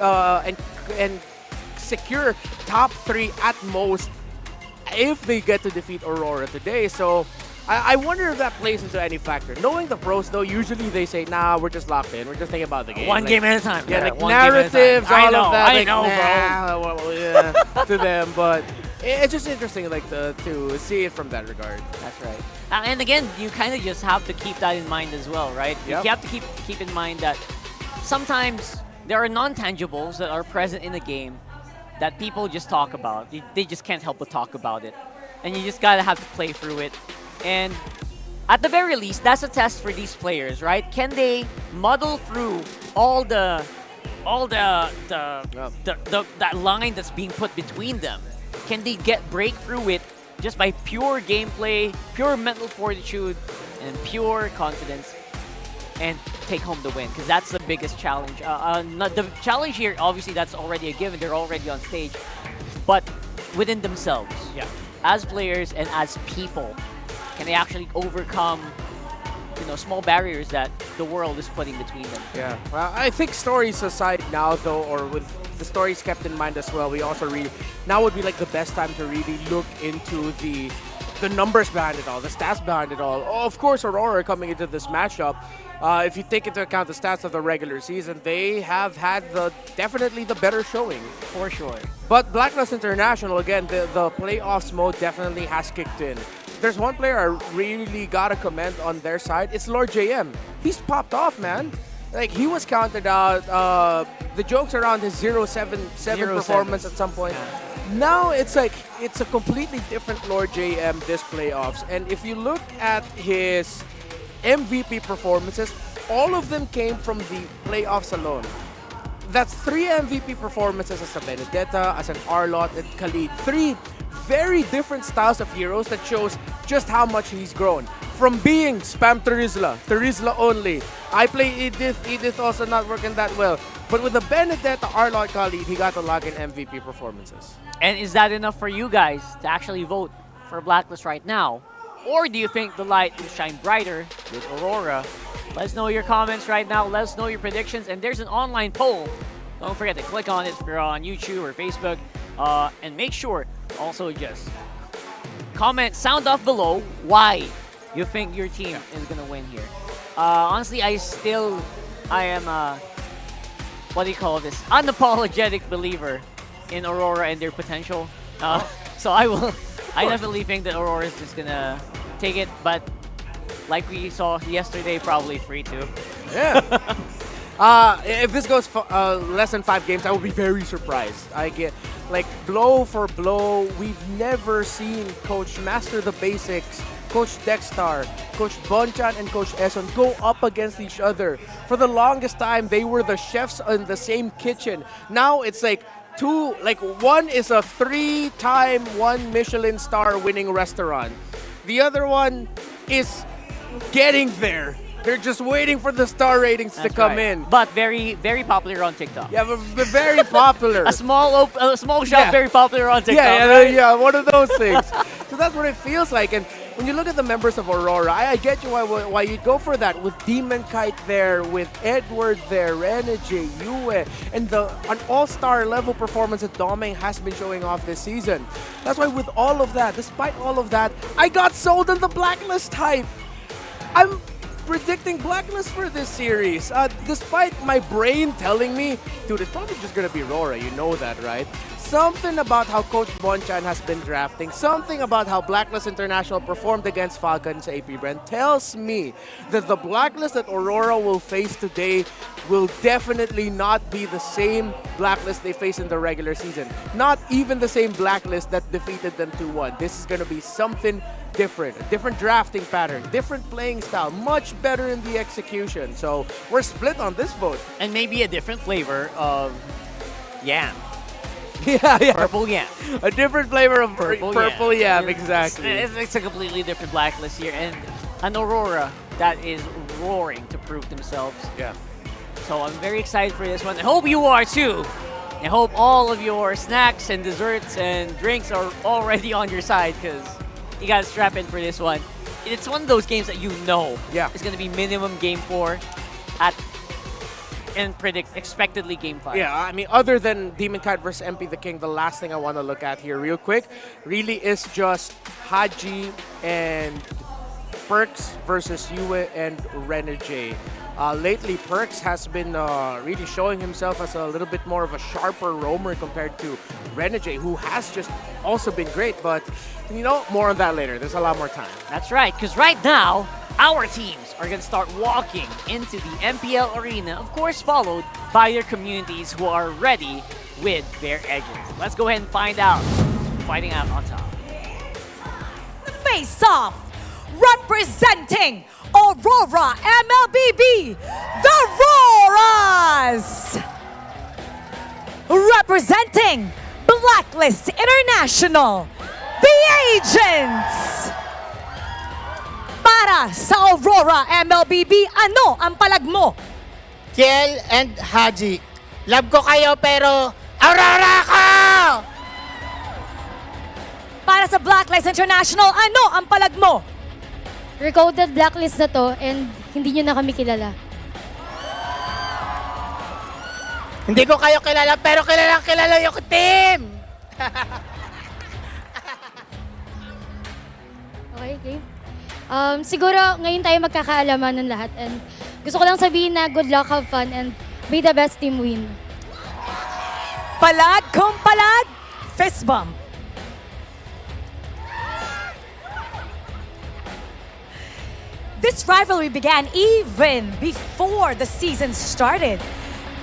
and secure top 3 at most if they get to defeat Aurora today. So I wonder if that plays into any factor. Knowing the pros, though, usually they say, nah, we're just locked in. We're just thinking about the game. One game at a time. Yeah, like one narratives, game at a time. all of that. I like, know, nah, well, yeah, to them. But it's just interesting like to see it from that regard. That's right. And again, you kind of just have to keep that in mind as well, right? Yep. You have to keep in mind that sometimes there are non-tangibles that are present in the game that people just talk about. They just can't help but talk about it. And you just gotta have to play through it. And at the very least, that's a test for these players, right? Can they muddle through all that line that's being put between them? Can they break through it just by pure gameplay, pure mental fortitude, and pure confidence, and take home the win? Because that's the biggest challenge. The challenge here, obviously, that's already a given. They're already on stage, but within themselves, as players and as people. Can they actually overcome, small barriers that the world is putting between them? Yeah. Well, I think stories aside now, though, or with the stories kept in mind as well, we also really now would be like the best time to really look into the numbers behind it all, the stats behind it all. Oh, of course, Aurora coming into this matchup. If you take into account the stats of the regular season, they have had definitely the better showing. For sure. But Blacklist International, again, the playoffs mode definitely has kicked in. There's one player I really gotta commend on their side. It's Lord JM. He's popped off, man. Like, he was counted out. The jokes around his 0-7 performance at some point. Yeah. Now it's like it's a completely different Lord JM this playoffs. And if you look at his MVP performances, all of them came from the playoffs alone. That's 3 MVP performances as a Benedetta, as an Arlott, and Khalid. 3 very different styles of heroes that shows just how much he's grown. From being spam Terizla only. I play Edith also not working that well. But with the Benedetta, Arlott, Khalid, he got to log in MVP performances. And is that enough for you guys to actually vote for Blacklist right now? Or do you think the light will shine brighter with Aurora? Let us know your comments right now. Let us know your predictions. And there's an online poll. Don't forget to click on it if you're on YouTube or Facebook. And make sure to also just sound off below why you think your team is going to win here. Honestly, I am what do you call this? Unapologetic believer in Aurora and their potential. So I definitely think that Aurora is just gonna take it, but like we saw yesterday, probably 3-2. Yeah. If this goes less than 5 games, I will be very surprised. I get like blow for blow. We've never seen Coach master the basics. Coach Dexter, Coach Bonchan, and Coach Eson go up against each other. For the longest time, they were the chefs in the same kitchen. Now it's like one is a 3-time 1 Michelin star winning restaurant. The other one is getting there. They're just waiting for the star ratings to come in. But very, very popular on TikTok. Yeah, but very popular. a small shop, very popular on TikTok. Yeah, one of those things. So that's what it feels like. And when you look at the members of Aurora, I get you why you'd go for that. With Demon Kite there, with Edward there, Renege, Yue, and an all-star level performance that Doming has been showing off this season. That's why with all of that, despite all of that, I got sold on the Blacklist hype. I'm predicting Blacklist for this series. Despite my brain telling me, dude, it's probably just gonna be Rora, you know that, right? Something about how Coach Bonchan has been drafting, something about how Blacklist International performed against Falcons APBren tells me that the Blacklist that Aurora will face today will definitely not be the same Blacklist they faced in the regular season. Not even the same Blacklist that defeated them 2-1. This is gonna be something different, a different drafting pattern, different playing style, much better in the execution. So we're split on this vote. And maybe a different flavor of yam. Yeah. Purple yam. A different flavor of purple yam, exactly. It's a completely different Blacklist here. And an Aurora that is roaring to prove themselves. Yeah. So I'm very excited for this one. I hope you are too. I hope all of your snacks and desserts and drinks are already on your side, because you got to strap in for this one. It's one of those games that you know is going to be minimum game 4 and predict expectedly game 5. Yeah, I mean, other than Demon Kite versus MP the King, the last thing I want to look at here real quick really is just Haji and Perks versus Yue and Renege. Lately, Perks has been really showing himself as a little bit more of a sharper roamer compared to Renege, who has just also been great. But, you know, more on that later. There's a lot more time. That's right, because right now, our teams are going to start walking into the MPL arena, of course followed by their communities who are ready with their edges. Let's go ahead and find out. Fighting out on top. Face off, representing Aurora MLBB, the RORAs. Representing Blacklist International, the Agents. Para sa Aurora MLBB, ano ang palag mo? Kiel and Haji. Love ko kayo pero Aurora ko! Para sa Blacklist International, ano ang palag mo? Recoded Blacklist na to and hindi nyo na kami kilala. Hindi ko kayo kilala, pero kilala yung team! Okay, game. Siguro ngayon tayo magkakaalaman ng lahat and gusto ko lang sabihin na good luck, have fun, and may the best team win. Palag kung palag, fist bump. This rivalry began even before the season started.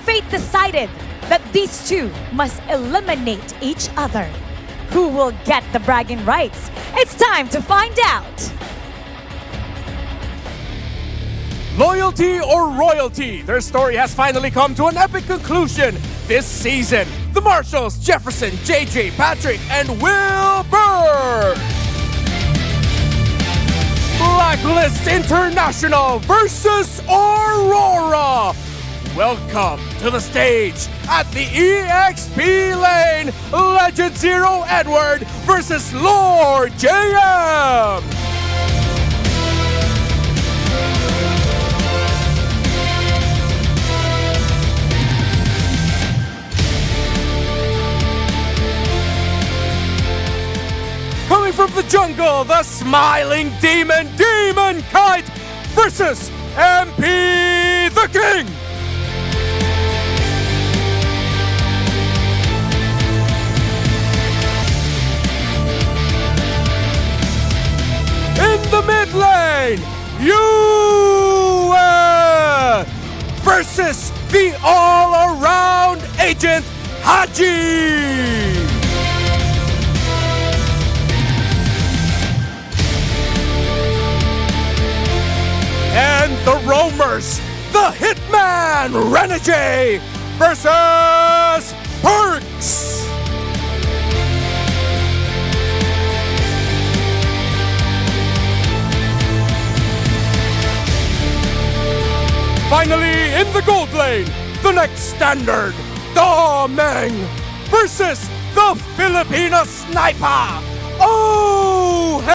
Fate decided that these two must eliminate each other. Who will get the bragging rights? It's time to find out. Loyalty or royalty? Their story has finally come to an epic conclusion this season. The Marshalls, Jefferson, JJ, Patrick, and Wilbur. Blacklist International versus Aurora. Welcome to the stage at the EXP lane. Legend Zero Edward versus Lord JM. Coming from the jungle, the smiling demon, Demon Kite versus MP the King. In the mid lane, Yue versus the all-around agent, Haji. And the roamers, the Hitman, Renegade versus Perks. Finally, in the gold lane, the next standard, Da Meng versus the Filipino sniper, Oheb.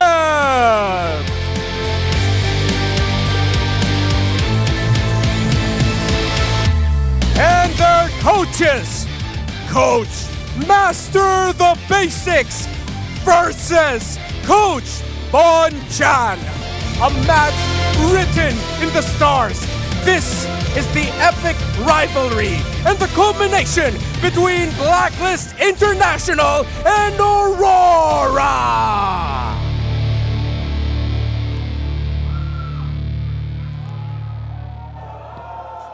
And their coaches, Coach Master the Basics versus Coach Bon Chan. A match written in the stars. This is the epic rivalry and the culmination between Blacklist International and Aurora.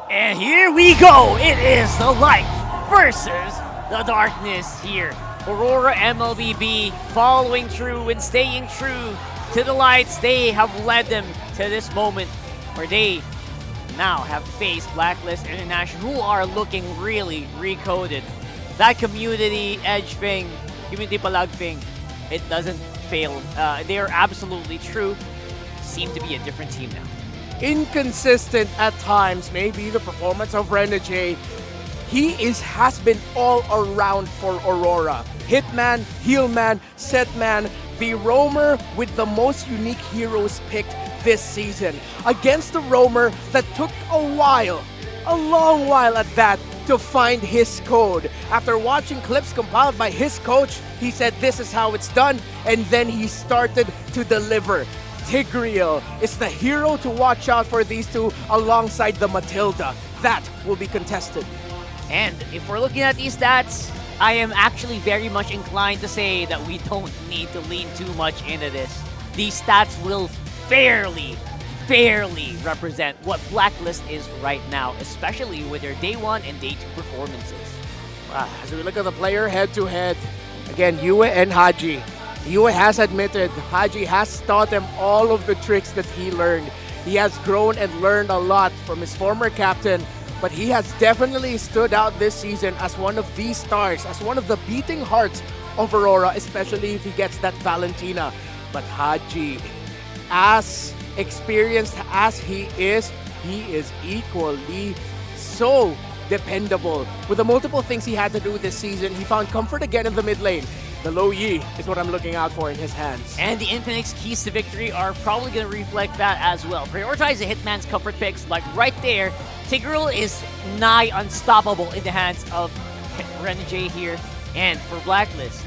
And here we go! It is the light versus the darkness here. Aurora MLBB following through and staying true to the lights. They have led them to this moment where they now have faced Blacklist International, who are looking really recoded. That community edge thing, community palag thing, it doesn't fail. They are absolutely true. Seem to be a different team now. Inconsistent at times, maybe the performance of Renegade. He has been all around for Aurora. Hitman, Healman, Setman, the roamer with the most unique heroes picked this season. Against the roamer that took a while, a long while at that, to find his code. After watching clips compiled by his coach, he said this is how it's done, and then he started to deliver. Tigreal is the hero to watch out for these two alongside the Matilda. That will be contested. And if we're looking at these stats, I am actually very much inclined to say that we don't need to lean too much into this. These stats will fairly represent what Blacklist is right now, especially with their day 1 and day 2 performances. As we look at the player head-to-head, again, Yue and Haji. Yue has admitted Haji has taught him all of the tricks that he learned. He has grown and learned a lot from his former captain, but he has definitely stood out this season as one of the stars, as one of the beating hearts of Aurora, especially if he gets that Valentina. But Haji, as experienced as he is equally so dependable. With the multiple things he had to do this season, he found comfort again in the mid lane. The low Yi is what I'm looking out for in his hands. And the Infinix keys to victory are probably going to reflect that as well. Prioritize the Hitman's comfort picks, like right there, Tigreal is nigh unstoppable in the hands of Renegade here. And for Blacklist,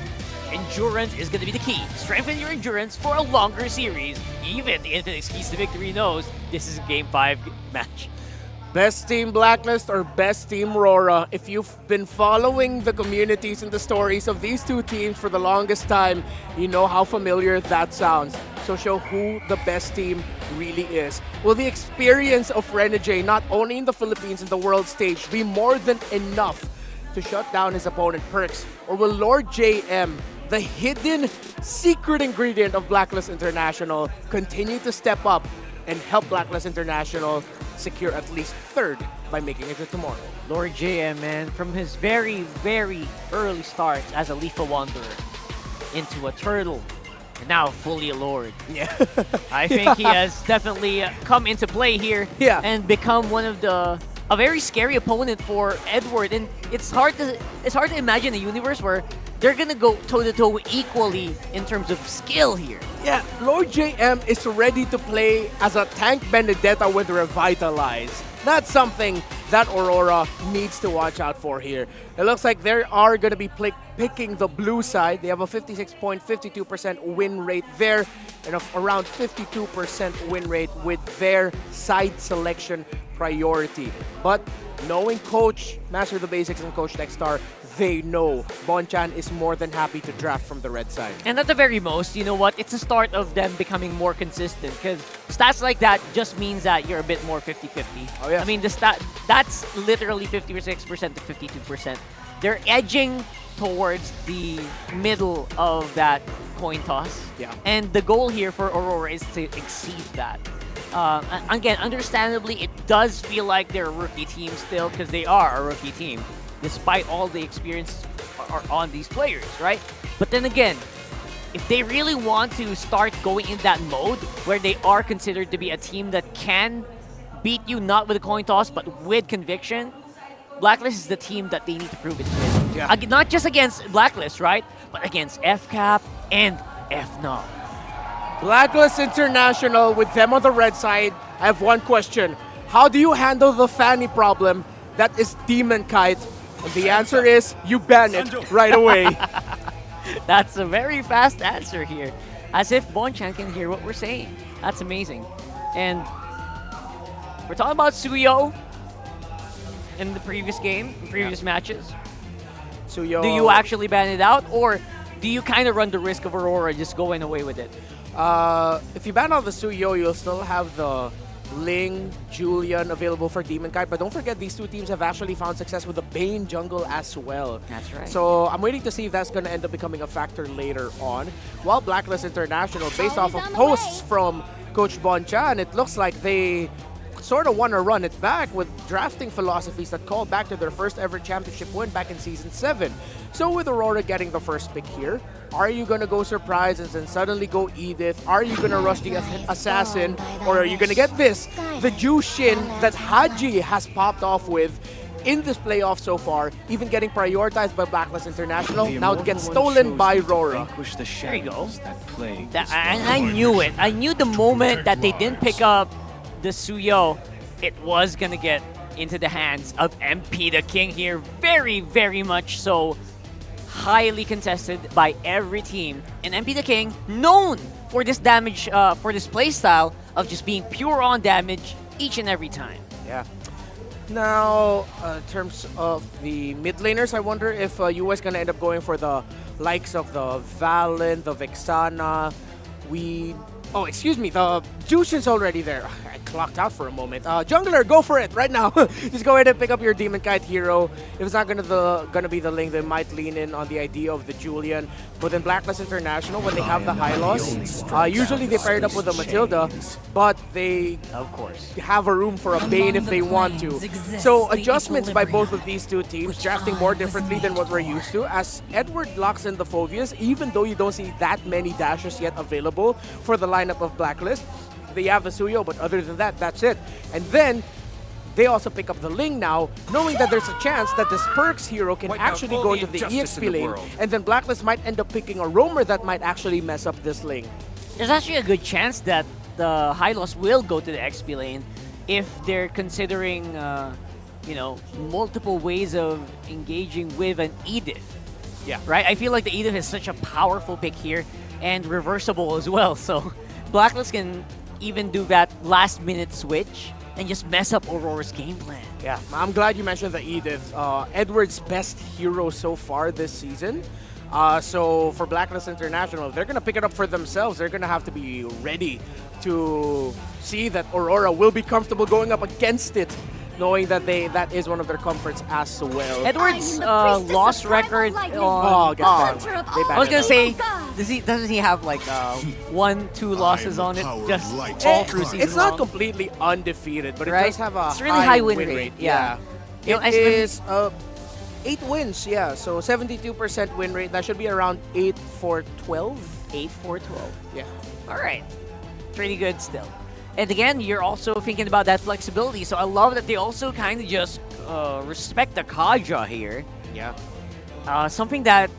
endurance is going to be the key. Strengthen your endurance for a longer series. Even the Infinix Keys to Victory knows this is a Game 5 match. Best team Blacklist or best team RORA? If you've been following the communities and the stories of these two teams for the longest time, you know how familiar that sounds. So show who the best team really is. Will the experience of Renegade, not only in the Philippines and the world stage, be more than enough to shut down his opponent Perks? Or will Lord JM, the hidden secret ingredient of Blacklist International, continue to step up and help Blacklist International secure at least third by making it to tomorrow? Lord JM, man, from his very, very early starts as a Leafa Wanderer into a Turtle, and now fully a Lord. Yeah. I think he has definitely come into play here and become one of a very scary opponent for Edward. And it's hard to imagine a universe where they're gonna go toe-to-toe equally in terms of skill here. Yeah, Lord JM is ready to play as a tank Benedetta with Revitalize. That's something that Aurora needs to watch out for here. It looks like they are going to be picking the blue side. They have a 56.52% win rate there and around 52% win rate with their side selection priority. But knowing Coach Master of the Basics and Coach Techstar, they know Bonchan is more than happy to draft from the red side. And at the very most, you know what? It's the start of them becoming more consistent, because stats like that just means that you're a bit more 50-50. Oh, yeah. I mean, that's literally 56% to 52%. They're edging towards the middle of that coin toss. Yeah. And the goal here for Aurora is to exceed that. Again, understandably, it does feel like they're a rookie team still, because they are a rookie team, despite all the experience are on these players, right? But then again, if they really want to start going in that mode where they are considered to be a team that can beat you not with a coin toss but with conviction, Blacklist is the team that they need to prove it with. Yeah. Not just against Blacklist, right? But against FCAP and FNOP. Blacklist International, with them on the red side, I have one question. How do you handle the Fanny problem that is Demon Kite? And the answer is, you ban it right away. That's a very fast answer here. As if Bonchan can hear what we're saying. That's amazing. And we're talking about Suyo in the previous game, in previous matches. Suyo. Do you actually ban it out, or do you kind of run the risk of Aurora just going away with it? If you ban out the Suyo, you'll still have the Ling, Julian available for Demon Kite, but don't forget these two teams have actually found success with the Bane jungle as well. That's right. So I'm waiting to see if that's going to end up becoming a factor later on. While Blacklist International, based off of posts from Coach Bonchan, it looks like they sort of want to run it back with drafting philosophies that call back to their first ever championship win back in Season 7. So with Aurora getting the first pick here, are you going to go surprise and then suddenly go Edith? Are you going to rush the Assassin? Or are you going to get this, the Jushin that Haji has popped off with in this playoff so far, even getting prioritized by Blacklist International, now it gets stolen by RORA. There you go. And I knew it. I knew the moment that they didn't pick up the Suyo, it was going to get into the hands of MP the King here. Very, very much so. Highly contested by every team. And MP the King, known for this damage, for this playstyle of just being pure on damage each and every time. Yeah. Now, in terms of the mid laners, I wonder if US going to end up going for the likes of the Valen, the Vexana. Oh, excuse me, the Jushin's already there. I clocked out for a moment. Jungler, go for it right now. Just go ahead and pick up your Demon Kite hero. If it's not gonna be the Ling, they might lean in on the idea of the Julian. But in Blacklist International, when they have the Hylos, usually they pair it up with a Matilda, but they, of course, have a room for a Bane if they want to. So adjustments by both of these two teams, drafting more differently than what we're used to, as Edward locks in the Phobias, even though you don't see that many dashes yet available for the lineup of Blacklist. They have the Suyo, but other than that, that's it. And then they also pick up the Ling now, knowing that there's a chance that this Perks hero can actually go into the EXP lane, and then Blacklist might end up picking a roamer that might actually mess up this Ling. There's actually a good chance that the Hylos will go to the XP lane if they're considering, you know, multiple ways of engaging with an Edith. Yeah. Right? I feel like the Edith is such a powerful pick here and reversible as well. So Blacklist can even do that last-minute switch and just mess up Aurora's game plan. Yeah, I'm glad you mentioned the Edith. Edward's best hero so far this season. So for Blacklist International, if they're going to pick it up for themselves, they're going to have to be ready to see that Aurora will be comfortable going up against it, knowing that that is one of their comforts as well. Edward's loss record on... I was going to say, doesn't he have like 1-2 losses on it just all through season It's not long? completely undefeated, but it Right? does have a It's really high win rate. Yeah. You know, It is 8 wins, yeah. So 72% win rate. That should be around 8-4-12. 8-4-12. Yeah. All right. Pretty good still. And again, you're also thinking about that flexibility. So I love that they also kind of just respect the Kaja here. Yeah. Something that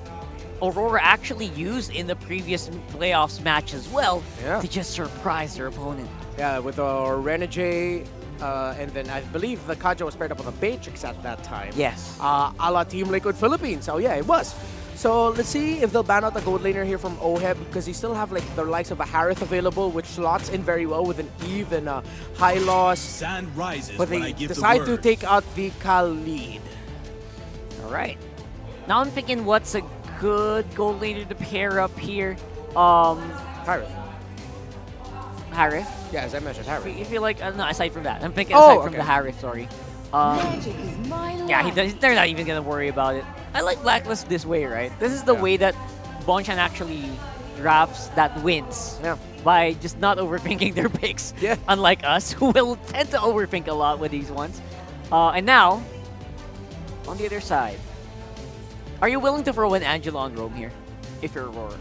Aurora actually used in the previous playoffs match as well to just surprise their opponent. Yeah, with Renegade, and then I believe the Kaja was paired up with a Batrix at that time. Yes. A la Team Liquid Philippines. Oh yeah, it was. So let's see if they'll ban out the gold laner here from OHEB, because they still have like the likes of a Harith available, which slots in very well with an Eve and a high loss. Sand rises But when they I give the decide to word. take out the Khalid. All right. Now I'm thinking, what's a good gold laner to pair up here? Harith. Harith? Yeah, as I mentioned, Harith. I feel like, no, aside from that. I'm thinking Oh, aside from the Harith, sorry. Yeah, they're not even going to worry about it. I like Blacklist this way, right? This is the way that Bonchan actually drafts that wins. Yeah. By just not overthinking their picks. Yeah. Unlike us, who will tend to overthink a lot with these ones. And now, on the other side, are you willing to throw an Angela on Rome here? If you're Aurora?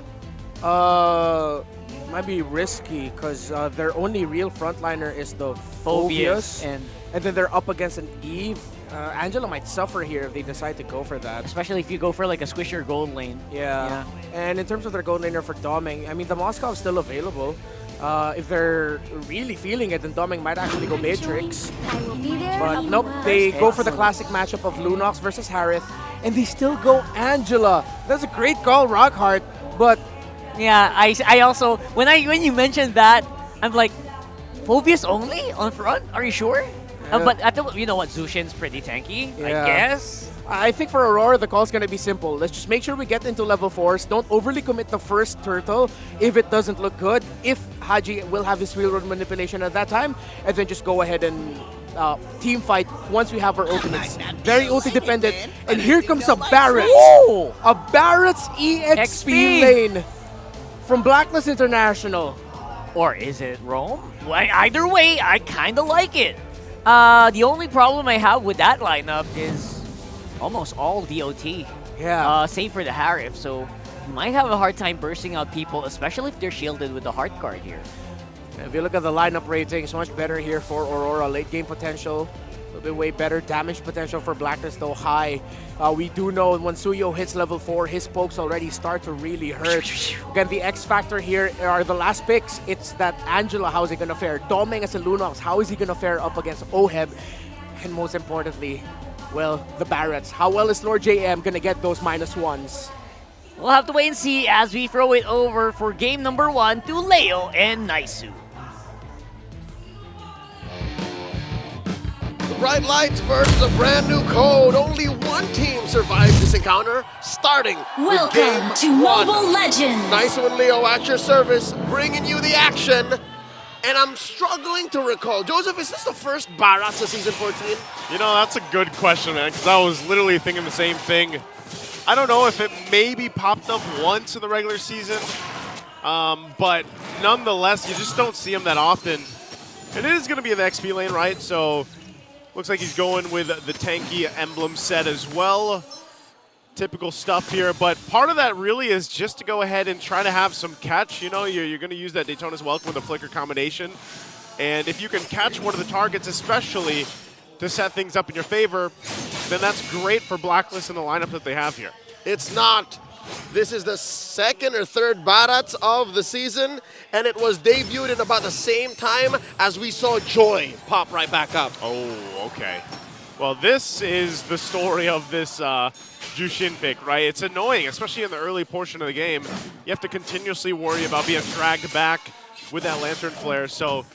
Might be risky, because their only real frontliner is the Phobius. And then they're up against an Eve. Angela might suffer here if they decide to go for that. Especially if you go for like a squisher gold lane. Yeah. And in terms of their gold laner for Doming, I mean, the Moscow is still available. If they're really feeling it, then Doming might actually go Matrix. But nope, they go for the classic matchup of Lunox versus Harith, and they still go Angela. That's a great call, Rockhart, but... Yeah, I also, when you mentioned that, I'm like, Phobius only on front? Are you sure? But you know what, Zushin's pretty tanky, I guess. I think for Aurora, the call's going to be simple. Let's just make sure we get into level 4s. Don't overly commit the first turtle if it doesn't look good. If Haji will have his railroad manipulation at that time, and then just go ahead and team fight once we have our ultimates. Very ulti dependent. And here comes a Barret. Ooh! A Barret's EXP lane from Blacklist International. Or is it Rome? Well, either way, I kind of like it. The only problem I have with that lineup is almost all DOT. Yeah. Save for the Harith, so you might have a hard time bursting out people, especially if they're shielded with the heart card here. If you look at the lineup ratings, much better here for Aurora. Late game potential, a little bit way better. Damage potential for Blacklist, though, high. We do know when Suyo hits level 4, his pokes already start to really hurt. Again, the X factor here are the last picks. It's that Angela, how is he going to fare? Doming as a Lunox, how is he going to fare up against OHEB? And most importantly, well, the Barretts. How well is Lord JM going to get those -1s? We'll have to wait and see as we throw it over for game number 1 to Leo and Naisu. Bright lights versus a brand new code. Only one team survived this encounter, starting with game Welcome to 1. Mobile Legends. Naisu and Leo at your service, bringing you the action. And I'm struggling to recall. Joseph, is this the first Barats of Season 14? You know, that's a good question, man, because I was literally thinking the same thing. I don't know if it maybe popped up once in the regular season, but nonetheless, you just don't see him that often. And it is going to be the XP lane, right? So looks like he's going with the tanky emblem set as well. Typical stuff here, but part of that really is just to go ahead and try to have some catch. You know, you're going to use that Daytona's Welcome with a flicker combination. And if you can catch one of the targets, especially to set things up in your favor, then that's great for Blacklist in the lineup that they have here. It's not This is the second or third Barats of the season, and it was debuted in about the same time as we saw Joy pop right back up. Oh, okay. Well, this is the story of this Jushin pick, right? It's annoying, especially in the early portion of the game. You have to continuously worry about being dragged back with that Lantern Flare. So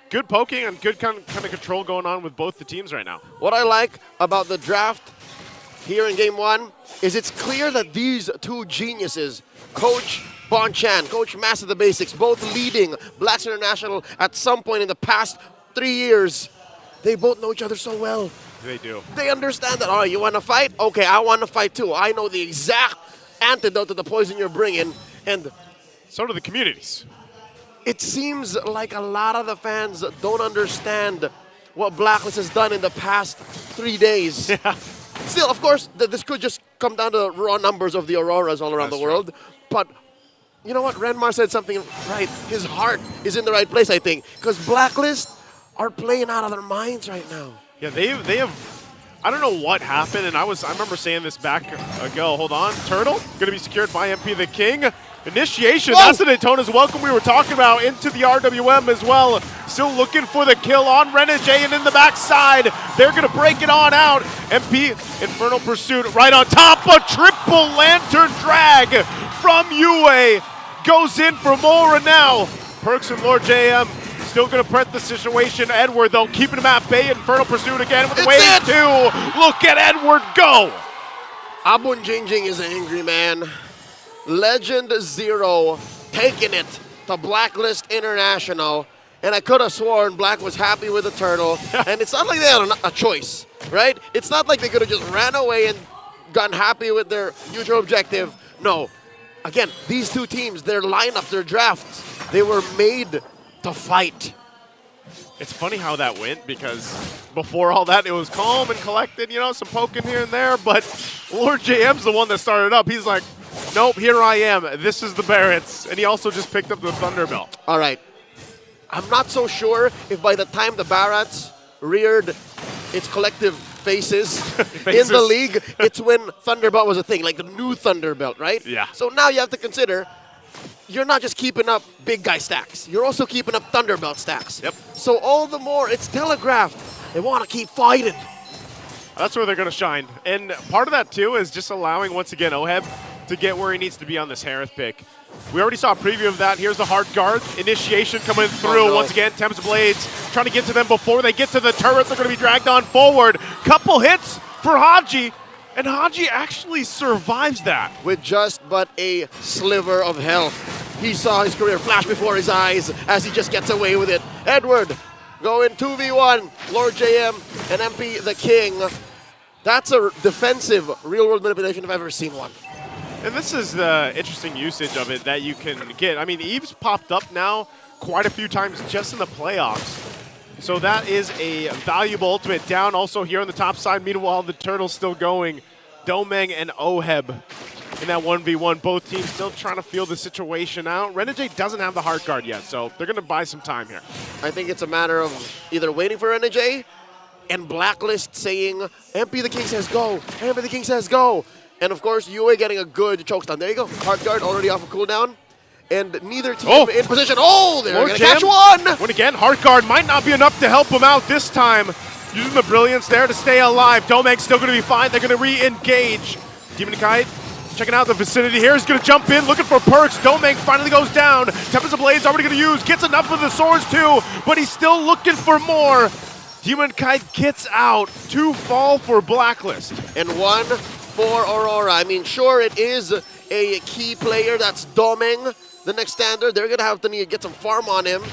good poking and good kind of control going on with both the teams right now. What I like about the draft here in Game 1 is it's clear that these two geniuses, Coach Bonchan, Coach Master the Basics, both leading Blacklist International at some point in the past 3 years, they both know each other so well. They do. They understand that, all right, you want to fight? Okay, I want to fight too. I know the exact antidote to the poison you're bringing, and so do the communities. It seems like a lot of the fans don't understand what Blacklist has done in the past 3 days. Yeah. Still, of course, this could just come down to raw numbers of the Auroras all around the world. But you know what? Renmar said something right. His heart is in the right place, I think, because Blacklist are playing out of their minds right now. Yeah, they have. I don't know what happened, and I remember saying this back ago. Hold on, Turtle gonna be secured by MP the King. Initiation, that's the Daytona's welcome we were talking about into the RWM as well. Still looking for the kill on Renegade, and in the backside, they're gonna break it on out. MP, Infernal Pursuit right on top, a triple Lantern drag from UA. Goes in for Mora now. Perks and Lord JM still gonna prep the situation. Edward though, keeping him at bay. Infernal Pursuit again with the wave two. Look at Edward go. Abun Jingjing is an angry man. Legend Zero taking it to Blacklist International. And I could have sworn Black was happy with the turtle. And it's not like they had a choice, right? It's not like they could have just ran away and gotten happy with their usual objective. No. Again, these two teams, their lineup, their drafts, they were made to fight. It's funny how that went, because before all that, it was calm and collected, you know, some poking here and there, but Lord JM's the one that started up. He's like, nope, here I am. This is the Barretts. And he also just picked up the Thunderbelt. All right. I'm not so sure if by the time the Barretts reared its collective faces in the league, it's when Thunderbelt was a thing, like the new Thunderbelt, right? Yeah. So now you have to consider, you're not just keeping up big guy stacks. You're also keeping up Thunderbelt stacks. Yep. So all the more, it's telegraphed. They want to keep fighting. That's where they're going to shine. And part of that, too, is just allowing, once again, Oheb to get where he needs to be on this Harith pick. We already saw a preview of that. Here's the hard guard. Initiation coming through. no. Once again, Thames Blades trying to get to them before they get to the turret. They're going to be dragged on forward. Couple hits for Haji. And Haji actually survives that. With just but a sliver of health. He saw his career flash before his eyes as he just gets away with it. Edward going 2v1. Lord JM and MP the King. That's a defensive real-world manipulation if I've ever seen one. And this is the interesting usage of it that you can get. I mean, Eve's popped up now quite a few times just in the playoffs. So that is a valuable ultimate down also here on the top side. Meanwhile, the Turtle's still going. Domeng and Oheb in that 1v1. Both teams still trying to feel the situation out. Renegade doesn't have the heart guard yet, so they're going to buy some time here. I think it's a matter of either waiting for Renegade and Blacklist saying, MP the King says go, MP the King says go. And of course, UA getting a good chokestun. There you go. Heart guard already off a cooldown. And neither team in position. Oh, they're going to catch one. When again, heart guard might not be enough to help him out this time. Using the brilliance there to stay alive. Domeg's still going to be fine. They're going to re-engage. Demon Kite checking out the vicinity here. He's going to jump in, looking for perks. Domeng finally goes down. Tempest of Blades already going to use. Gets enough of the swords too, but he's still looking for more. Demon Kite gets out. 2 fall for Blacklist. And 1 for Aurora. I mean, sure, it is a key player. That's Domeng, the next standard. They're going to have to need to get some farm on him,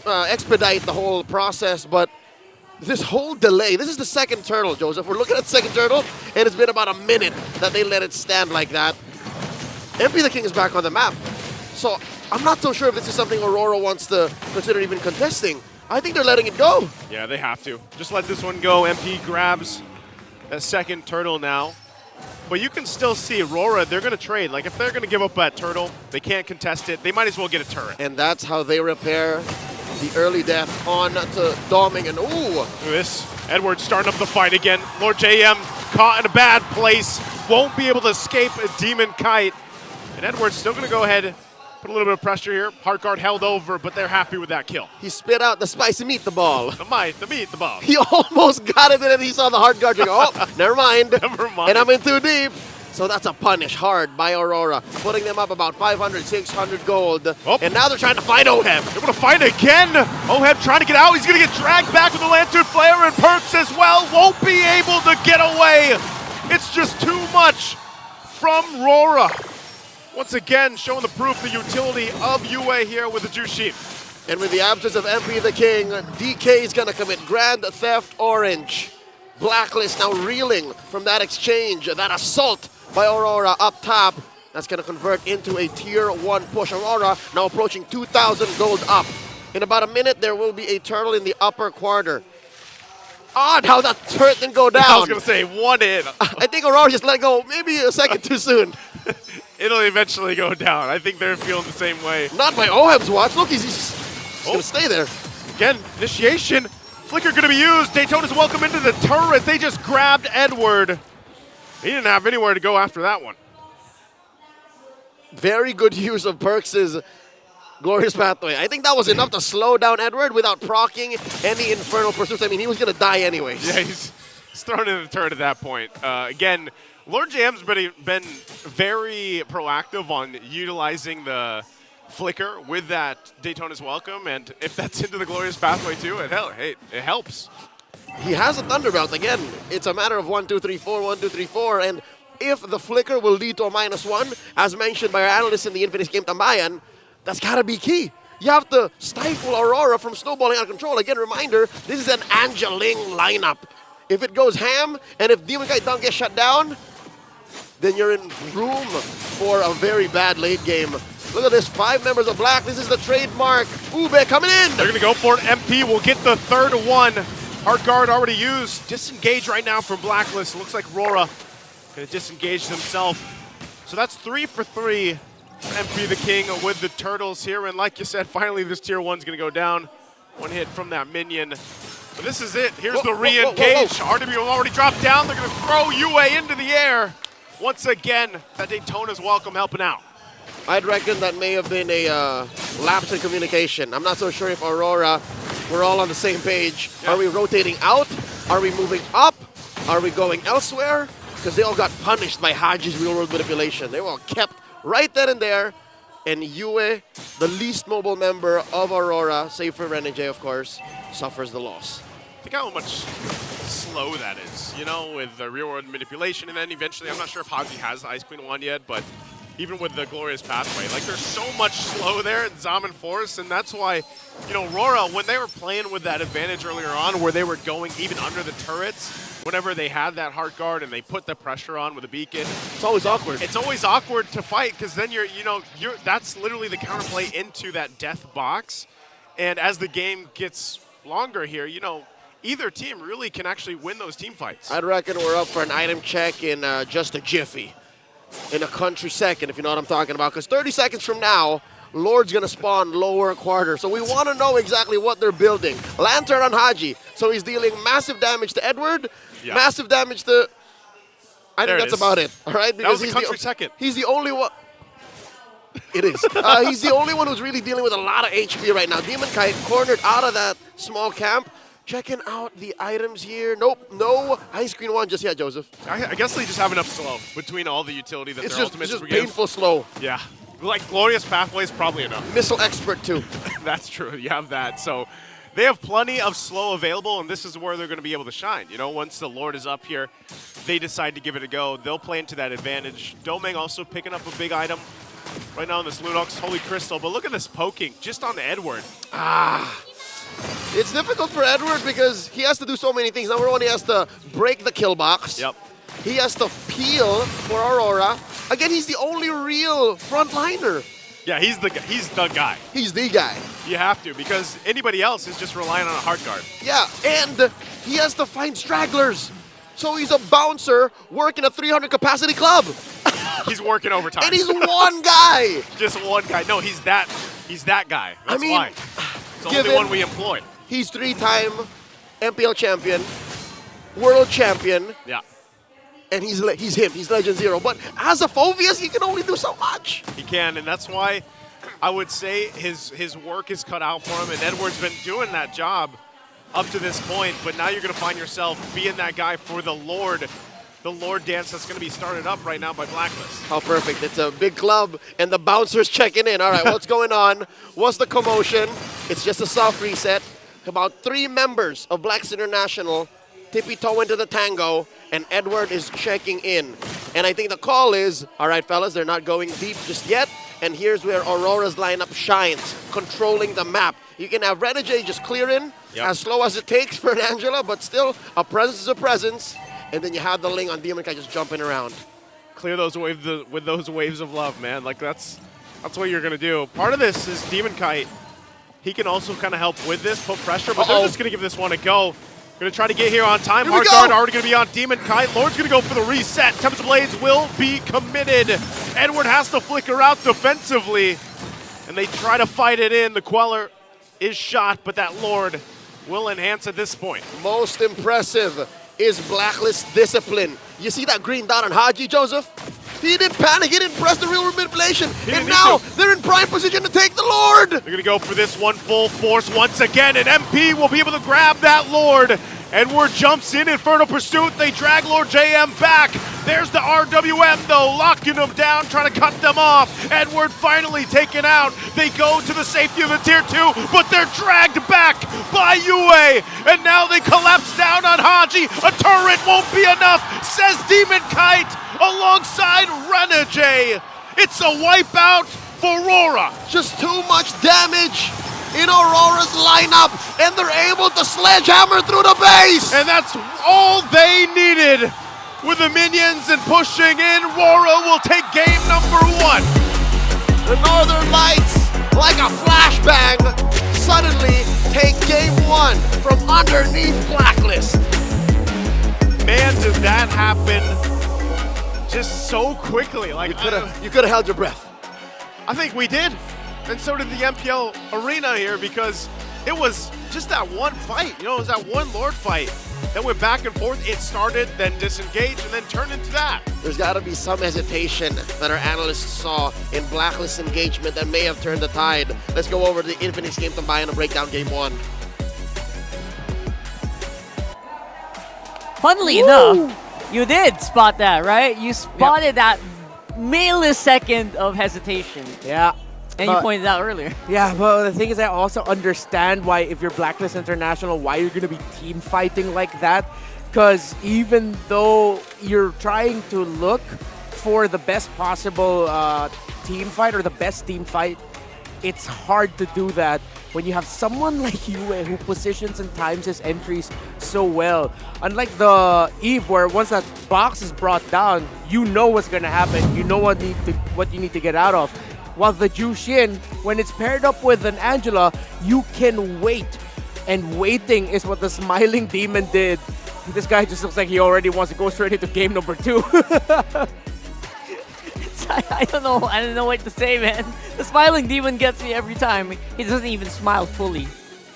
expedite the whole process, but this whole delay, this is the second turtle, Joseph. We're looking at the second turtle, and it's been about a minute that they let it stand like that. MP the King is back on the map. So I'm not so sure if this is something Aurora wants to consider even contesting. I think they're letting it go. Yeah, they have to. Just let this one go. MP grabs that second turtle now. But you can still see Aurora, they're going to trade. Like, if they're going to give up that turtle, they can't contest it. They might as well get a turret. And that's how they repair the early death on to Domeng. And ooh. Look at this. Edward starting up the fight again. Lord JM caught in a bad place. won't be able to escape a Demon Kite. And Edward's still going to go ahead, put a little bit of pressure here. Heart Guard held over, but they're happy with that kill. He spit out the spicy meatball. The meatball. He almost got it, and then he saw the Heart Guard. Oh, never mind. Never mind. And I'm in too deep. So that's a punish hard by Aurora, putting them up about 500, 600 gold. And now they're trying to find Oheb. They're going to fight again. Oheb trying to get out. He's going to get dragged back with the Lantern Flare, and Perks as well won't be able to get away. It's just too much from RORA. Once again, showing the proof, the utility of UA here with the Jushin. And with the absence of MP the King, DK is going to commit Grand Theft Orange. Blacklist now reeling from that exchange, that assault by Aurora up top. That's going to convert into a tier 1 push. Aurora now approaching 2,000 gold up. In about a minute, there will be a turtle in the upper corner. Odd how that turret didn't go down. I was going to say, one in. I think Aurora just let go maybe a second too soon. It'll eventually go down. I think they're feeling the same way. Not by Oheb's watch. Look, he's going to stay there. Again, initiation. Flicker going to be used. Daytona's welcome into the turret. They just grabbed Edward. He didn't have anywhere to go after that one. Very good use of Perks' Glorious Pathway. I think that was enough to slow down Edward without proccing any Infernal Pursuits. I mean, he was going to die anyways. Yeah, he's thrown in the turret at that point. Again, Lord JM's been very proactive on utilizing the Flicker with that Daytona's Welcome, and if that's into the Glorious Pathway too, it helps. He has a Thunderbelt. Again, it's a matter of 1, 2, 3, 4, 1, 2, 3, 4, and if the Flicker will lead to a -1, as mentioned by our analyst in the Infinix game Tambayan, that's got to be key. You have to stifle Aurora from snowballing out of control. Again, reminder, this is an Angeling lineup. If it goes ham, and if Demon Kite don't get shut down, then you're in room for a very bad late game. Look at this, 5 members of Black. This is the trademark. Ube coming in. They're going to go for it. MP will get the third one. Heart Guard already used. Disengage right now from Blacklist. Looks like RORA going to disengage himself. So that's 3 for 3. MP the King with the Turtles here. And like you said, finally this tier 1's going to go down. One hit from that minion. But this is it. Here's the re-engage. RW will already dropped down. They're going to throw UA into the air. Once again, that Daytona's Welcome helping out. I'd reckon that may have been a lapse in communication. I'm not so sure if Aurora, we're all on the same page. Yeah. Are we rotating out? Are we moving up? Are we going elsewhere? Because they all got punished by Haji's real-world manipulation. They were all kept right then and there. And Yue, the least mobile member of Aurora, save for Ren and Jay, of course, suffers the loss. Think how much slow that is, you know, with the real-world manipulation. And then eventually, I'm not sure if Haji has the Ice Queen 1 yet, but even with the Glorious Pathway, like there's so much slow there in Zaman Force, and that's why, you know, RORA, when they were playing with that advantage earlier on, where they were going even under the turrets, whenever they had that Heart Guard and they put the pressure on with a beacon, it's always awkward. It's always awkward to fight because then that's literally the counterplay into that death box. And as the game gets longer here, you know, either team really can actually win those team fights. I'd reckon we're up for an item check in just a jiffy. In a country second, if you know what I'm talking about. Because 30 seconds from now, Lord's going to spawn lower quarter. So we want to know exactly what they're building. Lantern on Haji. So he's dealing massive damage to Edward, massive damage to... I think that's about it. All right? Because that was a country second. He's the only one... It is. He's the only one who's really dealing with a lot of HP right now. Demon Kite cornered out of that small camp. Checking out the items here. Nope, no Ice Queen 1 just yet, Joseph. I guess they just have enough slow between all the utility that their ultimates It's just painful slow. Yeah. Like Glorious Pathway is probably enough. Missile Expert too. That's true. You have that. So they have plenty of slow available, and this is where they're going to be able to shine. You know, once the Lord is up here, they decide to give it a go. They'll play into that advantage. Domeng also picking up a big item right now in this Lunox Holy Crystal. But look at this poking just on the Edward. It's difficult for Edward because he has to do so many things. Number one, he has to break the kill box. Yep. He has to peel for Aurora. Again, he's the only real frontliner. Yeah, he's the guy. He's the guy. You have to, because anybody else is just relying on a Heart Guard. Yeah, and he has to find stragglers. So he's a bouncer working a 300 capacity club. He's working overtime. And he's one guy. Just one guy. No, he's that guy. That's why. It's the only one we employ. He's 3-time MPL champion, world champion. Yeah. and he's him. He's Legend Zero. But as a Phobius, he can only do so much. He can, and that's why I would say his work is cut out for him, and Edward's been doing that job up to this point, but now you're going to find yourself being that guy for the Lord dance that's going to be started up right now by Blacklist. How perfect. It's a big club, and the bouncers checking in. All right, what's going on? What's the commotion? It's just a soft reset. About 3 members of Blacklist International tippy-toe into the tango, and Edward is checking in. And I think the call is, all right, fellas, they're not going deep just yet, and here's where Aurora's lineup shines, controlling the map. You can have Renegade just clear in, as slow as it takes for an Angela, but still, a presence is a presence. And then you have the Ling on Demon Kite just jumping around. Clear those waves with those waves of love, man. Like that's what you're gonna do. Part of this is Demon Kite. He can also kind of help with this, put pressure, but they're just gonna give this one a go. Gonna try to get here on time. Hard guard already gonna be on Demon Kite. Lord's gonna go for the reset. Tempest Blades will be committed. Edward has to flicker out defensively, and they try to fight it in. The Queller is shot, but that Lord will enhance at this point. Most impressive is Blacklist discipline. You see that green dot on Haji, Joseph? He didn't panic, he didn't press the real manipulation, and now they're in prime position to take the Lord! They're gonna go for this one full force once again, and MP will be able to grab that Lord. Edward jumps in, Inferno Pursuit, they drag Lord JM back. There's the RWM though, locking them down, trying to cut them off. Edward finally taken out. They go to the safety of the tier 2, but they're dragged back by Yue. And now they collapse down on Haji. A turret won't be enough, says Demon Kite alongside Renegade. It's a wipeout for Aurora. Just too much damage in Aurora's lineup, and they're able to sledgehammer through the base. And that's all they needed. With the minions and pushing in, Aurora will take game number 1. The Northern Lights, like a flashbang, suddenly take game 1 from underneath Blacklist. Man, did that happen just so quickly. Like you could have held your breath. I think we did. And so did the MPL arena here, because it was just that one fight. You know, it was that one Lord fight that went back and forth. It started, then disengaged, and then turned into that. There's got to be some hesitation that our analysts saw in Blacklist engagement that may have turned the tide. Let's go over to the Infinix game to buy and break down game 1. Funnily enough, you did spot that, right? You spotted that millisecond of hesitation. Yeah. And you pointed out earlier. Yeah, but the thing is, I also understand why, if you're Blacklist International, why you're going to be team fighting like that. Because even though you're trying to look for the best possible team fight or the best team fight, it's hard to do that when you have someone like Yue who positions and times his entries so well. Unlike the Eve, where once that box is brought down, you know what's going to happen. You know what you need to get out of. While the Jushin, when it's paired up with an Angela, you can wait. And waiting is what the Smiling Demon did. This guy just looks like he already wants to go straight into game number 2. I don't know what to say, man. The Smiling Demon gets me every time. He doesn't even smile fully.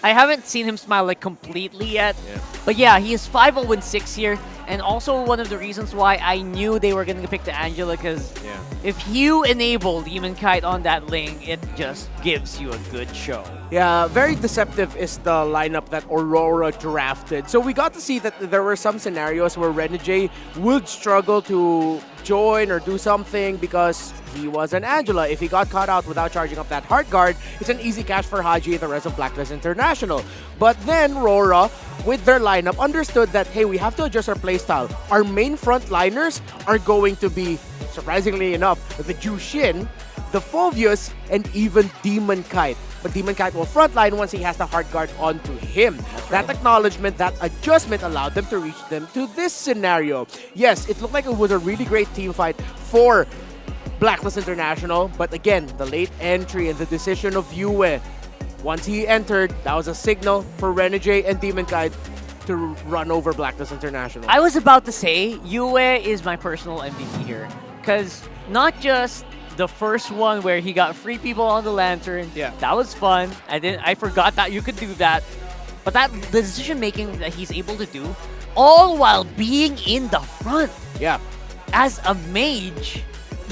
I haven't seen him smile like completely yet. Yeah. But yeah, he is 5-0-6 here. And also one of the reasons why I knew they were going to pick the Angela, because if you enable Demon Kite on that Ling, it just gives you a good show. Yeah, very deceptive is the lineup that Aurora drafted. So we got to see that there were some scenarios where Renegade would struggle to join or do something because he was an Angela. If he got caught out without charging up that Heart Guard, it's an easy catch for Haji and the rest of Blacklist International. But then Aurora, with their lineup, understood that, hey, we have to adjust our playstyle. Our main frontliners are going to be, surprisingly enough, the Jushin, the Phobius, and even Demon Kite. But Demon Kite will frontline once he has the Heart Guard onto him. That acknowledgement, that adjustment allowed them to reach them to this scenario. Yes, it looked like it was a really great team fight for Blacklist International, but again, the late entry and the decision of Yue, once he entered, that was a signal for Renegade and Demon Kite to run over Blacklist International. I was about to say, Yue is my personal MVP here. Because not just the first one where he got free people on the Lantern, that was fun. I forgot that you could do that. But the decision making that he's able to do all while being in the front. Yeah. As a mage,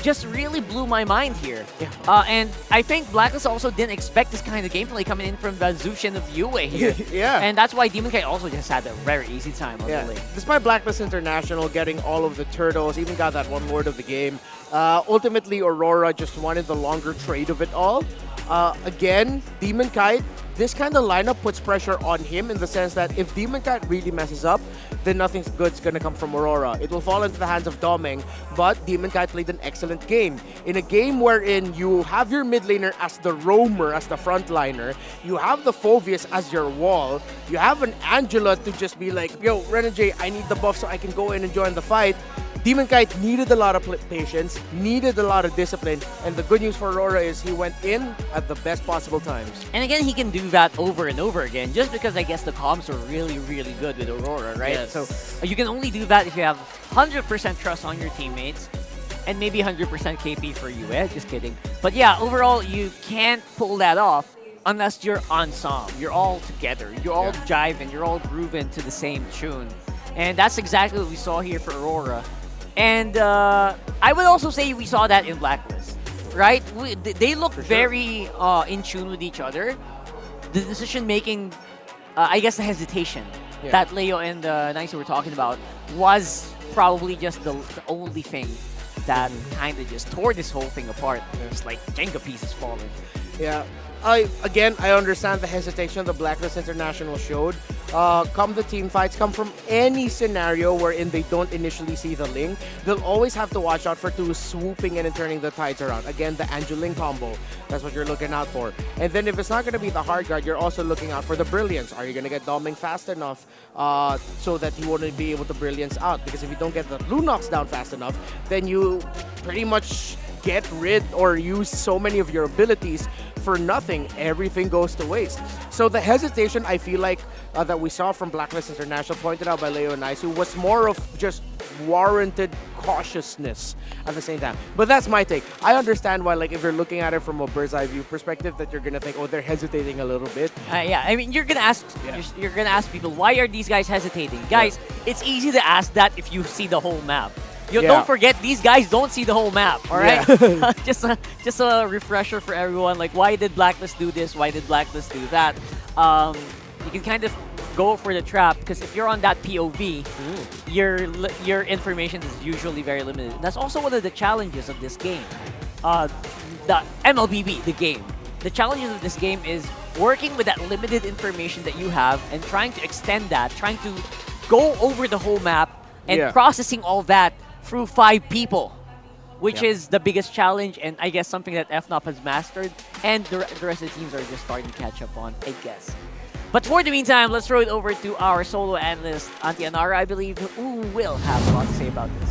just really blew my mind here. And I think Blacklist also didn't expect this kind of gameplay coming in from the Zushin of Yue here. Yeah. And that's why Demon Kite also just had a very easy time on the lane. Despite Blacklist International getting all of the turtles, even got that one word of the game, ultimately Aurora just wanted the longer trade of it all. Again, Demon Kite, this kind of lineup puts pressure on him in the sense that if Demon Kite really messes up, then nothing good's gonna come from Aurora. It will fall into the hands of Doming, but Demon Kite played an excellent game. In a game wherein you have your mid laner as the roamer, as the frontliner, you have the Phoveus as your wall, you have an Angela to just be like, yo, Renajay, I need the buff so I can go in and join the fight. Demon Kite needed a lot of patience, needed a lot of discipline, and the good news for Aurora is he went in at the best possible times. And again, he can do that over and over again, just because I guess the comms are really, really good with Aurora, right? Yes. So you can only do that if you have 100% trust on your teammates, and maybe 100% KP for you, just kidding. But yeah, overall, you can't pull that off unless you're ensemble. You're all together. You're all jiving. You're all grooving to the same tune. And that's exactly what we saw here for Aurora. And I would also say we saw that in Blacklist, right? They look very in tune with each other. The decision-making, I guess the hesitation that Leo and Nice were talking about was probably just the only thing that kind of just tore this whole thing apart. It's like Jenga pieces falling. Yeah. I understand the hesitation the Blacklist International showed. Come the team fights, come from any scenario wherein they don't initially see the Ling, they'll always have to watch out for two swooping in and turning the tides around. Again, the Angeling combo, that's what you're looking out for. And then if it's not going to be the hard guard, you're also looking out for the Brilliance. Are you going to get Doming fast enough so that he wouldn't be able to Brilliance out? Because if you don't get the Lunox down fast enough, then you pretty much get rid or use so many of your abilities for nothing. Everything goes to waste. So the hesitation I feel like that we saw from Blacklist International, pointed out by Leo and Naisu, was more of just warranted cautiousness at the same time. But that's my take. I understand why, like, if you're looking at it from a bird's eye view perspective, that you're gonna think, oh, they're hesitating a little bit. Yeah, I mean, you're gonna ask people, why are these guys hesitating? Guys, it's easy to ask that if you see the whole map. Don't forget, these guys don't see the whole map, all right? just a refresher for everyone. Like, why did Blacklist do this? Why did Blacklist do that? You can kind of go for the trap, because if you're on that POV, your information is usually very limited. That's also one of the challenges of this game. The MLBB, the game. The challenges of this game is working with that limited information that you have and trying to extend that, trying to go over the whole map and processing all that through 5 people, which is the biggest challenge, and I guess something that FNOP has mastered, and the rest of the teams are just starting to catch up on, I guess. But for the meantime, let's throw it over to our solo analyst, Auntie Anara, I believe, who will have a lot to say about this.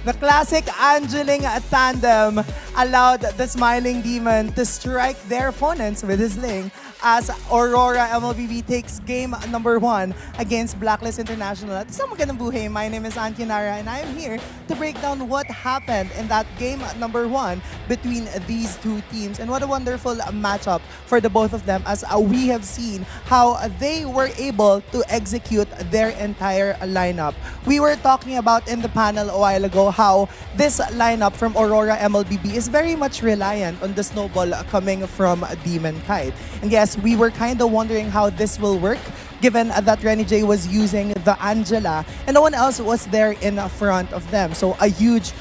The classic Angeling tandem allowed the Smiling Demon to strike their opponents with his Ling as Aurora MLBB takes game number 1 against Blacklist International. At isang magandang buhay, my name is Auntie Nara, and I am here to break down what happened in that game number 1 between these two teams. And what a wonderful matchup for the both of them, as we have seen how they were able to execute their entire lineup. We were talking about in the panel a while ago how this lineup from Aurora MLBB is very much reliant on the snowball coming from Demon Kite. And yes, we were kind of wondering how this will work, given that Renny J was using the Angela and no one else was there in front of them. So a huge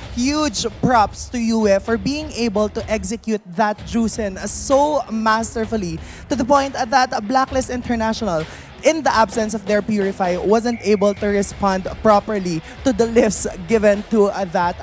props to Yue for being able to execute that Juicin so masterfully, to the point that Blacklist International, in the absence of their Purify, wasn't able to respond properly to the lifts given to that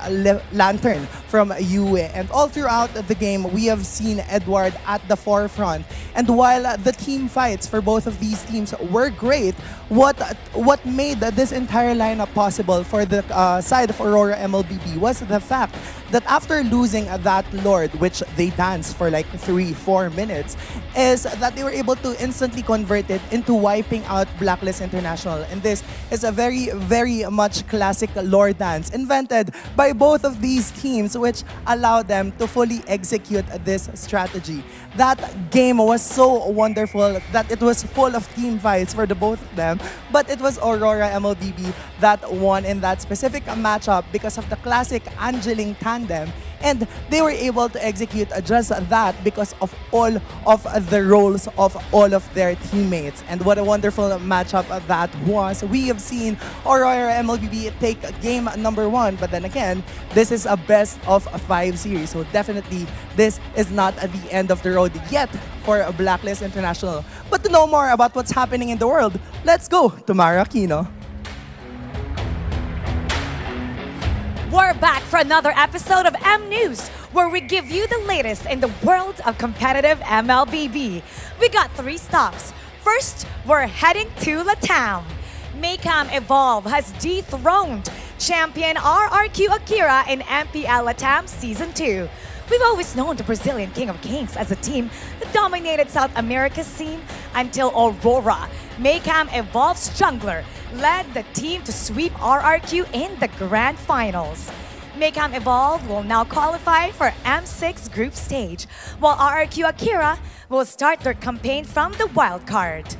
lantern from Yue. And all throughout the game, we have seen Edward at the forefront. And while the team fights for both of these teams were great, what made this entire lineup possible for the side of Aurora MLBB was the fact that after losing that Lord, which they danced for like 3-4 minutes, is that they were able to instantly convert it into wiping out Blacklist International. And this is a very, very much classic Lord dance invented by both of these teams, which allowed them to fully execute this strategy. That game was so wonderful that it was full of team fights for the both of them, but it was Aurora MLBB that won in that specific matchup because of the classic Angeling tandem, and they were able to execute just that because of all of the roles of all of their teammates. And what a wonderful matchup that was. We have seen Aurora MLBB take game number 1, but then again, this is a best of 5 series, so definitely this is not at the end of the road yet for Blacklist International. But to know more about what's happening in the world, let's go to Mara Aquino. We're back for another episode of M News, where we give you the latest in the world of competitive MLBB. We got 3 stops. First, we're heading to Latam. Maycam Evolve has dethroned champion RRQ Akira in MPL Latam Season 2. We've always known the Brazilian King of Kings as a team that dominated South America's scene until Aurora, Maycam Evolve's jungler, led the team to sweep RRQ in the grand finals. Maycam Evolve will now qualify for M6 group stage, while RRQ Akira will start their campaign from the wild card.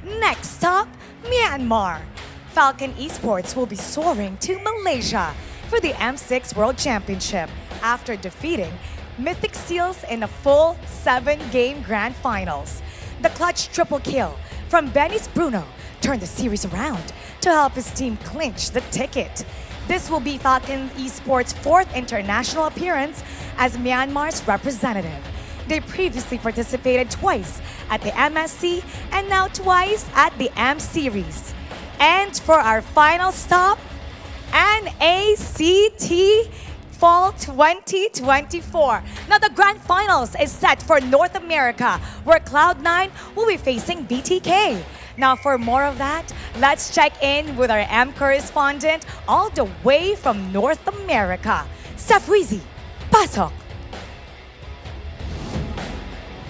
Next stop, Myanmar. Falcon Esports will be soaring to Malaysia for the M6 World Championship after defeating Mythic Seals in a full 7-game grand finals. The clutch triple kill from Benny's Bruno turned the series around to help his team clinch the ticket. This will be Falcon Esports' 4th international appearance as Myanmar's representative. They previously participated twice at the MSC and now twice at the M Series. And for our final stop, NACT Fall 2024. Now the grand finals is set for North America, where Cloud9 will be facing BTK. Now for more of that, let's check in with our M correspondent all the way from North America, Steph Weezy. Pasok.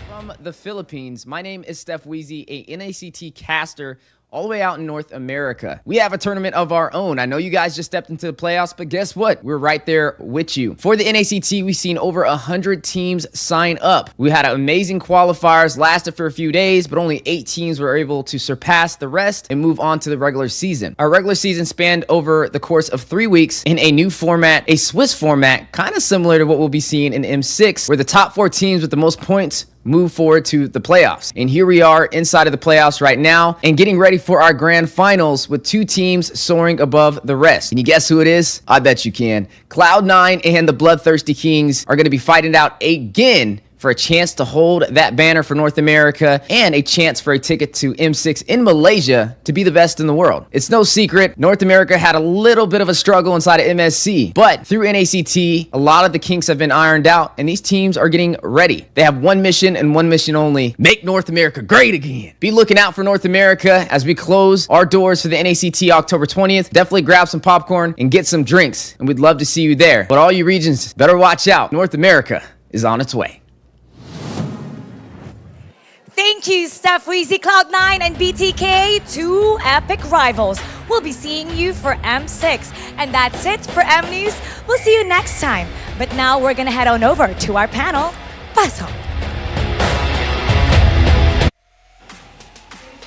From the Philippines, my name is Steph Weezy, a NACT caster all the way out in North America. We have a tournament of our own. I know you guys just stepped into the playoffs, but guess what? We're right there with you. For the NACT, we've seen over 100 teams sign up. We had amazing qualifiers, lasted for a few days, but only 8 teams were able to surpass the rest and move on to the regular season. Our regular season spanned over the course of 3 weeks in a new format, a Swiss format, kind of similar to what we'll be seeing in M6, where the top 4 teams with the most points move forward to the playoffs. And here we are inside of the playoffs right now and getting ready for our grand finals with 2 teams soaring above the rest. Can you guess who it is? I bet you can. Cloud9 and the Bloodthirsty Kings are going to be fighting it out again for a chance to hold that banner for North America and a chance for a ticket to M6 in Malaysia to be the best in the world. It's no secret, North America had a little bit of a struggle inside of MSC, but through NACT, a lot of the kinks have been ironed out and these teams are getting ready. They have one mission and one mission only: make North America great again. Be looking out for North America as we close our doors for the NACT October 20th. Definitely grab some popcorn and get some drinks, and we'd love to see you there. But all you regions, better watch out. North America is on its way. Thank you, Steph Weezy. Cloud9 and BTK, 2 epic rivals. We'll be seeing you for M6. And that's it for M News. We'll see you next time. But now we're gonna head on over to our panel. Pasok.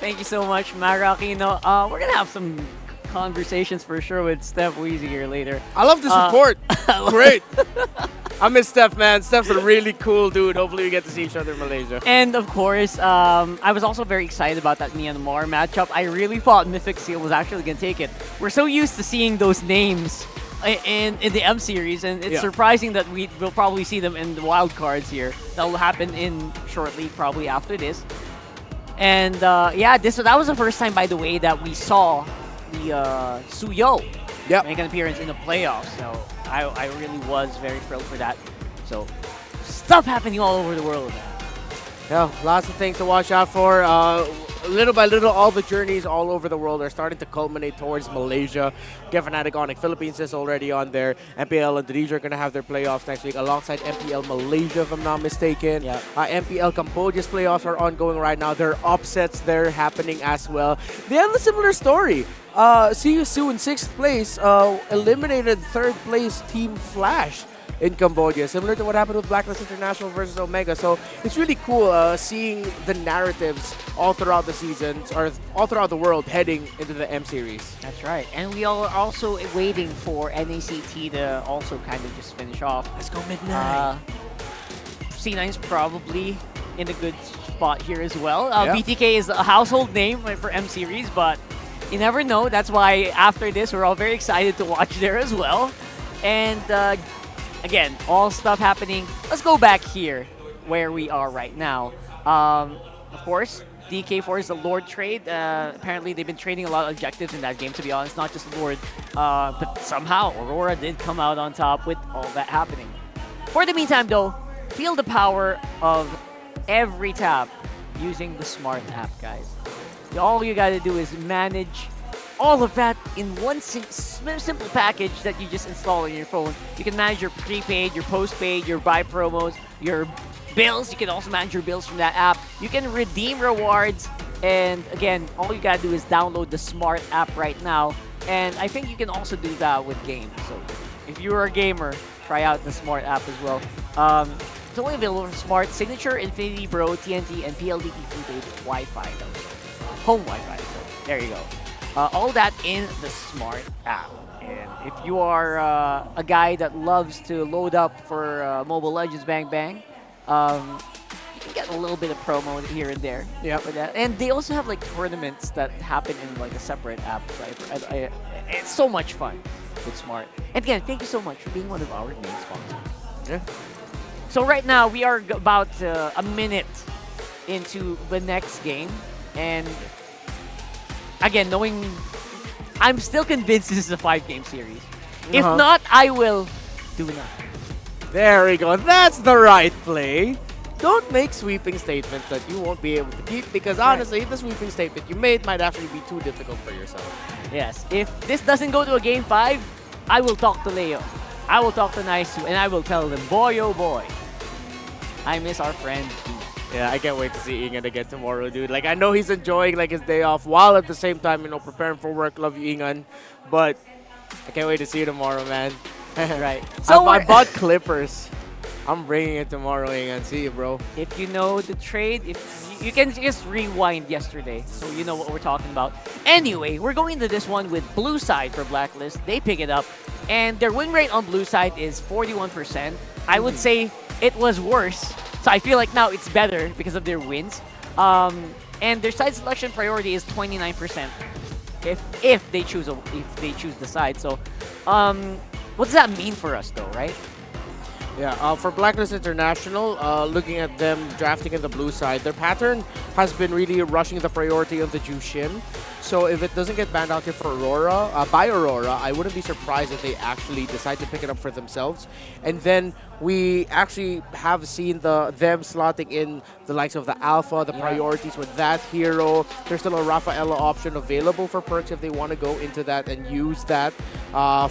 Thank you so much, Mara Aquino. We're gonna have some conversations for sure with Steph Weezy here later. I love the support. Great. I miss Steph, man. Steph's a really cool dude. Hopefully we get to see each other in Malaysia. And of course, I was also very excited about that Myanmar matchup. I really thought Mythic Seal was actually going to take it. We're so used to seeing those names in the M Series, and it's surprising that we'll probably see them in the wild cards here. That will happen in shortly, probably after this. And yeah, that was the first time, by the way, that we saw the Suyo make an appearance in the playoffs. So I really was very thrilled for that. So stuff happening all over the world. Yeah, lots of things to watch out for. little by little, all the journeys all over the world are starting to culminate towards Malaysia. Again, Fnatic Onic Philippines is already on there. MPL Indonesia are going to have their playoffs next week alongside MPL Malaysia, if I'm not mistaken. Yeah. MPL Cambodia's playoffs are ongoing right now. There are upsets there happening as well. They have a similar story. See You Sue in 6th place eliminated 3rd place Team Flash in Cambodia, similar to what happened with Blacklist International versus Omega. So it's really cool seeing the narratives all throughout the seasons, or all throughout the world, heading into the M Series. That's right. And we are also waiting for NACT to also kind of just finish off. Let's go midnight. C9's probably in a good spot here as well. Yeah. BTK is a household name for M Series, but you never know. That's why after this, we're all very excited to watch there as well. And again, all stuff happening. Let's go back here where we are right now. Of course, DK4 is the Lord trade. Apparently, they've been trading a lot of objectives in that game, to be honest, not just Lord. But somehow, Aurora did come out on top with all that happening. For the meantime, though, feel the power of every tap using the Smart app, guys. All you gotta do is manage all of that in one simple package that you just install on your phone. You can manage your prepaid, your postpaid, your buy promos, your bills. You can also manage your bills from that app. You can redeem rewards. And again, all you gotta do is download the Smart app right now. And I think you can also do that with games. So if you're a gamer, try out the Smart app as well. It's only available for Smart, Signature, Infinity Bro, TNT, and PLDT prepaid Wi-Fi. Home Wi-Fi. So there you go. All that in the Smart app. And if you are a guy that loves to load up for Mobile Legends Bang Bang, you can get a little bit of promo here and there. Yeah. For that. And they also have like tournaments that happen in like a separate app. So it's so much fun with Smart. And again, thank you so much for being one of our main sponsors. Yeah. So right now we are about a minute into the next game, and again, knowing I'm still convinced this is a 5-game series. If not, I will do nothing. There we go. That's the right play. Don't make sweeping statements that you won't be able to keep, because honestly, the sweeping statement you made might actually be too difficult for yourself. Yes, if this doesn't go to a game 5, I will talk to Leo. I will talk to Naisu, and I will tell them, boy, oh boy, I miss our friend. Yeah, I can't wait to see Ingan again tomorrow, dude. Like, I know he's enjoying like his day off while at the same time, preparing for work. Love you, Ingan. But I can't wait to see you tomorrow, man. Right. So I bought clippers. I'm bringing it tomorrow, Ingan. See you, bro. If you know the trade, if you can just rewind yesterday, so you know what we're talking about. Anyway, we're going into this one with blue side for Blacklist. They pick it up, and their win rate on blue side is 41%. I would say it was worse, so I feel like now it's better because of their wins. And their side selection priority is 29% if they choose the side. So, what does that mean for us, though, right? Yeah, for Blacklist International, looking at them drafting in the blue side, their pattern has been really rushing the priority of the Jushin. So if it doesn't get banned out here for Aurora, by Aurora, I wouldn't be surprised if they actually decide to pick it up for themselves. And then we actually have seen them slotting in the likes of the Alpha, the priorities with that hero. There's still a Rafaela option available for perks if they want to go into that and use that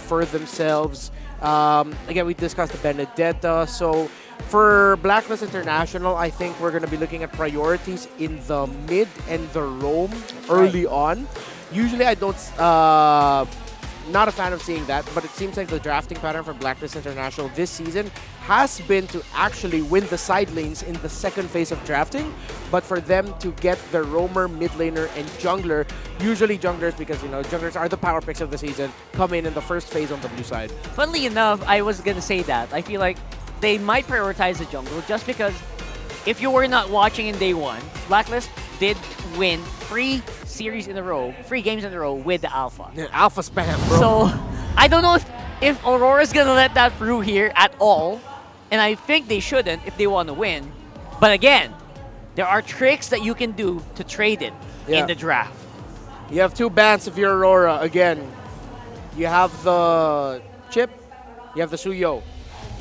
for themselves. Again, we discussed the Benedetta. So for Blacklist International, I think we're going to be looking at priorities in the mid and the roam early on. Usually I don't, not a fan of seeing that, but it seems like the drafting pattern for Blacklist International this season has been to actually win the side lanes in the second phase of drafting, but for them to get the roamer, mid laner, and jungler, usually junglers, because junglers are the power picks of the season, come in the first phase on the blue side. Funnily enough, I was gonna say that. I feel like they might prioritize the jungle just because if you were not watching in day one, Blacklist did win 3 games in a row with the Alpha. Yeah, Alpha spam, bro. So I don't know if Aurora's gonna let that through here at all, and I think they shouldn't if they want to win. But again, there are tricks that you can do to trade it in the draft. You have 2 bans if you're Aurora. Again, you have the Chip, you have the Suyo.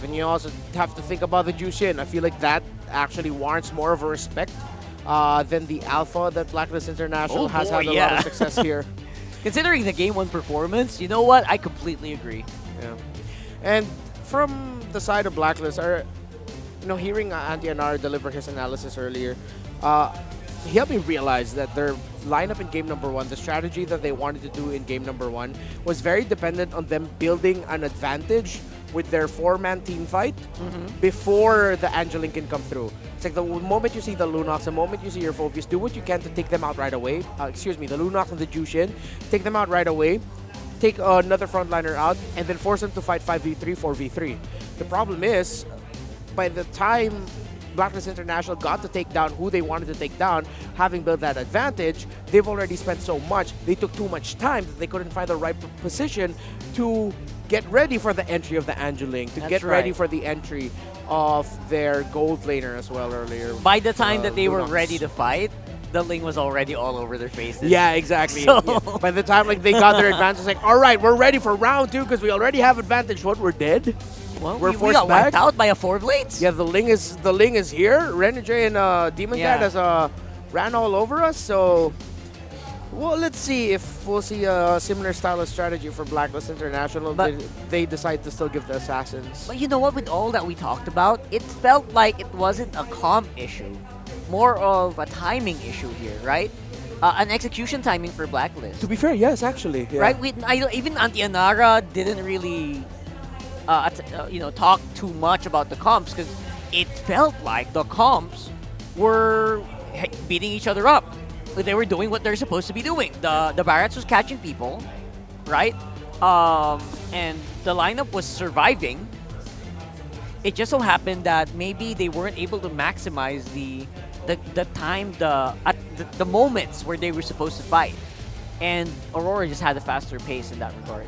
Then you also have to think about the Jushin. I feel like that actually warrants more of a respect than the Alpha that Blacklist International has boy, had a lot yeah. of success here. Considering the Game 1 performance, you know what? I completely agree. Yeah. And from the side of Blacklist, hearing Andy Anar deliver his analysis earlier, he helped me realize that their lineup in game number 1, the strategy that they wanted to do in game number 1, was very dependent on them building an advantage with their 4-man team fight before the Angeling can come through. It's like the moment you see the Lunox, the moment you see your Phobius, do what you can to take them out right away. The Lunox and the Jushin, take them out right away. Take another frontliner out, and then force them to fight 5v3, 4v3. The problem is, by the time Blacklist International got to take down who they wanted to take down, having built that advantage, they've already spent so much, they took too much time that they couldn't find the right position to get ready for the entry of the Angeling, to get ready for the entry of their gold laner as well earlier. By the time that they were Lunox. ready to fight, the Ling was already all over their faces. Yeah, exactly. So Yeah. By the time they got their advantage, it's like, all right, we're ready for round 2 because we already have advantage. What, we're dead? Well, we're we forced got back. wiped out by a 4-Blades. Yeah, the Ling is here. Renegade and Demon Yeah. Cat has ran all over us. So, well, let's see if we'll see a similar style of strategy for Blacklist International. But- They decide to still give the Assassins. But you know what? With all that we talked about, it felt like it wasn't a comp issue. More of a timing issue here, right? An execution timing for Blacklist. To be fair, yes, actually. Yeah. Right? Even Antianara didn't really talk too much about the comps because it felt like the comps were beating each other up. They were doing what they're supposed to be doing. The Barrats was catching people, right? And the lineup was surviving. It just so happened that maybe they weren't able to maximize the time, the moments where they were supposed to fight. And Aurora just had a faster pace in that regard.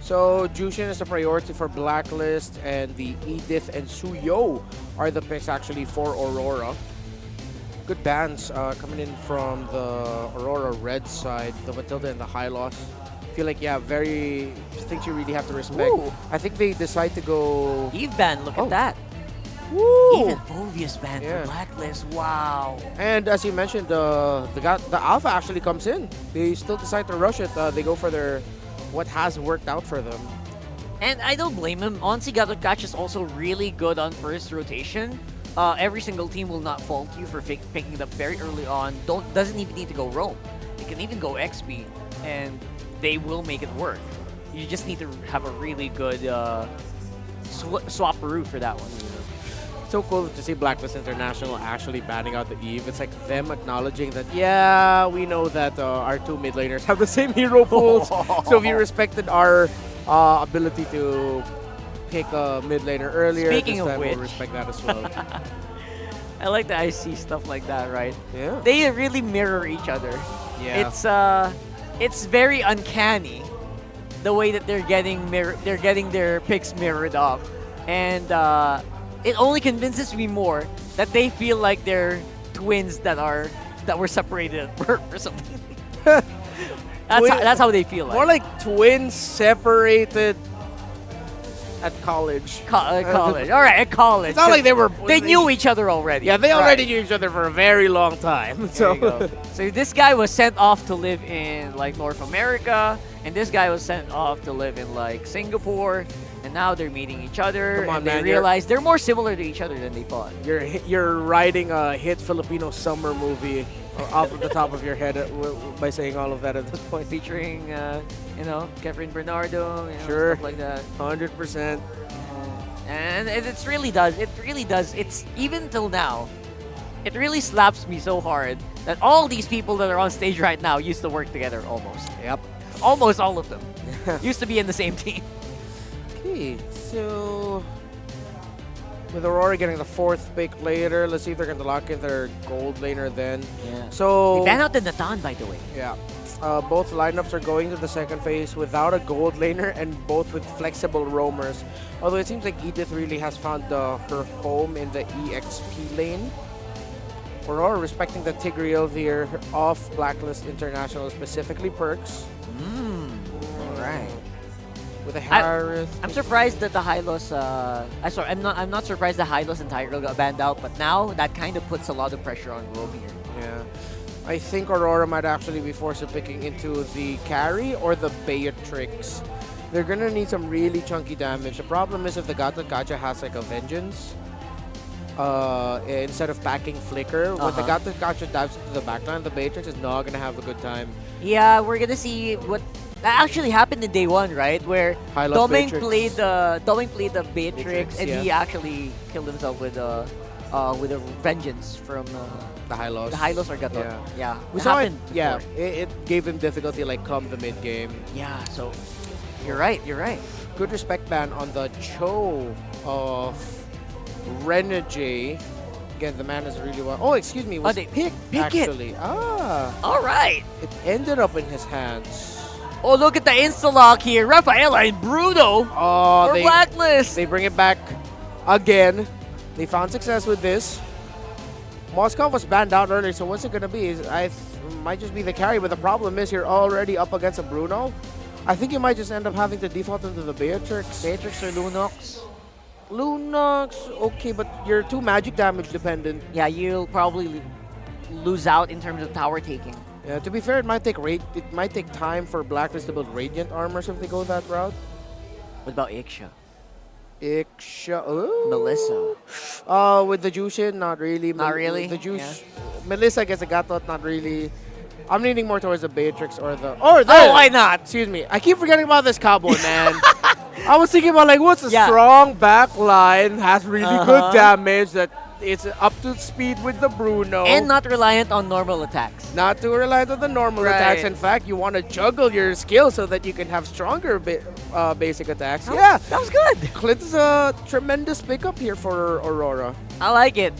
So Jushin is a priority for Blacklist, and the Edith and Suyo are the picks actually for Aurora. Good bans coming in from the Aurora red side, the Matilda and the Hylos. Feel like, yeah, very things you really have to respect. Ooh. I think they decide to go Eve ban, look at that. Woo! Even Phobius ban for Blacklist, wow. And as you mentioned, the Alpha actually comes in. They still decide to rush it. They go for their what has worked out for them. And I don't blame him. Onsi Catch is also really good on first rotation. Every single team will not fault you for picking it up very early on. Doesn't even need to go roam. You can even go XP, and they will make it work. You just need to have a really good swapperoo for that one. So cool to see Blacklist International actually banning out the Eve. It's like them acknowledging that, yeah, we know that our 2 mid laners have the same hero pools. So we respected our ability to pick a mid laner earlier. Speaking of which, we'll respect that as well. I like that I see stuff like that, right? Yeah. They really mirror each other. Yeah. It's very uncanny the way that they're getting their picks mirrored up, and it only convinces me more that they feel like they're twins that were separated at birth or something. That's how they feel like. More like twins separated at college. College. All right, at college. It's not like they knew each other already. Yeah, they already knew each other for a very long time. So So this guy was sent off to live in like North America, and this guy was sent off to live in like Singapore, and now they're meeting each other. Come on, and they man, realize they're more similar to each other than they thought. You're writing a hit Filipino summer movie off of the top of your head by saying all of that at this point. Featuring, Catherine Bernardo, Sure. stuff like that. 100%. And it really does. It really does. It's even till now, it really slaps me so hard that all these people that are on stage right now used to work together almost. Yep. Almost all of them used to be in the same team. Okay, so with Aurora getting the 4th pick later, let's see if they're going to lock in their gold laner then. Yeah. So They ban out the Natan, by the way. yeah, both lineups are going to the second phase without a gold laner and both with flexible roamers. Although it seems like Edith really has found her home in the EXP lane. Aurora respecting the Tigreal here off Blacklist International, specifically perks. All right. with the Harris. I'm surprised that the Hylos. I'm not surprised the Hylos and Tiger got banned out, but now that kind of puts a lot of pressure on Rogue here. Yeah. I think Aurora might actually be forced to picking into the carry or the Beatrix. They're gonna need some really chunky damage. The problem is if the Gacha has like a Vengeance, instead of packing Flicker, when the Gacha dives into the backline, the Beatrix is not gonna have a good time. Yeah, we're gonna see what that actually happened in day 1, right? Where Doming played the Beatrix, and he actually killed himself with a Vengeance from the Hylos. The Hylos are Gato. Yeah. We saw it. Yeah, it gave him difficulty like come the mid game. Yeah. So you're right. Good respect ban on the Cho of Renegade. Again, the man is really well. Oh, excuse me. Was they pick actually. it. All right. It ended up in his hands. Oh, look at the insta-lock here. Rafaela and Bruno for Blacklist. They bring it back again. They found success with this. Moscow was banned out earlier, so what's it going to be? Might just be the carry, but the problem is you're already up against a Bruno. I think you might just end up having to default into the Beatrix. Beatrix or Lunox? Lunox, okay, but you're too magic damage dependent. Yeah, you'll probably lose out in terms of tower taking. Yeah, to be fair, it might take time for Blacklist to build Radiant armors if they go that route. What about Ixia? Ooh. Melissa. With the Jushin, not really. Not really? The Juice. Yeah. Melissa gets a Gatot, not really. I'm leaning more towards the Beatrix or the... Oh, why not? Excuse me. I keep forgetting about this Cowboy, man. I was thinking about, like, what's a strong back line, has really good damage, that it's up to speed with the Bruno. And not reliant on normal attacks. Not too reliant on the normal attacks. In fact, you want to juggle your skills so that you can have stronger basic attacks. That was good. Clint is a tremendous pickup here for Aurora. I like it.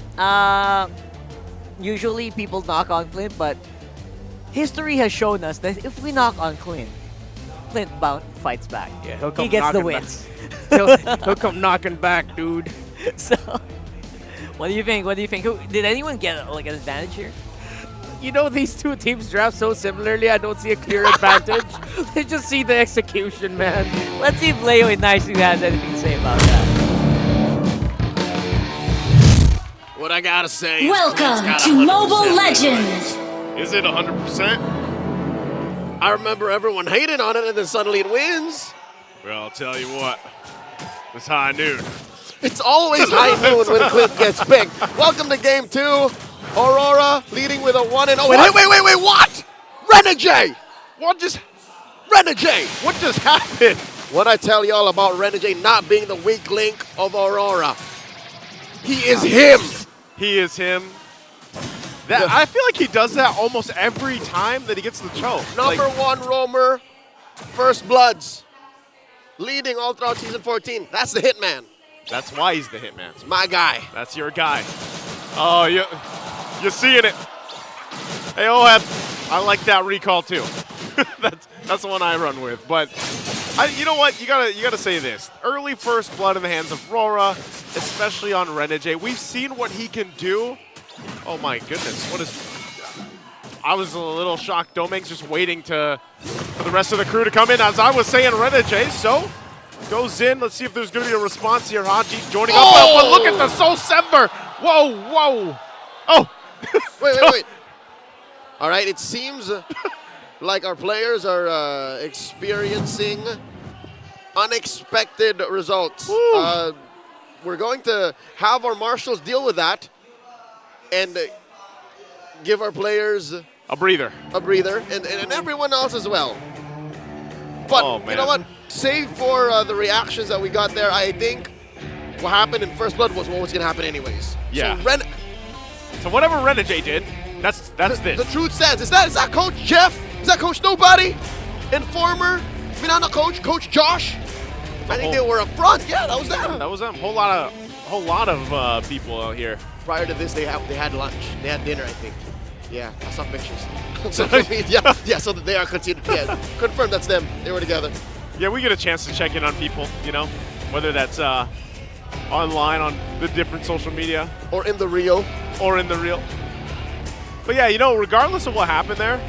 Usually people knock on Clint, but history has shown us that if we knock on Clint fights back. Yeah, he'll come he gets the knocking wins. He'll come knocking back, dude. So, what do you think? Did anyone get like an advantage here? You know, these two teams draft so similarly, I don't see a clear advantage. I just see the execution, man. Let's see if Leo and Nice has anything to say about that. What I gotta say is Welcome to Mobile Legends. Is it 100%? I remember everyone hated on it, and then suddenly it wins. Well, I'll tell you what. It's high noon. It's always high noon when Clint gets picked. Welcome to Game 2. Aurora leading with a 1-0. Wait, what? Renegade! What just happened? What I tell y'all about Renegade not being the weak link of Aurora. He is him. He is him. I feel like he does that almost every time that he gets the choke. Number 1 roamer, First Bloods, leading all throughout Season 14. That's the Hitman. That's why he's the Hitman. It's my guy. That's your guy. Oh, you're seeing it. Hey, I like that recall too. that's the one I run with. But you know what? You gotta say this. Early First Blood in the hands of Rora, especially on Renegade. We've seen what he can do. Oh my goodness, I was a little shocked. Doming's just waiting for the rest of the crew to come in. As I was saying, Renegade, so goes in. Let's see if there's going to be a response here. Haji joining up, but look at the Soul Semper. Whoa. Oh. Wait. All right, it seems like our players are experiencing unexpected results. We're going to have our marshals deal with that and give our players a breather, and everyone else as well. But you know what? Save for the reactions that we got there, I think what happened in First Blood was what was going to happen anyways. Yeah. So whatever Renegade did, that's this. The truth stands. Is that Coach Jeff? Is that Coach Nobody? Informer? I mean, not Coach Josh? I think they were up front. Yeah, that was them. Yeah, that was them. Whole lot of people out here. Prior to this, they had lunch. They had dinner, I think. Yeah, I saw pictures. Social media. Yeah, so they are considered. Yeah, confirmed that's them. They were together. Yeah, we get a chance to check in on people, you know, whether that's online on the different social media. Or in the real. But yeah, you know, regardless of what happened there,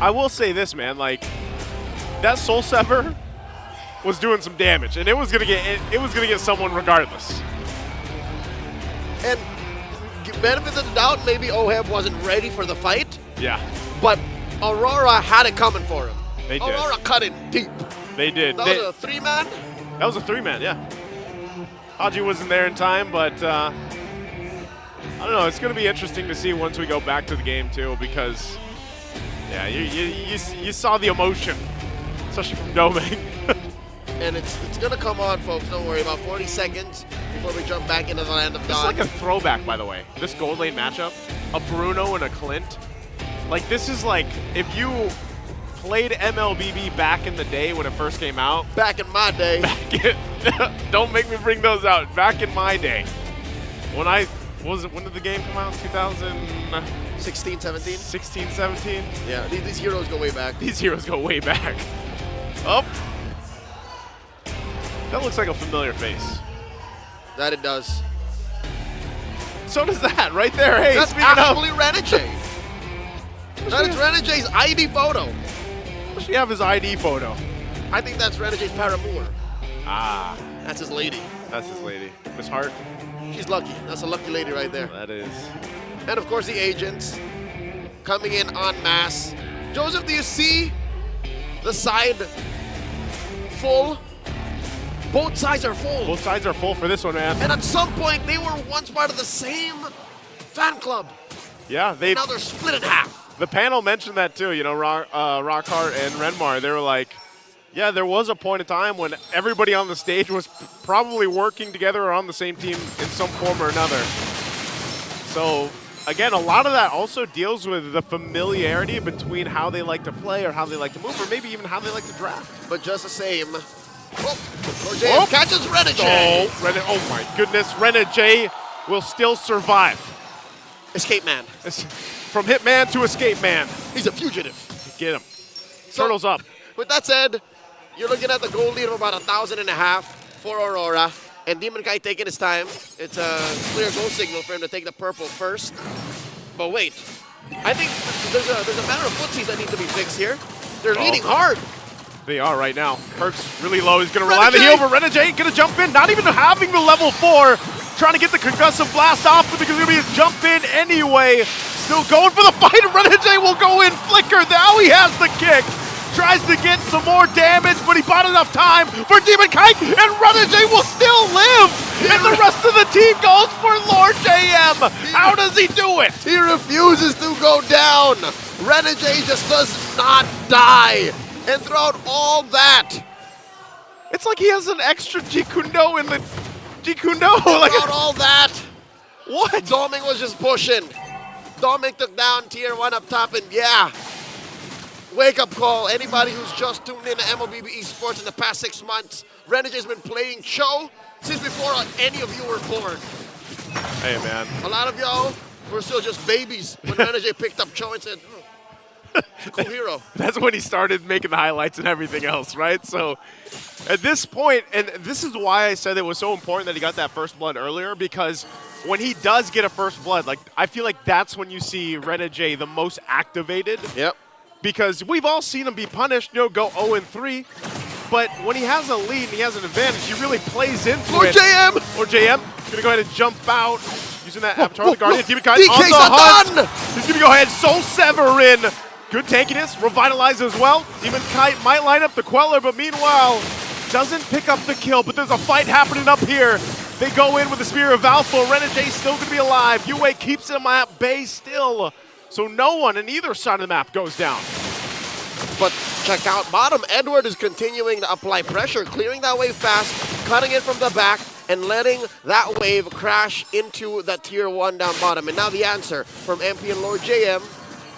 I will say this, man, like, that Soul Sever, was doing some damage, and it was gonna get someone regardless. And benefit of the doubt, maybe Oheb wasn't ready for the fight. Yeah. But Aurora had it coming for him. They did. Aurora cut it deep. They did. That was a 3-man? That was a 3-man, yeah. Haji wasn't there in time, but I don't know. It's going to be interesting to see once we go back to the game, too, because, yeah, you saw the emotion, especially from Doming. And it's going to come on, folks. Don't worry. About 40 seconds before we jump back into the land of This is Dawn. like a throwback, by the way. This gold lane matchup, a Bruno and a Clint. Like, this is like, if you played MLBB back in the day when it first came out. Back in my day. Don't make me bring those out. Back in my day. When did the game come out? 2016, 17? 16, 17? Yeah, these heroes go way back. These heroes go way back. Oh. That looks like a familiar face. That it does. So does that right there. Hey, that's speaking actually of. Renegade. That is Renegade's ID photo. Does she have his ID photo? I think that's Renegade's paramour. Ah. That's his lady. That's his lady. Miss Hart. She's lucky. That's a lucky lady right there. That is. And of course the agents coming in en masse. Joseph, do you see the side full? Both sides are full. Both sides are full for this one, man. And at some point, they were once part of the same fan club. Yeah, now they're split in half. The panel mentioned that too, you know, Rockhart and Renmar. They were like, yeah, there was a point in time when everybody on the stage was probably working together or on the same team in some form or another. So, again, a lot of that also deals with the familiarity between how they like to play or how they like to move or maybe even how they like to draft. But just the same. Oh, catches Renegade. Oh my goodness, Renegade will still survive. Escape man. From Hitman to Escape Man. He's a fugitive. Get him. Turtles up. With that said, you're looking at the goal lead of about 1,500 for Aurora. And Demon Kai taking his time. It's a clear goal signal for him to take the purple first. But wait, I think there's a matter of footsies that need to be fixed here. They're leading hard. They are right now. Perk's really low. He's going to rely on the heal, but Renegade going to jump in, not even having the level 4. Trying to get the concussive blast off, but because he's going to be a jump in anyway. Still going for the fight. Renegade will go in. Flicker. Now he has the kick. Tries to get some more damage, but he bought enough time for Demon Kite, and Renegade will still live. And the rest of the team goes for Lord JM. How does he do it? He refuses to go down. Renegade just does not die. And throughout all that, it's like he has an extra Jikundo in the Jikundo. Throughout all that, what? Doming was just pushing. Doming took down tier 1 up top, and yeah, wake up call. Anybody who's just tuned in to MLBB Esports in the past 6 months, Renegade's been playing Cho since before any of you were born. Hey, man. A lot of y'all were still just babies when Renegade picked up Cho and said, it's a cool hero. That's when he started making the highlights and everything else, right? So at this point, and this is why I said it was so important that he got that first blood earlier, because when he does get a first blood, like I feel like that's when you see Renegade the most activated. Yep. Because we've all seen him be punished, you know, go 0-3. But when he has a lead and he has an advantage, he really plays into it. Or JM. Gonna go ahead and jump out. Using that Avatar of the Guardian. Demon Kite on the hunt. He's gonna go ahead. Soul Severin. Good tankiness, revitalize as well. Demon Kite might line up the Queller, but meanwhile, doesn't pick up the kill, but there's a fight happening up here. They go in with the Spear of Alpha. Renegade still gonna be alive. Yue keeps him at bay still. So no one on either side of the map goes down. But check out bottom. Edward is continuing to apply pressure, clearing that wave fast, cutting it from the back, and letting that wave crash into that tier 1 down bottom. And now the answer from MP and Lord JM.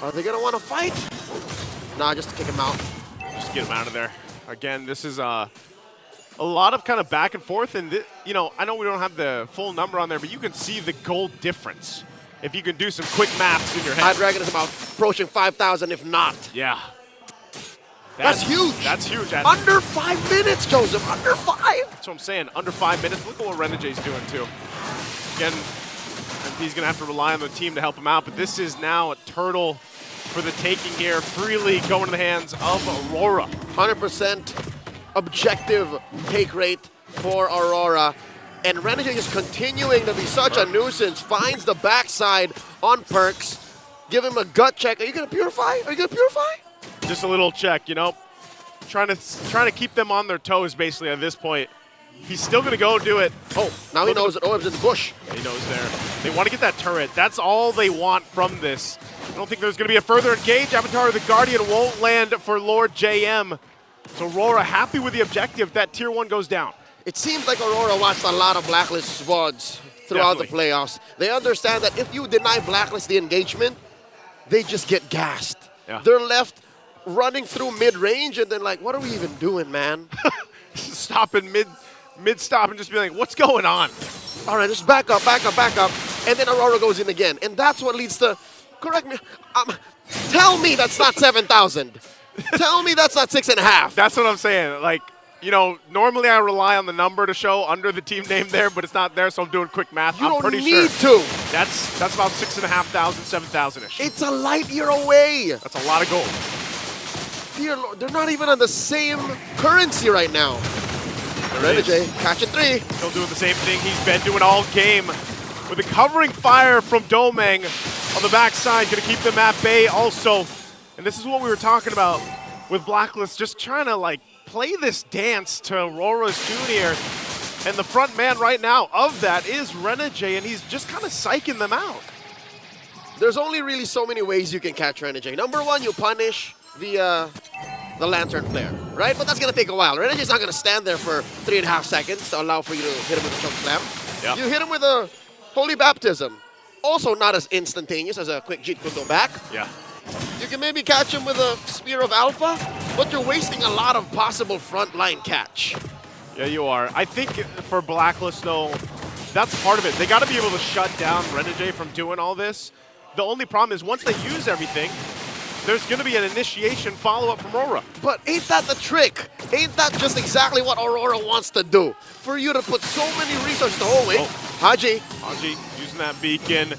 Are they going to want to fight? Nah, just to kick him out. Just get him out of there. Again, this is a lot of kind of back and forth. And, you know, I know we don't have the full number on there, but you can see the goal difference if you can do some quick maths in your head. High Dragon is about approaching 5,000, if not. Yeah. That's huge. That's huge. Under 5 minutes, Joseph. Under 5. That's what I'm saying. Under 5 minutes. Look at what Renegade's doing, too. Again, he's going to have to rely on the team to help him out, but this is now a turtle for the taking here, freely going to the hands of Aurora. 100%. objective take rate for Aurora. And Renegade is continuing to be such a nuisance. Finds the backside on Perks. Give him a gut check. Are you going to purify? Are you going to purify? Just a little check, you know? Trying to keep them on their toes, basically, at this point. He's still going to go do it. Oh, now he knows that OM's in the bush. He knows there. They want to get that turret. That's all they want from this. I don't think there's going to be a further engage. Avatar of the Guardian won't land for Lord JM. So Aurora happy with the objective. That tier 1 goes down. It seems like Aurora watched a lot of Blacklist VODs throughout the playoffs. They understand that if you deny Blacklist the engagement, they just get gassed. Yeah. They're left running through mid-range and then like, what are we even doing, man? Stopping mid-stop and just be like, what's going on? All right, just back up. And then Aurora goes in again. And that's what leads to, correct me, tell me that's not 7,000. Tell me that's not 6.5. That's what I'm saying. Like, you know, normally I rely on the number to show under the team name there, but it's not there, so I'm doing quick math. You I'm don't pretty need sure to. That's about 6,500, 7,000-ish. It's a light year away. That's a lot of gold. Dear Lord, they're not even on the same currency right now. Renegade catching 3. Still doing the same thing he's been doing all game. With a covering fire from Domeng on the backside, going to keep them at bay also. And this is what we were talking about with Blacklist, just trying to like play this dance to Aurora's tune here. And the front man right now of that is Renegade, and he's just kind of psyching them out. There's only really so many ways you can catch Renegade. Number 1, you punish the Lantern Flare, right? But that's going to take a while. Renegade's not going to stand there for 3.5 seconds to allow for you to hit him with a choke slam. Yep. You hit him with a Holy Baptism. Also not as instantaneous as a quick Jeet could go back. Yeah. You can maybe catch him with a Spear of Alpha, but you're wasting a lot of possible frontline catch. Yeah, you are. I think for Blacklist, though, that's part of it. They got to be able to shut down Renegade from doing all this. The only problem is once they use everything, there's going to be an initiation follow-up from Aurora. But ain't that the trick? Ain't that just exactly what Aurora wants to do? For you to put so many resources to hold it. Haji using that beacon.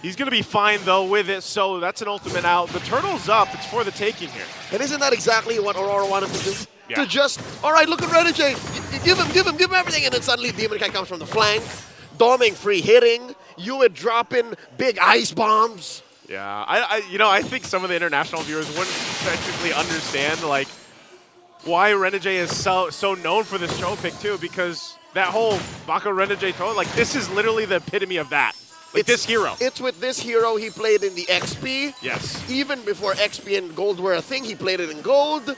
He's going to be fine, though, with it, so that's an ultimate out. The turtle's up. It's for the taking here. And isn't that exactly what Aurora wanted to do? Yeah. To just, all right, look at Renegade. Give him everything, and then suddenly Demon Kai comes from the flank. Doming free hitting. You would drop in big ice bombs. Yeah, I think some of the international viewers wouldn't technically understand, like, why Renegade is so known for this troll pick, too, because that whole Baka Renegade troll, like, this is literally the epitome of that. Like this hero. It's with this hero he played in the XP. Yes. Even before XP and Gold were a thing, he played it in Gold.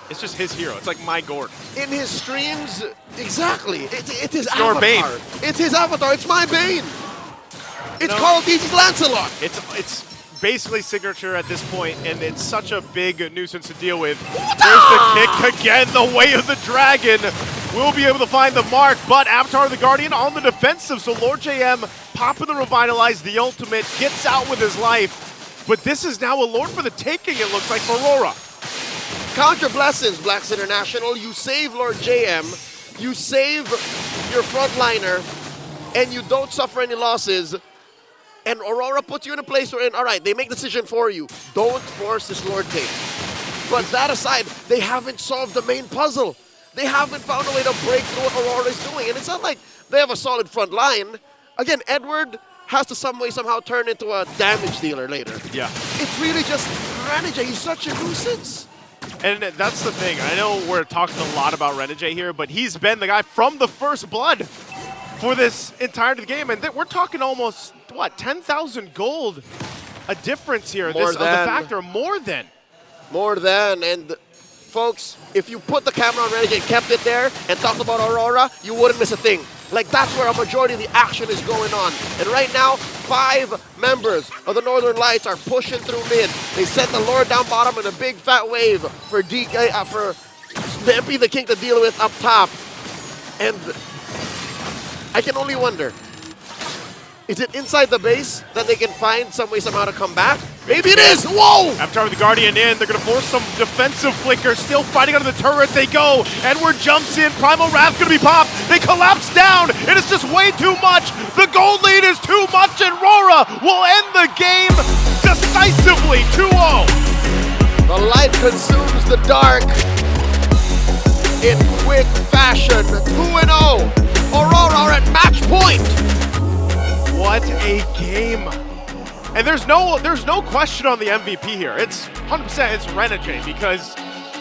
It's just his hero. It's like my Gord. In his streams, exactly. It's his Your avatar. Bane. It's his avatar. It's my Bane. It's called DG Lancelot. It's basically signature at this point, and it's such a big nuisance to deal with. There's the kick again. The way of the dragon will be able to find the mark, but Avatar of the Guardian on the defensive. So Lord JM popping the Revitalize, the ultimate, gets out with his life. But this is now a Lord for the taking, it looks like, for Aurora. Count your blessings, Blacklist International. You save Lord JM, you save your frontliner, and you don't suffer any losses. And Aurora puts you in a place where, all right, they make the decision for you. Don't force this Lord take. But that aside, they haven't solved the main puzzle. They haven't found a way to break through what Aurora is doing. And it's not like they have a solid front line. Again, Edward has to somehow turn into a damage dealer later. Yeah. It's really just Renegade. He's such a nuisance. And that's the thing. I know we're talking a lot about Renegade here, but he's been the guy from the first blood for this entire game. And we're talking almost, what, 10,000 gold a difference here. More Of the than. factor, more than. More than. And folks, if you put the camera on Renegade, kept it there, and talked about Aurora, you wouldn't miss a thing. Like, that's where a majority of the action is going on. And right now, 5 members of the Northern Lights are pushing through mid. They sent the Lord down bottom in a big fat wave for DK, for the MP the King to deal with up top. And I can only wonder, is it inside the base that they can find some way somehow to come back? Maybe it is! Whoa! After the Guardian in, they're going to force some defensive flicker. Still fighting under the turret, they go. Edward jumps in. Primal Wrath going to be popped. They collapse down. It is just way too much. The gold lead is too much, and RORA will end the game decisively, 2-0. The light consumes the dark. in quick fashion. 2-0. Aurora are at match point. What a game. And there's no question on the MVP here. It's 100% it's Renegade because,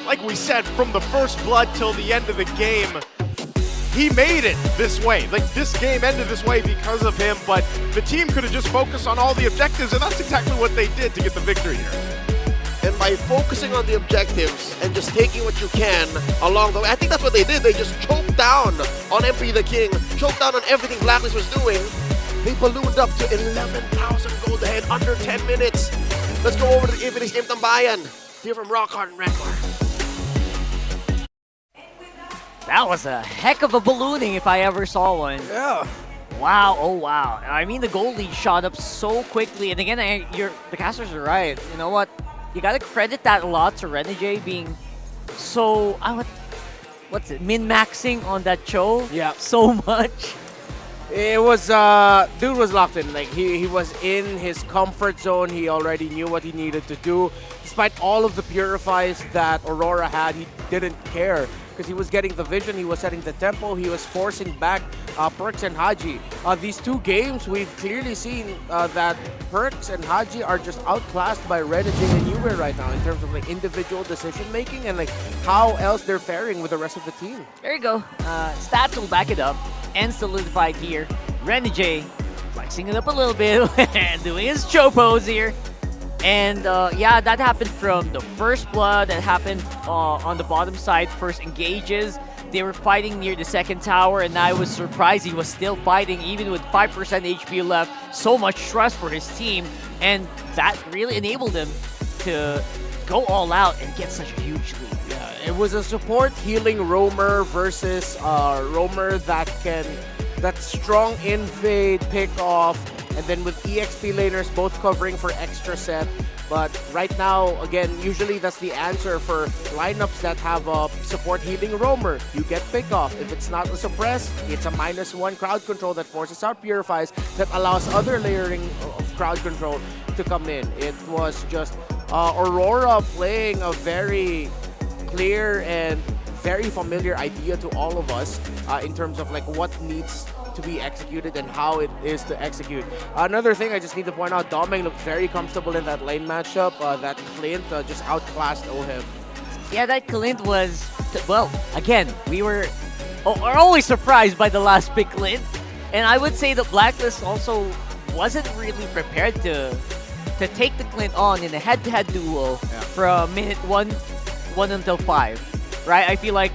like we said, from the first blood till the end of the game, he made it this way. Like, this game ended this way because of him, but the team could have just focused on all the objectives, and that's exactly what they did to get the victory here. And by focusing on the objectives and just taking what you can along the way, I think that's what they did. They just choked down on MP the King, choked down on everything Blacklist was doing. They ballooned up to 11,000 gold ahead under 10 minutes. Let's go over to the Infinix Game Tambayan. Hear from Rockhart and Redmar. That was a heck of a ballooning if I ever saw one. Yeah. Wow, oh wow. I mean, the goal lead shot up so quickly. And again, the casters are right. You know what? You gotta credit that a lot to Renegade being so, what's it, min-maxing on that Cho. Yeah. So much. It was, dude was locked in. Like, he was in his comfort zone. He already knew what he needed to do. Despite all of the purifies that Aurora had, he didn't care because he was getting the vision, he was setting the tempo, he was forcing back Perks and Haji. These two games, we've clearly seen that Perks and Haji are just outclassed by Renegade and Uber right now in terms of like individual decision making and like how else they're faring with the rest of the team. There you go. Stats will back it up and solidified here. Renegade flexing it up a little bit and doing his Cho pose here. And yeah, that happened from the first blood. That happened on the bottom side. First engages. They were fighting near the second tower, and I was surprised he was still fighting even with 5% HP left. So much trust for his team, and that really enabled him to go all out and get such a huge lead. Yeah, it was a support healing roamer versus roamer that's strong invade, pick off, and then with EXP laners both covering for extra set. But right now, again, usually that's the answer for lineups that have a support healing roamer. You get pick off. If it's not a suppress, it's a -1 crowd control that forces out purifies that allows other layering of crowd control to come in. It was just Aurora playing a very clear and very familiar idea to all of us in terms of like what needs to be executed and how it is to execute. Another thing I just need to point out, Domeng looked very comfortable in that lane matchup. That Clint just outclassed Oheb. Yeah, that Clint was, well, again, we are always surprised by the last pick Clint. And I would say the Blacklist also wasn't really prepared to take the Clint on in a head-to-head duel from minute 1 until 5, right? I feel like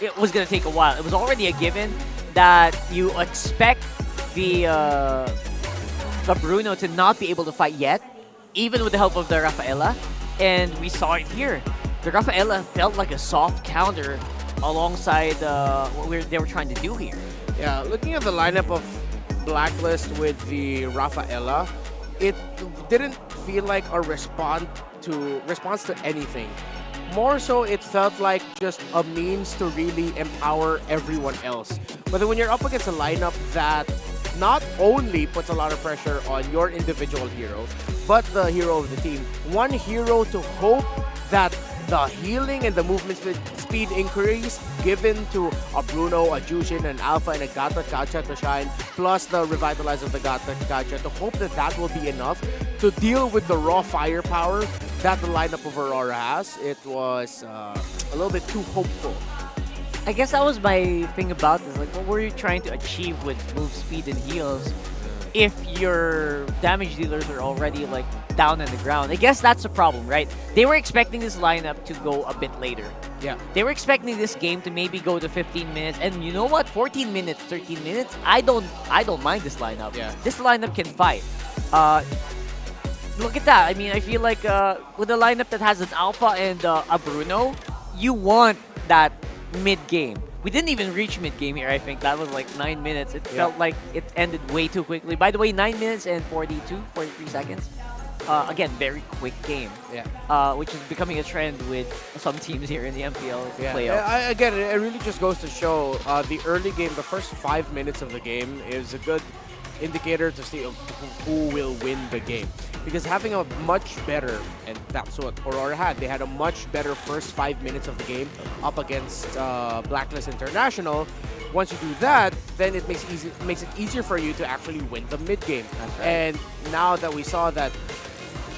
it was going to take a while. It was already a given that you expect the Bruno to not be able to fight yet, even with the help of the Rafaela. And we saw it here. The Rafaela felt like a soft counter alongside what they were trying to do here. Yeah, looking at the lineup of Blacklist with the Rafaela, it didn't feel like a response to anything. More so, it felt like just a means to really empower everyone else. But then when you're up against a lineup that not only puts a lot of pressure on your individual hero, but the hero of the team, one hero to hope that the healing and the movement speed increase given to a Bruno, a Jushin, an Alpha, and a Gata Gacha to shine, plus the revitalize of the Gata Gacha, to hope that that will be enough to deal with the raw firepower that the lineup of Aurora has. It was a little bit too hopeful. I guess that was my thing about this. Like, what were you trying to achieve with move speed and heals if your damage dealers are already like down on the ground? I guess that's the problem, right? They were expecting this lineup to go a bit later. Yeah. They were expecting this game to maybe go to 15 minutes. And you know what? 14 minutes, 13 minutes, I don't mind this lineup. Yeah. This lineup can fight. Look at that. I mean, I feel like with a lineup that has an Alpha and a Bruno, you want that mid-game. We didn't even reach mid-game here, I think. That was like 9 minutes. It felt like it ended way too quickly. By the way, 9 minutes and 43 seconds. Again, very quick game. Yeah. Which is becoming a trend with some teams here in the MPL playoffs. Again, it really just goes to show the early game, the first 5 minutes of the game is a good indicator to see of who will win the game. Because having a much better, and that's what Aurora had, they had a much better first 5 minutes of the game up against Blacklist International. Once you do that, then it makes it easier for you to actually win the mid game. And now that we saw that,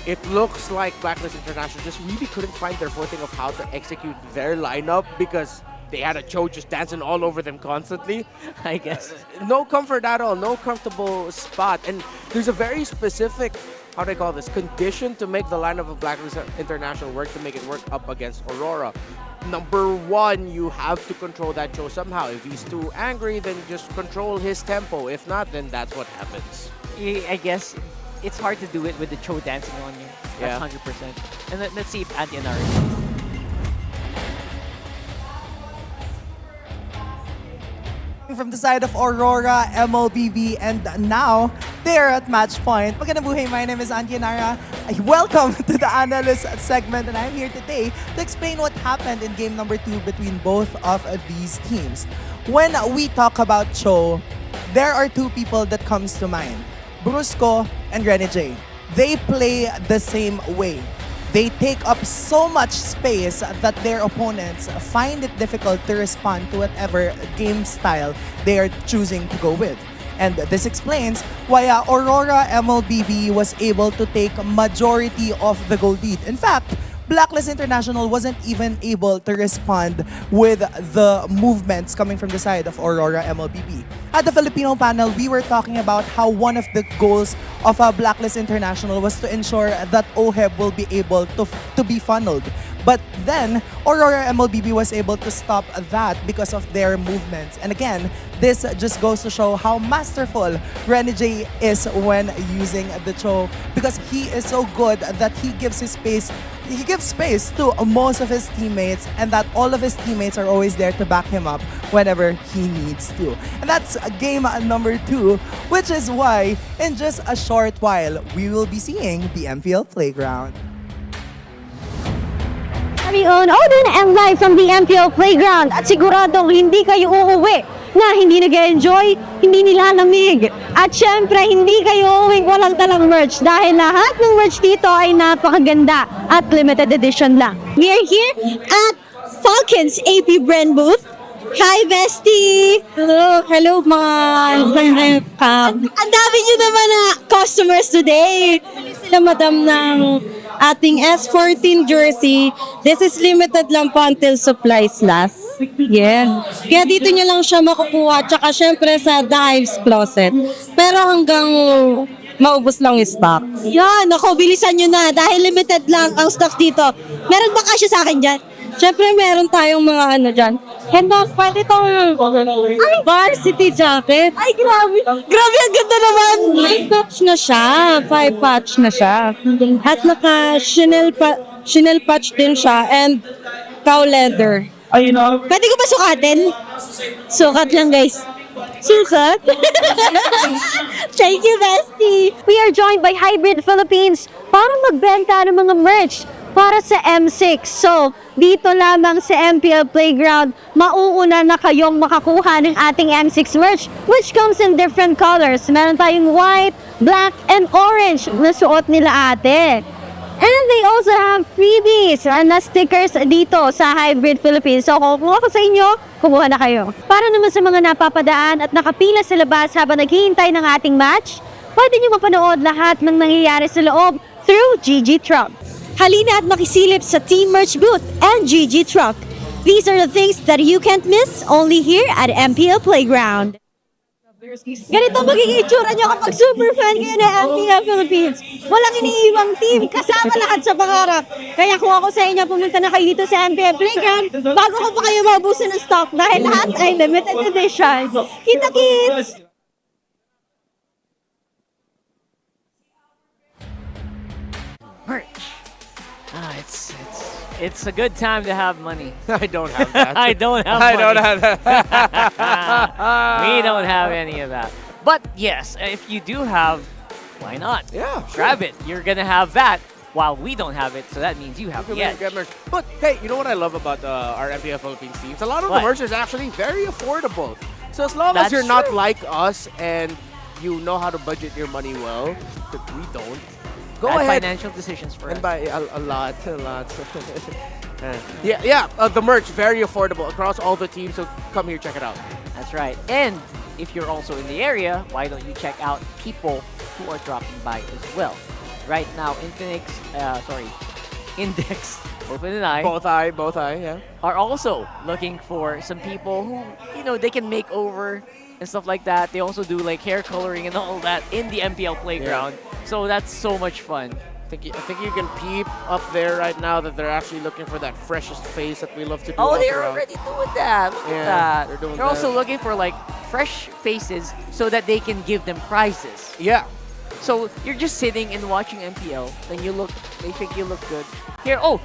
it looks like Blacklist International just really couldn't find their footing of how to execute their lineup because they had a Cho just dancing all over them constantly. I guess. No comfort at all, no comfortable spot. And there's a very specific, how do I call this, condition to make the lineup of Blacklist International work, to make it work up against Aurora. Number one, you have to control that Cho somehow. If he's too angry, then just control his tempo. If not, then that's what happens. I guess it's hard to do it with the Cho dancing on you. That's Yeah. 100%. And let's see if Antianara. From the side of Aurora MLBB, and now they're at match point. Magandang buhay, my name is Antianara. Welcome to the Analyst segment, and I'm here today to explain what happened in game number 2 between both of these teams. When we talk about Cho, there are two people that comes to mind, Brusco and Renegade. They play the same way. They take up so much space that their opponents find it difficult to respond to whatever game style they are choosing to go with. And this explains why Aurora MLBB was able to take majority of the goal lead. In fact, Blacklist International wasn't even able to respond with the movements coming from the side of Aurora MLBB. At the Filipino panel, we were talking about how one of the goals of Blacklist International was to ensure that OHEB will be able to be funneled. But then, Aurora MLBB was able to stop that because of their movements. And again, this just goes to show how masterful Renegade is when using the Cho, because he is so good that he gives his space. He gives space to most of his teammates, and that all of his teammates are always there to back him up whenever he needs to. And that's game number 2, which is why in just a short while, we will be seeing the MPL Playground. Kami on Odin and live from the MPL Playground, at siguradong hindi kayo uuwi na hindi nag-enjoy, hindi nilalamig. At syempre, hindi kayo uuwi walang talang merch dahil lahat ng merch dito ay napakaganda at limited edition lang. We are here at Falcons APBren booth. Hi, Bestie! Hello mga ang dami nyo naman na customers today. Sila madam ng ating S14 jersey. This is limited lang po until supplies last. Yes. Kaya dito nyo lang siya makukuha. Tsaka syempre sa The Hive's Closet. Pero hanggang maubos lang yung stock. Yan, ako, bilisan nyo na. Dahil limited lang ang stock dito. Meron ba kasya sa akin dyan? Syempre meron tayong mga ano dyan. Henok, pwede itong varsity jacket. Ay, grabe. Grabe, ang ganda naman. 5 patch na siya. 5 patch na siya. At naka Chanel patch din siya. And cow leather. Pwede ko ba sukatin? Sukat lang, guys. Sukat? Thank you, Bestie. We are joined by Hybrid Philippines para magbenta ng mga merch para sa M6. So, dito lamang sa MPL Playground, mauuna na kayong makakuha ng ating M6 merch, which comes in different colors. Meron tayong white, black, and orange na suot nila ate. And they also have freebies na stickers dito sa Hybrid Philippines. So, kung ako sa inyo, kumuha na kayo. Para naman sa mga napapadaan at nakapila sa labas habang naghihintay ng ating match, pwede nyo mapanood lahat ng nangyayari sa loob through GG Truck. Halina at makisilip sa Team Merch Booth and GG Truck. These are the things that you can't miss only here at MPL Playground. Ganito magiging itsura nyo kapag super fan kayo ng MPL Philippines. Walang iniiwang team, kasama lahat sa pangarap. Kaya kung ako sa inyo, pumunta na kayo dito sa MPL Playground bago ko pa kayo maubusin ng stock dahil lahat ay limited edition. Kita kids! It's a good time to have money. I don't have that. I don't have I money. don't have that. We don't have any of that. But yes, if you do have, why not? Yeah, grab it. You're gonna have that while we don't have it, so that means you have the edge. But hey, you know what I love about our MPL Philippines teams? A lot of What? the merch is actually very affordable. So as long as That's you're not true. like us and you know how to budget your money well, but we don't. Go Bad ahead. financial decisions for us. And buy a lot. The merch, very affordable across all the teams, so come here, check it out. That's right. And if you're also in the area, why don't you check out people who are dropping by as well? Right now, Index, Open and I. Both eye, yeah. Are also looking for some people who, they can make over and stuff like that. They also do like hair coloring and all that in the MPL playground. Yeah. So that's so much fun. I think you can peep up there right now that they're actually looking for that freshest face that we love to do. Oh, up they're around. already doing that. Look at that. They're doing They're also that. looking for like fresh faces so that they can give them prizes. Yeah. So you're just sitting and watching MPL, and they think you look good.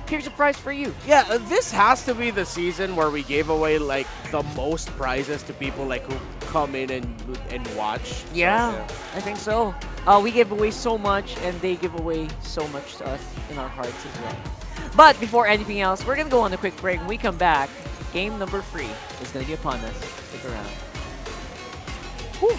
Here's a prize for you. Yeah, this has to be the season where we gave away like the most prizes to people like who come in and watch. Yeah, I think so. We give away so much, and they give away so much to us in our hearts as well. But before anything else, we're gonna go on a quick break. When we come back, game number 3 is gonna be upon us. Stick around. Whew.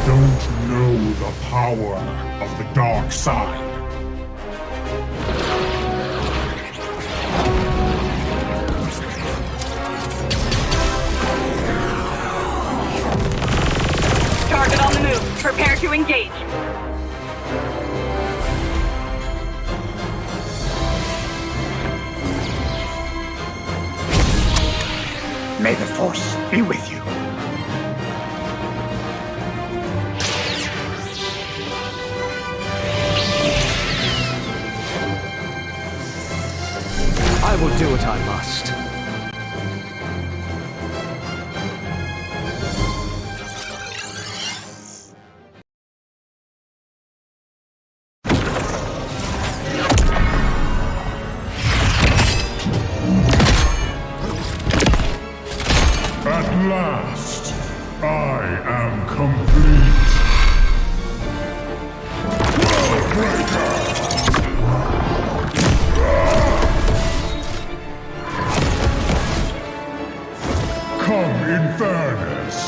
Don't know the power of the dark side. Target on the move. Prepare to engage. May the Force be with you. I will do what I must. At last, I am complete. Come in fairness.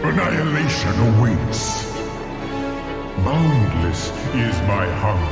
Annihilation awaits. Boundless is my hunger.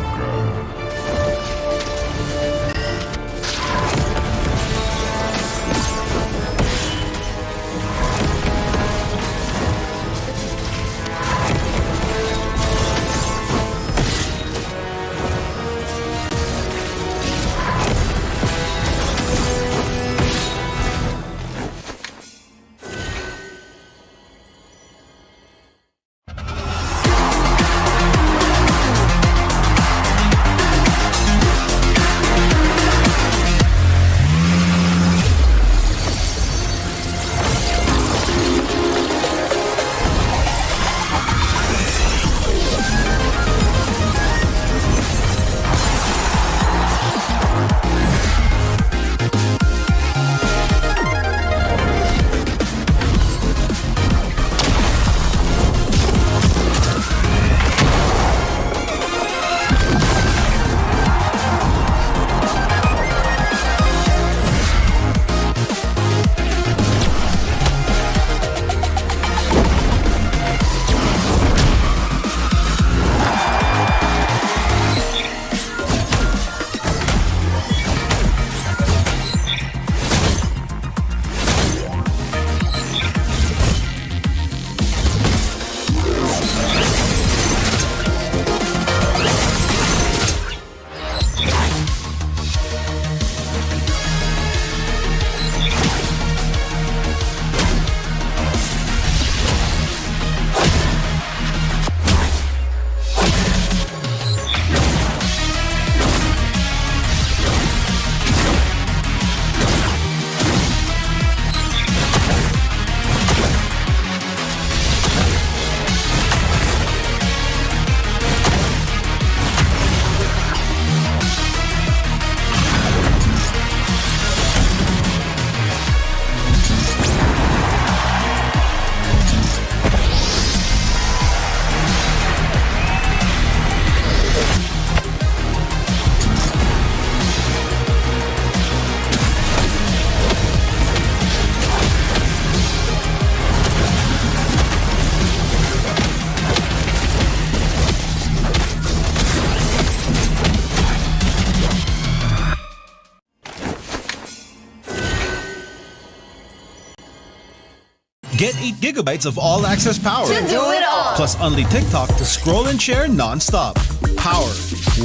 8 gigabytes of all-access power. To do it all. Plus only TikTok to scroll and share non-stop. Power,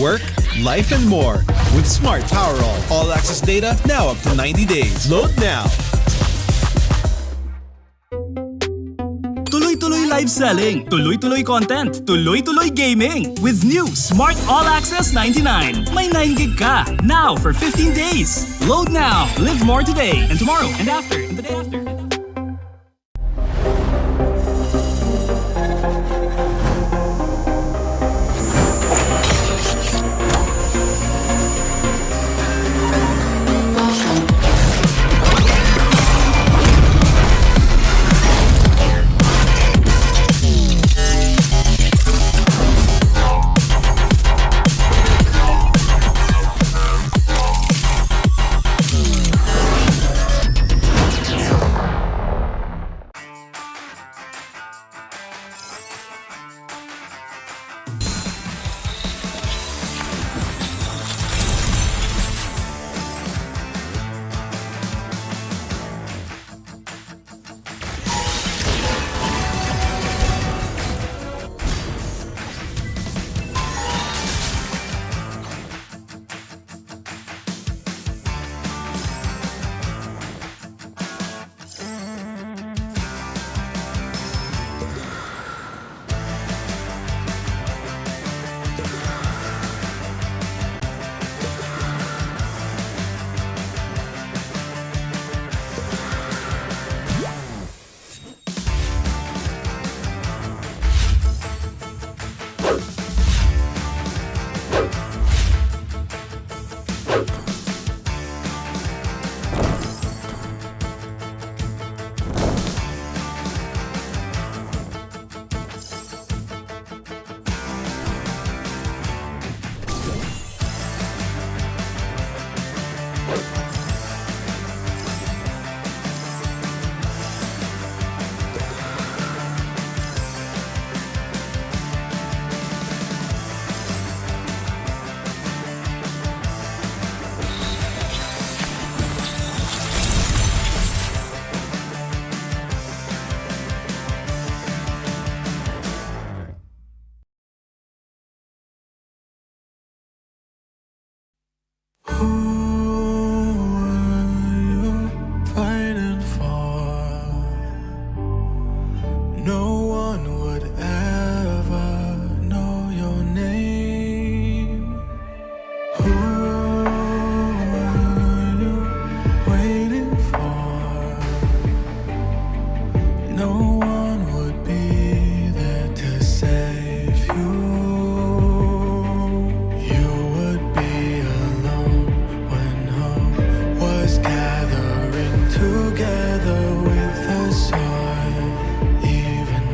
work, life, and more. With Smart Power all-access data now up to 90 days. Load now. Tuloy-tuloy live selling, tuloy-tuloy content, tuloy-tuloy gaming. With new Smart All Access 99. May 9 gig ka, now for 15 days. Load now, live more today, and tomorrow, and after, and the day after. Fighting for, no one would ever know your name. Who are you waiting for? No one would be there to save you. You would be alone when hope was gathering together with the sun. Even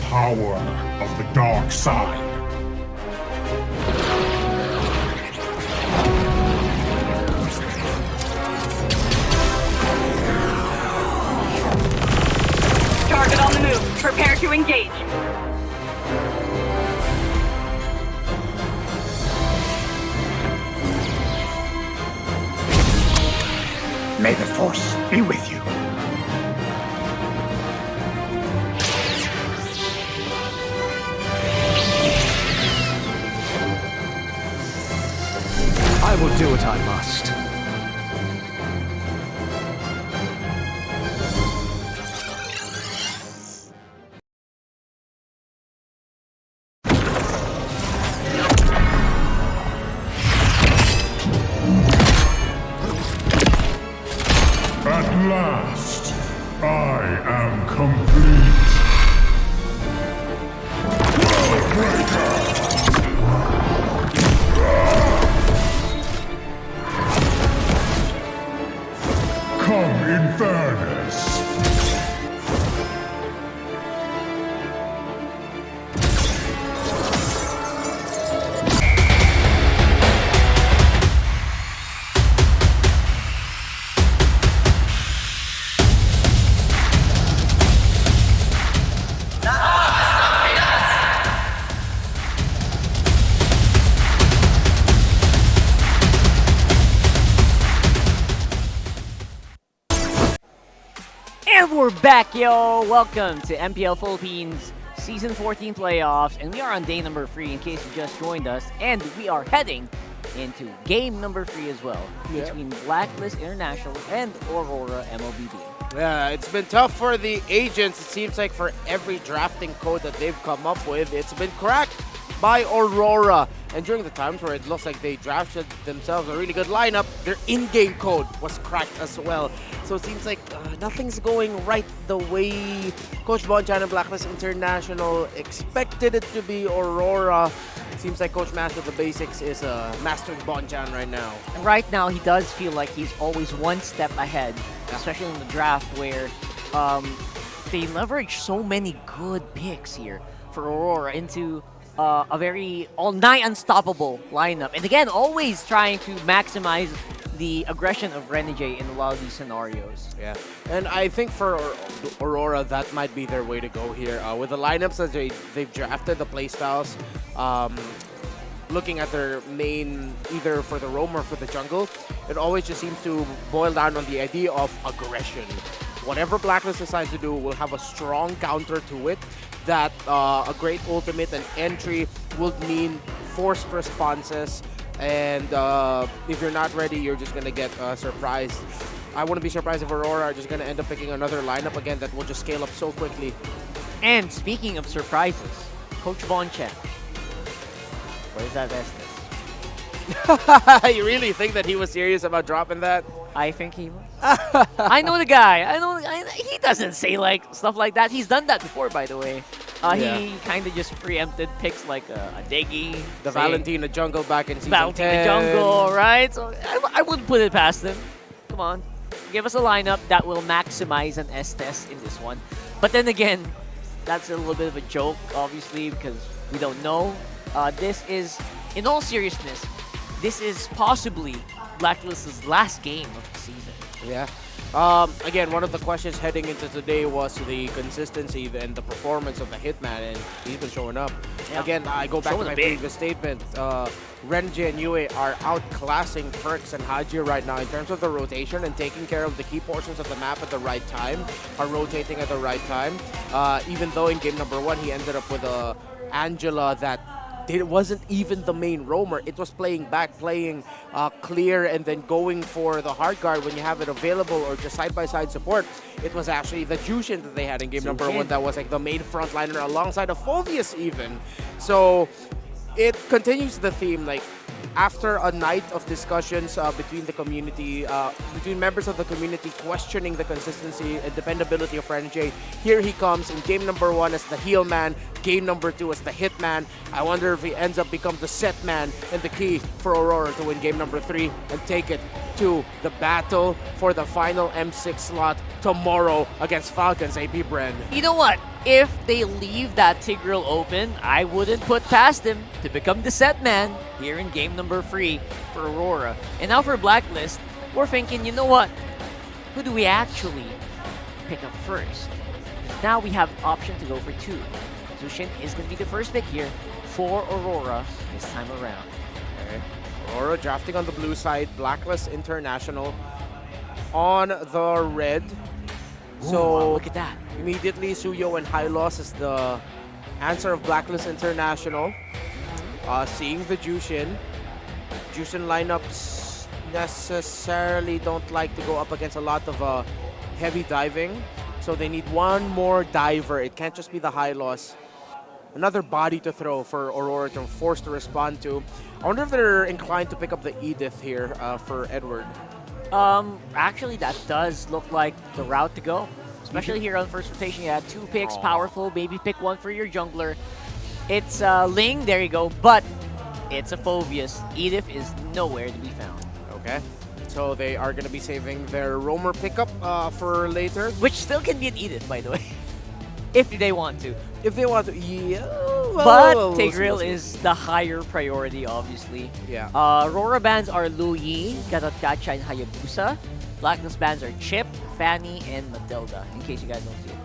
power of the dark side. Target on the move. Prepare to engage. May the Force be with you. I will do what I must. At last, I am complete. Come in fairness. And we're back, yo! Welcome to MPL Philippines Season 14 playoffs, and we are on day number 3 in case you just joined us, and we are heading into game number 3 as well, between Blacklist International and Aurora MLBB. Yeah, it's been tough for the agents. It seems like for every drafting code that they've come up with, it's been cracked by Aurora. And during the times where it looks like they drafted themselves a really good lineup, their in-game code was cracked as well. So it seems like nothing's going right the way Coach Bonchan and Blacklist International expected it to be. Aurora, seems like Coach Master of the Basics is mastering Bonchan right now. Right now, he does feel like he's always one step ahead, especially in the draft where they leverage so many good picks here for Aurora into a very all-night unstoppable lineup. And again, always trying to maximize the aggression of Renegade in a lot of these scenarios. Yeah, and I think for Aurora, that might be their way to go here. With the lineups that they've drafted, the playstyles, looking at their main, either for the roam or for the jungle, it always just seems to boil down on the idea of aggression. Whatever Blacklist decides to do will have a strong counter to it, that a great ultimate and entry will mean forced responses, and if you're not ready, you're just going to get surprised. I wouldn't be surprised if Aurora are just going to end up picking another lineup again that will just scale up so quickly. And speaking of surprises, Coach Bonchan, where's that Estes? You really think that he was serious about dropping that? I think he was. I know the guy. He doesn't say like stuff like that. He's done that before, by the way. He kind of just preempted picks like a Deggy. The Valentina jungle back in season 10. Valentina jungle, right? So I wouldn't put it past him. Come on. Give us a lineup that will maximize an Estes in this one. But then again, that's a little bit of a joke, obviously, because we don't know. This is, in all seriousness, this is possibly Blacklist's last game of the season. Yeah. Again, one of the questions heading into today was the consistency and the performance of the Hitman, and he's been showing up. Yeah. Again, I go back to my previous statement. Renji and Yue are outclassing Perks and Haji right now in terms of the rotation and taking care of the key portions of the map at the right time, are rotating at the right time. Even though in game number 1, he ended up with a Angela that it wasn't even the main roamer. It was playing back, playing clear, and then going for the hard guard when you have it available, or just side-by-side support. It was actually the Jushin that they had in game number 1 that was like the main frontliner alongside of Phobius even. So it continues the theme, like after a night of discussions between the community, between members of the community questioning the consistency and dependability of Renegade, here he comes in game number 1 as the heel man, game number 2 as the hit man. I wonder if he ends up becoming the set man and the key for Aurora to win game number 3 and take it to the battle for the final M6 slot tomorrow against Falcons APBren. You know what? if they leave that Tigreal open, I wouldn't put past him to become the set man here in game number 3 for Aurora. And now for Blacklist, we're thinking, you know what? Who do we actually pick up first? Now we have option to go for 2. Zushin is going to be the first pick here for Aurora this time around. Okay. Aurora drafting on the blue side, Blacklist International on the red. So wow, look at that. Immediately, Suyo and Hylos is the answer of Blacklist International. Seeing the Jushin. Jushin lineups necessarily don't like to go up against a lot of heavy diving. So they need one more diver. It can't just be the Hylos. Another body to throw for Aurora to force to respond to. I wonder if they're inclined to pick up the Edith here for Edward. Actually, that does look like the route to go. Especially here on first rotation, you had 2 picks, powerful. Maybe pick one for your jungler. It's Ling, there you go, but it's a Phobius. Edith is nowhere to be found. Okay, so they are going to be saving their roamer pickup for later. Which still can be an Edith, by the way. If they want to. If they want to, yeah. But Tigreal is the higher priority, obviously. Yeah. Aurora bans are Lu Yi, Gatot-Gacha, and Hayabusa. Blacklist bans are Chip, Fanny, and Matilda, in case you guys don't see it.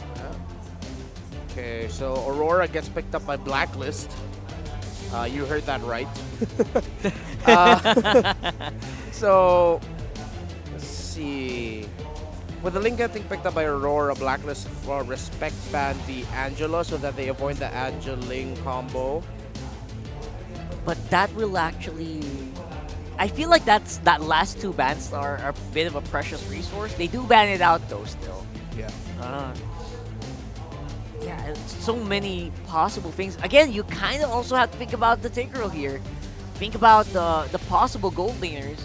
Okay, so Aurora gets picked up by Blacklist. You heard that right. So, let's see. With the Link getting picked up by Aurora, Blacklist respect ban the Angela so that they avoid the Angel-Ling combo. But that will actually... I feel like that last 2 bans are a bit of a precious resource. They do ban it out though still. Yeah. Yeah, so many possible things. Again, you kind of also have to think about the Tigreal here. Think about the possible gold laners.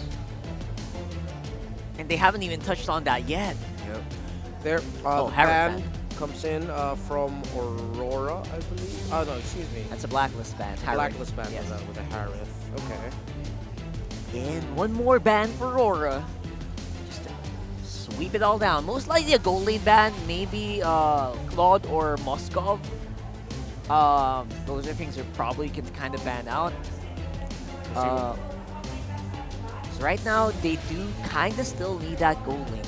And they haven't even touched on that yet. Yep. Their ban comes in from Aurora, I believe. Oh no, excuse me. That's a Blacklist ban. Blacklist ban with a Harith. Okay. And one more ban for Aurora. Just to sweep it all down. Most likely a gold lane ban, maybe Claude or Moskov. Those are things that probably can kind of ban out. So right now, they do kind of still need that gold lane.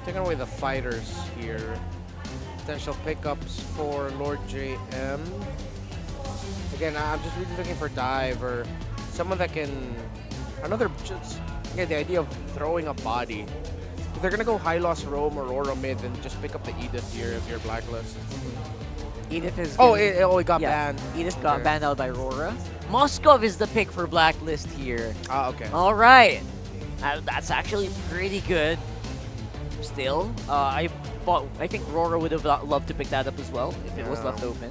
Taking away the fighters here. Potential pickups for Lord JM. Again, I'm just really looking for dive or someone that can... Again, the idea of throwing a body. If they're going to go Hylos, Roam, or Aurora mid, then just pick up the Edith here if you're Blacklist. Edith is... it got banned. Edith got banned out by Aurora. Moskov is the pick for Blacklist here. Okay. All right. That's actually pretty good. Still, I think Aurora would have loved to pick that up as well if it was left open.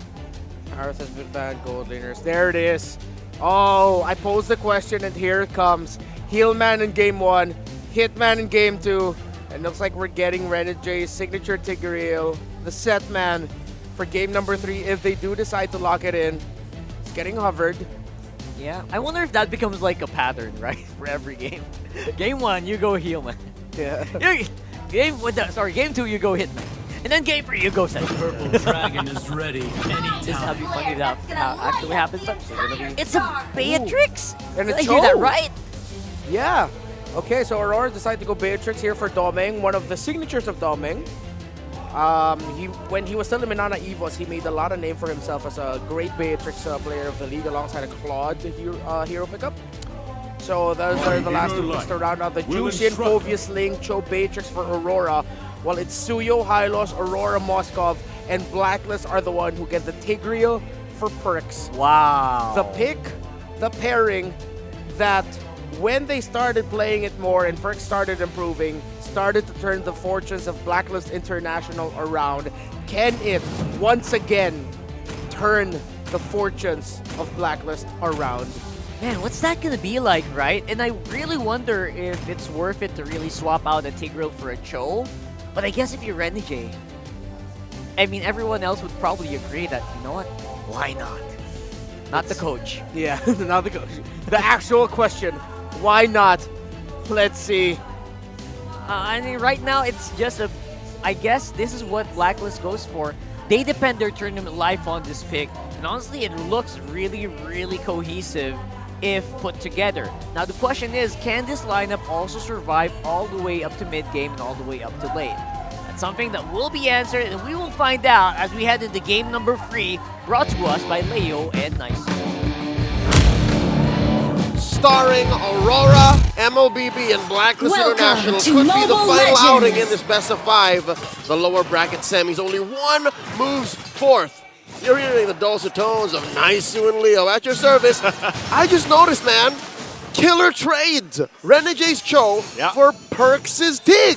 Harith has been banned, gold laners. There it is. Oh, I posed the question and here it comes. Healman in game 1, Hitman in game 2, and looks like we're getting Renegades, signature Tigreal, the set man for game number 3 if they do decide to lock it in. It's getting hovered. Yeah, I wonder if that becomes like a pattern, right, for every game. Game 1, you go Healman. Yeah. Game 2, you go Hitman. And then game 3, you go set. Purple Dragon is ready anytime. This is how funny that actually happens. It's a Beatrix! And Did it's I hear that right? Yeah. Okay, so Aurora decided to go Beatrix here for Domeng, one of the signatures of Domeng. When he was still in Minana Evos, he made a lot of name for himself as a great Beatrix player of the league alongside a Claude hero pickup. So those are the last 2 picks to round out the Jushin, Phobius, Ling, Cho, Beatrix for Aurora. While it's Suyo, Hylos, Aurora, Moskov, and Blacklist are the one who get the Tigreal for perks. Wow. The pick, the pairing that when they started playing it more and perks started improving, started to turn the fortunes of Blacklist International around. Can it once again turn the fortunes of Blacklist around? Man, what's that gonna be like, right? And I really wonder if it's worth it to really swap out a Tigreal for a Cho. But I guess if you're Renegade, I mean, everyone else would probably agree that, you know what, why not? Not the coach. Yeah, not the coach. The actual question, why not? Let's see. I mean, right now, it's just a I guess this is what Blacklist goes for. They depend their tournament life on this pick, and honestly, it looks really, really cohesive if put together. Now, the question is, can this lineup also survive all the way up to mid-game and all the way up to late? That's something that will be answered, and we will find out as we head into game number 3, brought to us by Leo and Nice. Starring Aurora MLBB and Blacklist International could be the final outing in this best of 5. The lower bracket semis, only one moves forth. You're hearing the dulcet tones of Nice and Leo at your service. I just noticed, man, killer trades. Renegade's Cho for Perks' Dig.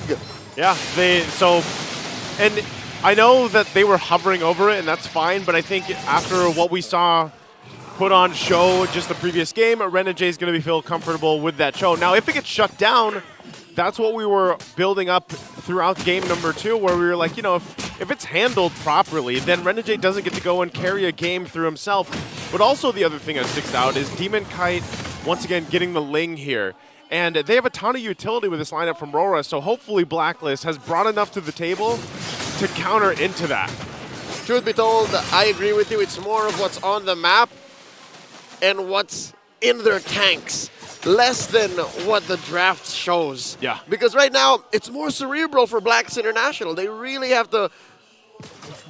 Yeah, and I know that they were hovering over it, and that's fine, but I think after what we saw put on show just the previous game, Renegade's going to feel comfortable with that Cho. Now, if it gets shut down, that's what we were building up throughout game number 2, where we were like, you know, if it's handled properly, then Renegade doesn't get to go and carry a game through himself. But also the other thing that sticks out is Demon Kite, once again, getting the Ling here. And they have a ton of utility with this lineup from RORA, so hopefully Blacklist has brought enough to the table to counter into that. Truth be told, I agree with you. It's more of what's on the map and what's in their tanks, less than what the draft shows. Yeah. Because right now, it's more cerebral for Blacklist International. They really have to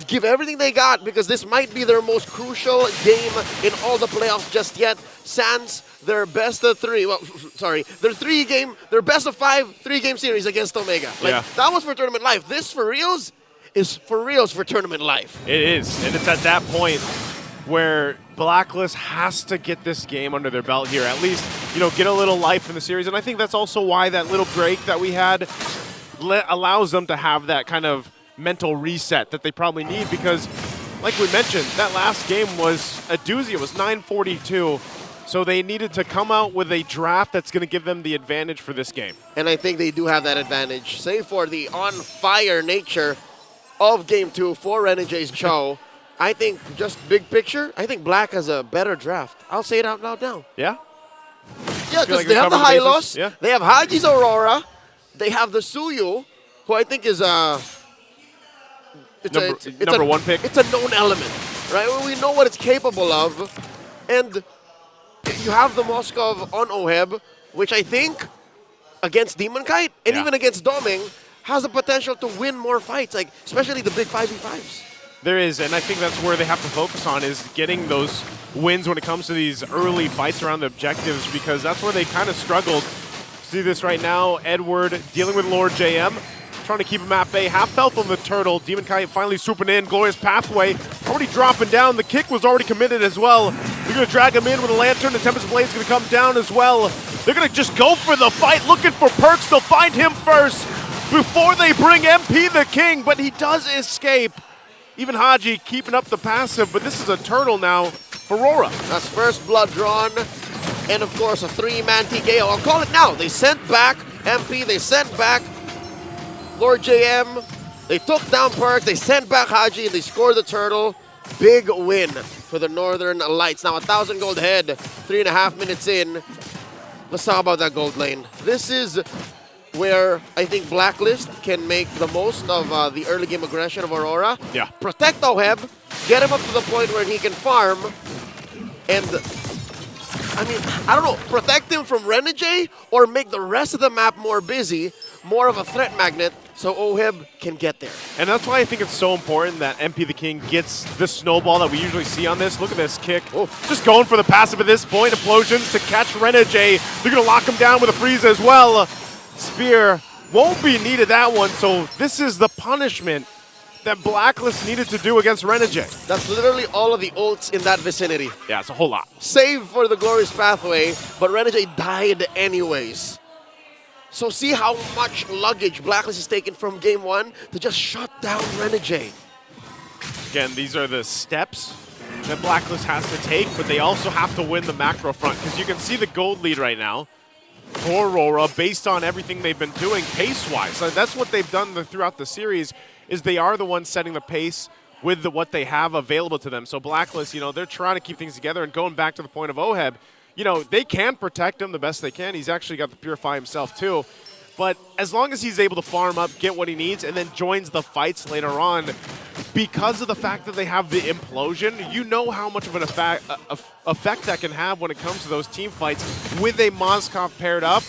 give everything they got because this might be their most crucial game in all the playoffs just yet. Sans their best of 3, well, sorry, their best of 5 3-game series against Omega. That was for tournament life. This for reals is for reals for tournament life. It is, and it's at that point where Blacklist has to get this game under their belt here, at least, you know, get a little life in the series. And I think that's also why that little break that we had allows them to have that kind of mental reset that they probably need because, like we mentioned, that last game was a doozy. It was 9-42. So they needed to come out with a draft that's going to give them the advantage for this game. And I think they do have that advantage, save for the on-fire nature of Game 2 for Renegade's Cho. I think, just big picture, I think Black has a better draft. I'll say it out loud now. Yeah? Yeah, because like they have the Hylos, yeah. They have Haji's Aurora, they have the Suyu, who I think is number 1 pick. It's a known element, right? We know what it's capable of. And you have the Moskov on Oheb, which I think, against Demon Kite, and even against Doming, has the potential to win more fights, like especially the big 5v5s. There is, and I think that's where they have to focus on is getting those wins when it comes to these early fights around the objectives because that's where they kind of struggled. See this right now, Edward dealing with Lord JM, trying to keep him at bay. Half health on the Turtle. Demon Kite finally swooping in. Glorious Pathway already dropping down. The kick was already committed as well. They're going to drag him in with a Lantern. The Tempest Blade's going to come down as well. They're going to just go for the fight, looking for Perks. They'll find him first before they bring MP the King, but he does escape. Even Haji keeping up the passive, but this is a Turtle now for RORA. That's first blood drawn, and of course a 3-man TKO. I'll call it now. They sent back MP, they sent back Lord JM, they took down Perk, they sent back Haji, and they scored the Turtle. Big win for the Northern Lights. Now 1,000 gold head, 3.5 minutes in. Let's talk about that gold lane. This is where I think Blacklist can make the most of the early game aggression of Aurora. Yeah. Protect Oheb, get him up to the point where he can farm, and I mean, I don't know, protect him from Renegade or make the rest of the map more busy, more of a threat magnet, so Oheb can get there. And that's why I think it's so important that MP the King gets the snowball that we usually see on this. Look at this kick. Oh, just going for the passive at this point. Implosions to catch Renegade. They're going to lock him down with a freeze as well. Spear won't be needed that one, so this is the punishment that Blacklist needed to do against Renegade. That's literally all of the ults in that vicinity. Yeah, it's a whole lot. Save for the Glorious Pathway, but Renegade died anyways. So see how much luggage Blacklist has taken from game 1 to just shut down Renegade. Again, these are the steps that Blacklist has to take, but they also have to win the macro front, because you can see the gold lead right now for Aurora based on everything they've been doing pace-wise. So that's what they've done throughout the series, is they are the ones setting the pace with what they have available to them. So Blacklist, you know, they're trying to keep things together, and going back to the point of Oheb, you know, they can protect him the best they can. He's actually got the Purify himself too. But as long as he's able to farm up, get what he needs, and then joins the fights later on, because of the fact that they have the implosion, you know how much of an effect that can have when it comes to those team fights with a Moskov paired up.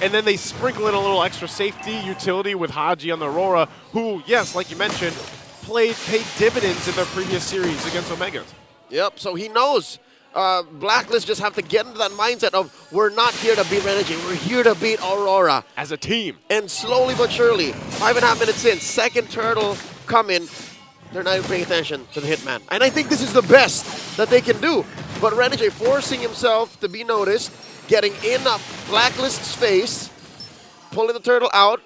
And then they sprinkle in a little extra safety utility with Haji on the Aurora, who, yes, like you mentioned, paid dividends in their previous series against Omegas. Yep, so he knows. Blacklist just have to get into that mindset of we're not here to beat Renegade, we're here to beat Aurora. As a team. And slowly but surely, 5.5 minutes in, second turtle coming, they're not even paying attention to the Hitman. And I think this is the best that they can do. But Renegade forcing himself to be noticed, getting in Blacklist's face, pulling the turtle out,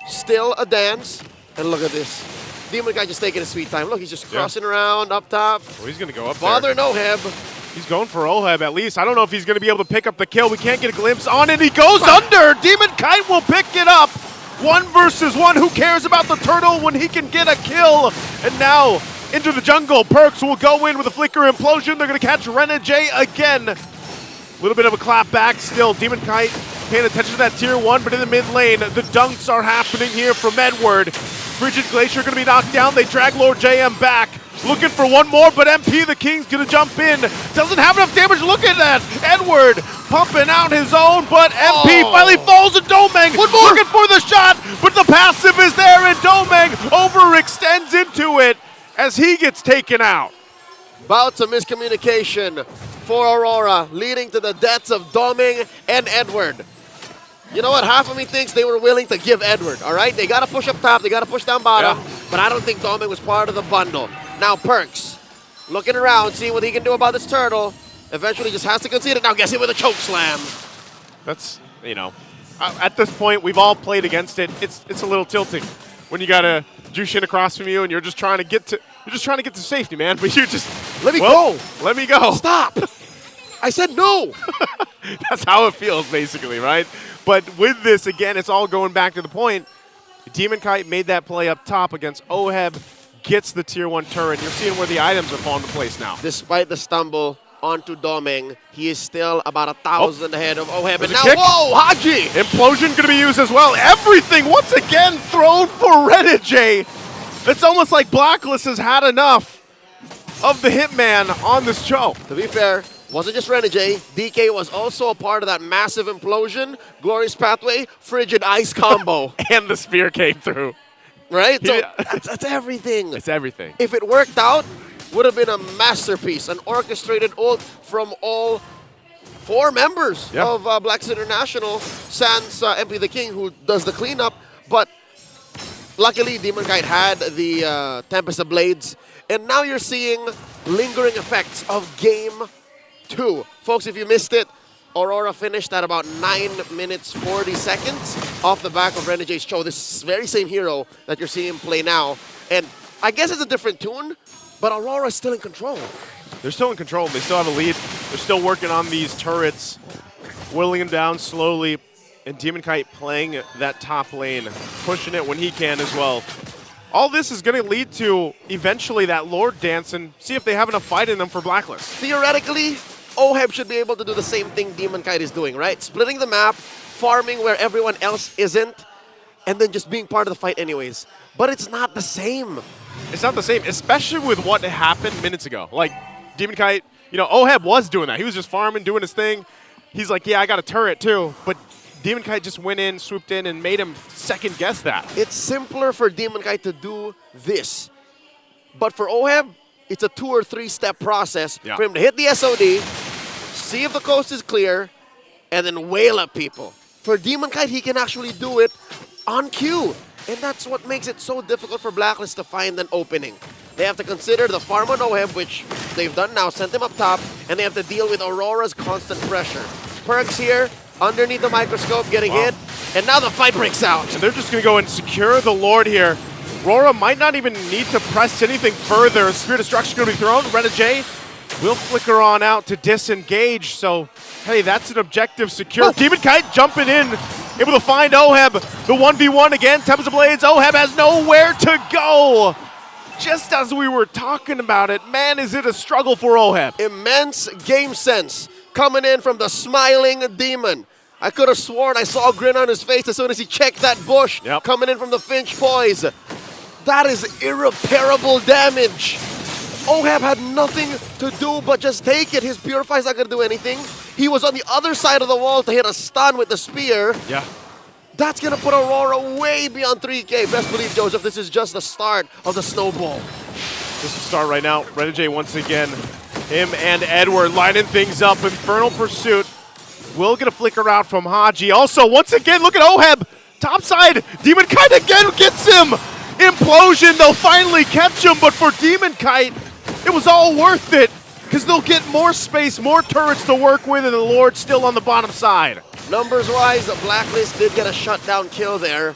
still a dance, and look at this. Demon Guy just taking his sweet time. Look, he's just crossing around up top. Oh, he's going to go up Father there. Noheb. He's going for Oheb at least. I don't know if he's going to be able to pick up the kill. We can't get a glimpse on it. He goes under. Demon Kite will pick it up. 1 versus 1. Who cares about the turtle when he can get a kill? And now into the jungle. Perks will go in with a flicker implosion. They're going to catch Renegade again. A little bit of a clap back still. Demon Kite paying attention to that tier 1, but in the mid lane, the dunks are happening here from Edward. Frigid Glacier going to be knocked down. They drag Lord JM back. Looking for one more, but MP the King's going to jump in. Doesn't have enough damage. Look at that. Edward pumping out his own, but MP finally falls to Domeng. Looking for the shot, but the passive is there, and Domeng overextends into it as he gets taken out. Bouts of miscommunication for Aurora, leading to the deaths of Domeng and Edward. You know what? Half of me thinks they were willing to give Edward, all right? They got to push up top, they got to push down bottom, but I don't think Domeng was part of the bundle. Now Perks, looking around, seeing what he can do about this turtle. Eventually just has to concede it. Now gets hit with a choke slam. That's, you know, at this point, we've all played against it. It's a little tilting when you got a Jushin across from you and you're just trying to get to safety, man. But you just let me go. Let me go. Stop. I said no. That's how it feels, basically, right? But with this, again, it's all going back to the point. Demon Kite made that play up top against Oheb, gets the tier 1 turret. You're seeing where the items are falling into place now. Despite the stumble onto Domeng, he is still about 1,000 ahead of Oheb. And now, kick. whoa, Haji! Implosion going to be used as well. Everything, once again, thrown for Renegade. It's almost like Blacklist has had enough of the Hitman on this show. To be fair, wasn't just Renegade. DK was also a part of that massive implosion. Glorious Pathway, Frigid Ice combo. And the spear came through. Right? So that's everything. It's everything. If it worked out, would have been a masterpiece, an orchestrated ult from all 4 members of Blacklist International, sans MP the King, who does the cleanup. But luckily, Demon Kite had the Tempest of Blades, and now you're seeing lingering effects of Game 2. Folks, if you missed it, Aurora finished at about 9 minutes 40 seconds off the back of Renegade's show. This very same hero that you're seeing him play now. And I guess it's a different tune, but Aurora is still in control. They're still in control. They still have a lead. They're still working on these turrets, whittling them down slowly, and Demon Kite playing that top lane, pushing it when he can as well. All this is going to lead to eventually that Lord dance and see if they have enough fight in them for Blacklist. Theoretically, Oheb should be able to do the same thing Demon Kite is doing, right? Splitting the map, farming where everyone else isn't, and then just being part of the fight anyways. But it's not the same. It's not the same, especially with what happened minutes ago. Like, Demon Kite, you know, Oheb was doing that. He was just farming, doing his thing. He's like, yeah, I got a turret too. But Demon Kite just went in, swooped in, and made him second guess that. It's simpler for Demon Kite to do this. But for Oheb, it's a 2 or 3 step process for him to hit the SOD, see if the coast is clear, and then wail at people. For Demon Kite, he can actually do it on cue. And that's what makes it so difficult for Blacklist to find an opening. They have to consider the farm on Oheb, which they've done now, sent him up top, and they have to deal with Aurora's constant pressure. Perks here, underneath the microscope, getting hit, and now the fight breaks out. And they're just going to go and secure the Lord here. RORA might not even need to press anything further. Spear Destruction going to be thrown. Renegade will flicker on out to disengage. So, hey, that's an objective secure. Demon Kite jumping in, able to find Oheb. The 1v1 again. Tempest of Blades. Oheb has nowhere to go. Just as we were talking about it, man, is it a struggle for Oheb. Immense game sense coming in from the smiling demon. I could have sworn I saw a grin on his face as soon as he checked that bush coming in from the Finch poise. That is irreparable damage. Oheb had nothing to do but just take it. His Purify's not going to do anything. He was on the other side of the wall to hit a stun with the spear. Yeah. That's going to put Aurora way beyond 3K. Best believe, Joseph, this is just the start of the snowball. This is the start right now. Renegade once again. Him and Edward lining things up. Infernal Pursuit will get a flicker out from Haji. Also, once again, look at Oheb. Topside. Demon Kite again gets him. Implosion, they'll finally catch him, but for Demon Kite, it was all worth it because they'll get more space, more turrets to work with, and the Lord still on the bottom side. Numbers-wise, the Blacklist did get a shutdown kill there,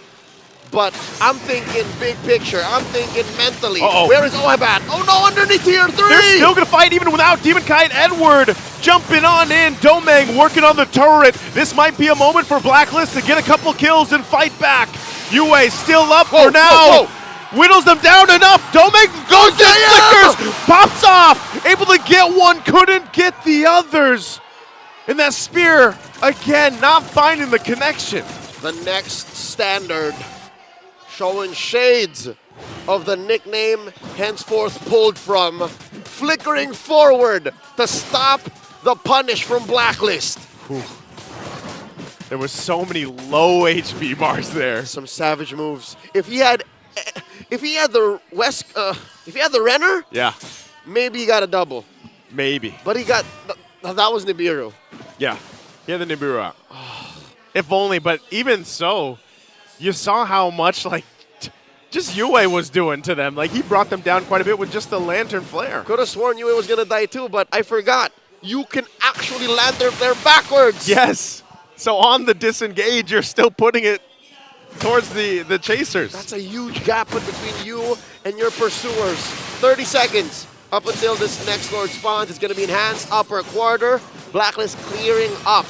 but I'm thinking big picture. I'm thinking mentally. Where is Oheb at? Oh no, underneath tier 3! They're still going to fight even without Demon Kite. Edward jumping on in. Domeng working on the turret. This might be a moment for Blacklist to get a couple kills and fight back. Yue still up for now. Whittles them down enough. Domeng goes and flickers. Pops off. Able to get one. Couldn't get the others. And that spear, again, not finding the connection. The next standard, showing shades of the nickname henceforth pulled from, flickering forward to stop the punish from Blacklist. Whew. There was so many low HP bars there. Some savage moves. If he had the Renner, yeah, maybe he got a double. Maybe. But he got that was Nibiru. Yeah, he had the Nibiru out. If only, but even so, you saw how much like just Yue was doing to them. Like he brought them down quite a bit with just the Lantern Flare. Could have sworn Yue was gonna die too, but I forgot. You can actually Lantern Flare backwards. Yes. So on the disengage, you're still putting it towards the chasers. That's a huge gap between you and your pursuers. 30 seconds up until this next Lord spawns. It's going to be enhanced upper quarter. Blacklist clearing up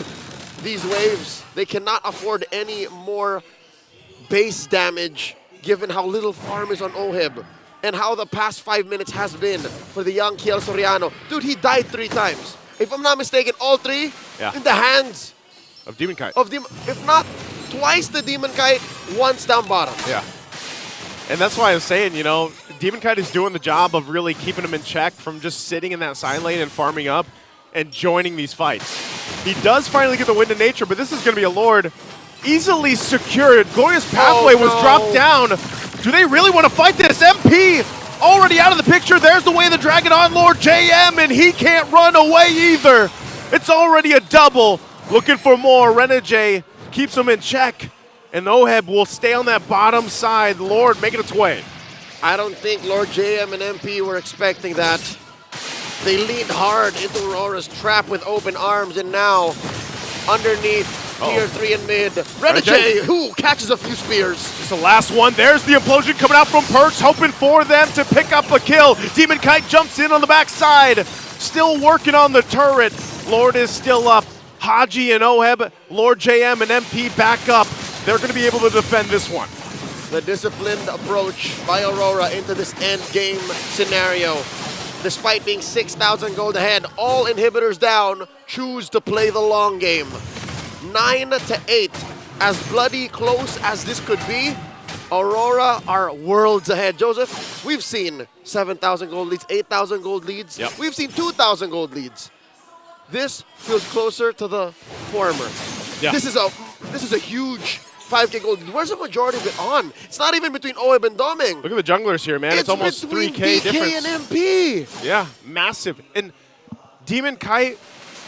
these waves. They cannot afford any more base damage given how little farm is on Oheb and how the past 5 minutes has been for the young Kiel Soriano. Dude, he died 3 times. If I'm not mistaken, all 3 in the hands of Demon Kite. If not twice the Demon Kite, once down bottom. Yeah. And that's why I was saying, you know, Demon Kite is doing the job of really keeping him in check from just sitting in that side lane and farming up and joining these fights. He does finally get the Wind of Nature, but this is going to be a Lord easily secured. Glorious Pathway was dropped down. Do they really want to fight this? MP already out of the picture. There's the way of the Dragon on Lord JM, and he can't run away either. It's already a double. Looking for more. Renegade keeps him in check, and Oheb will stay on that bottom side. Lord making its way. I don't think Lord JM and MP were expecting that. They leaned hard into Aurora's trap with open arms, and now underneath tier 3 and mid, Renegade, who catches a few spears. Just the last one. There's the implosion coming out from Perks, hoping for them to pick up a kill. Demon Kite jumps in on the backside, still working on the turret. Lord is still up. Haji and Oheb, Lord JM and MP back up. They're going to be able to defend this one. The disciplined approach by Aurora into this end game scenario. Despite being 6,000 gold ahead, all inhibitors down, choose to play the long game. 9-8, as bloody close as this could be, Aurora are worlds ahead. Joseph, we've seen 7,000 gold leads, 8,000 gold leads. Yep. We've seen 2,000 gold leads. This feels closer to the former. Yeah. This is a huge 5K gold. Where's the majority of it on? It's not even between Oheb and Doming. Look at the junglers here, man. It's almost 3K BK difference. and MP. Yeah, massive. And Demon Kite,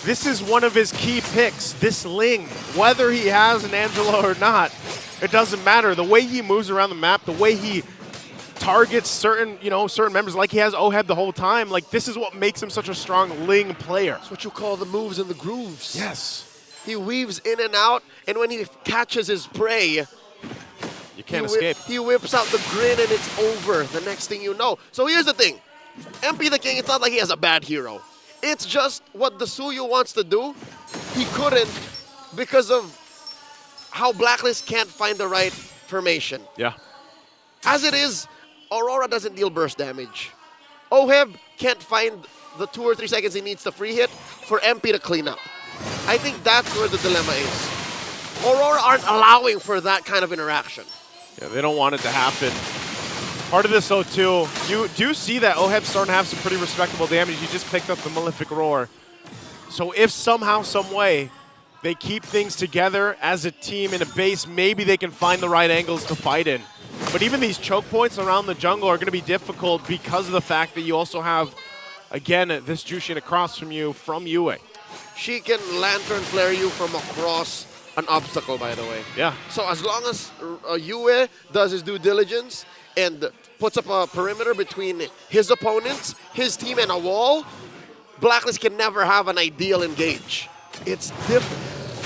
this is one of his key picks, this Ling. Whether he has an Angela or not, it doesn't matter. The way he moves around the map, the way he targets certain members, like he has Oheb the whole time, like this is what makes him such a strong Ling player. It's what you call the moves and the grooves. Yes. He weaves in and out, and when he catches his prey, you can't escape. He whips out the grin, and it's over the next thing you know. So here's the thing. MP the King, it's not like he has a bad hero. It's just what the Suyu wants to do, he couldn't because of how Blacklist can't find the right formation. Yeah. As it is, Aurora doesn't deal burst damage. Oheb can't find the 2 or 3 seconds he needs to free hit for MP to clean up. I think that's where the dilemma is. Aurora aren't allowing for that kind of interaction. Yeah, they don't want it to happen. Part of this, though, too, you do see that OHEB's starting to have some pretty respectable damage. You just picked up the Malefic Roar. So if somehow, some way, they keep things together as a team in a base, maybe they can find the right angles to fight in. But even these choke points around the jungle are going to be difficult because of the fact that you also have, again, this Jushin across from you from Yue. She can lantern flare you from across an obstacle, by the way. Yeah. So as long as Yue does his due diligence and puts up a perimeter between his opponents, his team, and a wall, Blacklist can never have an ideal engage. It's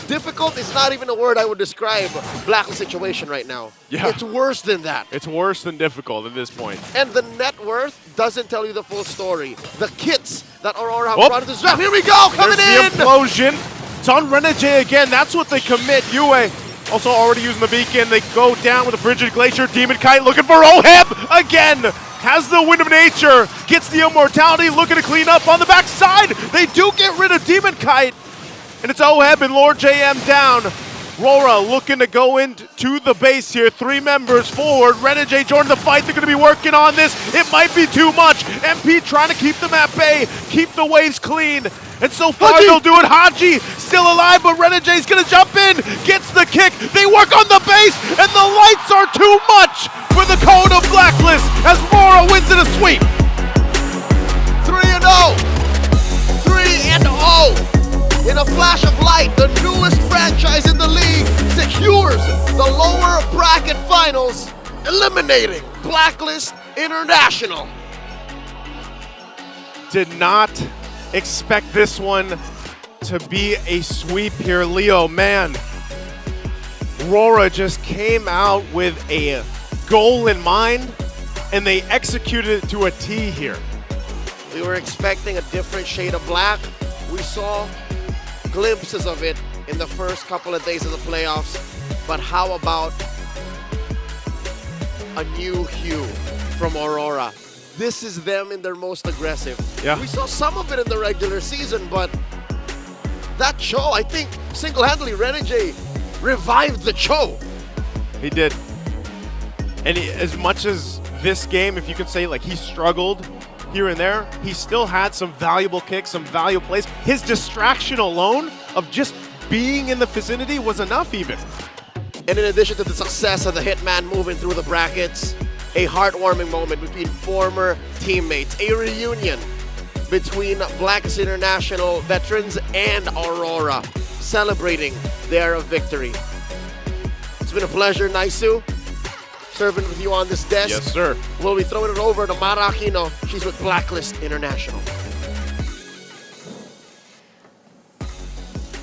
difficult is not even a word I would describe Blacklist situation right now. Yeah. It's worse than that. It's worse than difficult at this point. And the net worth doesn't tell you the full story. The kits that Aurora have brought into this draft. Here we go, coming There's in! the implosion. It's on Renegade again. That's what they commit. Yue also already using the beacon. They go down with a Frigid Glacier. Demon Kite looking for OHEB again. Has the Wind of Nature. Gets the Immortality. Looking to clean up on the backside. They do get rid of Demon Kite. And it's OHEB and Lord JM down. RORA looking to go into the base here. 3 members forward. Renegade joining the fight. They're going to be working on this. It might be too much. MP trying to keep them at bay. Keep the waves clean. And so far they'll do it. Haji still alive, but Renegade's going to jump in. Gets the kick. They work on the base. And the lights are too much for the code of Blacklist as RORA wins in a sweep. 3-0. 3-0. In a flash of light, the newest franchise in the league secures the lower bracket finals, eliminating Blacklist International. Did not expect this one to be a sweep here, Leo. Man, RORA just came out with a goal in mind, and they executed it to a T here. We were expecting a different shade of black. We saw glimpses of it in the first couple of days of the playoffs, but how about a new hue from Aurora? This is them in their most aggressive. Yeah. We saw some of it in the regular season, but that Cho, I think single-handedly Renegade revived the Cho. He did. And as much as this game, if you could say, like, he struggled here and there, he still had some valuable kicks, some valuable plays. His distraction alone of just being in the vicinity was enough even. And in addition to the success of the Hitman moving through the brackets, a heartwarming moment between former teammates, a reunion between Blacklist International veterans and Aurora, celebrating their victory. It's been a pleasure, Naisu, serving with you on this desk. Yes, sir. We'll be throwing it over to Mara Aquino. She's with Blacklist International.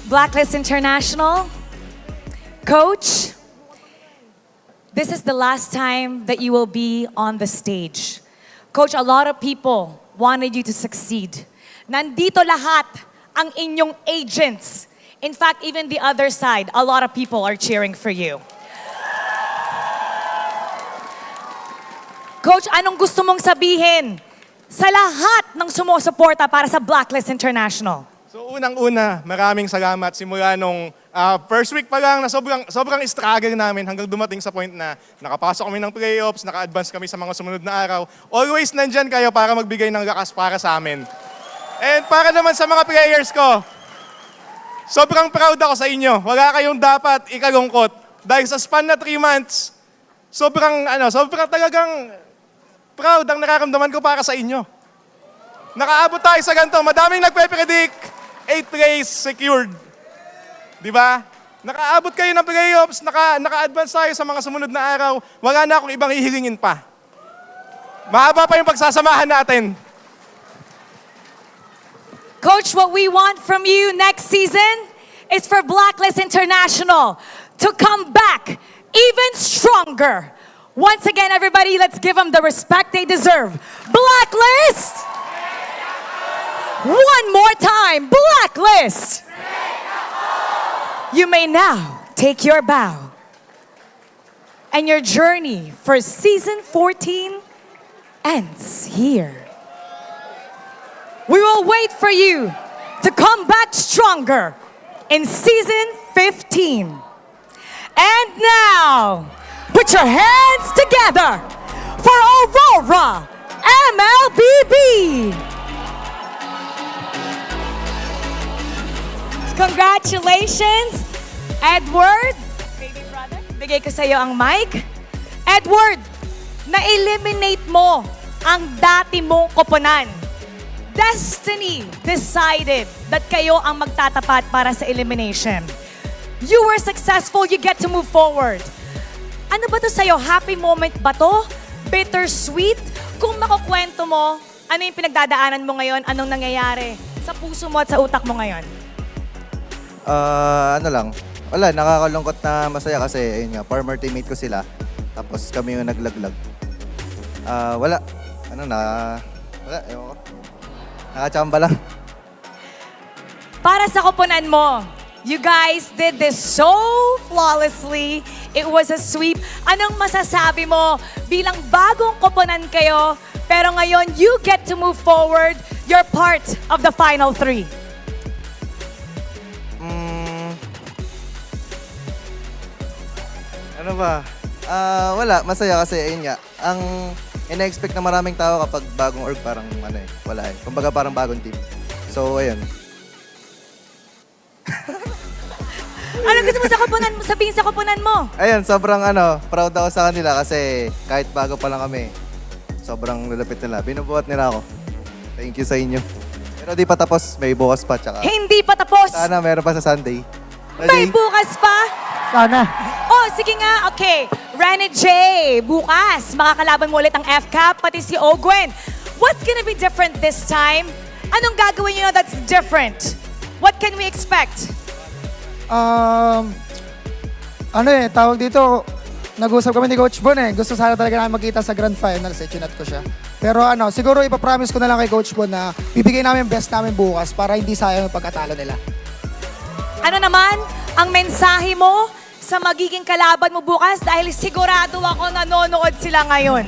Blacklist International. Coach, this is the last time that you will be on the stage. Coach, a lot of people wanted you to succeed. Nandito lahat ang inyong agents. In fact, even the other side, a lot of people are cheering for you. Coach, anong gusto mong sabihin sa lahat ng sumusuporta para sa Blacklist International? So unang-una, maraming salamat simula nung first week pa lang na sobrang struggle namin hanggang dumating sa point na nakapasok kami ng playoffs, naka-advance kami sa mga sumunod na araw. Always nandyan kayo para magbigay ng lakas para sa amin. And para naman sa mga players ko, sobrang proud ako sa inyo. Wala kayong dapat ikalungkot. Dahil sa span na 3 months, sobrang talagang proud ang nararamdaman ko para sa inyo. Nakaabot tayo sa ganito. Madaming nagpe-predict, 8th place secured. Di ba? Nakaabot kayo ng playoffs, naka-advance tayo sa mga sumunod na araw. Wala na akong ibang hihilingin pa. Mahaba pa yung pagsasamahan natin. Coach, what we want from you next season is for Blacklist International to come back even stronger. Once again, everybody, let's give them the respect they deserve. Blacklist! One more time, Blacklist! You may now take your bow. And your journey for Season 14 ends here. We will wait for you to come back stronger in Season 15. And now, put your hands together for Aurora MLBB. Congratulations, Edward. Baby brother, bigay ko sa'yo ang mic. Edward, na-eliminate mo ang dati mong koponan. Destiny decided that kayo ang magtatapat para sa elimination. You were successful, you get to move forward. Ano ba to sa'yo? Happy moment ba to? Bittersweet? Kung makukwento mo, ano yung pinagdadaanan mo ngayon? Anong nangyayari sa puso mo at sa utak mo ngayon? Ano lang. Wala, nakakalungkot na masaya kasi ayun nga, former teammate ko sila. Tapos kami yung naglaglag. Wala. Wala, ewan ko. Nakachamba lang. Para sa koponan mo, you guys did this so flawlessly. It was a sweep. Anong masasabi mo bilang bagong koponan kayo, pero ngayon you get to move forward. You're part of the final 3. Ano ba? Wala, masaya kasi ayun nga. Ang ina-expect na maraming tao kapag bagong org parang wala eh. Kumbaga parang bagong team. So ayun. Ano gusto mo sa koponan mo? Sabihin sa koponan mo. Ayun, sobrang proud ako sa kanila kasi kahit bago pa lang kami, sobrang lalapit nila. Binubuhat nila ako. Thank you sa inyo. Pero di pa tapos, may bukas pa. Tsaka Hindi pa tapos. sana meron pa sa Sunday. May bukas pa. Sana. Oh, sige nga. Okay. Rene J, bukas, makakalaban mo ulit ang FCAP, pati si Ogwen. What's gonna be different this time? Anong gagawin nyo that's different? What can we expect? Tawag dito, nag-usap kami ni Coach Bon eh. Gusto sana talaga namin magkita sa Grand Finals eh, chinat ko siya. Pero siguro ipapromise ko na lang kay Coach Bon na bibigay namin best namin bukas para hindi sayang yung pagkatalo nila. Ano naman ang mensahe mo sa magiging kalaban mo bukas dahil sigurado ako nanonood sila ngayon?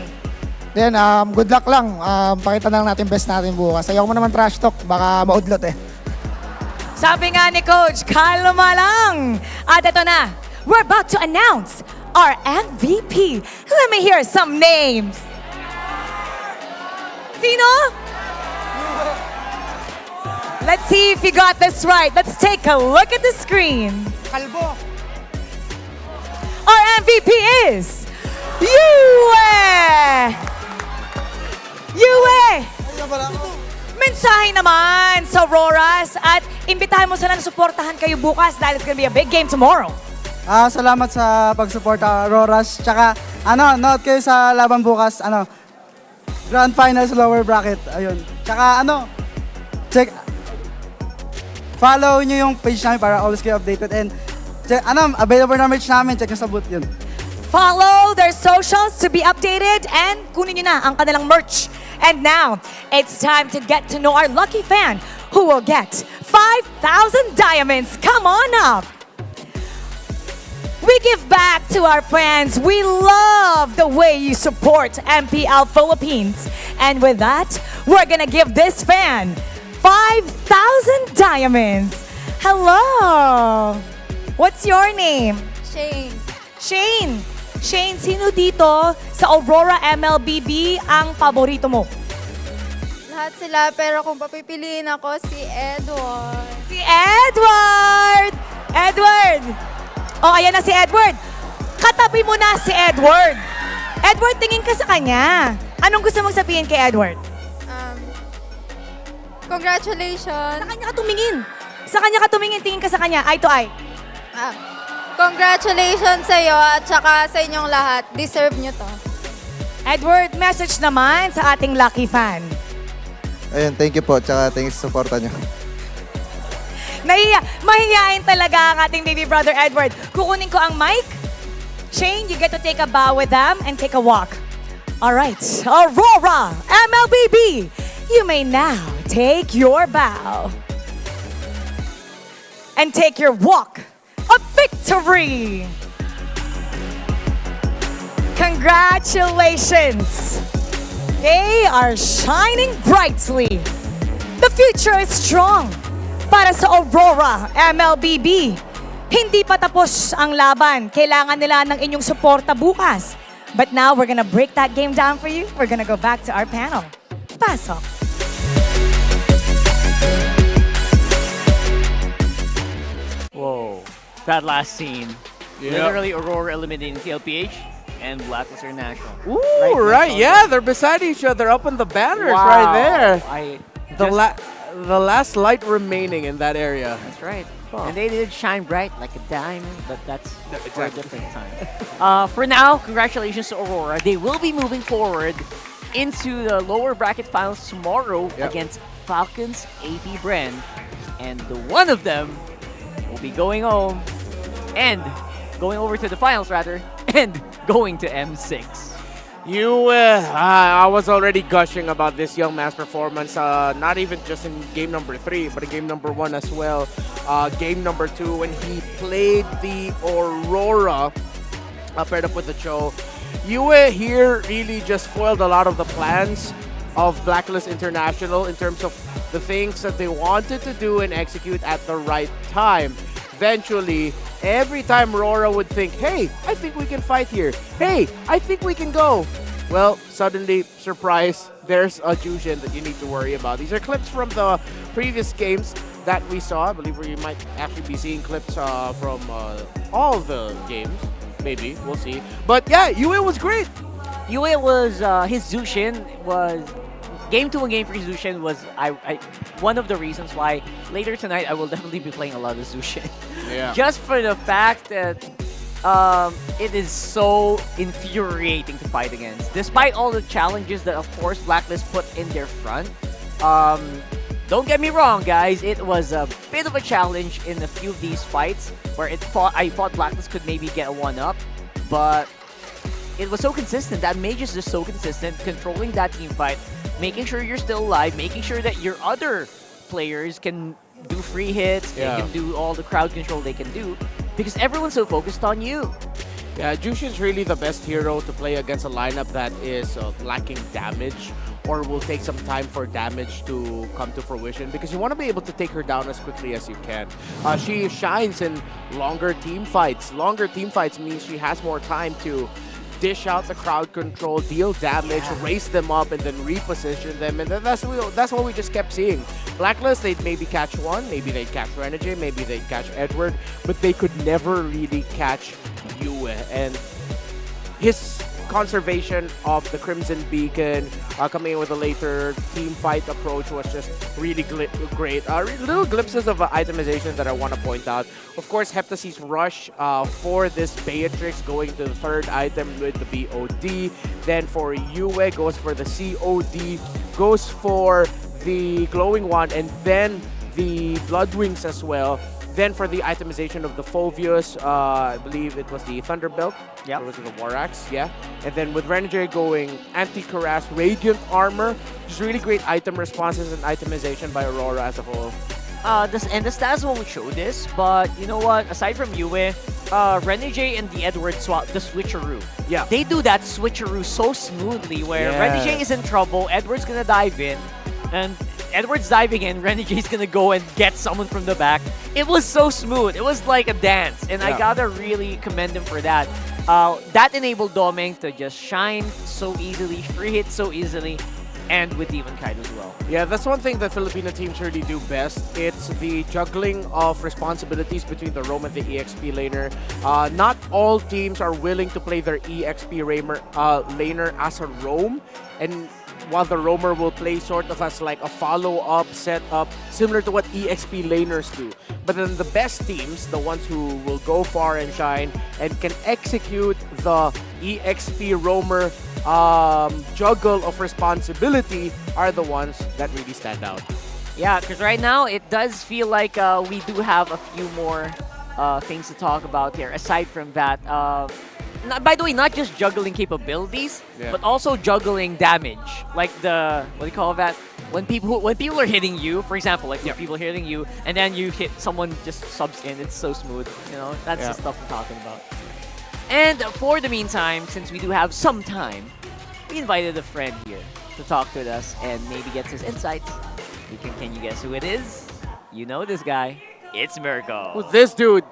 Then, good luck lang. Pakita na lang natin best natin bukas. Ayoko mo naman trash talk, baka maudlot eh. Sabi nga ni Coach, kalma lang. At ito na, we're about to announce our MVP. Let me hear some names. Sino? Let's see if you got this right. Let's take a look at the screen. Kalbo. Our MVP is Yue! Yue! Mensahe naman sa Auroras at imbitahan mo sila na suportahan kayo bukas dahil it's gonna be a big game tomorrow. Salamat sa pag-suporta, Auroras. Tsaka, note kayo sa laban bukas, Grand Finals lower bracket. Ayun. Tsaka, check, follow nyo yung page namin para always kayo updated. And, check, available na merch namin. Check nyo sa booth yun. Follow their socials to be updated and kunin nyo na ang kanilang merch. And now, it's time to get to know our lucky fan who will get 5,000 diamonds. Come on up. We give back to our fans. We love the way you support MPL Philippines. And with that, we're gonna give this fan 5,000 diamonds. Hello. What's your name? Shane. Shane. Shane, sino dito sa Aurora MLBB ang paborito mo? Lahat sila, pero kung papipiliin ako, si Edward. Si Edward! Edward! Oh, ayan na si Edward. Katabi mo na si Edward. Edward, tingin ka sa kanya. Anong gusto mong sabihin kay Edward? Congratulations. Sa kanya ka tumingin. Sa kanya ka tumingin, tingin ka sa kanya. Eye to eye. Congratulations sa iyo at saka sa inyong lahat. Deserve nyo to. Edward, message naman sa ating lucky fan. Ayun, thank you po. Tsaka thank you sa suporta nyo. Mahihayin talaga ang ating baby brother Edward. Kukunin ko ang mic. Shane, you get to take a bow with them and take a walk. All right, Aurora MLBB, you may now take your bow and take your walk of victory. Congratulations. They are shining brightly. The future is strong para sa Aurora MLBB. Hindi pa tapos ang laban. Kailangan nila ng inyong suporta bukas. But now, we're gonna break that game down for you. We're gonna go back to our panel. Pasok. Whoa, that last scene. Yep. Literally Aurora eliminating TLPH and Blacklist International. Ooh, right, yeah, they're beside each other up on the banners Wow. right there. Just- The last light remaining in that area. That's right. Huh. And they did shine bright like a diamond, but that's for a exactly. different time. For now, congratulations to Aurora. They will be moving forward into the lower bracket finals tomorrow against Falcons APBren. And the one of them will be going home and going over to the finals, rather, and going to M6. I was already gushing about this young man's performance, not even just in game number 3, but in game number 1 as well. Game number 2, when he played the Aurora, paired up with the Cho. Yue here really just foiled a lot of the plans of Blacklist International in terms of the things that they wanted to do and execute at the right time. Eventually, every time RORA would think, hey, I think we can fight here. Hey, I think we can go. Well, suddenly, surprise, there's a Jushin that you need to worry about. These are clips from the previous games that we saw. I believe we might actually be seeing clips from all the games. Maybe, we'll see. But yeah, Yue was great. Yue was, his Zushin was, game 2 and game 3 Zushin was one of the reasons why later tonight I will definitely be playing a lot of Zushin. Yeah. Just for the fact that it is so infuriating to fight against. Despite all the challenges that, of course, Blacklist put in their front. Don't get me wrong, guys. It was a bit of a challenge in a few of these fights where I thought Blacklist could maybe get a 1-up, but it was so consistent. That Mage is just so consistent, controlling that team fight, making sure you're still alive, making sure that your other players can do free hits, they can do all the crowd control they can do, because everyone's so focused on you. Yeah, Jushin's really the best hero to play against a lineup that is lacking damage or will take some time for damage to come to fruition, because you want to be able to take her down as quickly as you can. She shines in longer team fights. Longer team fights means she has more time to dish out the crowd control, deal damage, raise them up, and then reposition them. And that's what we just kept seeing. Blacklist, they'd maybe catch one, maybe they'd catch Renegade, maybe they'd catch Edward, but they could never really catch Yue. And his conservation of the Crimson Beacon, coming in with a later team fight approach was just really great. Little glimpses of itemization that I want to point out. Of course, Heptacy's rush for this Beatrix going to the 3rd item with the BOD. Then for Yue, goes for the COD, goes for the Glowing One, and then the Blood Wings as well. Then for the itemization of the Phovius, I believe it was the Thunderbelt. Yeah. Or was it the Warax? Yeah. And then with Renegade going Anti-Cuirass, Radiant Armor. Just really great item responses and itemization by Aurora as a whole. And the stats won't show this, but you know what? Aside from Yue, Renegade and the Edward swap the switcheroo. Yeah. They do that switcheroo so smoothly where Renegade is in trouble, Edward's gonna dive in, and Edward's diving in, Renegade's gonna go and get someone from the back. It was so smooth. It was like a dance, and I gotta really commend him for that. That enabled Domeng to just shine so easily, free hit so easily, and with Demon Kite as well. Yeah, that's one thing that Filipino teams really do best. It's the juggling of responsibilities between the roam and the EXP laner. Not all teams are willing to play their EXP laner as a roam, and while the roamer will play sort of as like a follow-up setup, similar to what EXP laners do. But then the best teams, the ones who will go far and shine and can execute the EXP roamer juggle of responsibility, are the ones that really stand out. Yeah, because right now it does feel like we do have a few more things to talk about here. Aside from that, by the way, not just juggling capabilities, but also juggling damage. Like the, what do you call that? When people are hitting you, for example, like people hitting you, and then you hit someone just subs in, it's so smooth. You know, that's the stuff we're talking about. And for the meantime, since we do have some time, we invited a friend here to talk with us and maybe get his insights. Can you guess who it is? You know this guy. It's Mirko. Who's this dude?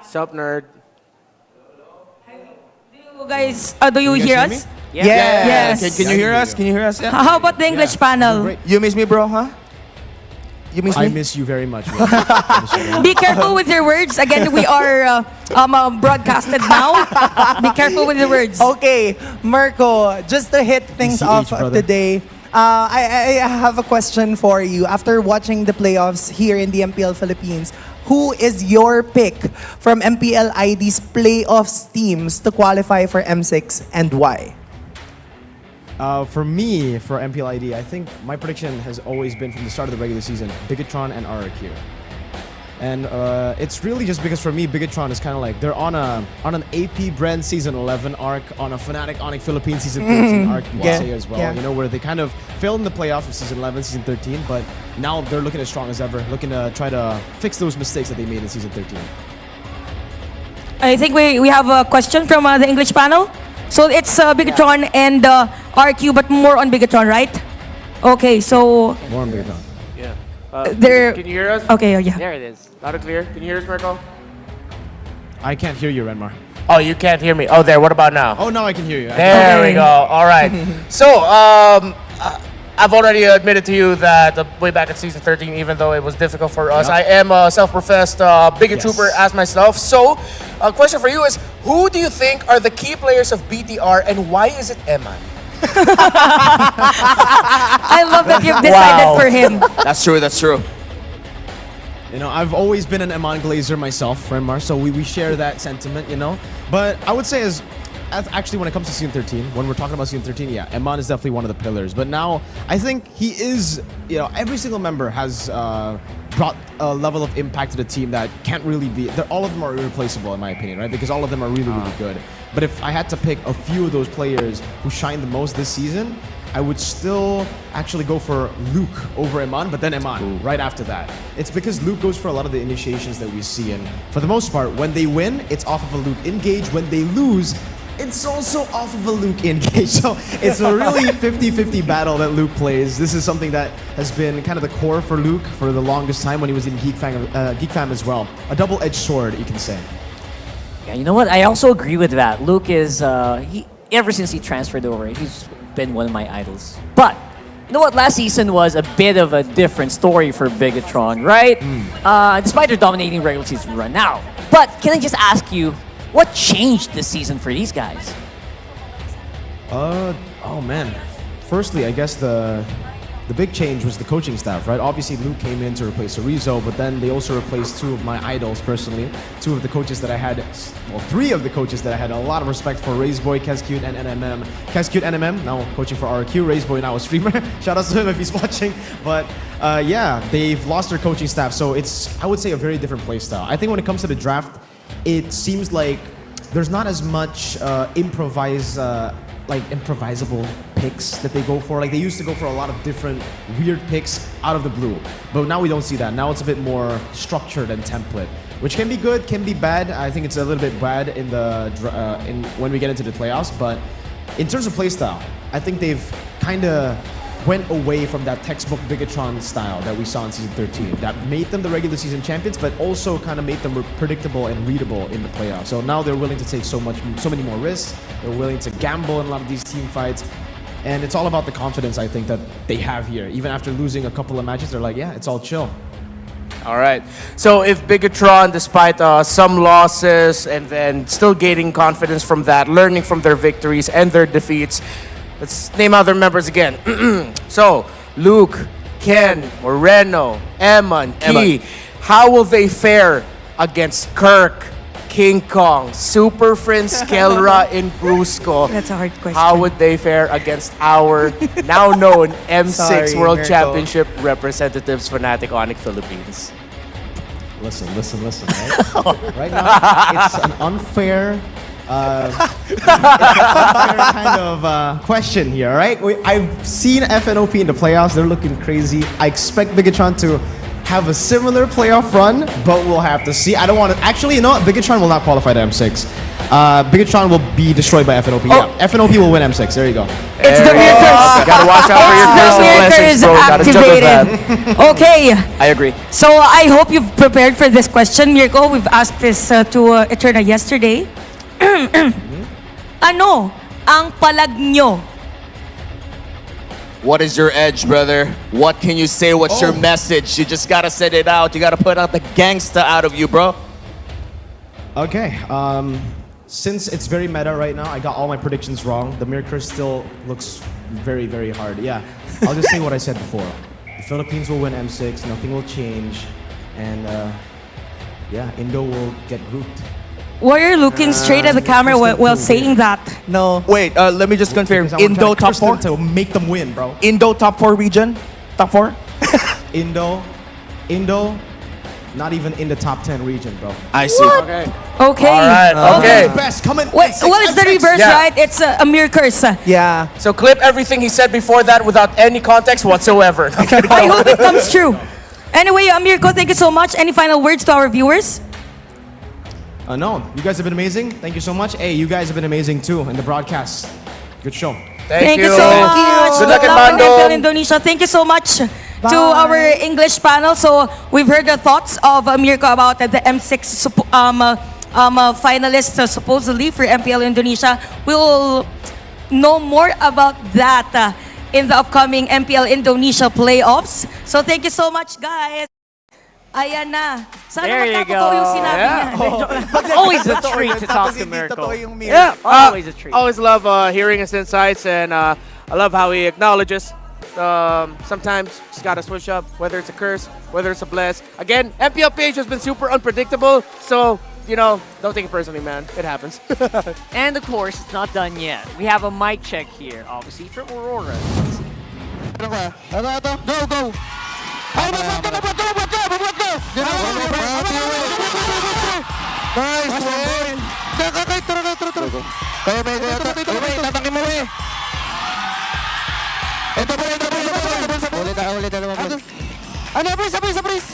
Sup, nerd? You guys, do you hear us? Yes. Yes. Can you hear us? Can you hear us? Yeah. How about the English panel? You miss me, bro, huh? You miss me? I miss you very much. Be careful with your words. Again, we are broadcasted now. Be careful with the words. Okay, Marco, just to hit things ECH, off brother. today, I have a question for you. After watching the playoffs here in the MPL Philippines, who is your pick from MPL ID's playoffs teams to qualify for M6 and why? For me, for MPL ID, I think my prediction has always been from the start of the regular season, Bigatron and RRQ. And it's really just because for me, Bigatron is kind of like, they're on an APBren Season 11 arc, on a Fnatic Onic Philippines Season 13 arc, you could say as well. You know, where they kind of failed in the playoffs of Season 11, Season 13, but now they're looking as strong as ever, looking to try to fix those mistakes that they made in Season 13. I think we have a question from the English panel. So it's Bigatron and RQ, but more on Bigatron, right? Okay, so... More on Bigatron. Yeah. There- Can you hear us? Okay, yeah. There it is. Loud and clear. Can you hear us, Marco? I can't hear you, Renmar. Oh, you can't hear me. Oh, there. What about now? Oh, now I can hear you. There we go. All right. So, I've already admitted to you that way back in Season 13, even though it was difficult for us, I am a self-professed Bigot Trooper as myself. So, a question for you is, who do you think are the key players of BTR and why is it Eman? I love that you've decided for him. That's true, that's true. You know, I've always been an Eman Glazer myself, Renmar, so we share that sentiment, you know. But I would say as actually when it comes to Season 13, when we're talking about Season 13, yeah, Eman is definitely one of the pillars. But now, I think he is, you know, every single member has brought a level of impact to the team that can't really be, all of them are irreplaceable in my opinion, right? Because all of them are really, really good. But if I had to pick a few of those players who shined the most this season, I would still actually go for Luke over Eman, but then Eman right after that. It's because Luke goes for a lot of the initiations that we see, and for the most part, when they win, it's off of a Luke engage. When they lose, it's also off of a Luke engage. So it's a really 50-50 battle that Luke plays. This is something that has been kind of the core for Luke for the longest time when he was in Geek Fam as well. A double-edged sword, you can say. Yeah, you know what? I also agree with that. Luke is, ever since he transferred over, he's been one of my idols. But, you know what? Last season was a bit of a different story for Bigatron, right? Despite their dominating regular season run now. But, can I just ask you, what changed this season for these guys? Oh man. Firstly, I guess the big change was the coaching staff, right? Obviously, Luke came in to replace Arizo, but then they also replaced two of my idols personally. Two of the coaches that I had, well, three of the coaches that I had a lot of respect for, Razeboy, Kescute, and NMM. Kescute, NMM, now coaching for RQ. Razeboy, now a streamer. Shout out to him if he's watching. But yeah, they've lost their coaching staff, so it's, I would say, a very different play style. I think when it comes to the draft, it seems like there's not as much improvisable picks that they go for. Like they used to go for a lot of different weird picks out of the blue, but now we don't see that. Now it's a bit more structured and template, which can be good, can be bad. I think it's a little bit bad in when we get into the playoffs. But in terms of playstyle, I think they've kind of went away from that textbook Bigatron style that we saw in Season 13 that made them the regular season champions, but also kind of made them predictable and readable in the playoffs. So now they're willing to take so many more risks. They're willing to gamble in a lot of these team fights. And it's all about the confidence, I think, that they have here. Even after losing a couple of matches, they're like, yeah, it's all chill. All right. So if Bigatron, despite some losses and then still gaining confidence from that, learning from their victories and their defeats, let's name out their members again. So, Luke, Ken, Moreno, Eman, Key. How will they fare against Kirk, King Kong, Super Prince, Kelra, and Brusco? That's a hard question. How would they fare against our now known M6 Sorry, World Mirko. Championship representatives, Fnatic Onic Philippines? Listen, right? Right now, it's an unfair kind of question here, all right? I've seen FNOP in the playoffs. They're looking crazy. I expect Bigatron to have a similar playoff run, but we'll have to see. I don't want to... Actually, you know what? Bigatron will not qualify to M6. Bigatron will be destroyed by FNOP. Oh. Yeah, FNOP will win M6. There you go. It's the mirrors. Gotta watch out for your personal blessings, bro. Gotta juggle that. Okay. I agree. So I hope you've prepared for this question, Mirko. We've asked this to Eterna yesterday. Ano ang palag nyo? What is your edge, brother? What can you say? What's your message? You just gotta set it out. You gotta put out the gangsta out of you, bro. Okay. Since it's very meta right now, I got all my predictions wrong. The mirror curse still looks very, very hard. Yeah, I'll just say what I said before. The Philippines will win M6. Nothing will change, and yeah, Indo will get grouped. Warrior looking straight at the camera while saying that. No. Wait, let me just confirm. Because I want Indo to top curse them 4? to make them win, bro. Indo top 4 region? Top 4? Indo, not even in the top 10 region, bro. I see. What? Okay. Okay. All right, okay. Best, come in. Well, it's the reverse, Yeah. right? It's a mirror curse. Yeah. So clip everything he said before that without any context whatsoever. I hope it comes true. Anyway, Mirko, thank you so much. Any final words to our viewers? No, you guys have been amazing. Thank you so much. Hey, you guys have been amazing too in the broadcast. Good show. Thank you so much. Good luck in Love Bandung. MPL Indonesia. Thank you so much to our English panel. So we've heard the thoughts of Mirko about the M6 finalists supposedly for MPL Indonesia. We'll know more about that in the upcoming MPL Indonesia playoffs. So thank you so much, guys. Ayan na. Sana There you magkatotoo go. yung sinabi Yeah. niya. Always a treat to talk to Mirko. Yeah, Always a treat. Always love hearing his insights, and I love how he acknowledges. Sometimes just gotta switch up, whether it's a curse, whether it's a bless. Again, MPL page has been super unpredictable, so you know, don't take it personally, man. It happens. And of course, it's not done yet. We have a mic check here, obviously, for Aurora. Let's see. Go, go. Nice one. Kaya may tatangin mo eh. Ito pa. Ulit na naman. Ano, please.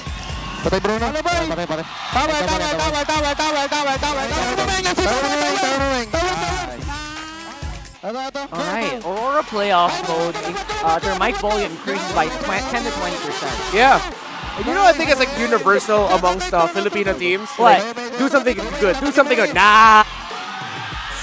Patay Bruno. Pare. Alright, Aurora playoffs mode, their mic volume increases by 10 to 20%. Yeah. And you know, I think it's like universal amongst Filipino teams. What? Like, do something good. Do something good. Nah.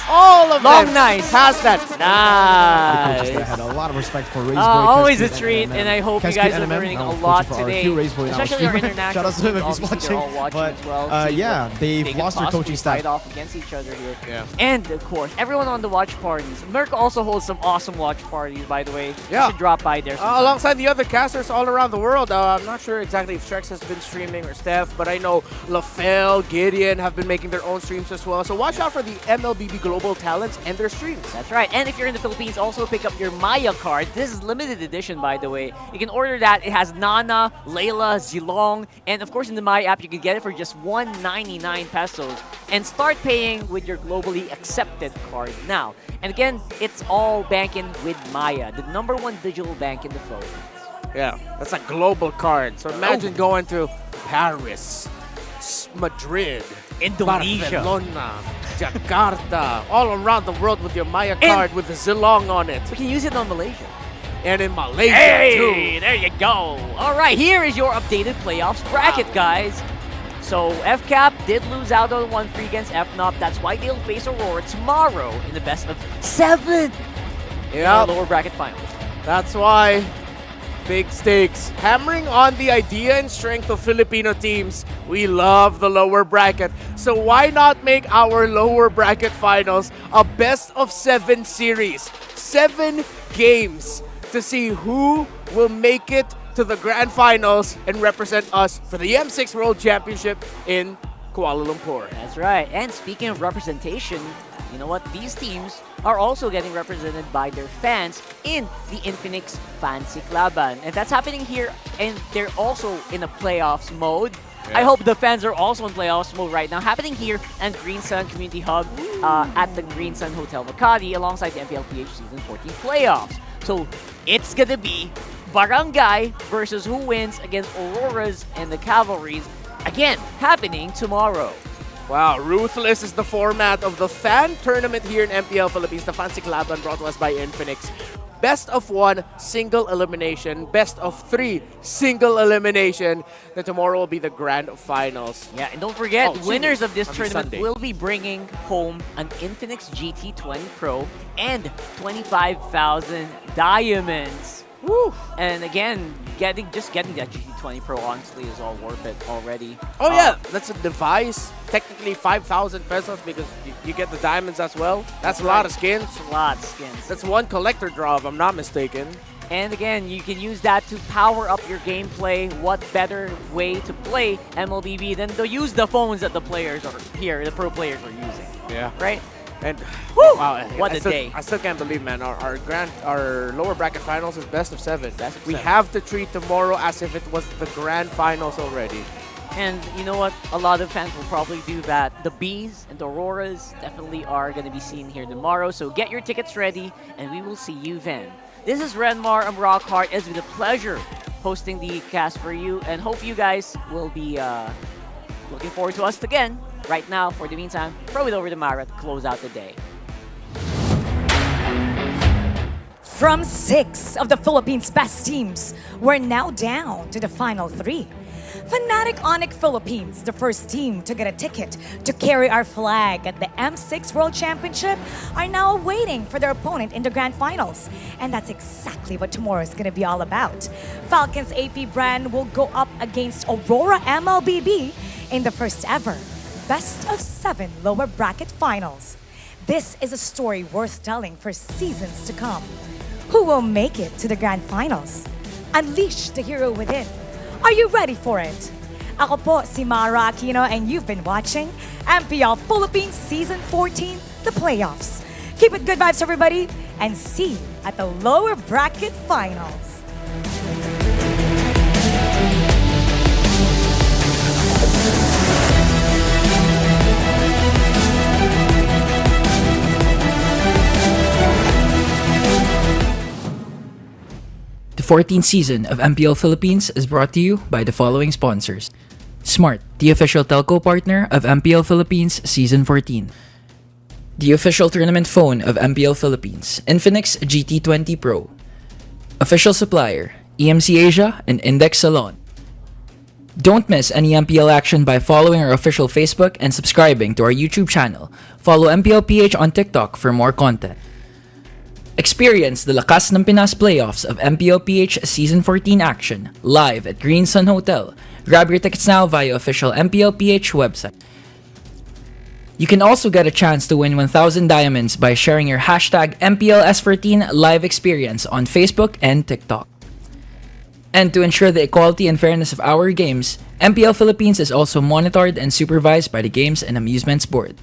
All of Long them nice. has that. Coaches Nice. that had a lot of respect for Race Boy. Always a Caspi, treat, and I hope you guys are learning a lot today. Especially our international Shout out to him if he's students, obviously, they're all watching. watching as well. But See yeah, what they've they could lost their possibly coaching staff. fight off against each other here. Yeah. And of course, everyone on the watch parties. Merck also holds some awesome watch parties, by the way. Yeah. You should drop by there sometime. Alongside the other casters all around the world. I'm not sure exactly if Trex has been streaming or Steph, but I know LaFell, Gideon have been making their own streams as well. So watch out for the MLBB Global Talents and their streams. That's right. And if you're in the Philippines, also pick up your Maya card. This is limited edition, by the way. You can order that. It has Nana, Layla, Zilong, and of course in the Maya app, you can get it for just 199 pesos. And start paying with your globally accepted card now. And again, it's all banking with Maya, the #1 digital bank in the Philippines. Yeah, that's a global card. So imagine going to Paris, Madrid, Indonesia, Barcelona, Jakarta, all around the world with your Maya card with the Zilong on it. We can use it on Malaysia. And in Malaysia, Hey, too. there you go. All right, here is your updated playoffs bracket, guys. So FCAP did lose out on 1-3 against FNOP. That's why they'll face Aurora tomorrow in the best of 7 in Yep. the lower bracket finals. That's why big stakes. Hammering on the idea and strength of Filipino teams. We love the lower bracket. So why not make our lower bracket finals a best of 7 series? 7 games to see who will make it to the grand finals and represent us for the M6 World Championship in Kuala Lumpur. That's right. And speaking of representation, you know what? These teams are also getting represented by their fans in the Infinix Fancy Laban. And that's happening here, and they're also in a playoffs mode. Yeah. I hope the fans are also in playoffs mode right now. Happening here at Green Sun Community Hub at the Green Sun Hotel Makati alongside the MPLPH Season 14 playoffs. So it's gonna be Barangay versus who wins against Auroras and the Cavalries, again, happening tomorrow. Wow, Ruthless is the format of the fan tournament here in MPL Philippines. The Fancy Laban brought to us by Infinix. Best of 1, single elimination. Best of 3, single elimination. Then tomorrow will be the grand finals. Yeah, and don't forget, winners of this Every tournament Sunday. will be bringing home an Infinix GT20 Pro and 25,000 diamonds. Woo! And again, getting that GT20 Pro honestly is all worth it already. Oh yeah, that's a device. Technically 5,000 pesos because you get the diamonds as well. That's a lot of skins. A lot of skins. That's one collector draw if I'm not mistaken. And again, you can use that to power up your gameplay. What better way to play MLBB than to use the phones that the players are here, the pro players are using. Yeah. Right? And Woo! wow, What I a still- day. I still can't believe, man. Our lower bracket finals is best of 7. Best of We 7. have to treat tomorrow as if it was the grand finals already. And you know what? A lot of fans will probably do that. The Bees and the Auroras definitely are going to be seen here tomorrow. So get your tickets ready, and we will see you then. This is Renmar. I'm Rockhart. It's been a pleasure hosting the cast for you, and hope you guys will be looking forward to us again. Right now, for the meantime, throw it over to Mara to close out the day. From 6 of the Philippines' best teams, we're now down to the final 3. Fnatic Onic Philippines, the first team to get a ticket to carry our flag at the M6 World Championship, are now waiting for their opponent in the grand finals. And that's exactly what tomorrow is going to be all about. Falcons APBren will go up against Aurora MLBB in the first ever best of 7 lower bracket finals. This is a story worth telling for seasons to come. Who will make it to the grand finals? Unleash the hero within. Are you ready for it? Ako po si Mara Aquino and you've been watching MPL Philippines Season 14, the playoffs. Keep it good vibes, everybody, and see you at the lower bracket finals. The 14th season of MPL Philippines is brought to you by the following sponsors. Smart, the official telco partner of MPL Philippines Season 14. The official tournament phone of MPL Philippines, Infinix GT20 Pro. Official supplier, EMC Asia and Index Salon. Don't miss any MPL action by following our official Facebook and subscribing to our YouTube channel. Follow MPLPH on TikTok for more content. Experience the Lakas ng Pinas playoffs of MPLPH Season 14 action live at Green Sun Hotel. Grab your tickets now via official MPLPH website. You can also get a chance to win 1,000 diamonds by sharing your hashtag MPLS14 live experience on Facebook and TikTok. And to ensure the equality and fairness of our games, MPL Philippines is also monitored and supervised by the Games and Amusements Board.